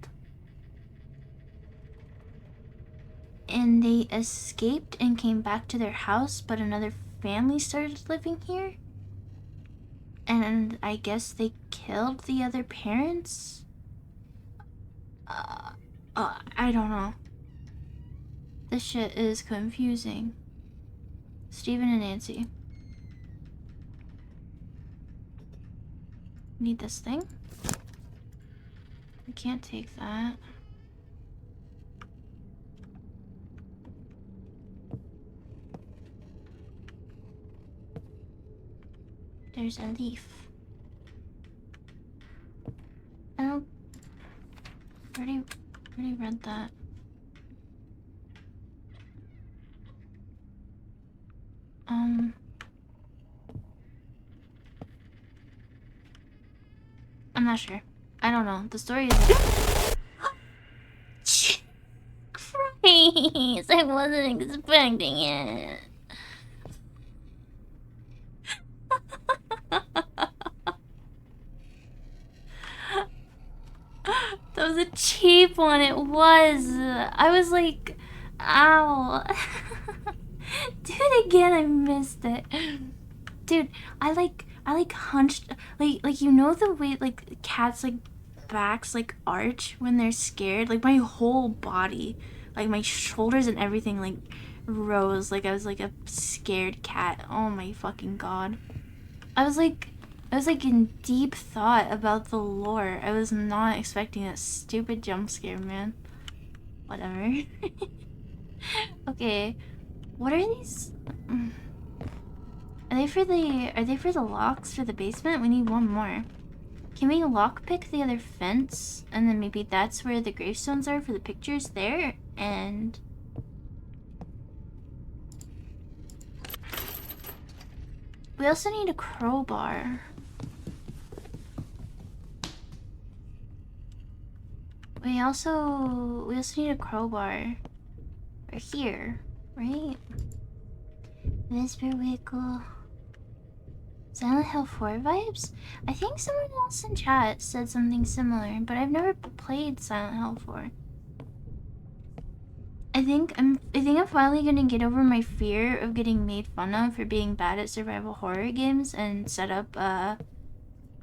And they escaped and came back to their house, but another family started living here. And I guess they killed the other parents? I don't know. This shit is confusing. Steven and Nancy. Need this thing? I can't take that. There's a leaf. I don't... already read that. I'm not sure. I don't know. The story is... Christ! I wasn't expecting it. That was a cheap one. It was. I was like, ow. Do it again. I missed it. Dude, I like hunched, like you know the way like cats like backs like arch when they're scared. Like my whole body, like my shoulders and everything like rose. Like I was like a scared cat. Oh my fucking god. I was like in deep thought about the lore. I was not expecting that stupid jump scare, man. Whatever. Okay, what are these? Are they for the locks for the basement? We need one more. Can we lockpick the other fence? And then maybe that's where the gravestones are for the pictures there? And... we also need a crowbar. We also need a crowbar. Right here, right? Vesper Wickle. Silent Hill 4 vibes? I think someone else in chat said something similar, but I've never played Silent Hill 4. I think I'm finally gonna get over my fear of getting made fun of for being bad at survival horror games and set up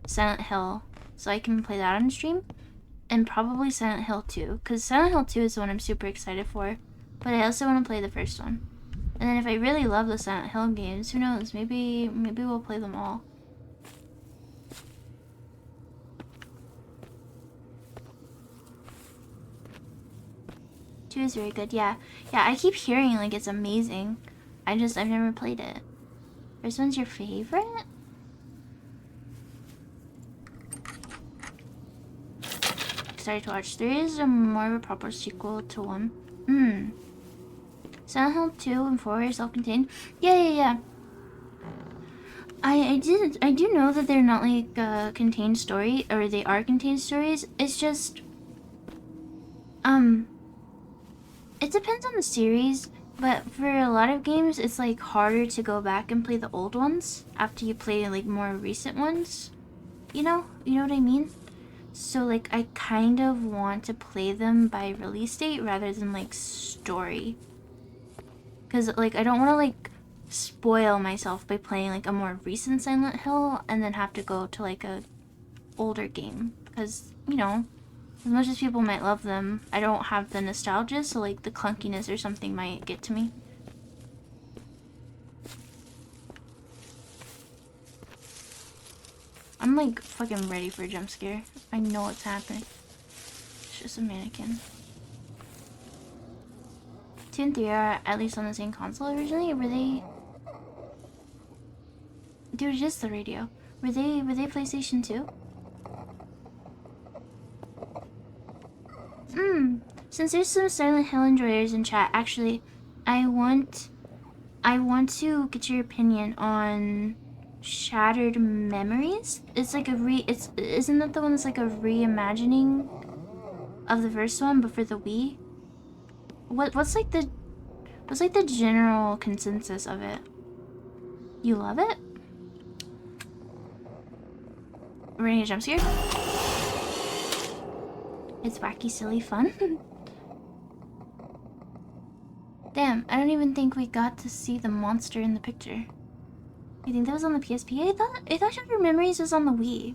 Silent Hill so I can play that on stream. And probably Silent Hill 2, because Silent Hill 2 is the one I'm super excited for, but I also want to play the first one. And then if I really love the Silent Hill games, who knows, maybe we'll play them all. Two is very good, yeah. Yeah, I keep hearing like it's amazing. I've never played it. First one's your favorite? Started to watch. 3 is more of a proper sequel to 1. Silent Hill 2 and 4 are self-contained. Yeah. I do know that they're not like contained story, or they are contained stories. It's just it depends on the series, but for a lot of games it's like harder to go back and play the old ones after you play like more recent ones. You know what I mean? So like I kind of want to play them by release date rather than like story. Cause like I don't want to like spoil myself by playing like a more recent Silent Hill and then have to go to like a older game. Cause you know, as much as people might love them, I don't have the nostalgia, so like the clunkiness or something might get to me. I'm like fucking ready for a jump scare. I know what's happening. It's just a mannequin. 2 and 3 are at least on the same console originally, or were they... Dude, just the radio. Were they PlayStation 2? Since there's some Silent Hill enjoyers in chat, actually, I want to get your opinion on Shattered Memories. It's like isn't that the one that's like a reimagining of the first one but for the Wii? What's like the general consensus of it? You love it? We're gonna get a jump scare. It's wacky, silly fun. Damn, I don't even think we got to see the monster in the picture. I think that was on the PSP. I thought Shattered Memories was on the Wii.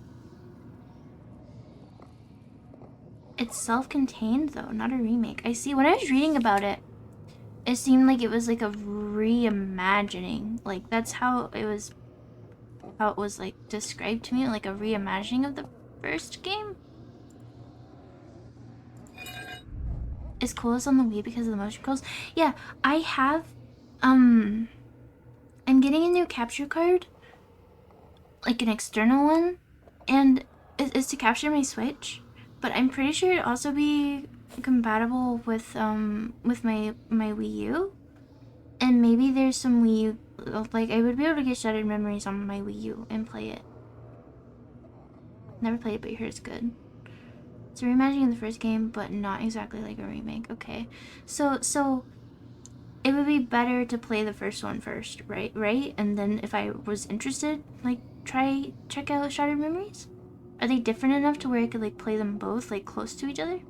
It's self-contained though, not a remake. I see. When I was reading about it, it seemed like it was like a reimagining. Like that's how it was like described to me, like a reimagining of the first game. It's coolest on the Wii because of the motion controls. Yeah, I have I'm getting a new capture card, like an external one, and it's to capture my Switch, but I'm pretty sure it'd also be compatible with my Wii U. And maybe there's some Wii U, like I would be able to get Shattered Memories on my Wii U and play it. Never played it, but you heard it's good. It's a reimagining of the first game, but not exactly like a remake. Okay, so it would be better to play the first one first, right? Right, and then if I was interested, like check out Shattered Memories. Are they different enough to where I could like play them both like close to each other?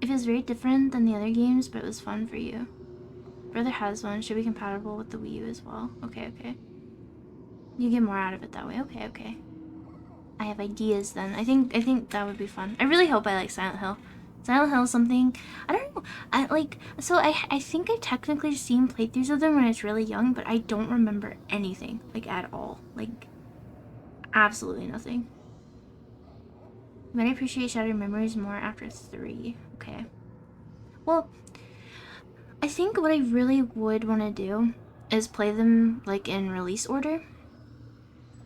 If it's very different than the other games, but it was fun for you. Brother has one. Should be compatible with the Wii U as well. Okay, okay. You get more out of it that way. Okay, okay. I have ideas then. I think that would be fun. I really hope I like Silent Hill. Silent Hill is something I don't know. I think I've technically seen playthroughs of them when I was really young, but I don't remember anything like at all. Like absolutely nothing. Might appreciate Shattered Memories more after 3. Okay. Well, I think what I really would want to do is play them like in release order.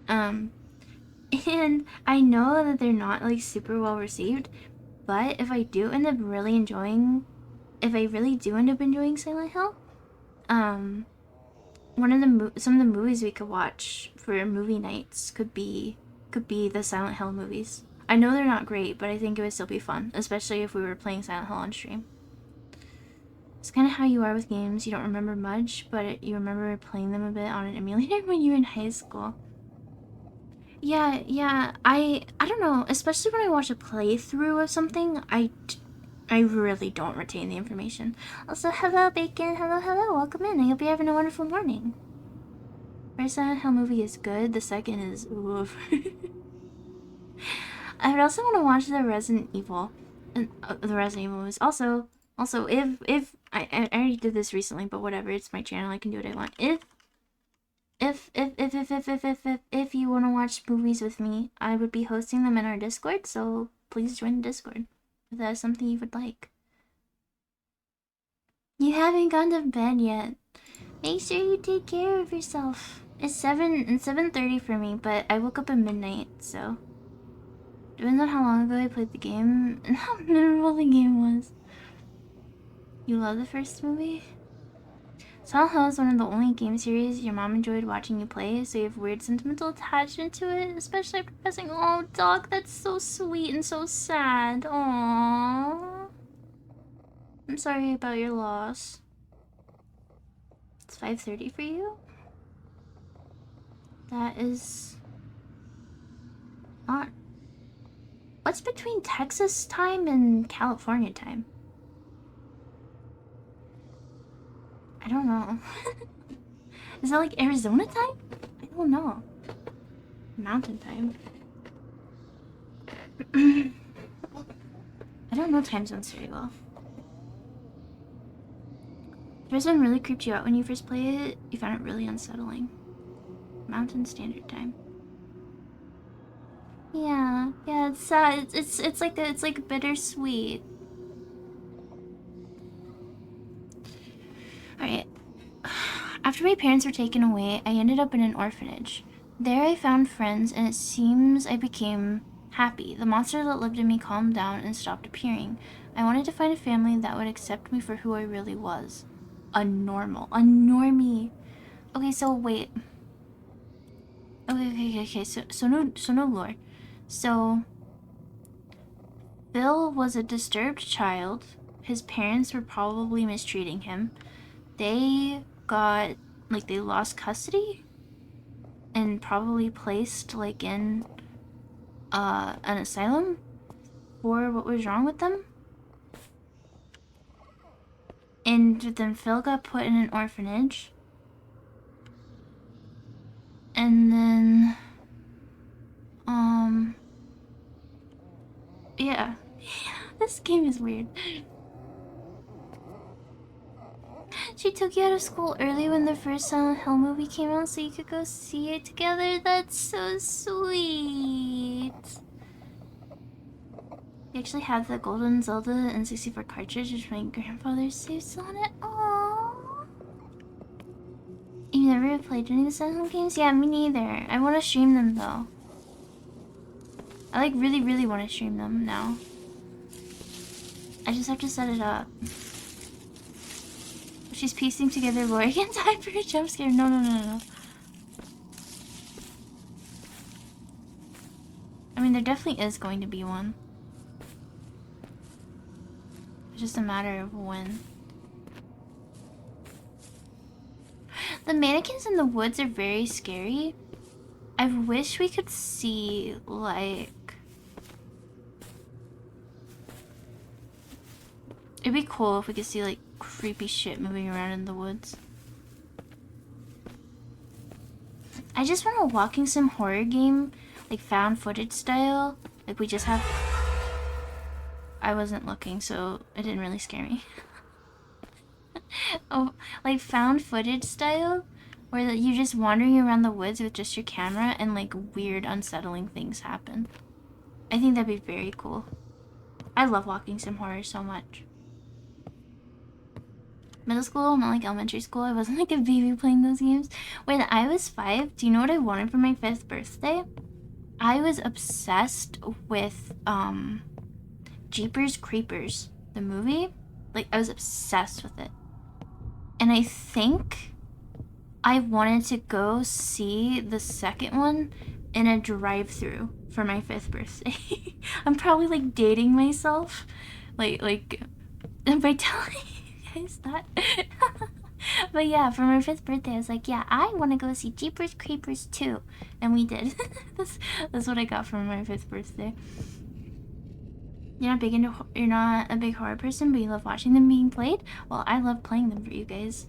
And I know that they're not like super well received, but if I do end up really enjoying, if I really do end up enjoying Silent Hill, um, one of the some of the movies we could watch for movie nights could be the Silent Hill movies. I know they're not great, but I think it would still be fun, especially if we were playing Silent Hill on stream. It's kind of how you are with games. You don't remember much, but you remember playing them a bit on an emulator when you were in high school. Yeah, I don't know, especially when I watch a playthrough of something, I really don't retain the information. Also, hello Bacon, hello, welcome in. I hope you're having a wonderful morning. First Silent Hill movie is good, the second is oof. I would also want to watch the Resident Evil, the Resident Evil movies. Also, if I already did this recently, but whatever, it's my channel, I can do what I want. If you want to watch movies with me, I would be hosting them in our Discord, so please join the Discord if that is something you would like. You haven't gone to bed yet. Make sure you take care of yourself. It's 7:30 for me, but I woke up at midnight, so depends on how long ago I played the game and how memorable the game was. You love the first movie? Silent Hill is one of the only game series your mom enjoyed watching you play, so you have weird sentimental attachment to it, especially after passing. Oh, Doc, that's so sweet and so sad. Aww. I'm sorry about your loss. It's 5:30 for you? That is not... What's between Texas time and California time? I don't know. Is that like Arizona time? I don't know. Mountain time. I don't know time zones very well. First one really creeped you out when you first played it. You found it really unsettling. Mountain Standard Time. Yeah, it's sad. It's like bittersweet. Alright. After my parents were taken away, I ended up in an orphanage. There I found friends, and it seems I became happy. The monster that lived in me calmed down and stopped appearing. I wanted to find a family that would accept me for who I really was. A normie. Okay, so wait. Okay. So no lore. So Bill was a disturbed child. His parents were probably mistreating him. They got, like, they lost custody? and probably placed like in an asylum for what was wrong with them. And then Phil got put in an orphanage. And then yeah. This game is weird. She took you out of school early when the first Silent Hill movie came out so you could go see it together. That's so sweet. You actually have the Golden Zelda N64 cartridge with my grandfather's saves on it. Aww. You never played any of the Silent Hill games? Yeah, me neither. I want to stream them though. I like really want to stream them now. I just have to set it up. She's piecing together lore against hyper jump scare. No. I mean, there definitely is going to be one. It's just a matter of when. The mannequins in the woods are very scary. I wish we could see, like... It'd be cool if we could see, like, creepy shit moving around in the woods. I just want a walking sim horror game, like found footage style. Like we just have... I wasn't looking, so it didn't really scare me. Oh, like found footage style, where you're just wandering around the woods with just your camera and like weird, unsettling things happen. I think that'd be very cool. I love walking sim horror so much. Middle school, not like elementary school, I wasn't like a baby playing those games. When I was 5, do you know what I wanted for my 5th birthday? I was obsessed with Jeepers Creepers, the movie. Like, I was obsessed with it. And I think I wanted to go see the second one in a drive-through for my 5th birthday. I'm probably like dating myself, like by telling you guys that. But yeah, for my 5th birthday, I was like, yeah, I want to go see Jeepers Creepers 2, and we did. That's what I got for my 5th birthday. You're not a big horror person, but you love watching them being played? Well, I love playing them for you guys.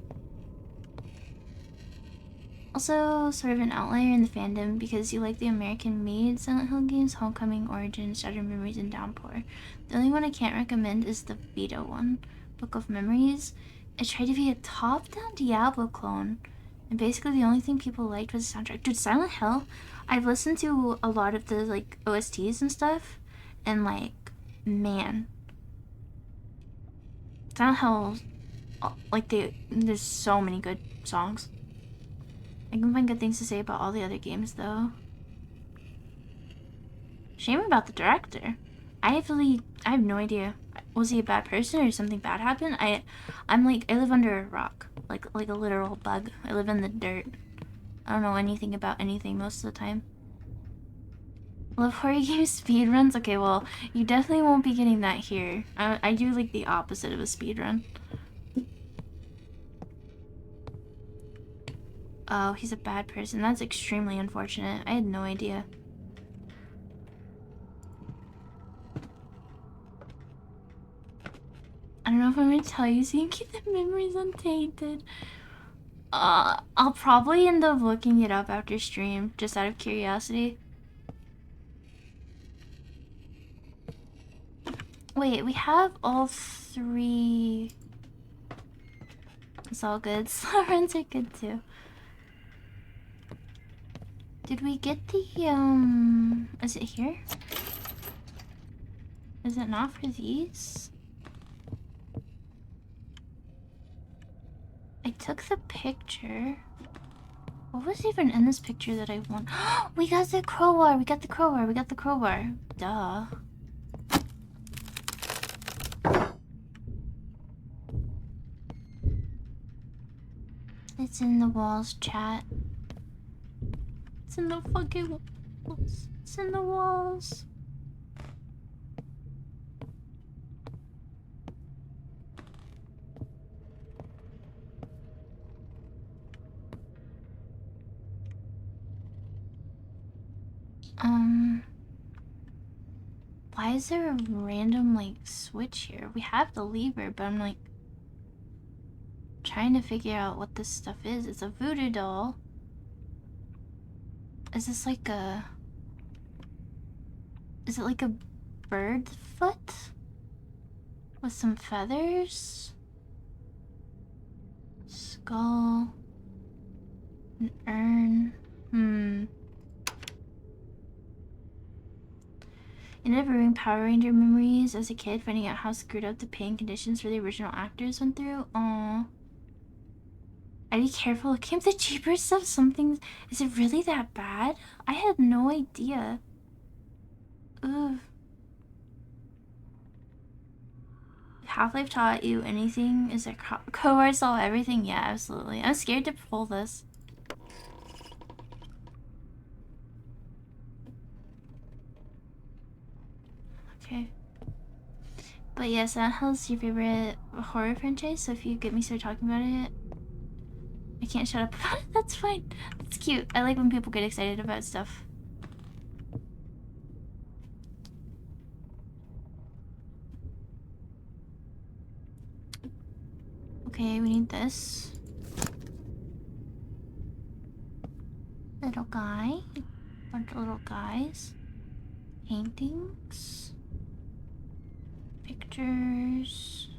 Also, sort of an outlier in the fandom because you like the American-made Silent Hill games, Homecoming, Origins, Shattered Memories, and Downpour. The only one I can't recommend is the Vita one, Book of Memories. It tried to be a top-down Diablo clone, and basically the only thing people liked was the soundtrack. Dude, Silent Hill, I've listened to a lot of the like OSTs and stuff, and like, man, Silent Hill, like there's so many good songs. I can find good things to say about all the other games, though. Shame about the director. I have no idea. Was he a bad person or something bad happened? I live under a rock, like a literal bug. I live in the dirt. I don't know anything about anything most of the time. Love horror games speedruns? Okay, well, you definitely won't be getting that here. I do like the opposite of a speedrun. Oh, he's a bad person. That's extremely unfortunate. I had no idea. I don't know if I'm gonna tell you so you can keep the memories untainted. I'll probably end up looking it up after stream, just out of curiosity. Wait, we have all 3. It's all good. Slow runs are good too. Did we get the, is it here? Is it not for these? I took the picture. What was even in this picture that I want? We got the crowbar! We got the crowbar! We got the crowbar! Duh. It's in the walls, chat. It's in the fucking walls. It's in the walls. Why is there a random, like, switch here? We have the lever, but I'm, like, trying to figure out what this stuff is. It's a voodoo doll. Is this like a... Is it like a bird foot? With some feathers? Skull. An urn. Ended up ruining Power Ranger memories as a kid, finding out how screwed up the paying conditions for the original actors went through. Aww. I'd be careful looking at the cheaper stuff. Something... Is it really that bad? I had no idea. Ugh. Half-Life taught you anything? Is it cohort solve everything? Yeah, absolutely. I'm scared to pull this. Okay. But yeah, Silent Hill's your favorite horror franchise, so if you get me started talking about it, I can't shut up about it. That's fine. That's cute. I like when people get excited about stuff. Okay, we need this. Little guy. Bunch of little guys. Paintings. Pictures.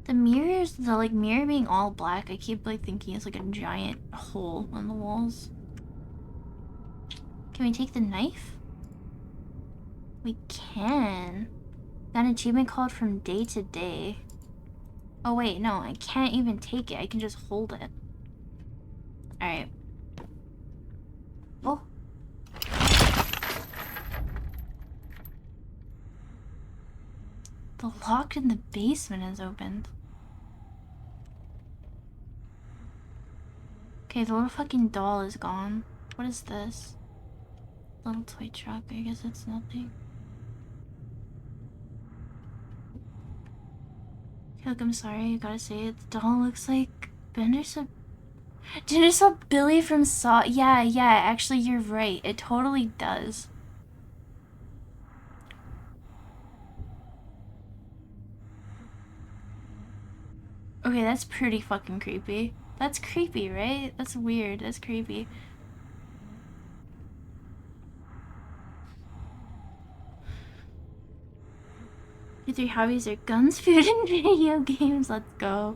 The mirrors, the like mirror being all black, I keep like thinking it's like a giant hole on the walls. Can we take the knife? We can. Got an achievement called from day to day. Oh wait, no, I can't even take it. I can just hold it. Alright. Oh. The lock in the basement is opened. Okay, the little fucking doll is gone. What is this? Little toy truck. I guess it's nothing. Okay, look, I'm sorry. I gotta say it. The doll looks like Bender saw Billy from Saw. Yeah, actually, you're right. It totally does. Okay, that's pretty fucking creepy. That's creepy, right? That's weird. That's creepy. Your three hobbies are guns, food, and video games. Let's go.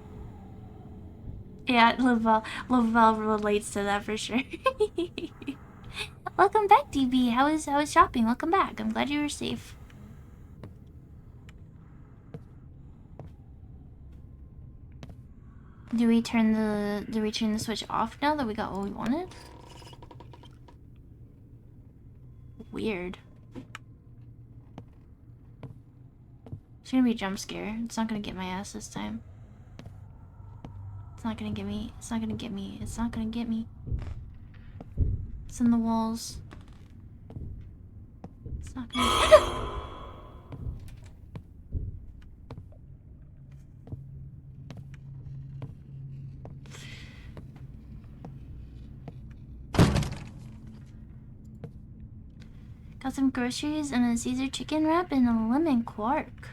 Yeah, Lavelle relates to that for sure. Welcome back, DB. How was shopping? Welcome back. I'm glad you were safe. Do we turn the switch off now that we got what we wanted? Weird. It's gonna be a jump scare. It's not gonna get my ass this time. It's not gonna get me. It's not gonna get me. It's not gonna get me. It's in the walls. It's not gonna. Got some groceries and a Caesar chicken wrap and a lemon quark.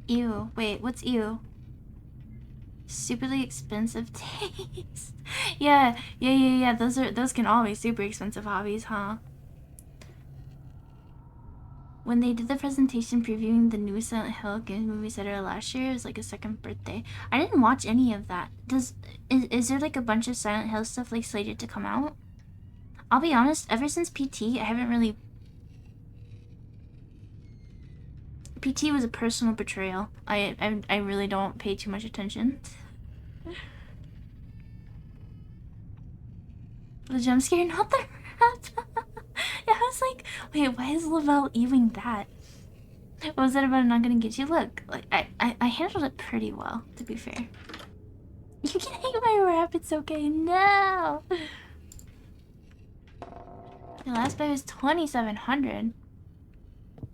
Ew. Wait, what's ew? Superly expensive taste. Yeah. Those can all be super expensive hobbies, huh? When they did the presentation previewing the new Silent Hill games movies that are last year, it was like a second birthday. I didn't watch any of that. Is there like a bunch of Silent Hill stuff like slated to come out? I'll be honest, ever since PT, I haven't really... PT was a personal betrayal. I really don't pay too much attention. The jump scare, not the rat. Yeah, I was like, wait, why is Lavelle eating that? What was that about not gonna get you? Look, like I handled it pretty well, to be fair. You can hate my rap, it's okay. No. The last buy was 2,700.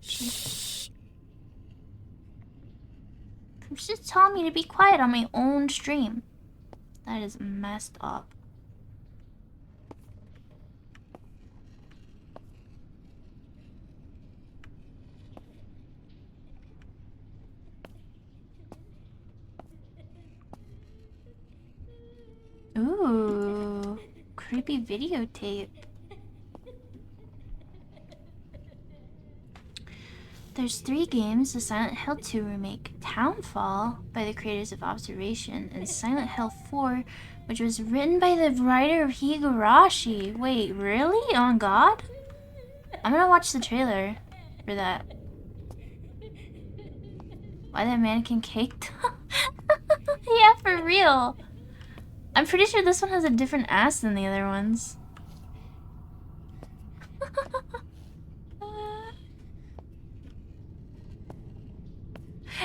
She's just telling me to be quiet on my own stream. That is messed up. creepy videotape. There's 3 games: the Silent Hill 2 remake, Townfall by the creators of Observation, and Silent Hill 4, which was written by the writer of Higurashi. Wait, really? On God? I'm gonna watch the trailer for that. Why that mannequin caked? Yeah, for real. I'm pretty sure this one has a different ass than the other ones.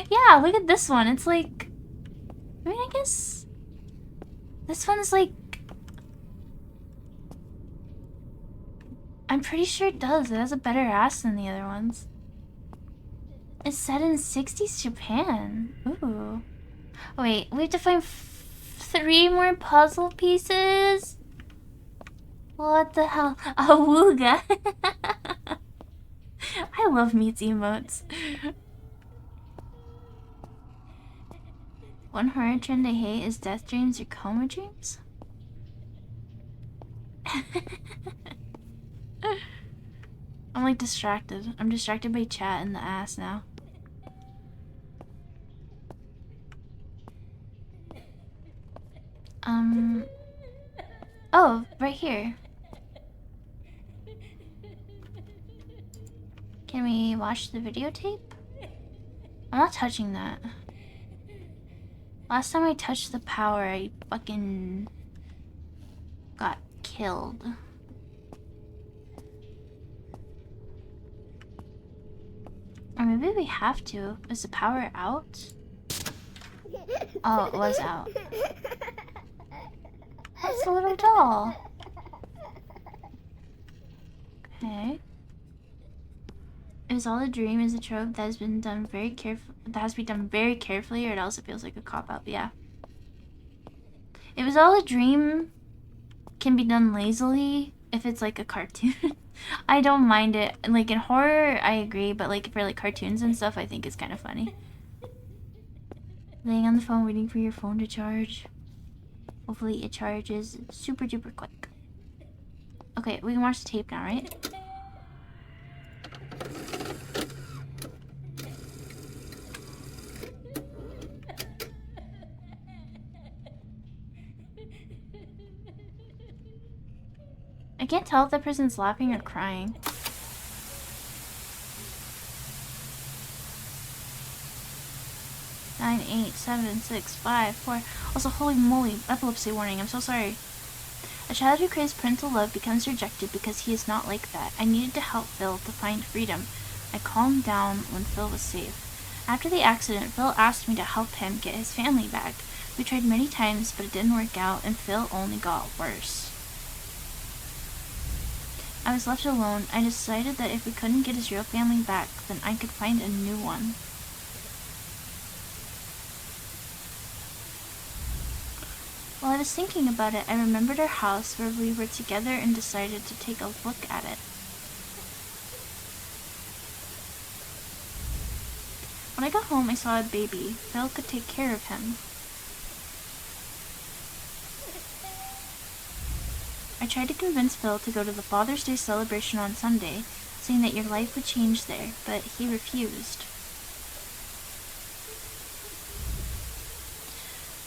Yeah, look at this one. It's like... I mean, I guess... This one's like... I'm pretty sure it does. It has a better ass than the other ones. It's set in 60s Japan. Ooh. Wait, we have to find 3 more puzzle pieces? What the hell? Awooga. I love Meets emotes. One horror trend I hate is death dreams or coma dreams. I'm like distracted. I'm distracted by chat and the ass now. Oh, right here. Can we watch the videotape? I'm not touching that. Last time I touched the power, I fucking got killed. Or maybe we have to. Is the power out? Oh, it was out. That's a little doll. Okay. Is all a dream is a trope that has been done very careful. That has to be done very carefully, or else it feels like a cop out. Yeah. It was all a dream. Can be done lazily if it's like a cartoon. I don't mind it. Like in horror, I agree, but like for like cartoons and stuff, I think it's kind of funny. Laying on the phone waiting for your phone to charge. Hopefully it charges super duper quick. Okay, we can watch the tape now, right? I can't tell if the person's laughing or crying. Nine, 8, 7, 6, 5, 4. Also, holy moly, epilepsy warning. I'm so sorry. A child who craves parental love becomes rejected because he is not like that. I needed to help Phil to find freedom. I calmed down when Phil was safe. After the accident, Phil asked me to help him get his family back. We tried many times, but it didn't work out, and Phil only got worse. I was left alone. I decided that if we couldn't get his real family back, then I could find a new one. While I was thinking about it, I remembered our house where we were together and decided to take a look at it. When I got home, I saw a baby. Phil could take care of him. I tried to convince Phil to go to the Father's Day celebration on Sunday, saying that your life would change there, but he refused.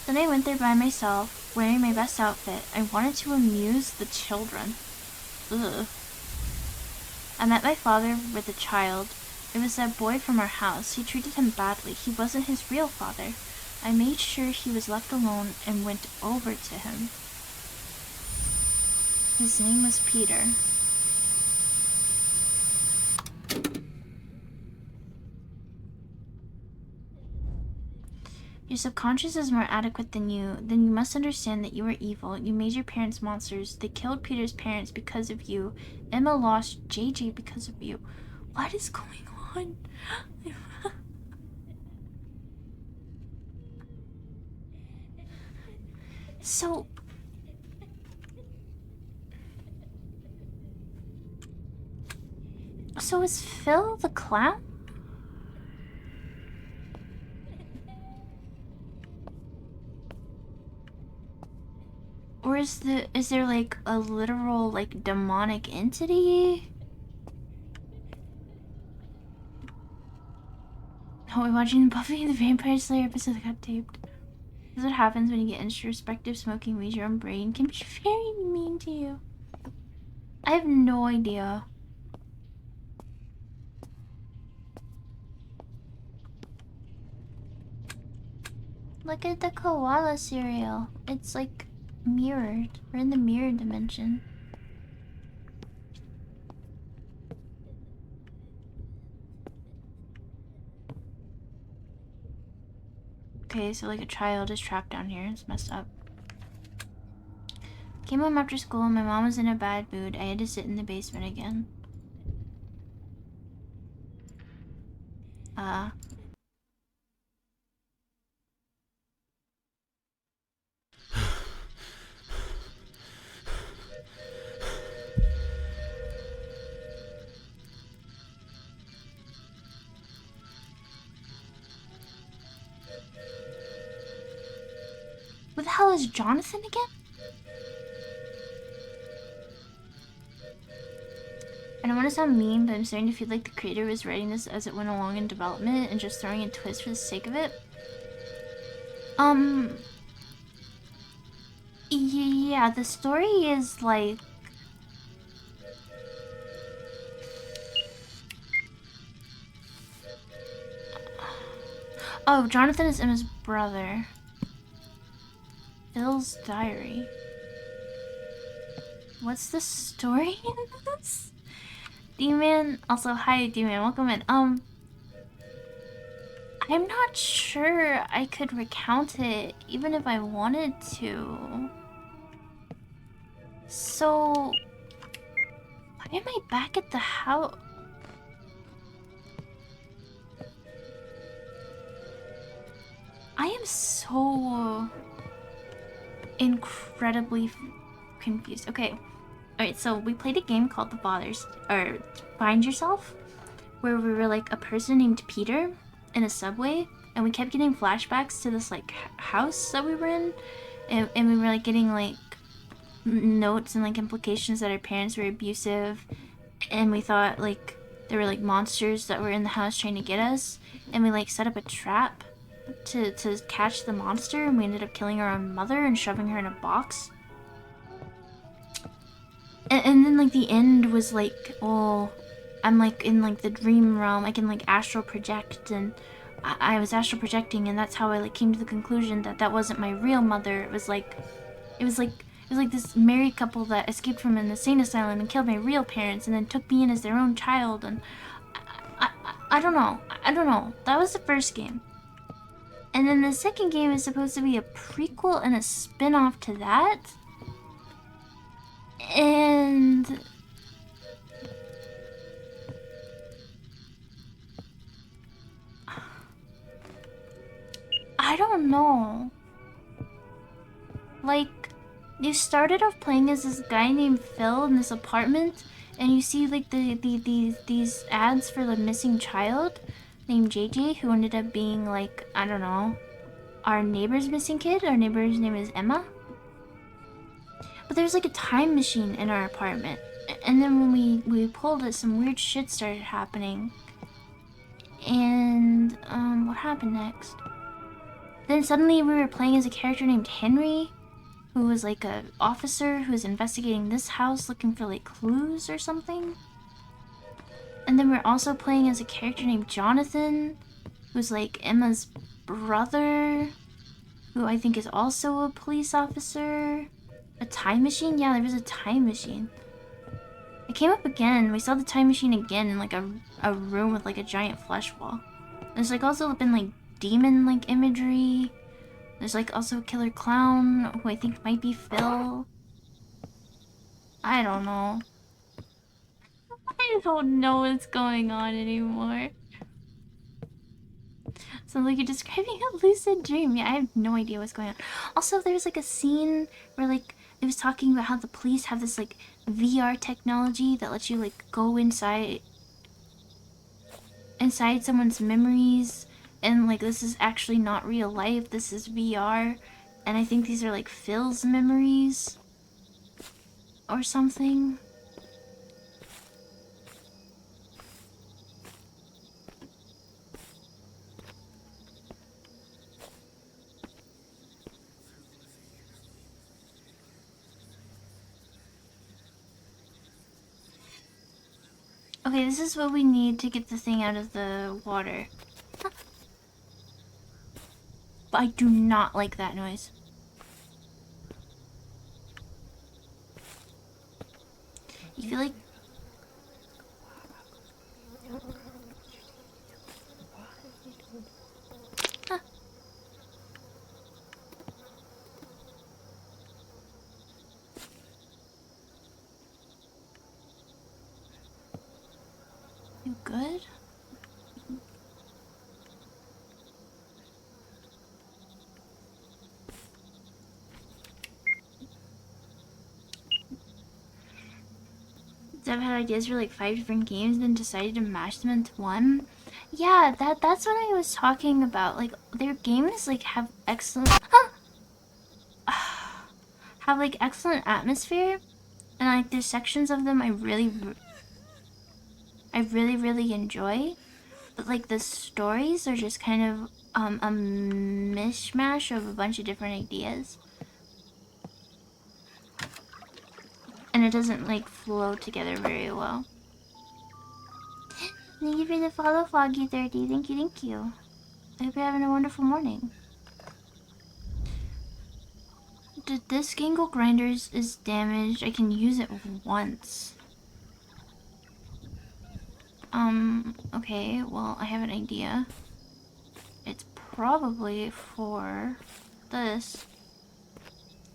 Then I went there by myself, wearing my best outfit. I wanted to amuse the children. Ugh. I met my father with a child. It was that boy from our house. He treated him badly. He wasn't his real father. I made sure he was left alone and went over to him. His name was Peter. Your subconscious is more adequate than you. Then you must understand that you are evil. You made your parents monsters. They killed Peter's parents because of you. Emma lost JJ because of you. What is going on? So is Phil the clown? Or is there like a literal like demonic entity? Oh, we're watching Buffy the Vampire Slayer episode that got taped. This is what happens when you get introspective. Smoking means your own brain can be very mean to you. I have no idea. Look at the koala cereal. It's like mirrored. We're in the mirror dimension. Okay, so like a child is trapped down here. It's messed up. Came home after school and my mom was in a bad mood. I had to sit in the basement again. What the hell is Jonathan again? I don't want to sound mean, but I'm starting to feel like the creator was writing this as it went along in development and just throwing a twist for the sake of it. Yeah, the story is like... Oh, Jonathan is Emma's brother. Phil's diary. What's the story in this? D-Man, also hi D-Man, welcome in. I'm not sure I could recount it even if I wanted to. So, why am I back at the house? I am so incredibly confused. Okay. Alright, so we played a game called The Fathers, or Find Yourself, where we were like a person named Peter in a subway, and we kept getting flashbacks to this like house that we were in, and we were like getting like notes and like implications that our parents were abusive, and we thought like there were like monsters that were in the house trying to get us, and we like set up a trap to catch the monster, and we ended up killing our own mother and shoving her in a box. And then like the end was like, oh, I'm like in like the dream realm. I can like astral project, and I was astral projecting, and that's how I like came to the conclusion that that wasn't my real mother. It was like this married couple that escaped from an insane asylum and killed my real parents, and then took me in as their own child. And I don't know. I don't know. That was the first game. And then the second game is supposed to be a prequel and a spin-off to that. And I don't know. Like, you started off playing as this guy named Phil in this apartment, and you see like these ads for the missing child named JJ, who ended up being like, I don't know, our neighbor's missing kid. Our neighbor's name is Emma. But there's like a time machine in our apartment. And then when we pulled it, some weird shit started happening. And what happened next? Then suddenly we were playing as a character named Henry, who was like a officer who was investigating this house looking for like clues or something. And then we're also playing as a character named Jonathan, who's like Emma's brother, who I think is also a police officer. A time machine? Yeah, there was a time machine. It came up again. We saw the time machine again in like a room with like a giant flesh wall. There's like also been like demon like imagery. There's like also a killer clown who I think might be Phil. I don't know. I don't know what's going on anymore. So like you're describing a lucid dream. Yeah, I have no idea what's going on. Also, there's like a scene where like it was talking about how the police have this like VR technology that lets you like go inside someone's memories, and like this is actually not real life. This is VR, And I think these are like Phil's memories or something. Okay, this is what we need to get the thing out of the water. But I do not like that noise. You feel like... Huh. You good? I've had ideas for like 5 different games, then decided to mash them into one. Yeah, that's what I was talking about. Like their games like have excellent have like excellent atmosphere, and like there's sections of them I really enjoy. But like the stories are just kind of a mishmash of a bunch of different ideas. And it doesn't like flow together very well. Thank you for the follow, Foggy30. Thank you, thank you. I hope you're having a wonderful morning. The disc angle grinder is damaged. I can use it once. Okay, well, I have an idea. It's probably for this.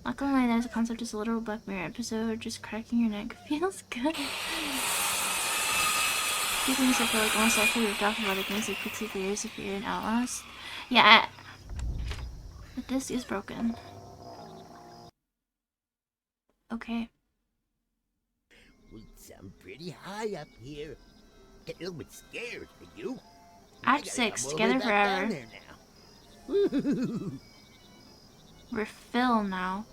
Not gonna lie, that as a concept is a literal Black Mirror episode. Just cracking your neck feels good. Two things I feel like almost after we've talked about it, games like Pixie Theories if you're an Outlast. Yeah, the disc is broken. Okay. I'm pretty high up here. Get a little bit scared, are you? Act 6, together forever. Now. We're Phil now.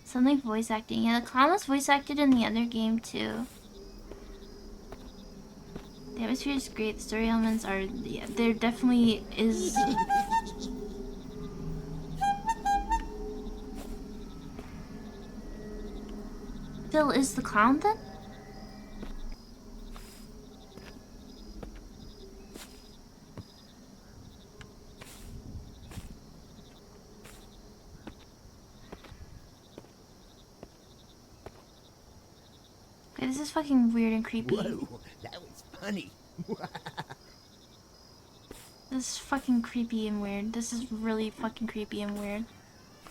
Something voice acting. Yeah, the clown was voice acted in the other game too. The atmosphere is great. The story elements are... Yeah, there definitely is... Phil is the clown then? Okay, this is fucking weird and creepy. Whoa, that was funny. This is fucking creepy and weird. This is really fucking creepy and weird.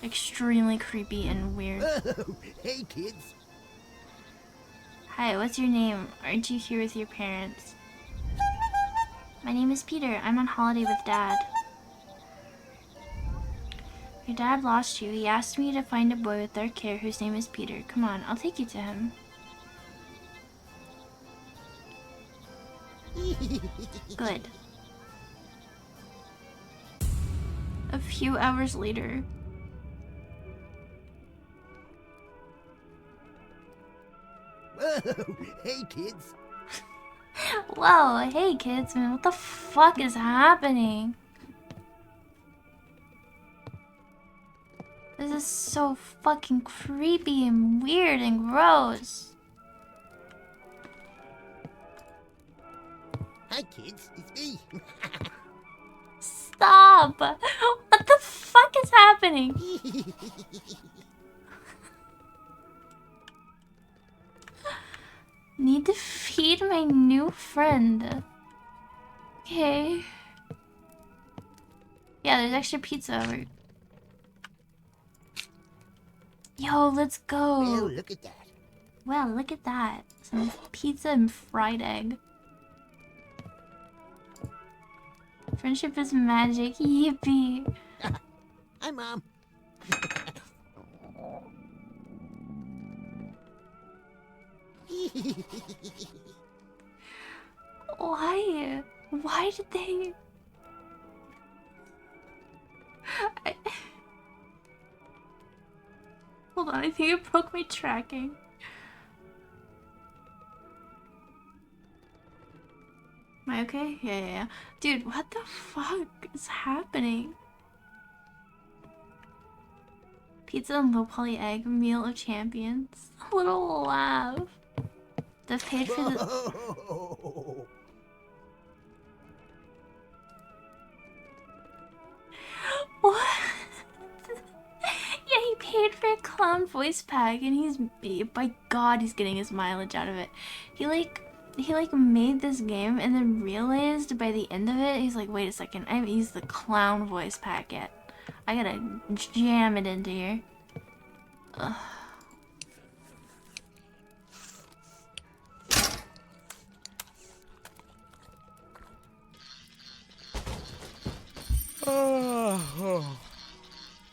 Extremely creepy and weird. Whoa, hey kids. Hi, what's your name? Aren't you here with your parents? My name is Peter. I'm on holiday with Dad. Your dad lost you. He asked me to find a boy with dark hair whose name is Peter. Come on, I'll take you to him. Good. A few hours later. Whoa, hey kids. Whoa, hey kids, man, what the fuck is happening? This is so fucking creepy and weird and gross. Hi kids, it's me. Stop! What the fuck is happening? Need to feed my new friend. Okay. Yeah, there's extra pizza over. Yo, let's go. Well, look at that. Wow, look at that. Some pizza and fried egg. Friendship is magic. Yippee. Hi, Mom. Why? Why did they... I... Hold on, I think it broke my tracking. Am I okay? Yeah. Dude, what the fuck is happening? Pizza and low poly egg, meal of champions. A little laugh. They've paid for the... What? Yeah, he paid for a clown voice pack and he's... By God, he's getting his mileage out of it. He made this game and then realized by the end of it, he's like, wait a second, I haven't used the clown voice pack yet. I gotta jam it into here. Ugh.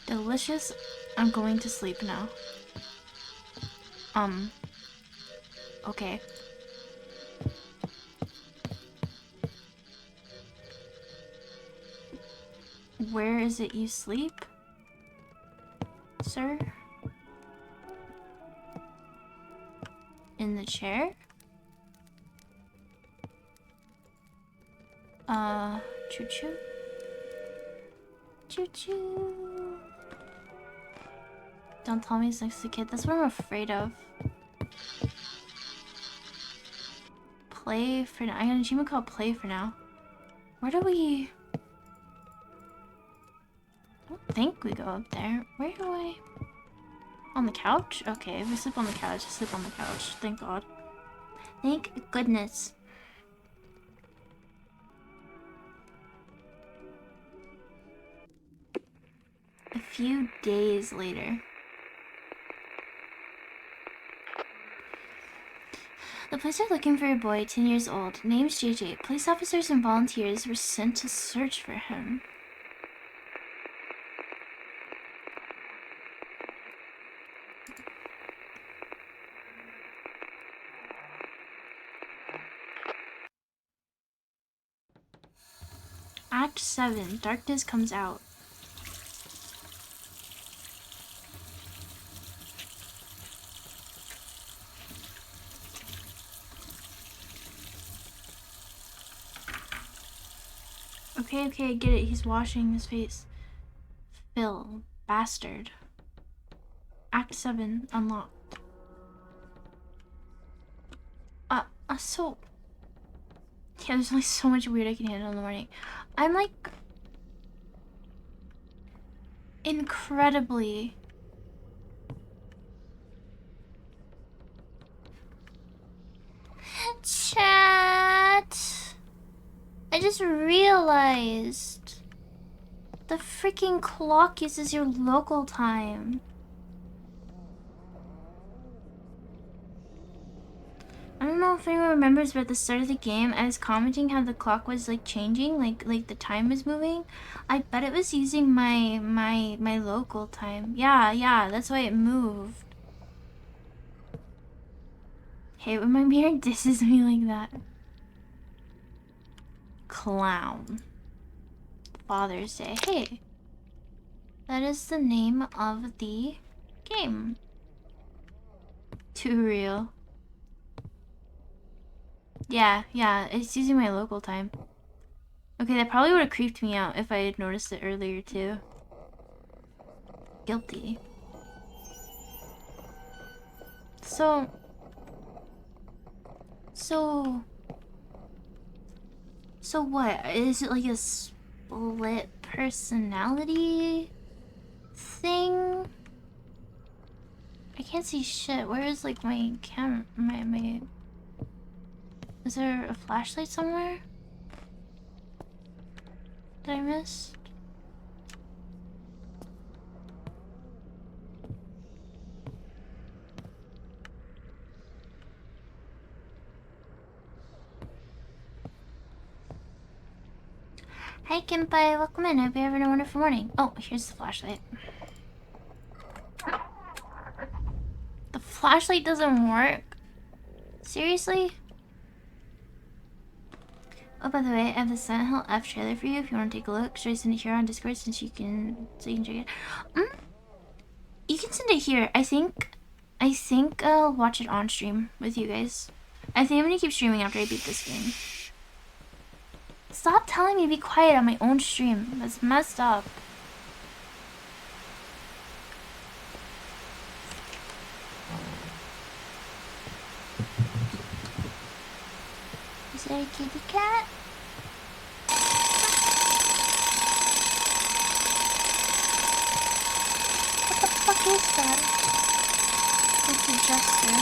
Delicious. I'm going to sleep now. Okay. Where is it you sleep, sir? In the chair? Choo-choo? Choo-choo. Don't tell me he's next to the kid. That's what I'm afraid of. Play for now. I got an achievement called play for now. Where do we... I don't think we go up there. Where do I... On the couch? Okay, if we sleep on the couch, sleep on the couch. Thank God. Thank goodness. A few days later. The police are looking for a boy 10 years old, named JJ. Police officers and volunteers were sent to search for him. Act 7. Darkness comes out. Okay, I get it. He's washing his face. Phil. Bastard. Act 7. Unlocked. So... Yeah, there's only so much weird I can handle in the morning. I'm like... incredibly... Chat! I just realized... the freaking clock uses your local time. I don't know if anyone remembers, but at the start of the game, I was commenting how the clock was like changing, like the time was moving. I bet it was using my local time. Yeah, that's why it moved. Hey, when my mirror disses me like that. Clown. Father's Day. Hey, that is the name of the game. Too real. Yeah, it's using my local time. Okay, that probably would have creeped me out if I had noticed it earlier too. Guilty. So what? Is it like a split personality thing? I can't see shit. Where is like my camera? My Is there a flashlight somewhere? Did I miss? Hi Kinpai, welcome in. Hope you're having a wonderful morning. Oh, here's the flashlight. The flashlight doesn't work. Seriously? Oh, by the way, I have the Silent Hill F trailer for you if you want to take a look. Should I send it here on Discord so you can check it? You can send it here. I think I'll watch it on stream with you guys. I think I'm gonna keep streaming after I beat this game. Stop telling me to be quiet on my own stream. That's messed up. Is there a kitty cat? What the fuck is that? It's a jester.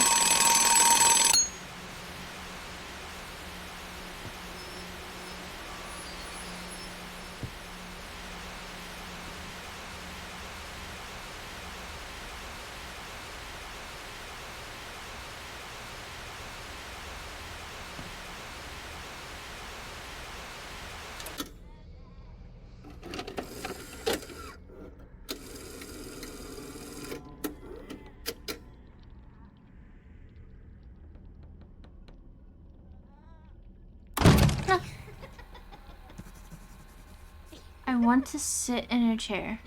I want to sit in a chair.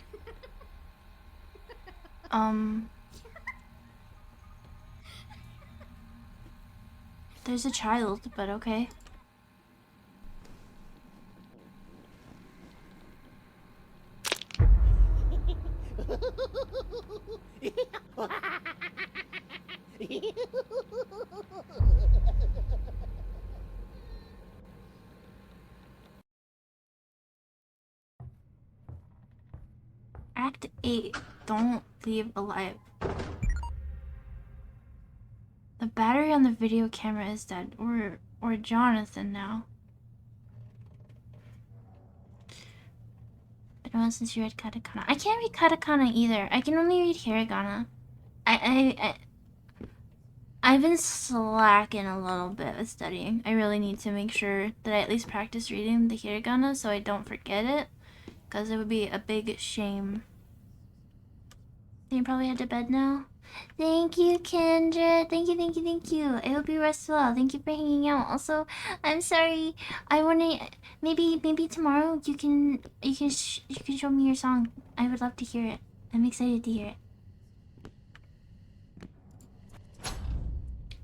There's a child, but okay. Act 8. Don't leave alive. The battery on the video camera is dead. Or Jonathan now. Been a while since you read katakana. I can't read katakana either. I can only read hiragana. I've been slacking a little bit with studying. I really need to make sure that I at least practice reading the hiragana so I don't forget it. Because it would be a big shame. Then you probably head to bed now. Thank you, Kendra. Thank you, thank you, thank you. I hope you rest well. Thank you for hanging out. Also, I'm sorry. I wanna maybe tomorrow you can show me your song. I would love to hear it. I'm excited to hear it.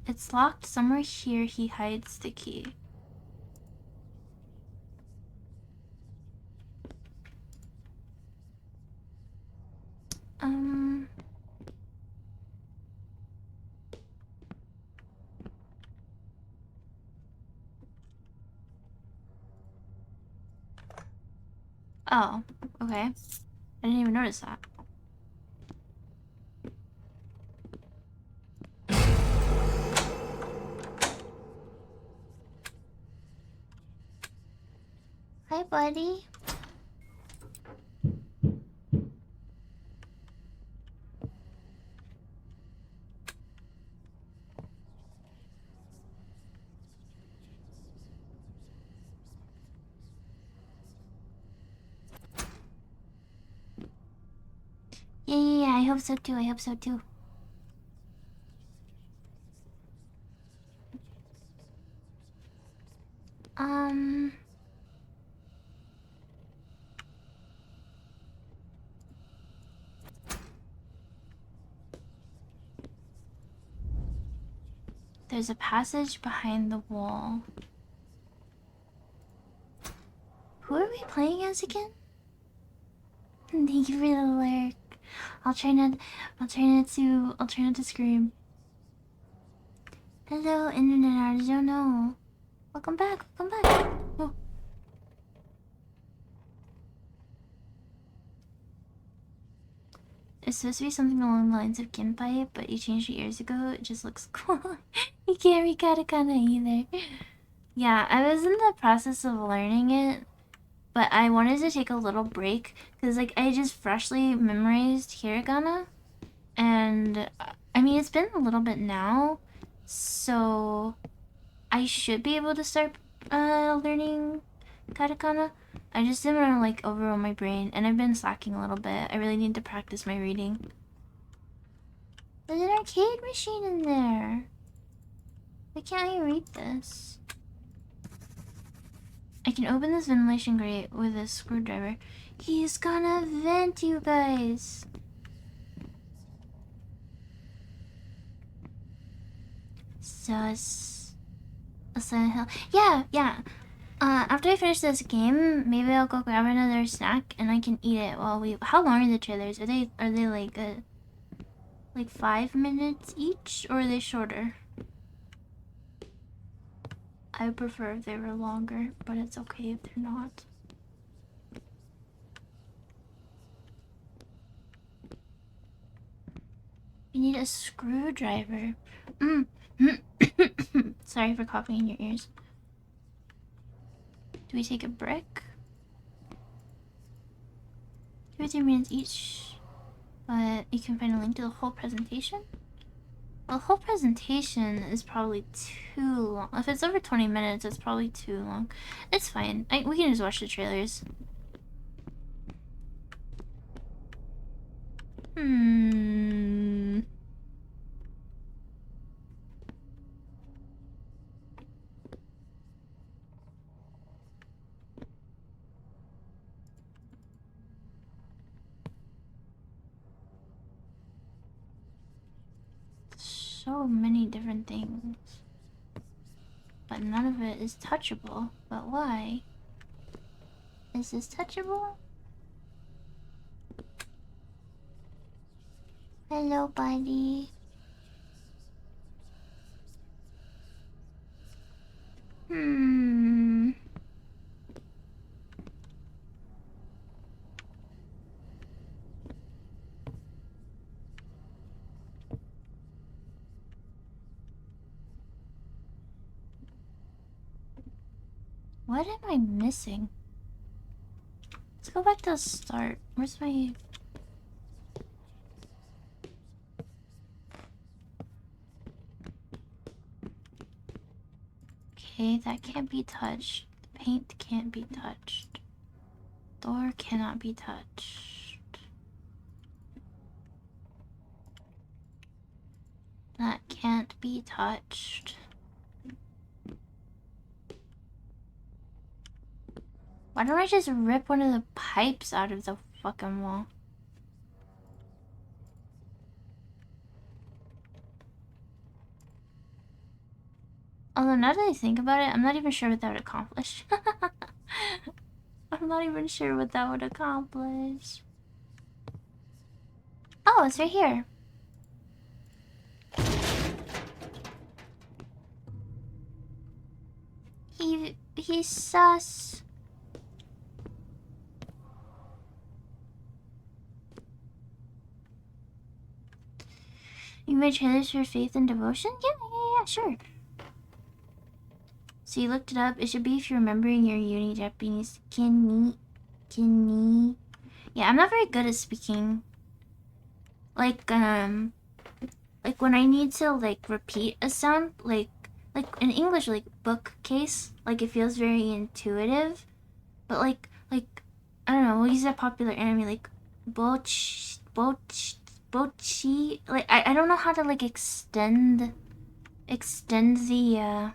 It's locked somewhere here. He hides the key. Oh, okay. I didn't even notice that. Hi, buddy. Yeah, I hope so too. I hope so too. There's a passage behind the wall. Who are we playing as again? Thank you for the lurk. I'll try not to scream. Hello, Internet Arjo. No. Welcome back. Oh. It's supposed to be something along the lines of Kinpai, but you changed it years ago. It just looks cool. You can't read katakana either. Yeah, I was in the process of learning it, but I wanted to take a little break because, like, I just freshly memorized hiragana, and I mean it's been a little bit now, so I should be able to start learning katakana. I just didn't want to like overwhelm my brain, and I've been slacking a little bit. I really need to practice my reading. There's an arcade machine in there. Why can't I read this? I can open this ventilation grate with a screwdriver. He's gonna vent, you guys. Sus. A Silent Hill. Yeah. After I finish this game, maybe I'll go grab another snack and I can eat it while we. How long are the trailers? Are they like 5 minutes each, or are they shorter? I would prefer if they were longer, but it's okay if they're not. You need a screwdriver. Sorry for coughing in your ears. Do we take a brick? 2 or 3 minutes each, but you can find a link to the whole presentation. Well, the whole presentation is probably too long. If it's over 20 minutes, it's probably too long. It's fine. We can just watch the trailers. So many different things, but none of it is touchable. But why? Is this touchable? Hello, buddy. What am I missing? Let's go back to the start. Where's my... Okay, that can't be touched. The paint can't be touched. Door cannot be touched. That can't be touched. Why don't I just rip one of the pipes out of the fucking wall? Although now that I think about it, I'm not even sure what that would accomplish. I'm not even sure what that would accomplish. Oh, it's right here. He's sus. You made trailers for faith and devotion? Yeah, sure. So you looked it up. It should be if you're remembering your uni Japanese. Kini. Yeah, I'm not very good at speaking. Like when I need to like repeat a sound, like in English, like bookcase, like it feels very intuitive. But like I don't know, we'll use a popular anime like bochi. Like I don't know how to like extend the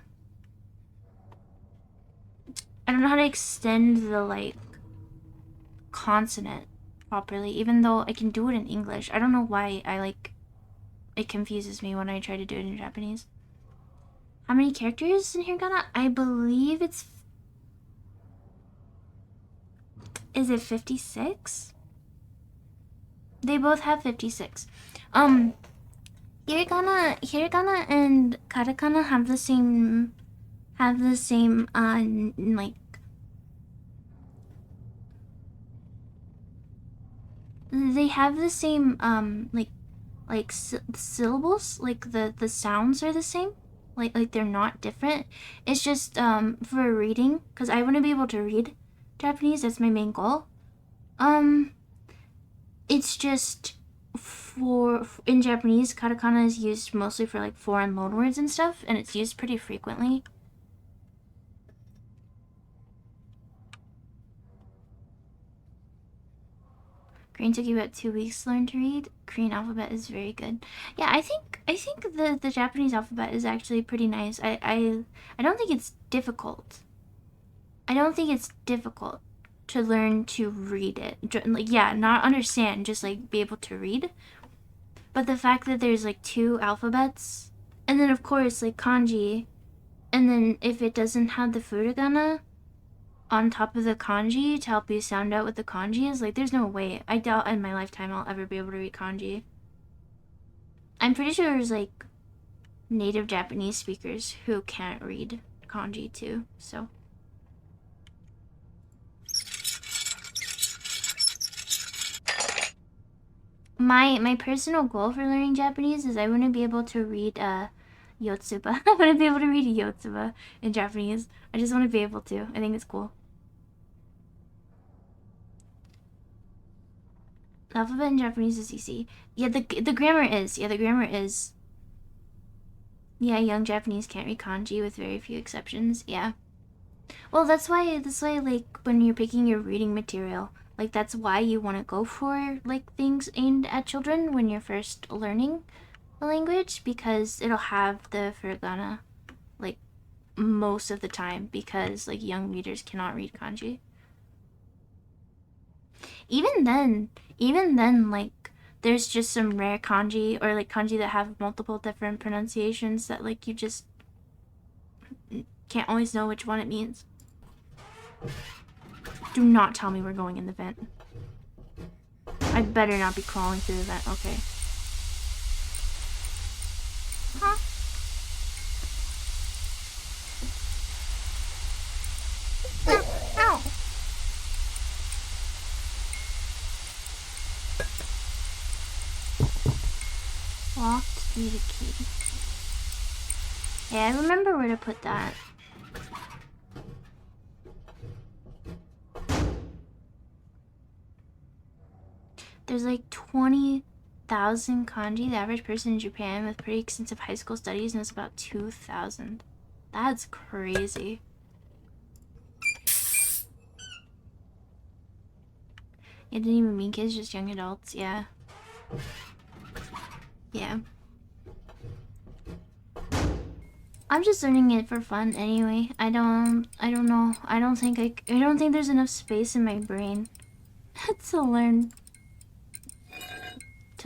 I don't know how to extend the like consonant properly, even though I can do it in English. I don't know why it confuses me when I try to do it in Japanese. How many characters in Hiragana? I believe it's... Is it 56? They both have 56. Hiragana and katakana have the same like they have the same syllables, like the sounds are the same, like they're not different. It's just for reading, because I want to be able to read Japanese. That's my main goal. It's just in Japanese, katakana is used mostly for like foreign loanwords and stuff, and it's used pretty frequently. Korean took you about 2 weeks to learn to read. Korean alphabet is very good. Yeah, I think the Japanese alphabet is actually pretty nice. I don't think it's difficult. I don't think it's difficult to learn to read it. Like, yeah, not understand, just like be able to read. But the fact that there's like 2 alphabets, and then of course like kanji, and then if it doesn't have the furigana on top of the kanji to help you sound out what the kanji is, like there's no way. I doubt in my lifetime I'll ever be able to read kanji. I'm pretty sure there's like native Japanese speakers who can't read kanji too, so. My personal goal for learning Japanese is I wouldn't be able to read yotsuba. I wouldn't be able to read yotsuba in Japanese. I just want to be able to. I think it's cool. The alphabet in Japanese is easy. Yeah, the grammar is. Yeah, the grammar is. Yeah, young Japanese can't read kanji with very few exceptions. Yeah. Well, that's why like when you're picking your reading material, like that's why you want to go for like things aimed at children when you're first learning the language, because it'll have the furigana like most of the time, because like young readers cannot read kanji. Even then like there's just some rare kanji or like kanji that have multiple different pronunciations that like you just can't always know which one it means. Do not tell me we're going in the vent. I better not be crawling through the vent. Okay. Huh? Ow. Locked, need a key. Yeah, I remember where to put that. There's like 20,000 kanji. The average person in Japan with pretty extensive high school studies knows about 2,000. That's crazy. It didn't even mean kids, just young adults. Yeah. Yeah. I'm just learning it for fun anyway. I don't know. I don't think there's enough space in my brain to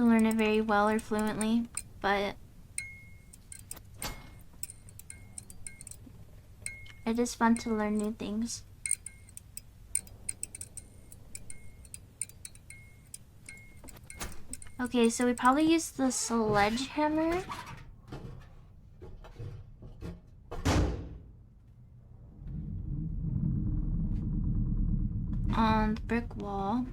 learn it very well or fluently, but it is fun to learn new things. Okay, so we probably use the sledgehammer. On the brick wall.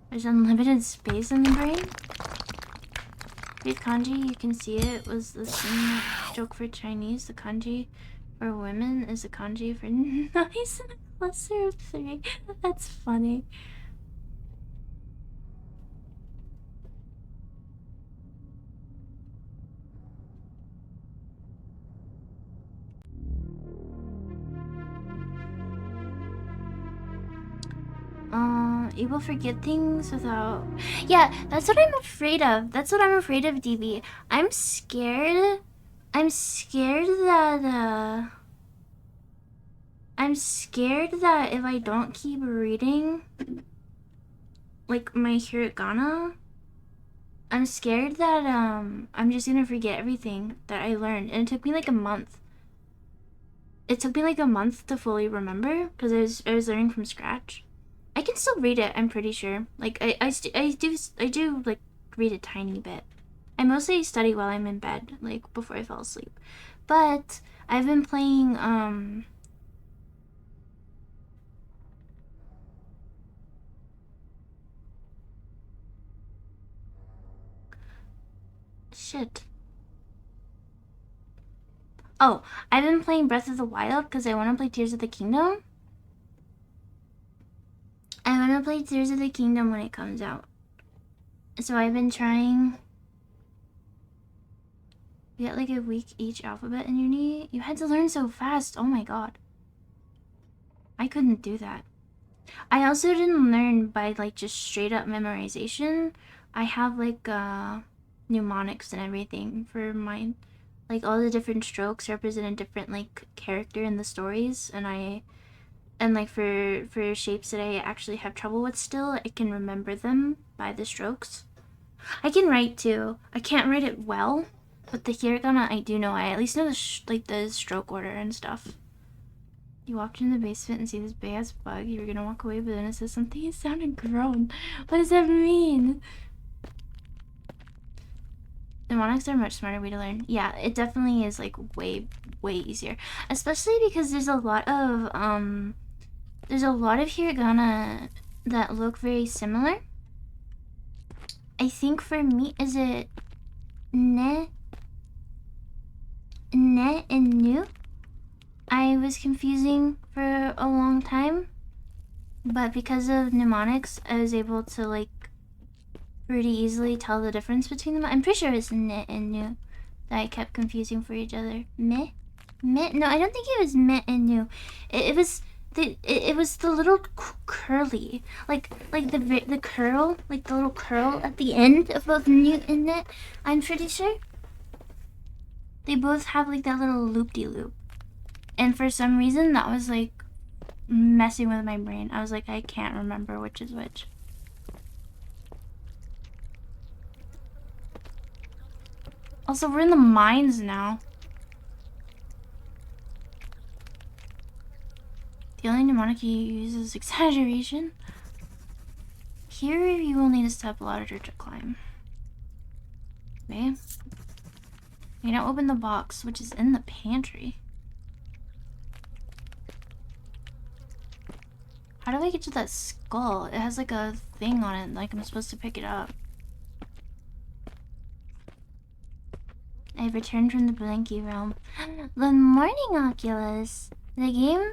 There's unlimited space in the brain. Read kanji, you can see it was the same joke for Chinese. The kanji for women is the kanji for nice in a cluster of 3. That's funny. You will forget things without... Yeah, that's what I'm afraid of. That's what I'm afraid of, DB. I'm scared that, I'm scared that if I don't keep reading, like, my hiragana, I'm scared that, I'm just gonna forget everything that I learned. And it took me like a month. It took me like a month to fully remember, because I was learning from scratch. I can still read it, I'm pretty sure. Like, I do, like, read a tiny bit. I mostly study while I'm in bed, like, before I fall asleep. But, I've been playing, shit. Oh, I've been playing Breath of the Wild because I want to play Tears of the Kingdom. I want to play Tears of the Kingdom when it comes out. So I've been trying. You get like a week each alphabet in uni. You had to learn so fast. Oh my god. I couldn't do that. I also didn't learn by like just straight up memorization. I have like mnemonics and everything for mine. Like all the different strokes represent a different like character in the stories, and like for shapes that I actually have trouble with still, I can remember them by the strokes. I can write too. I can't write it well, but the hiragana I do know. I at least know the like the stroke order and stuff. You walked in the basement and see this big ass bug. You were gonna walk away, but then it says something. It sounded grown. What does that mean? Mnemonics are a much smarter way to learn. Yeah, it definitely is like way easier, especially because there's a lot of hiragana that look very similar. I think for me, is it ne and nu? I was confusing for a long time, but because of mnemonics, I was able to like pretty easily tell the difference between them. I'm pretty sure it's ne and nu that I kept confusing for each other. Me? No, I don't think it was me and nu. It was the little curly, like the curl, like the little curl at the end of both nu and ne. I'm pretty sure they both have like that little loop-de-loop. And for some reason, that was like messing with my brain. I was like, I can't remember which is which. Also, we're in the mines now. The only mnemonic you use is exaggeration. Here, you will need a step ladder to climb. Okay. You now open the box, which is in the pantry. How do I get to that skull? It has like a thing on it, like I'm supposed to pick it up. I've returned from the Blanky realm. Good morning, Oculus. The game?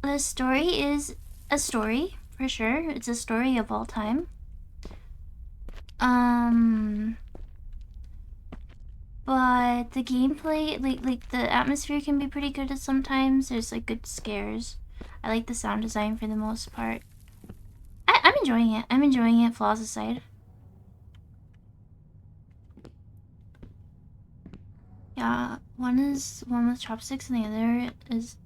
The story is a story, for sure. It's a story of all time. But the gameplay, like the atmosphere can be pretty good at sometimes. There's like good scares. I like the sound design for the most part. I'm enjoying it. I'm enjoying it, flaws aside. Yeah, one is one with chopsticks and the other is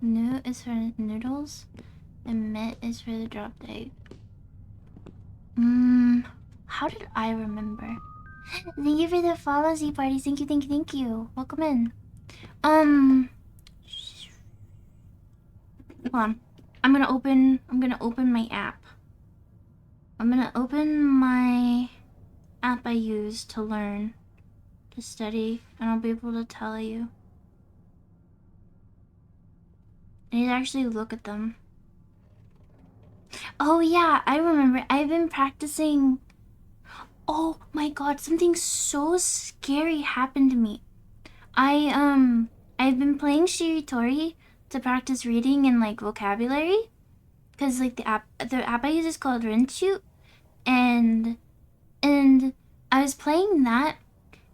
nu is for noodles and met is for the dropped egg. How did I remember? Thank you for the follow, Z parties. Thank you. Welcome in. Hold on. I'm gonna open my app. I'm gonna open my app I use to learn, to study, and I'll be able to tell you. I need to actually look at them. Oh yeah, I remember. I've been practicing. Oh my god, something so scary happened to me. I've been playing Shiritori to practice reading and like vocabulary, because like the app I use is called Rinchu, and I was playing that,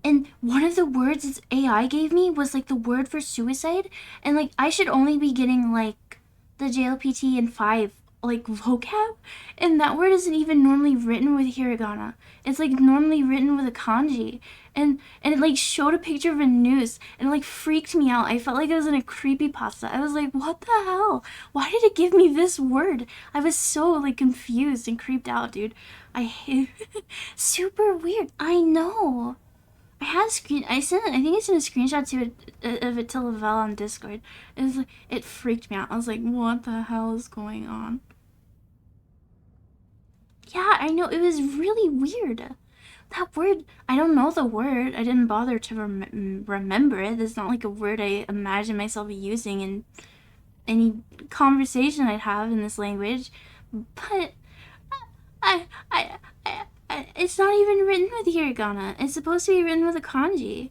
and one of the words its AI gave me was like the word for suicide, and like I should only be getting like the JLPT and 5 like vocab, and that word isn't even normally written with hiragana. It's like normally written with a kanji, and it like showed a picture of a noose, and it like freaked me out. I felt like I was in a creepypasta. I was like, what the hell? Why did it give me this word? I was so like confused and creeped out, dude. I hate super weird. I know. I had a screen. I think I sent a screenshot of it to Lavelle on Discord. It was like, it freaked me out. I was like, what the hell is going on? Yeah, I know. It was really weird. That word, I don't know the word. I didn't bother to remember it. It's not like a word I imagine myself using in any conversation I'd have in this language. But I it's not even written with hiragana. It's supposed to be written with a kanji.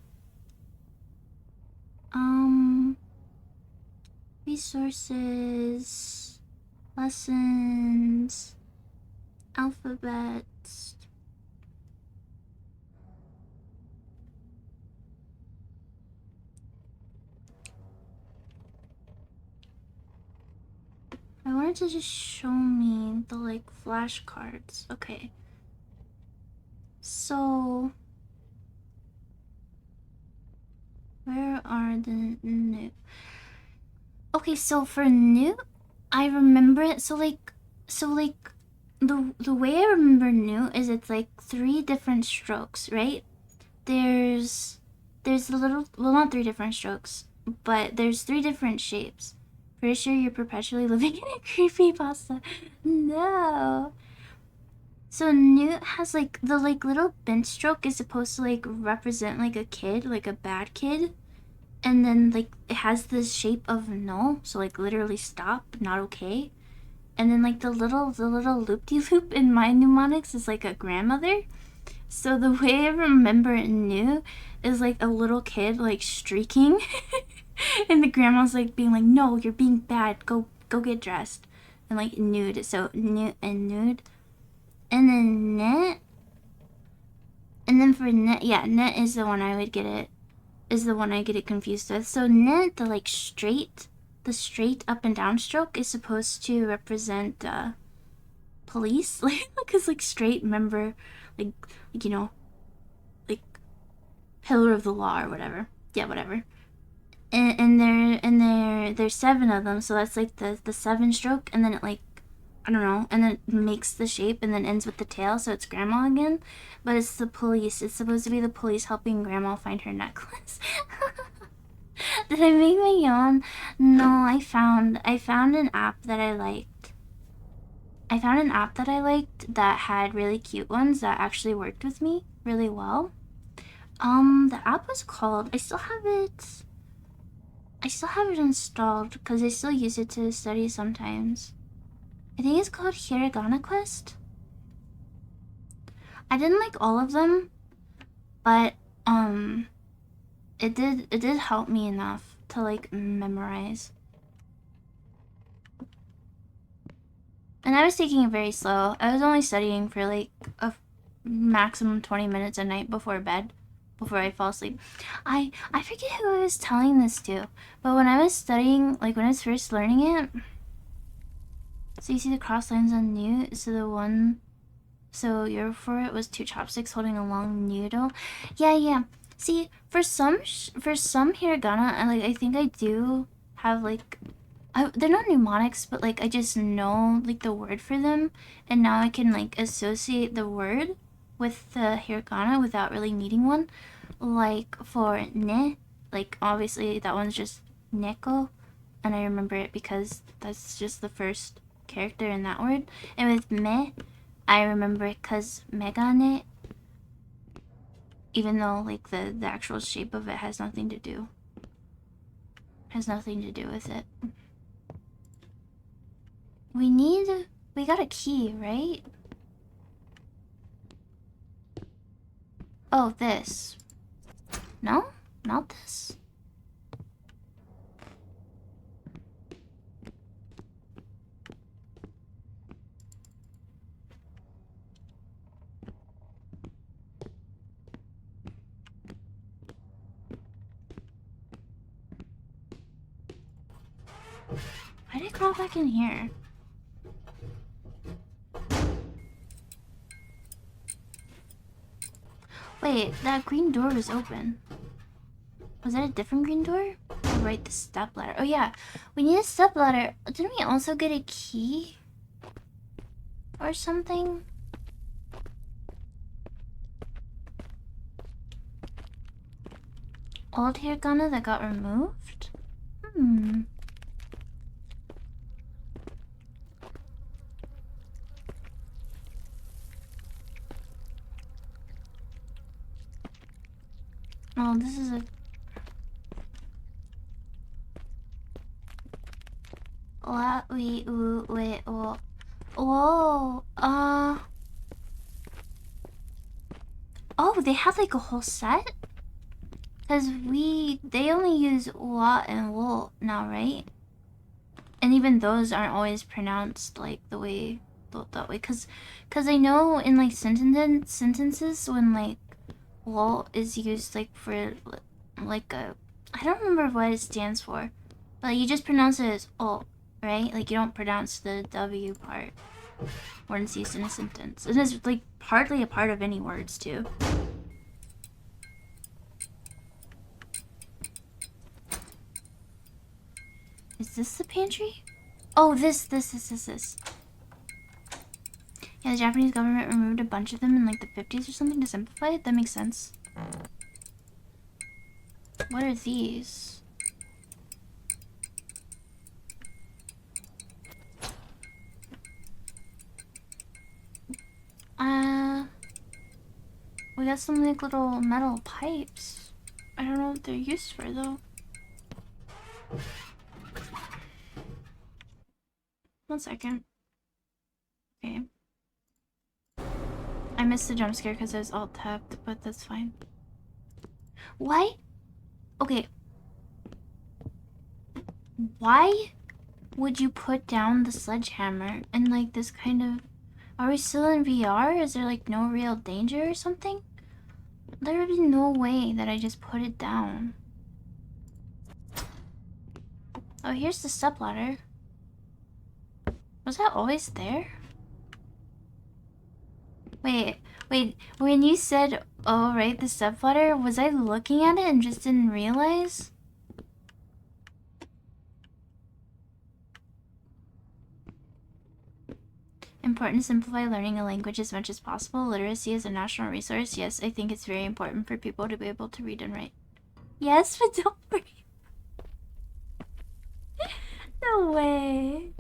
Resources, lessons, alphabets. wanted to just show me the like flashcards. Okay. So where are the new? Okay, so for new, I remember it. So like the way I remember new is it's like 3 different strokes, right? There's the little, well, not 3 different strokes, but there's 3 different shapes. Pretty sure you're perpetually living in a creepypasta. No. So Newt has like the like little bent stroke is supposed to like represent like a kid, like a bad kid. And then like it has the shape of no, so like literally stop, not okay. And then like the little loop-de-loop in my mnemonics is like a grandmother. So the way I remember it new is like a little kid like streaking and the grandma's like being like, no, you're being bad, go get dressed. And like nude, so nude and nude. And then net, and then for net, yeah, net is the one I would get it, is the one I get it confused with. So net, the like straight, the straight up and down stroke is supposed to represent police, like because like straight member, like you know, like pillar of the law or whatever. Yeah, whatever. And there's 7 of them, so that's like the 7 stroke, and then it like, I don't know, and then it makes the shape and then ends with the tail, so it's grandma again. But it's the police. It's supposed to be the police helping grandma find her necklace. Did I make my yawn? No, I found an app that I liked. I found an app that I liked that had really cute ones that actually worked with me really well. The app was called, I still have it installed because I still use it to study sometimes. I think it's called Hiragana Quest. I didn't like all of them, but it did help me enough to like memorize. And I was taking it very slow. I was only studying for like a maximum 20 minutes a night before bed, before I fall asleep. I forget who I was telling this to, but when I was studying, like when I was first learning it, so you see the cross lines on new, so your for it was 2 chopsticks holding a long noodle. Yeah. See, for some hiragana, I think I do have like, they're not mnemonics, but like I just know like the word for them, and now I can like associate the word with the hiragana without really needing one. Like for ne, like obviously that one's just neko, and I remember it because that's just the first character in that word. And with me, I remember it because megane, even though like the actual shape of it has nothing to do with it. We got a key, right? Oh, this. No, not this. Why did it crawl back in here? Wait, that green door was open. Was that a different green door? Oh, right, the step ladder. Oh yeah, we need a step ladder. Didn't we also get a key? Or something? Old hiragana that got removed? Oh, this is a... What? Wait, whoa. Whoa, oh, they have like a whole set? Because they only use wa and wo now, right? And even those aren't always pronounced like that way. Because I know in like sentences when like wo is used like for like a, I don't remember what it stands for, but you just pronounce it as oh, right? Like you don't pronounce the W part when it's used in a sentence. It is like hardly a part of any words too. Is this the pantry? Oh, this. Yeah, the Japanese government removed a bunch of them in like the 50s or something to simplify it. That makes sense. What are these? We got some like little metal pipes. I don't know what they're used for though. 1 second. Okay. I missed the jump scare because I was alt tapped, but that's fine. Why? Okay. Why would you put down the sledgehammer in like this kind of... Are we still in VR? Is there like no real danger or something? There would be no way that I just put it down. Oh, here's the stepladder. Was that always there? Wait, when you said, oh right, the stepladder, was I looking at it and just didn't realize? Important to simplify learning a language as much as possible. Literacy is a national resource. Yes, I think it's very important for people to be able to read and write. Yes, but don't worry. No way.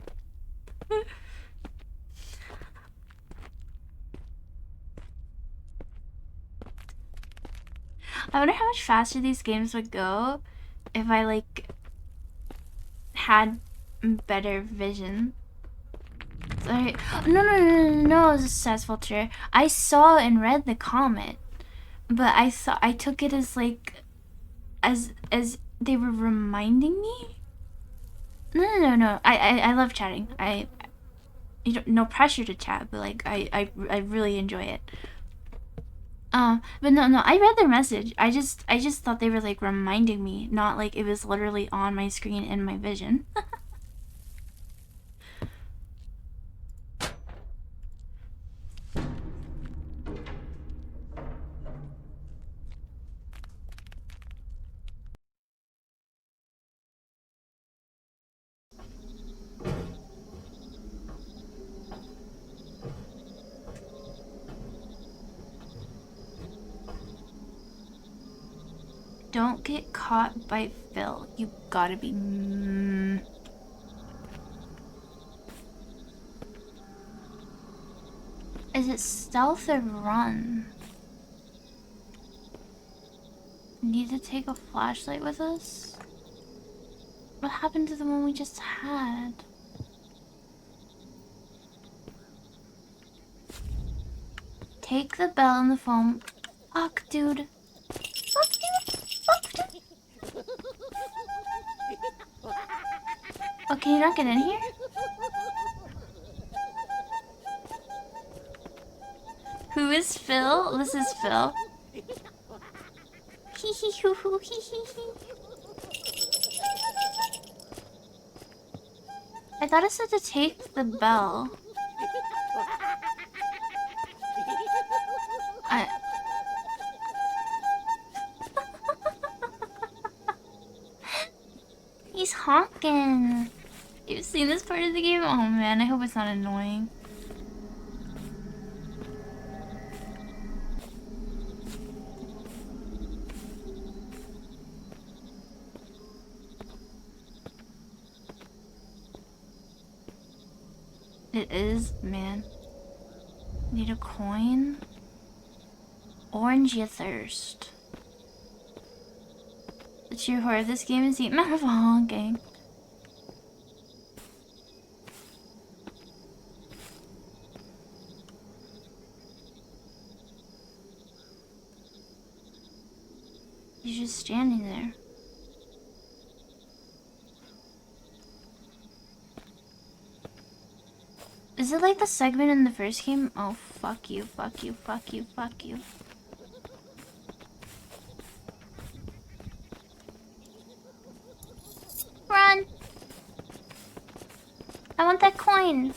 I wonder how much faster these games would go if I like had better vision. Sorry. No, it was a successful trigger. I saw and read the comment, but I took it as like as they were reminding me. No. I love chatting. You don't, no pressure to chat, but like I really enjoy it. But no, I read their message. I just thought they were like reminding me, not like it was literally on my screen in my vision. Don't get caught by Phil. You gotta be. Is it stealth or run? Need to take a flashlight with us? What happened to the one we just had? Take the bell and the phone. Fuck, dude. Fuck, dude. Oh, can you not get in here? Who is Phil? This is Phil. Hee hee hoo hoo hee hee hee. I thought it said to take the bell. He's honking. You've seen this part of the game? Oh man, I hope it's not annoying. It is, man. Need a coin? Orange you thirst. The true horror of this game is the amount of honking. He's just standing there. Is it like the segment in the first game? Oh, fuck you, fuck you, fuck you, fuck you. Run! I want that coin.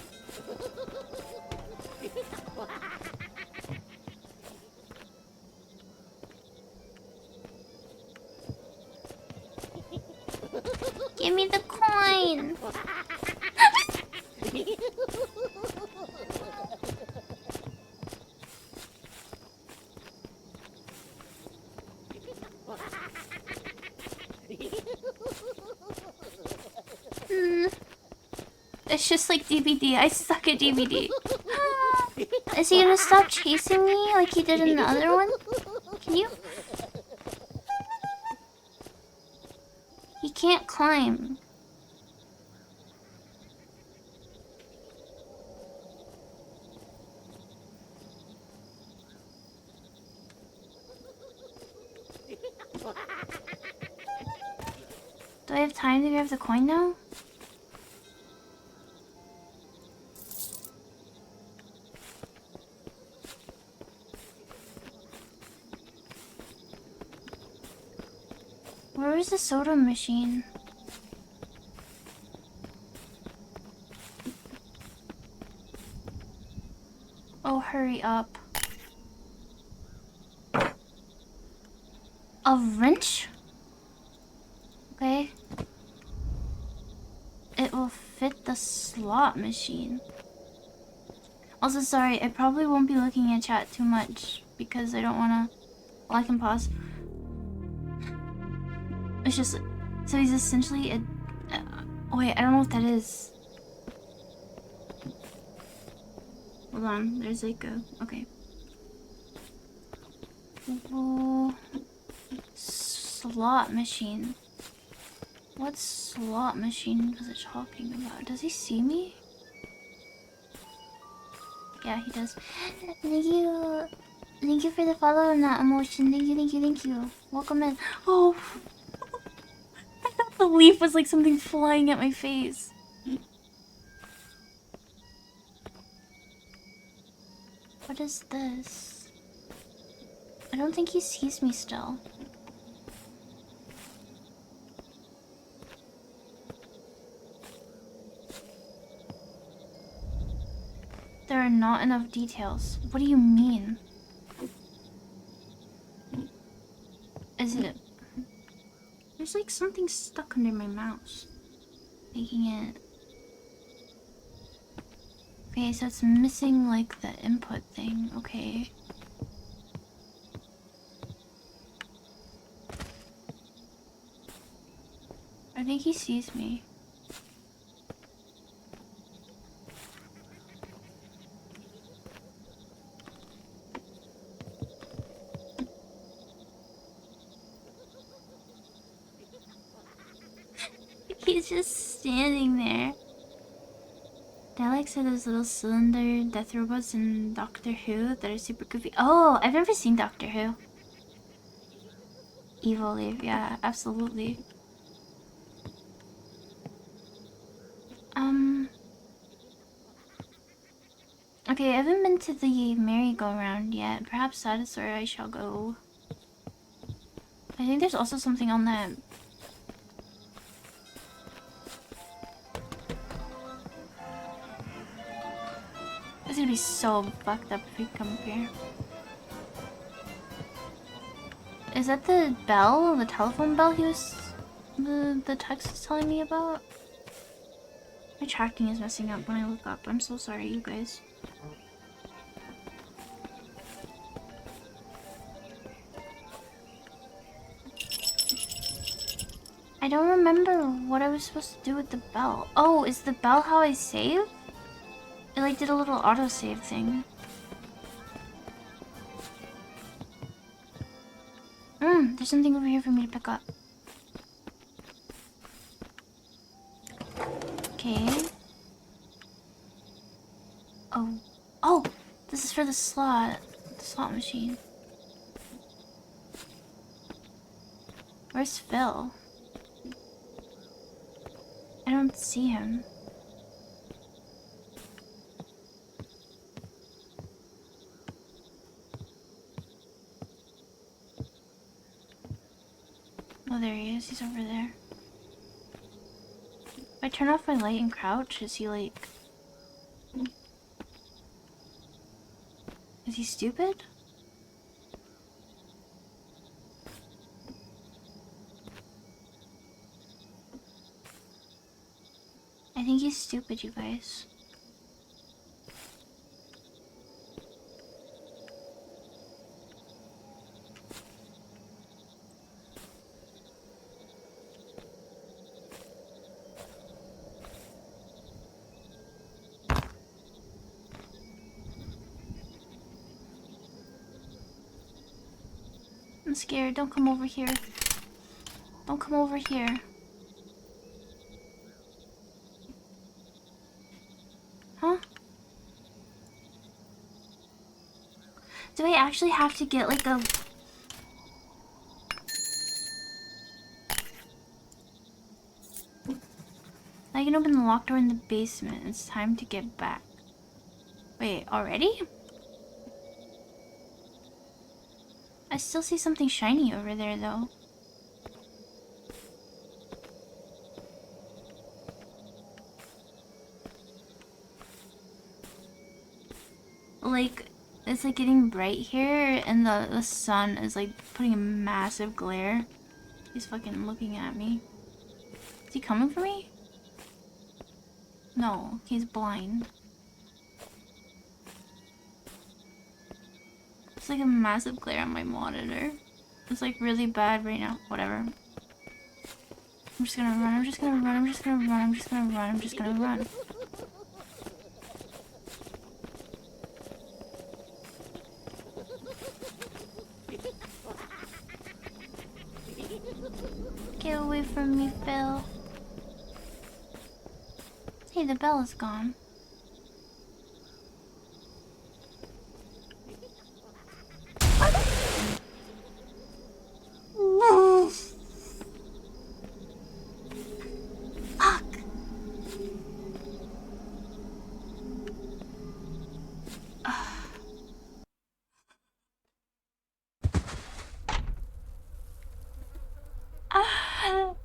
Give me the coin. It's just like DVD. I suck at DVD. Is he gonna stop chasing me like he did in the other one? Can you? He can't climb. Do I have time to grab the coin now? Where is the soda machine? Oh, hurry up. A wrench? Okay. It will fit the slot machine. Also, sorry, I probably won't be looking at chat too much because I don't wanna... Well, I can pause. It's just... So he's essentially a... wait, I don't know what that is. Hold on, there's like a... Okay. Oh, slot machine. What slot machine was it talking about? Does he see me? Yeah, he does. Thank you. Thank you for the follow and that emotion. Thank you, thank you, thank you. Welcome in. Oh, I thought the leaf was like something flying at my face. What is this? I don't think he sees me still. There are not enough details. What do you mean? Is it... There's like something stuck under my mouse. Making it... Okay, so it's missing like the input thing. Okay. I think he sees me. He's just standing there. Dalek said those little cylinder death robots in Doctor Who that are super goofy. Oh, I've never seen Doctor Who. Evil Leaf, yeah, absolutely. Okay, I haven't been to the merry-go-round yet. Perhaps that is where I shall go. I think there's also something on that. It's gonna be so fucked up if we come up here. Is that the bell? The telephone bell he was... The text was telling me about? My tracking is messing up when I look up. I'm so sorry, you guys. I don't remember what I was supposed to do with the bell. Oh, is the bell how I save? It like did a little autosave thing. There's something over here for me to pick up. Okay. Oh, this is for the slot machine. Where's Phil? I don't see him. Oh, there he is. He's over there. If I turn off my light and crouch? Is he like... Is he stupid? I think he's stupid, you guys. I'm scared. Don't come over here. Don't come over here. Huh? Do I actually have to get like a... I can open the locked door in the basement. It's time to get back. Wait, already? I still see something shiny over there though. Like, it's like getting bright here and the sun is like putting a massive glare. He's fucking looking at me. Is he coming for me? No, he's blind. It's like a massive glare on my monitor. It's like really bad right now. Whatever. I'm just gonna run, I'm just gonna run, I'm just gonna run, I'm just gonna run, I'm just gonna run. Get away from me, Phil. Hey, the bell is gone. Fuck.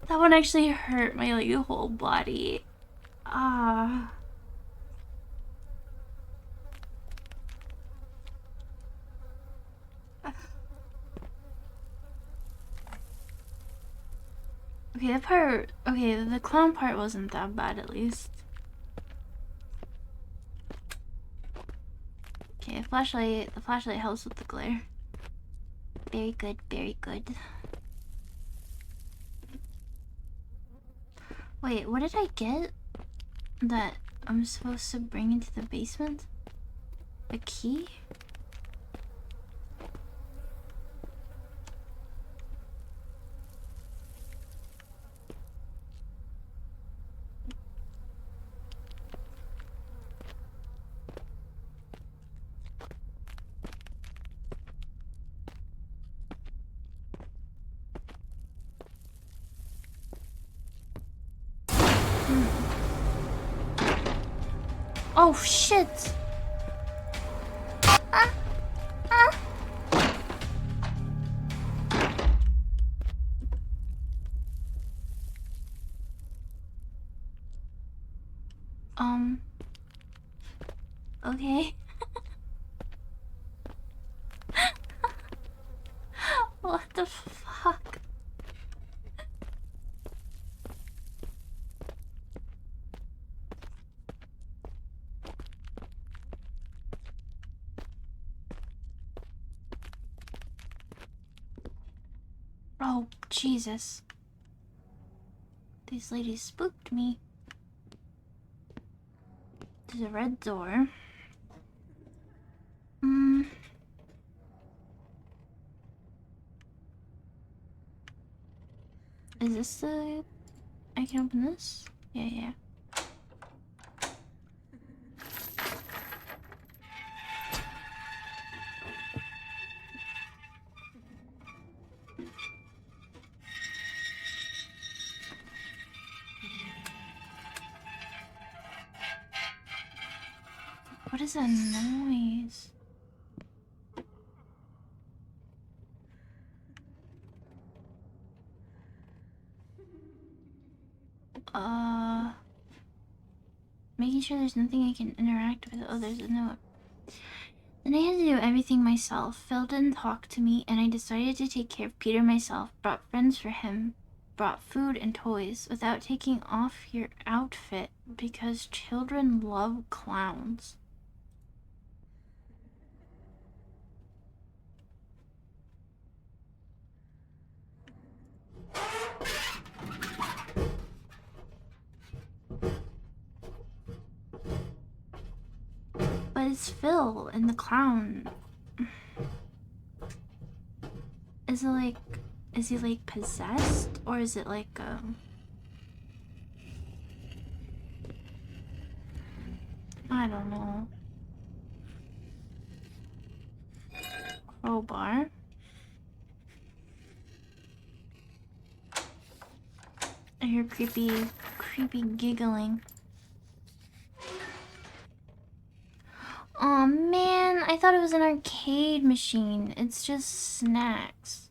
That one actually hurt my like whole body. Ah. Okay, that part. Okay, the clown part wasn't that bad at least. Okay, flashlight. The flashlight helps with the glare. Very good, very good. Wait, what did I get that I'm supposed to bring into the basement? A key? Oh shit! Ah! Ah! Okay. What the fuck? Oh, Jesus. These ladies spooked me. There's a red door. Is this the... I can open this? Yeah, yeah. What is that noise? making sure there's nothing I can interact with. Oh, there's a note. Then I had to do everything myself. Phil didn't talk to me, and I decided to take care of Peter myself. Brought friends for him. Brought food and toys without taking off your outfit because children love clowns. But it's Phil and the clown. Is it like, is he like possessed, or is it like I don't know. Crowbar. I hear creepy giggling. Aw, man, I thought it was an arcade machine. It's just snacks.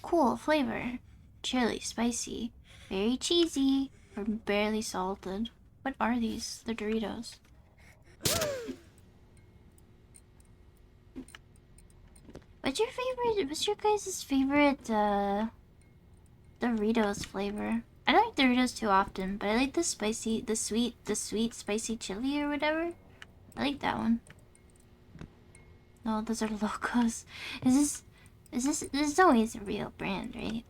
Cool flavor. Chili, spicy, very cheesy, or barely salted. What are these? They're Doritos. What's your guys' favorite, Doritos flavor? I don't like Doritos too often, but I like the sweet spicy chili or whatever. I like that one. No, those are locos. This is always a real brand, right?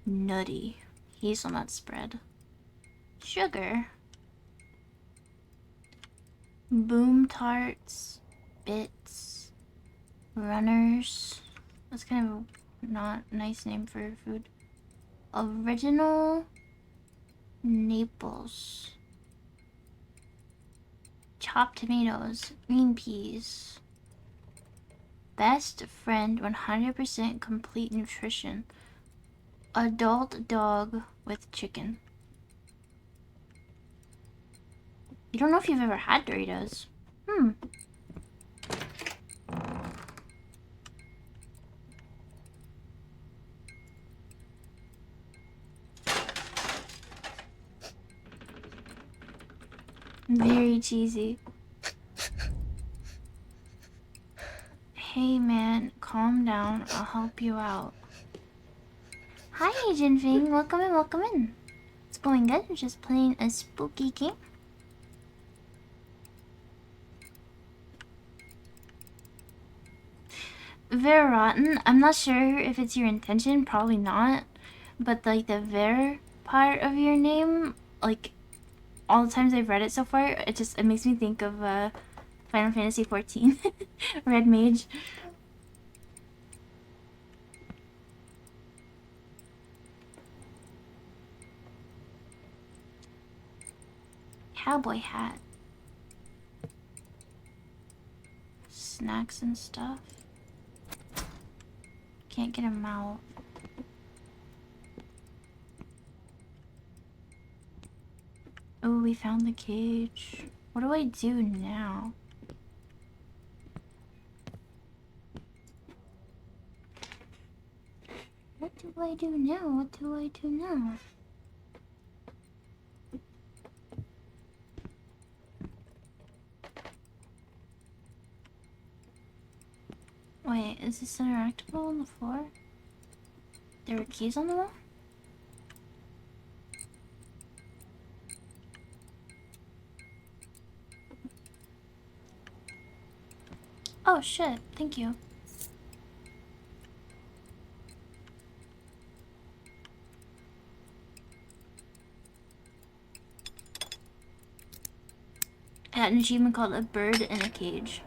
Nutty. Hazelnut spread. Sugar. Boom tarts. Bits. Runners. That's kind of not a nice name for food. Original Naples. Chopped tomatoes. Green peas. Best friend 100% complete nutrition. Adult dog with chicken. You don't know if you've ever had Doritos. Very cheesy. Hey man, calm down. I'll help you out. Hi, Jinfing. Welcome in, welcome in. It's going good. We're just playing a spooky game. Very rotten. I'm not sure if it's your intention. Probably not. But like the ver part of your name, like all the times I've read it so far, it makes me think of Final Fantasy 14. Red Mage. Cowboy hat. Snacks and stuff. Can't get him out. Oh, we found the cage. What do I do now? What do I do now? What do I do now? Wait, is this interactable on the floor? There were keys on the wall? Oh shit, thank you. I had an achievement called A Bird in a Cage.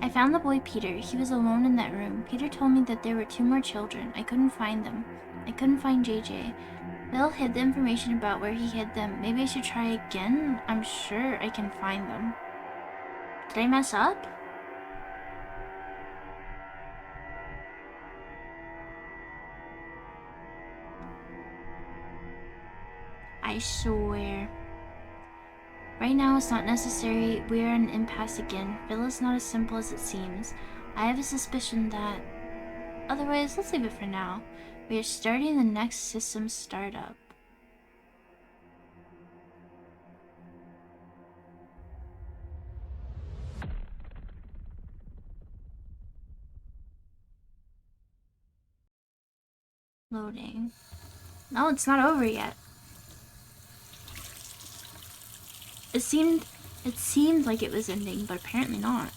I found the boy Peter. He was alone in that room. Peter told me that there were 2 more children. I couldn't find them. I couldn't find JJ. Bill hid the information about where he hid them. Maybe I should try again? I'm sure I can find them. Did I mess up? I swear. Right now it's not necessary. We are at an impasse again. Bill is not as simple as it seems. I have a suspicion that... Otherwise, let's leave it for now. We are starting the next system startup. Loading. No, it's not over yet. It seemed like it was ending, but apparently not.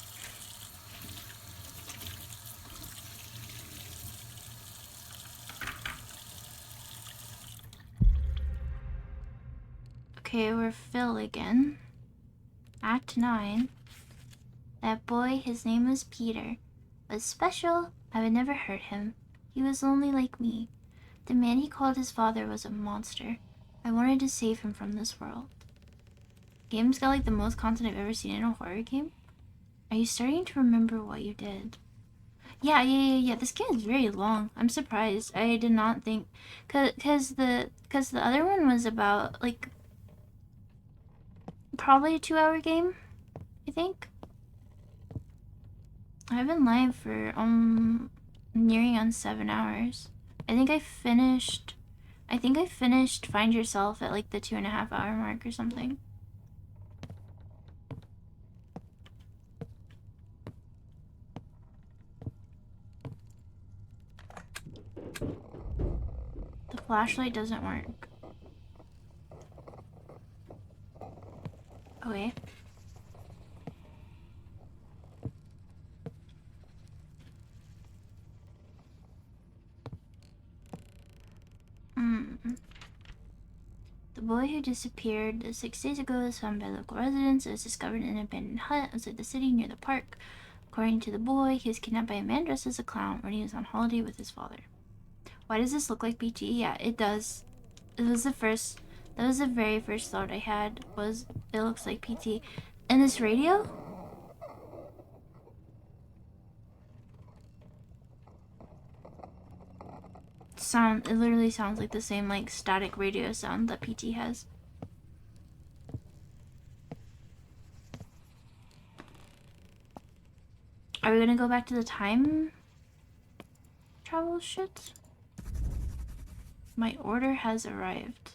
Okay, we're Phil again. Act 9. That boy, his name was Peter, was special. I would never hurt him. He was lonely like me. The man he called his father was a monster. I wanted to save him from this world. Game's got like the most content I've ever seen in a horror game. Are you starting to remember what you did? Yeah. This game is very long. I'm surprised. I did not think, cause the other one was about like probably a 2-hour game, I think. I've been live for nearing on 7 hours. I think I finished Find Yourself at like the 2.5-hour mark or something. The flashlight doesn't work. Okay. The boy who disappeared 6 days ago was found by local residents. It was discovered in an abandoned hut outside the city near the park. According to the boy, he was kidnapped by a man dressed as a clown when he was on holiday with his father. Why does this look like PT? Yeah, it does. That was the very first thought I had, was it looks like PT. And this radio? It literally sounds like the same like static radio sound that PT has. Are we gonna go back to the time travel shit? My order has arrived.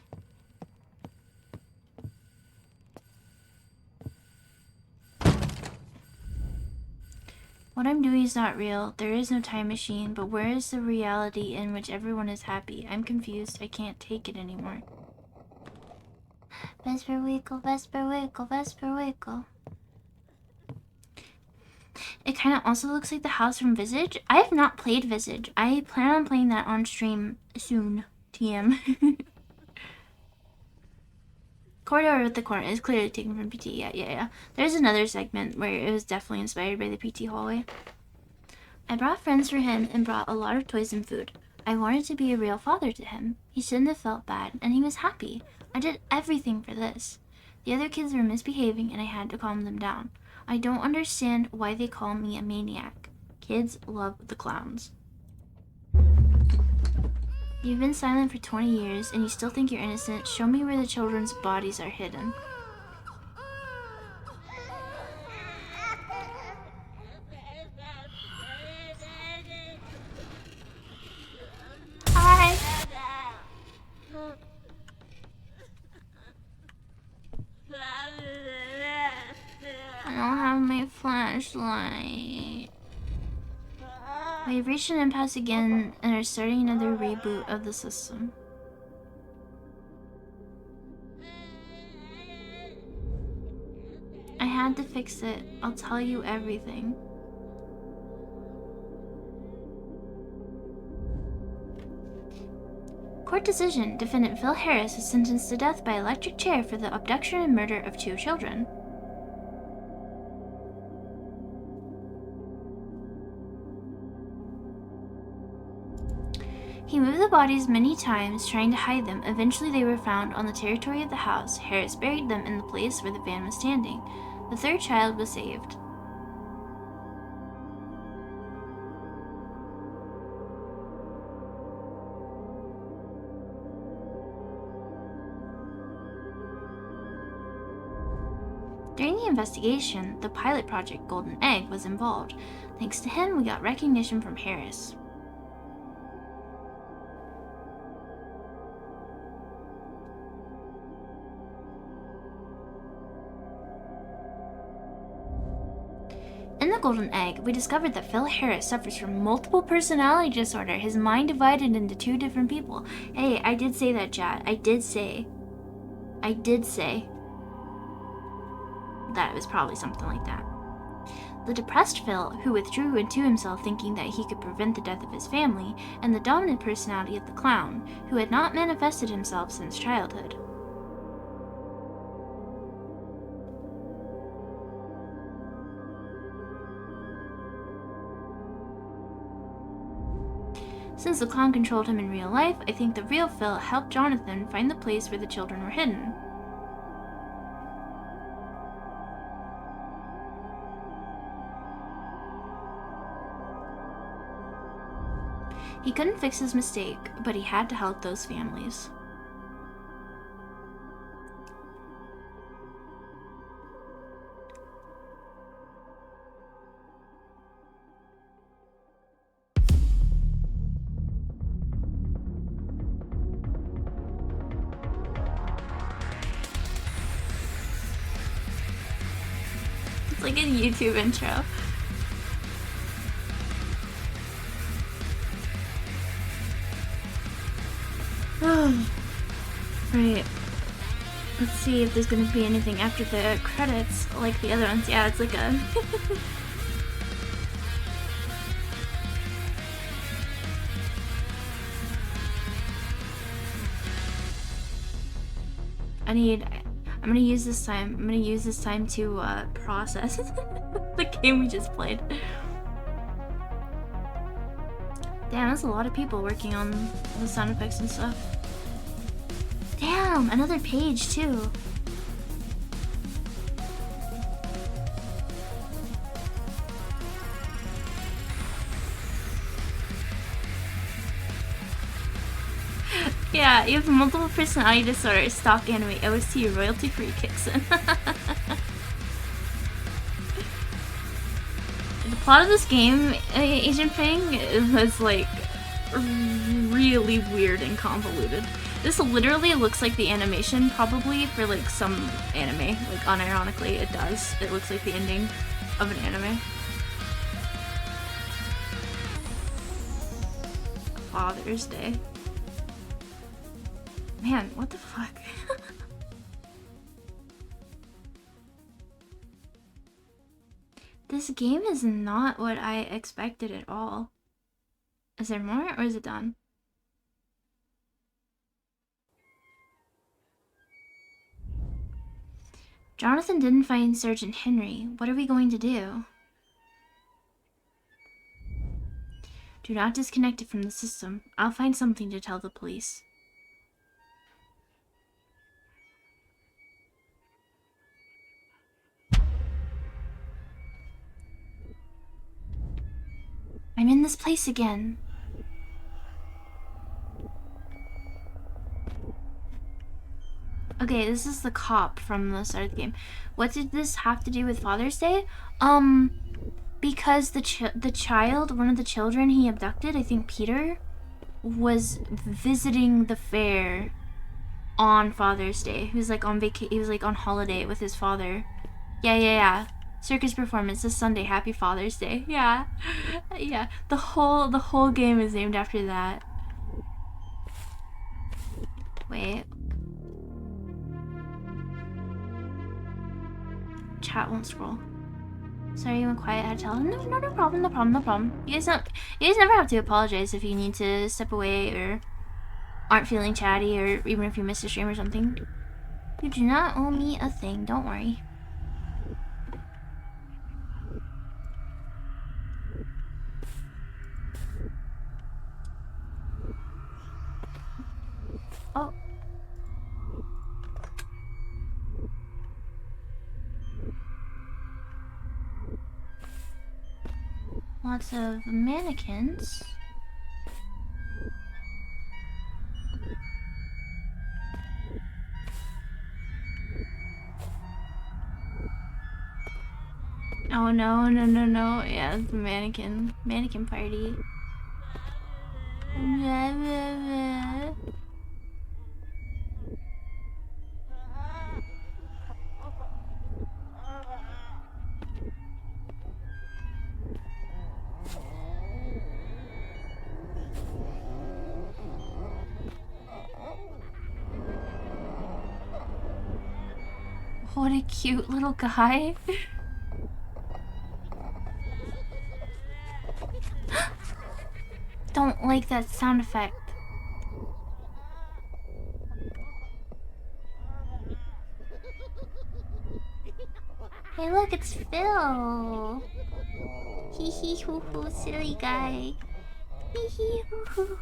What I'm doing is not real. There is no time machine, but where is the reality in which everyone is happy? I'm confused. I can't take it anymore. Vesper Wickle, Vesper Wickle, Vesper Wickle. It kind of also looks like the house from Visage. I have not played Visage. I plan on playing that on stream soon. TM. Corridor with the corner is clearly taken from PT. Yeah. There's another segment where it was definitely inspired by the PT hallway. I brought friends for him and brought a lot of toys and food. I wanted to be a real father to him. He shouldn't have felt bad, and he was happy. I did everything for this. The other kids were misbehaving, and I had to calm them down. I don't understand why they call me a maniac. Kids love the clowns. You've been silent for 20 years, and you still think you're innocent. Show me where the children's bodies are hidden. Hi! I don't have my flashlight. We've reached an impasse again and are starting another reboot of the system. I had to fix it. I'll tell you everything. Court decision. Defendant Phil Harris is sentenced to death by electric chair for the abduction and murder of 2 children. He moved the bodies many times, trying to hide them. Eventually they were found on the territory of the house. Harris buried them in the place where the van was standing. The 3rd child was saved. During the investigation, the pilot project Golden Egg was involved. Thanks to him, we got recognition from Harris. the golden egg, we discovered that Phil Harris suffers from multiple personality disorder. His mind divided into two different people. Hey, I did say that, chat. I did say that it was probably something like that. The depressed Phil, who withdrew into himself thinking that he could prevent the death of his family, and the dominant personality of the clown, who had not manifested himself since childhood. Since the clown controlled him in real life, I think the real Phil helped Jonathan find the place where the children were hidden. He couldn't fix his mistake, but he had to help those families. It's like a YouTube intro. Right. Let's see if there's gonna be anything after the credits like the other ones. Yeah, it's like a... I'm gonna use this time to process the game we just played. Damn, that's a lot of people working on the sound effects and stuff. Damn, another page too. Yeah, you have multiple personality disorder, stock anime, OST, royalty free kicks in. The plot of this game, Agent Fang, was like really weird and convoluted. This literally looks like the animation probably for like some anime. Like unironically, it does. It looks like the ending of an anime. Father's Day. Man, what the fuck? This game is not what I expected at all. Is there more or is it done? Jonathan didn't find Sergeant Henry. What are we going to do? Do not disconnect it from the system. I'll find something to tell the police. I'm in this place again. Okay, this is the cop from the start of the game. What did this have to do with Father's Day? Because the child, one of the children he abducted, I think Peter, was visiting the fair on Father's Day. He was like on he was like on holiday with his father. Yeah. Circus performance this Sunday. Happy Father's Day. Yeah. Yeah. The whole game is named after that. Wait. Chat won't scroll. Sorry, you went quiet. I had to tell him. No problem. You guys never have to apologize if you need to step away or aren't feeling chatty, or even if you missed a stream or something. You do not owe me a thing. Don't worry. Oh. Lots of mannequins. Oh no. Yeah, it's a mannequin party. What a cute little guy. Don't like that sound effect. Hey look, it's Phil. Hee hee hoo hoo, silly guy. Hee hee hoo hoo.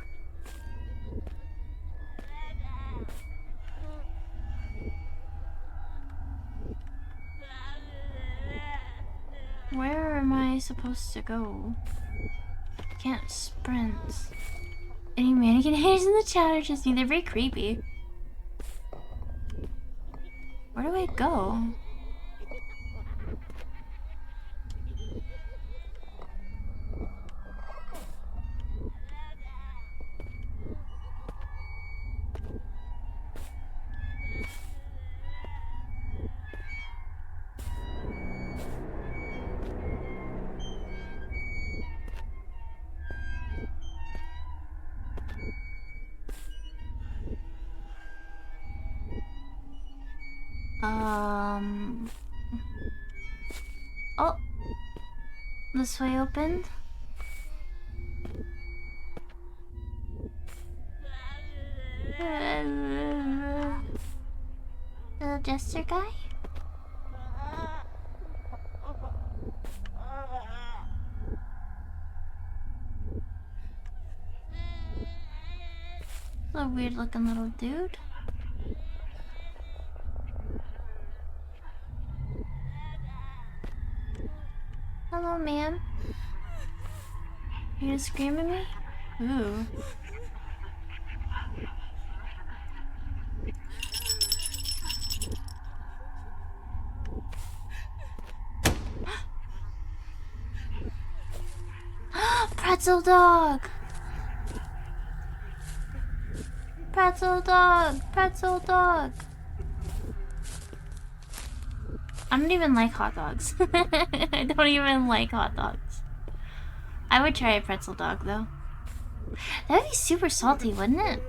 Where am I supposed to go? Can't sprint. Any mannequin haters in the chat are just me. They're very creepy. Where do I go? Oh, this way opened. The jester guy? A weird looking little dude. Hello, ma'am. You gonna scream at me? Ooh. Pretzel dog! Pretzel dog! Pretzel dog! I don't even like hot dogs. I don't even like hot dogs. I would try a pretzel dog though. That would be super salty, wouldn't it?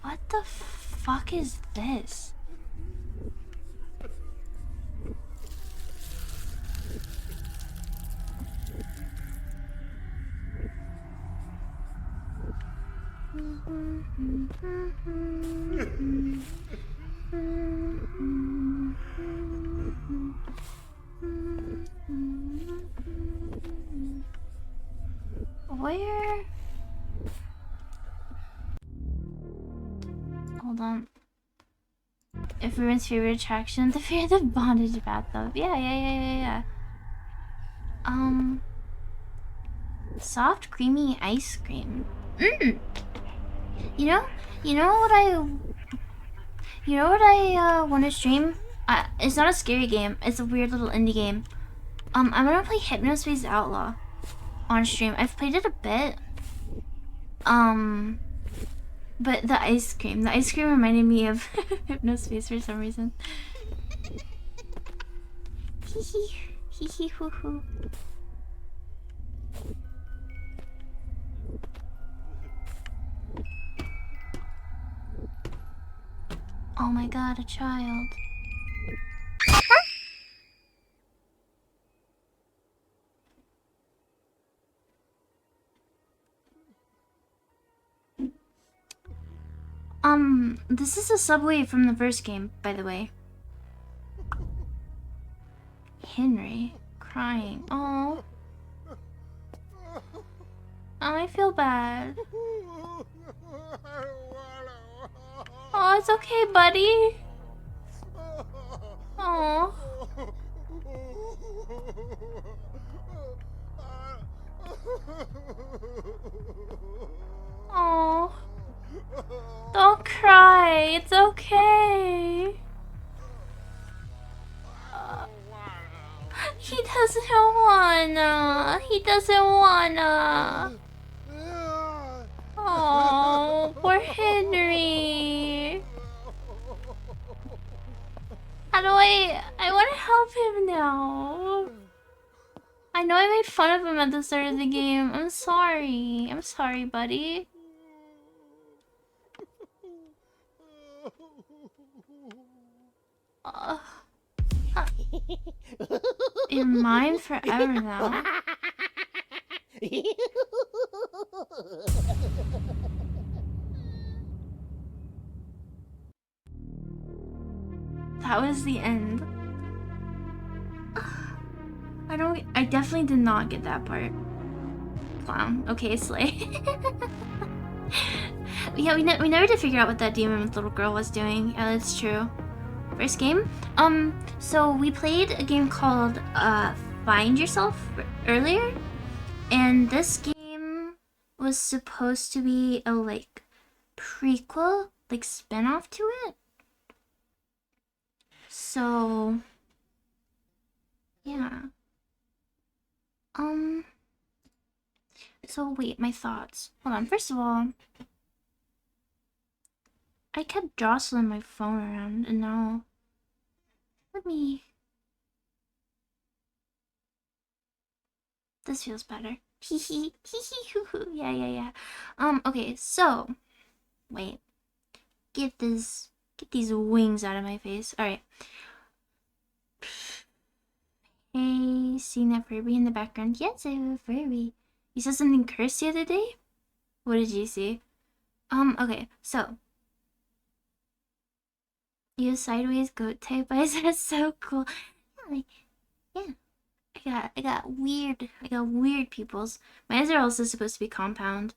What the fuck is this? Where? Hold on. Everyone's favorite attraction, the fear of the bondage bathtub. Yeah. Soft, creamy ice cream. You know what I want to stream? It's not a scary game. It's a weird little indie game. I'm gonna play Hypnospace Outlaw on stream. I've played it a bit. But the ice cream reminded me of Hypnospace for some reason. Hee hee hoo hoo. Oh my god, a child. This is a subway from the first game, by the way. Henry crying. Oh, I feel bad. Oh, it's okay, buddy. Oh. Oh. Don't cry. It's okay. He doesn't wanna. Oh, poor Henry. How do I want to help him now. I know I made fun of him at the start of the game. I'm sorry, buddy. Uh, you're mine forever now. That was the end. I definitely did not get that part. Clown. Okay, slay. Yeah, we never did figure out what that demon with little girl was doing. Yeah, that's true. First game? So we played a game called, Find Yourself earlier. And this game was supposed to be a, like, prequel, like, spin-off to it. So, yeah. So wait, my thoughts. Hold on, first of all, I kept jostling my phone around, and now, let me... This feels better. Hee hee, hee hee hoo hoo, yeah. Okay, so, wait. Get these wings out of my face. Alright. Hey, seeing that Furby in the background? Yes, I have a Furby. You saw something cursed the other day? What did you see? Okay, so. You have sideways goat type eyes. That's so cool. Yeah, like, yeah. I got weird pupils. My eyes are also supposed to be compound.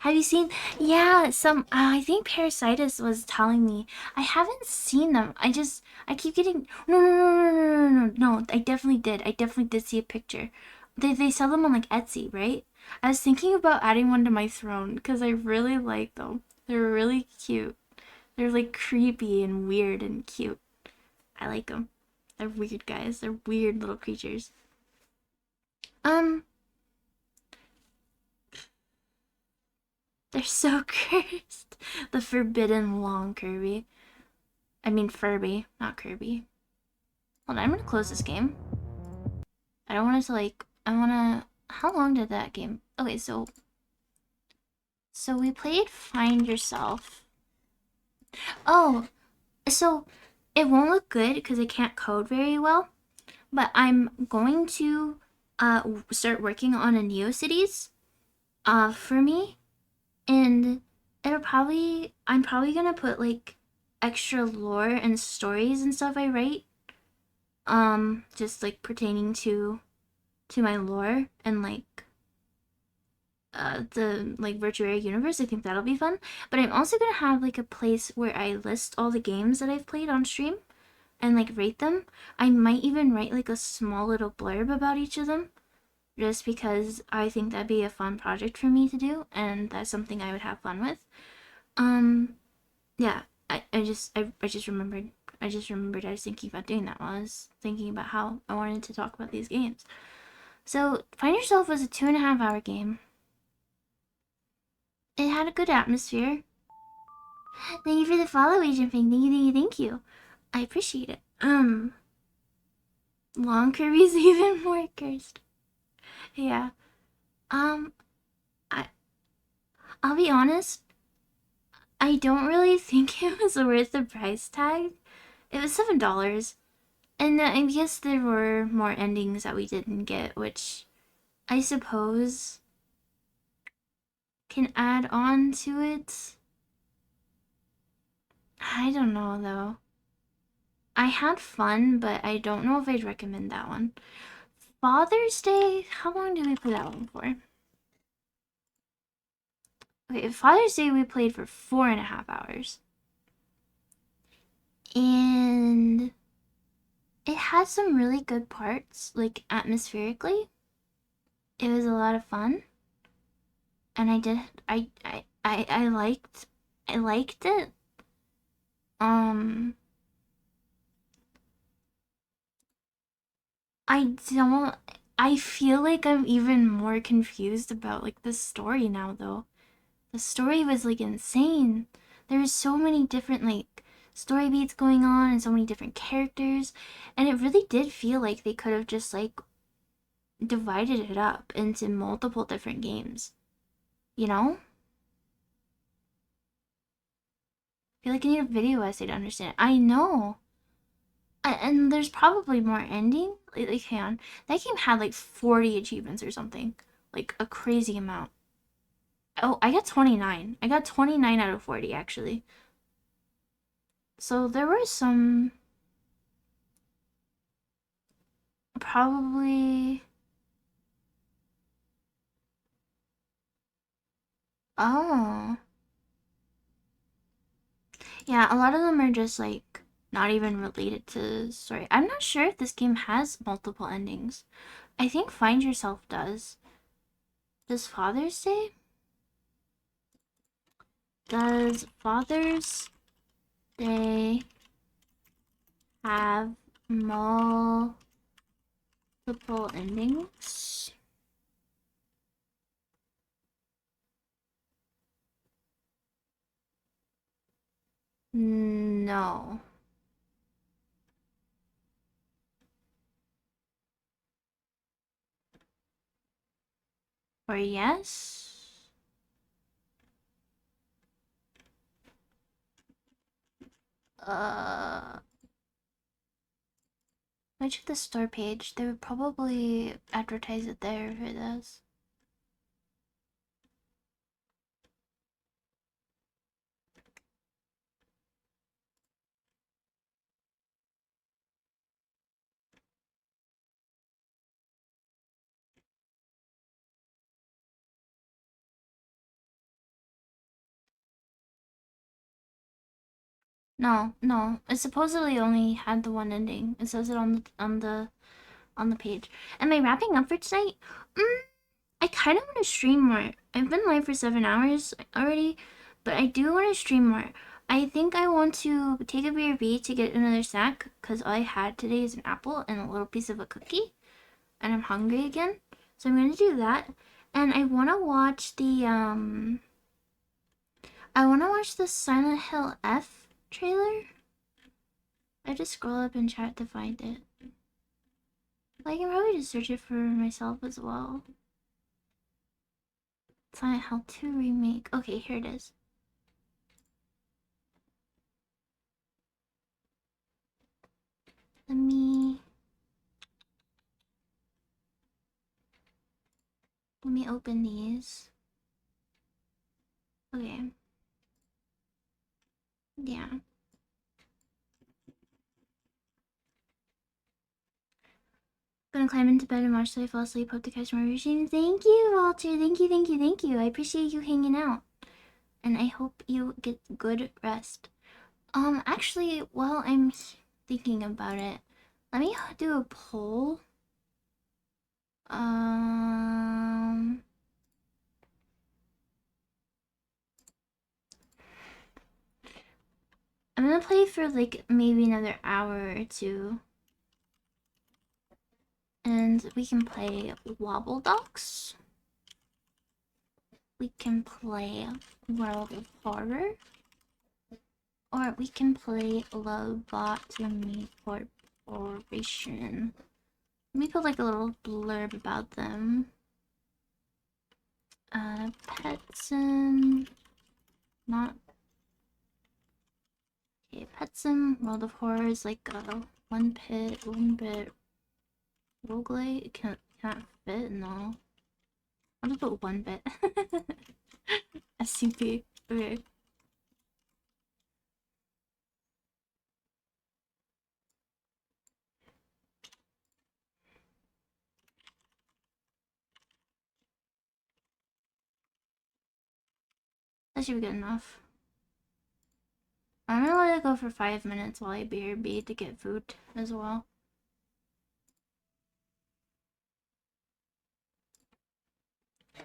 Have you seen? Yeah, I think Parasitus was telling me. I haven't seen them. I keep getting. No. I definitely did. I definitely did see a picture. They sell them on like Etsy, right? I was thinking about adding one to my throne because I really like them. They're really cute. They're like creepy and weird and cute. I like them. They're weird guys. They're weird little creatures. They're so cursed. The forbidden long Kirby. I mean Furby, not Kirby. Hold on, I'm gonna close this game. I don't want it to like, how long did that game? Okay, so we played Find Yourself. Oh, so it won't look good because I can't code very well, but I'm going to start working on a NeoCities for me, and I'm probably gonna put like extra lore and stories and stuff I write, just like pertaining to my lore and like the like virtual universe. I think that'll be fun. But I'm also gonna have like a place where I list all the games that I've played on stream and like rate them. I might even write like a small little blurb about each of them, just because I think that'd be a fun project for me to do, and that's something I would have fun with. Yeah, I just remembered. I was thinking about doing that while I was thinking about how I wanted to talk about these games. So, Find Yourself was a 2.5 hour game. It had a good atmosphere. Thank you for the follow, Agent Fang. Thank you. I appreciate it. Long Kirby's even more cursed. Yeah. Um, I I'll be honest. I don't really think it was worth the price tag. It was $7, and I guess there were more endings that we didn't get, which I suppose can add on to it. I don't know though. I had fun, but I don't know if I'd recommend that one. Father's Day, how long did we play that one for? Okay, Father's Day we played for 4.5 hours. And it had some really good parts, like atmospherically. It was a lot of fun. And I liked it. Um I don't I feel like I'm even more confused about like the story now though. The story was like insane. There was so many different like story beats going on and so many different characters, and it really did feel like they could have just like divided it up into multiple different games. You know? feel like I need a video essay to understand it. I know. And there's probably more ending. Like, hang on. That game had like 40 achievements or something. Like a crazy amount. Oh, I got 29. I got 29 out of 40 actually. So there were some probably. Oh. Yeah, a lot of them are just like not even related to the story. I'm not sure if this game has multiple endings. I think Find Yourself does. Does Father's Day? Does Father's Day have multiple endings? No. Or yes? Uh, I check the store page. They would probably advertise it there if it does. No, no. It supposedly only had the one ending. It says it on the page. Am I wrapping up for tonight? I kind of want to stream more. I've been live for 7 hours already, but I do want to stream more. I think I want to take a BRB to get another snack because all I had today is an apple and a little piece of a cookie, and I'm hungry again. So I'm gonna do that, and I want to watch the Silent Hill F trailer. I just scroll up in chat to find it. I can probably just search it for myself as well. Silent Hill 2 remake. Okay, here it is. Let me open these. Okay. Yeah. Gonna climb into bed and watch till I fall asleep. Hope to catch more routine. Thank you, Walter. Thank you, thank you, thank you. I appreciate you hanging out. And I hope you get good rest. Actually, while I'm thinking about it, let me do a poll. Um, I'm gonna play for like maybe another hour or two. And we can play Wobble Dogs. We can play World of Horror. Or we can play Lobotomy Corporation. Let me put like a little blurb about them. Petsim. Not. Okay, Petsim, World of Horror is like a one bit roguelite. It can't fit, no. I'll just put 1 bit. SCP. Okay. That should be good enough. I'm gonna let it go for 5 minutes while I BRB to get food as well.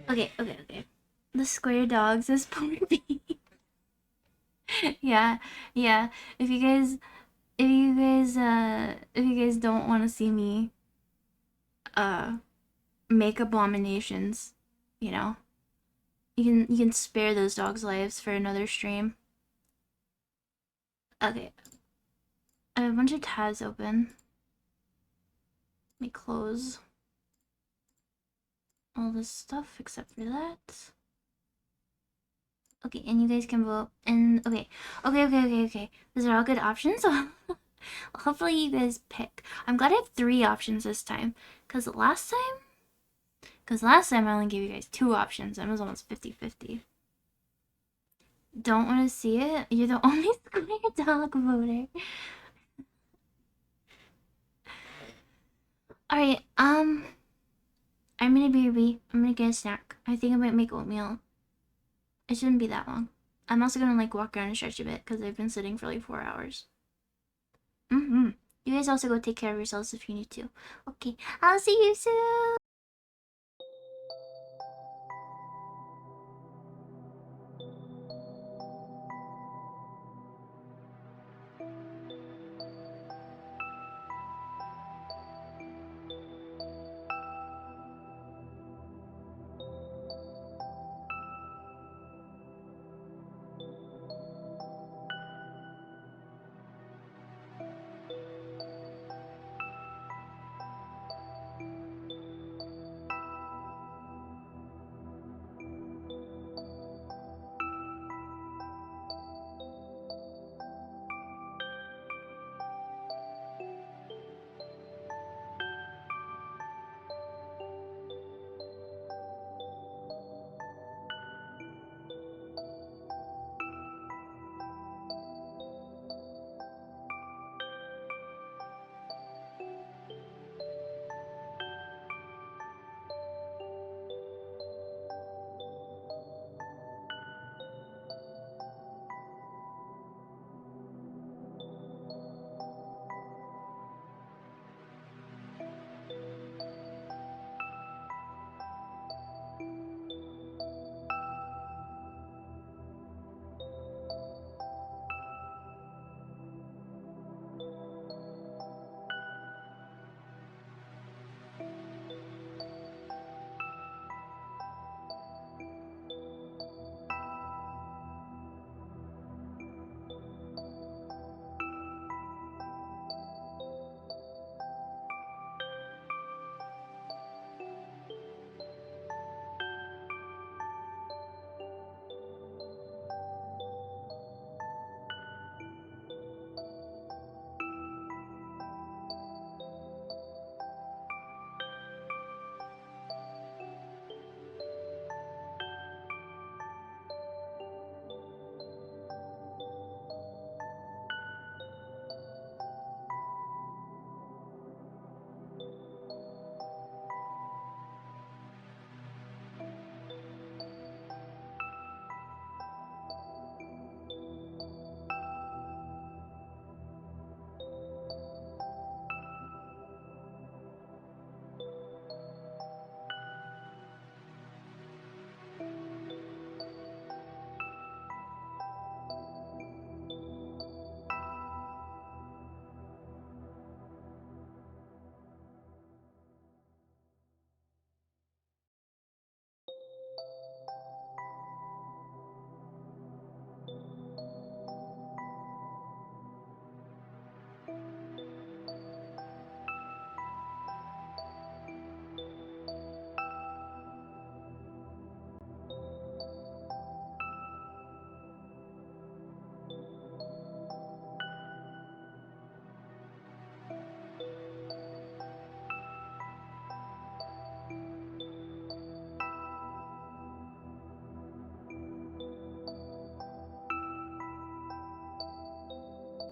Okay. The square dogs is poor me. Yeah. If you guys don't want to see me uh make abominations, you know, you can spare those dogs' lives for another stream. Okay. I have a bunch of tabs open. Let me close all this stuff except for that. Okay, and you guys can vote. And okay. Those are all good options. Hopefully you guys pick. I'm glad I have 3 options this time. Cause last time I only gave you guys 2 options and it was almost 50-50. Don't want to see it? You're the only square dog voter. Alright, I'm gonna BRB. I'm gonna get a snack. I think I might make oatmeal. It shouldn't be that long. I'm also gonna like walk around and stretch a bit because I've been sitting for like 4 hours. You guys also go take care of yourselves if you need to. Okay, I'll see you soon.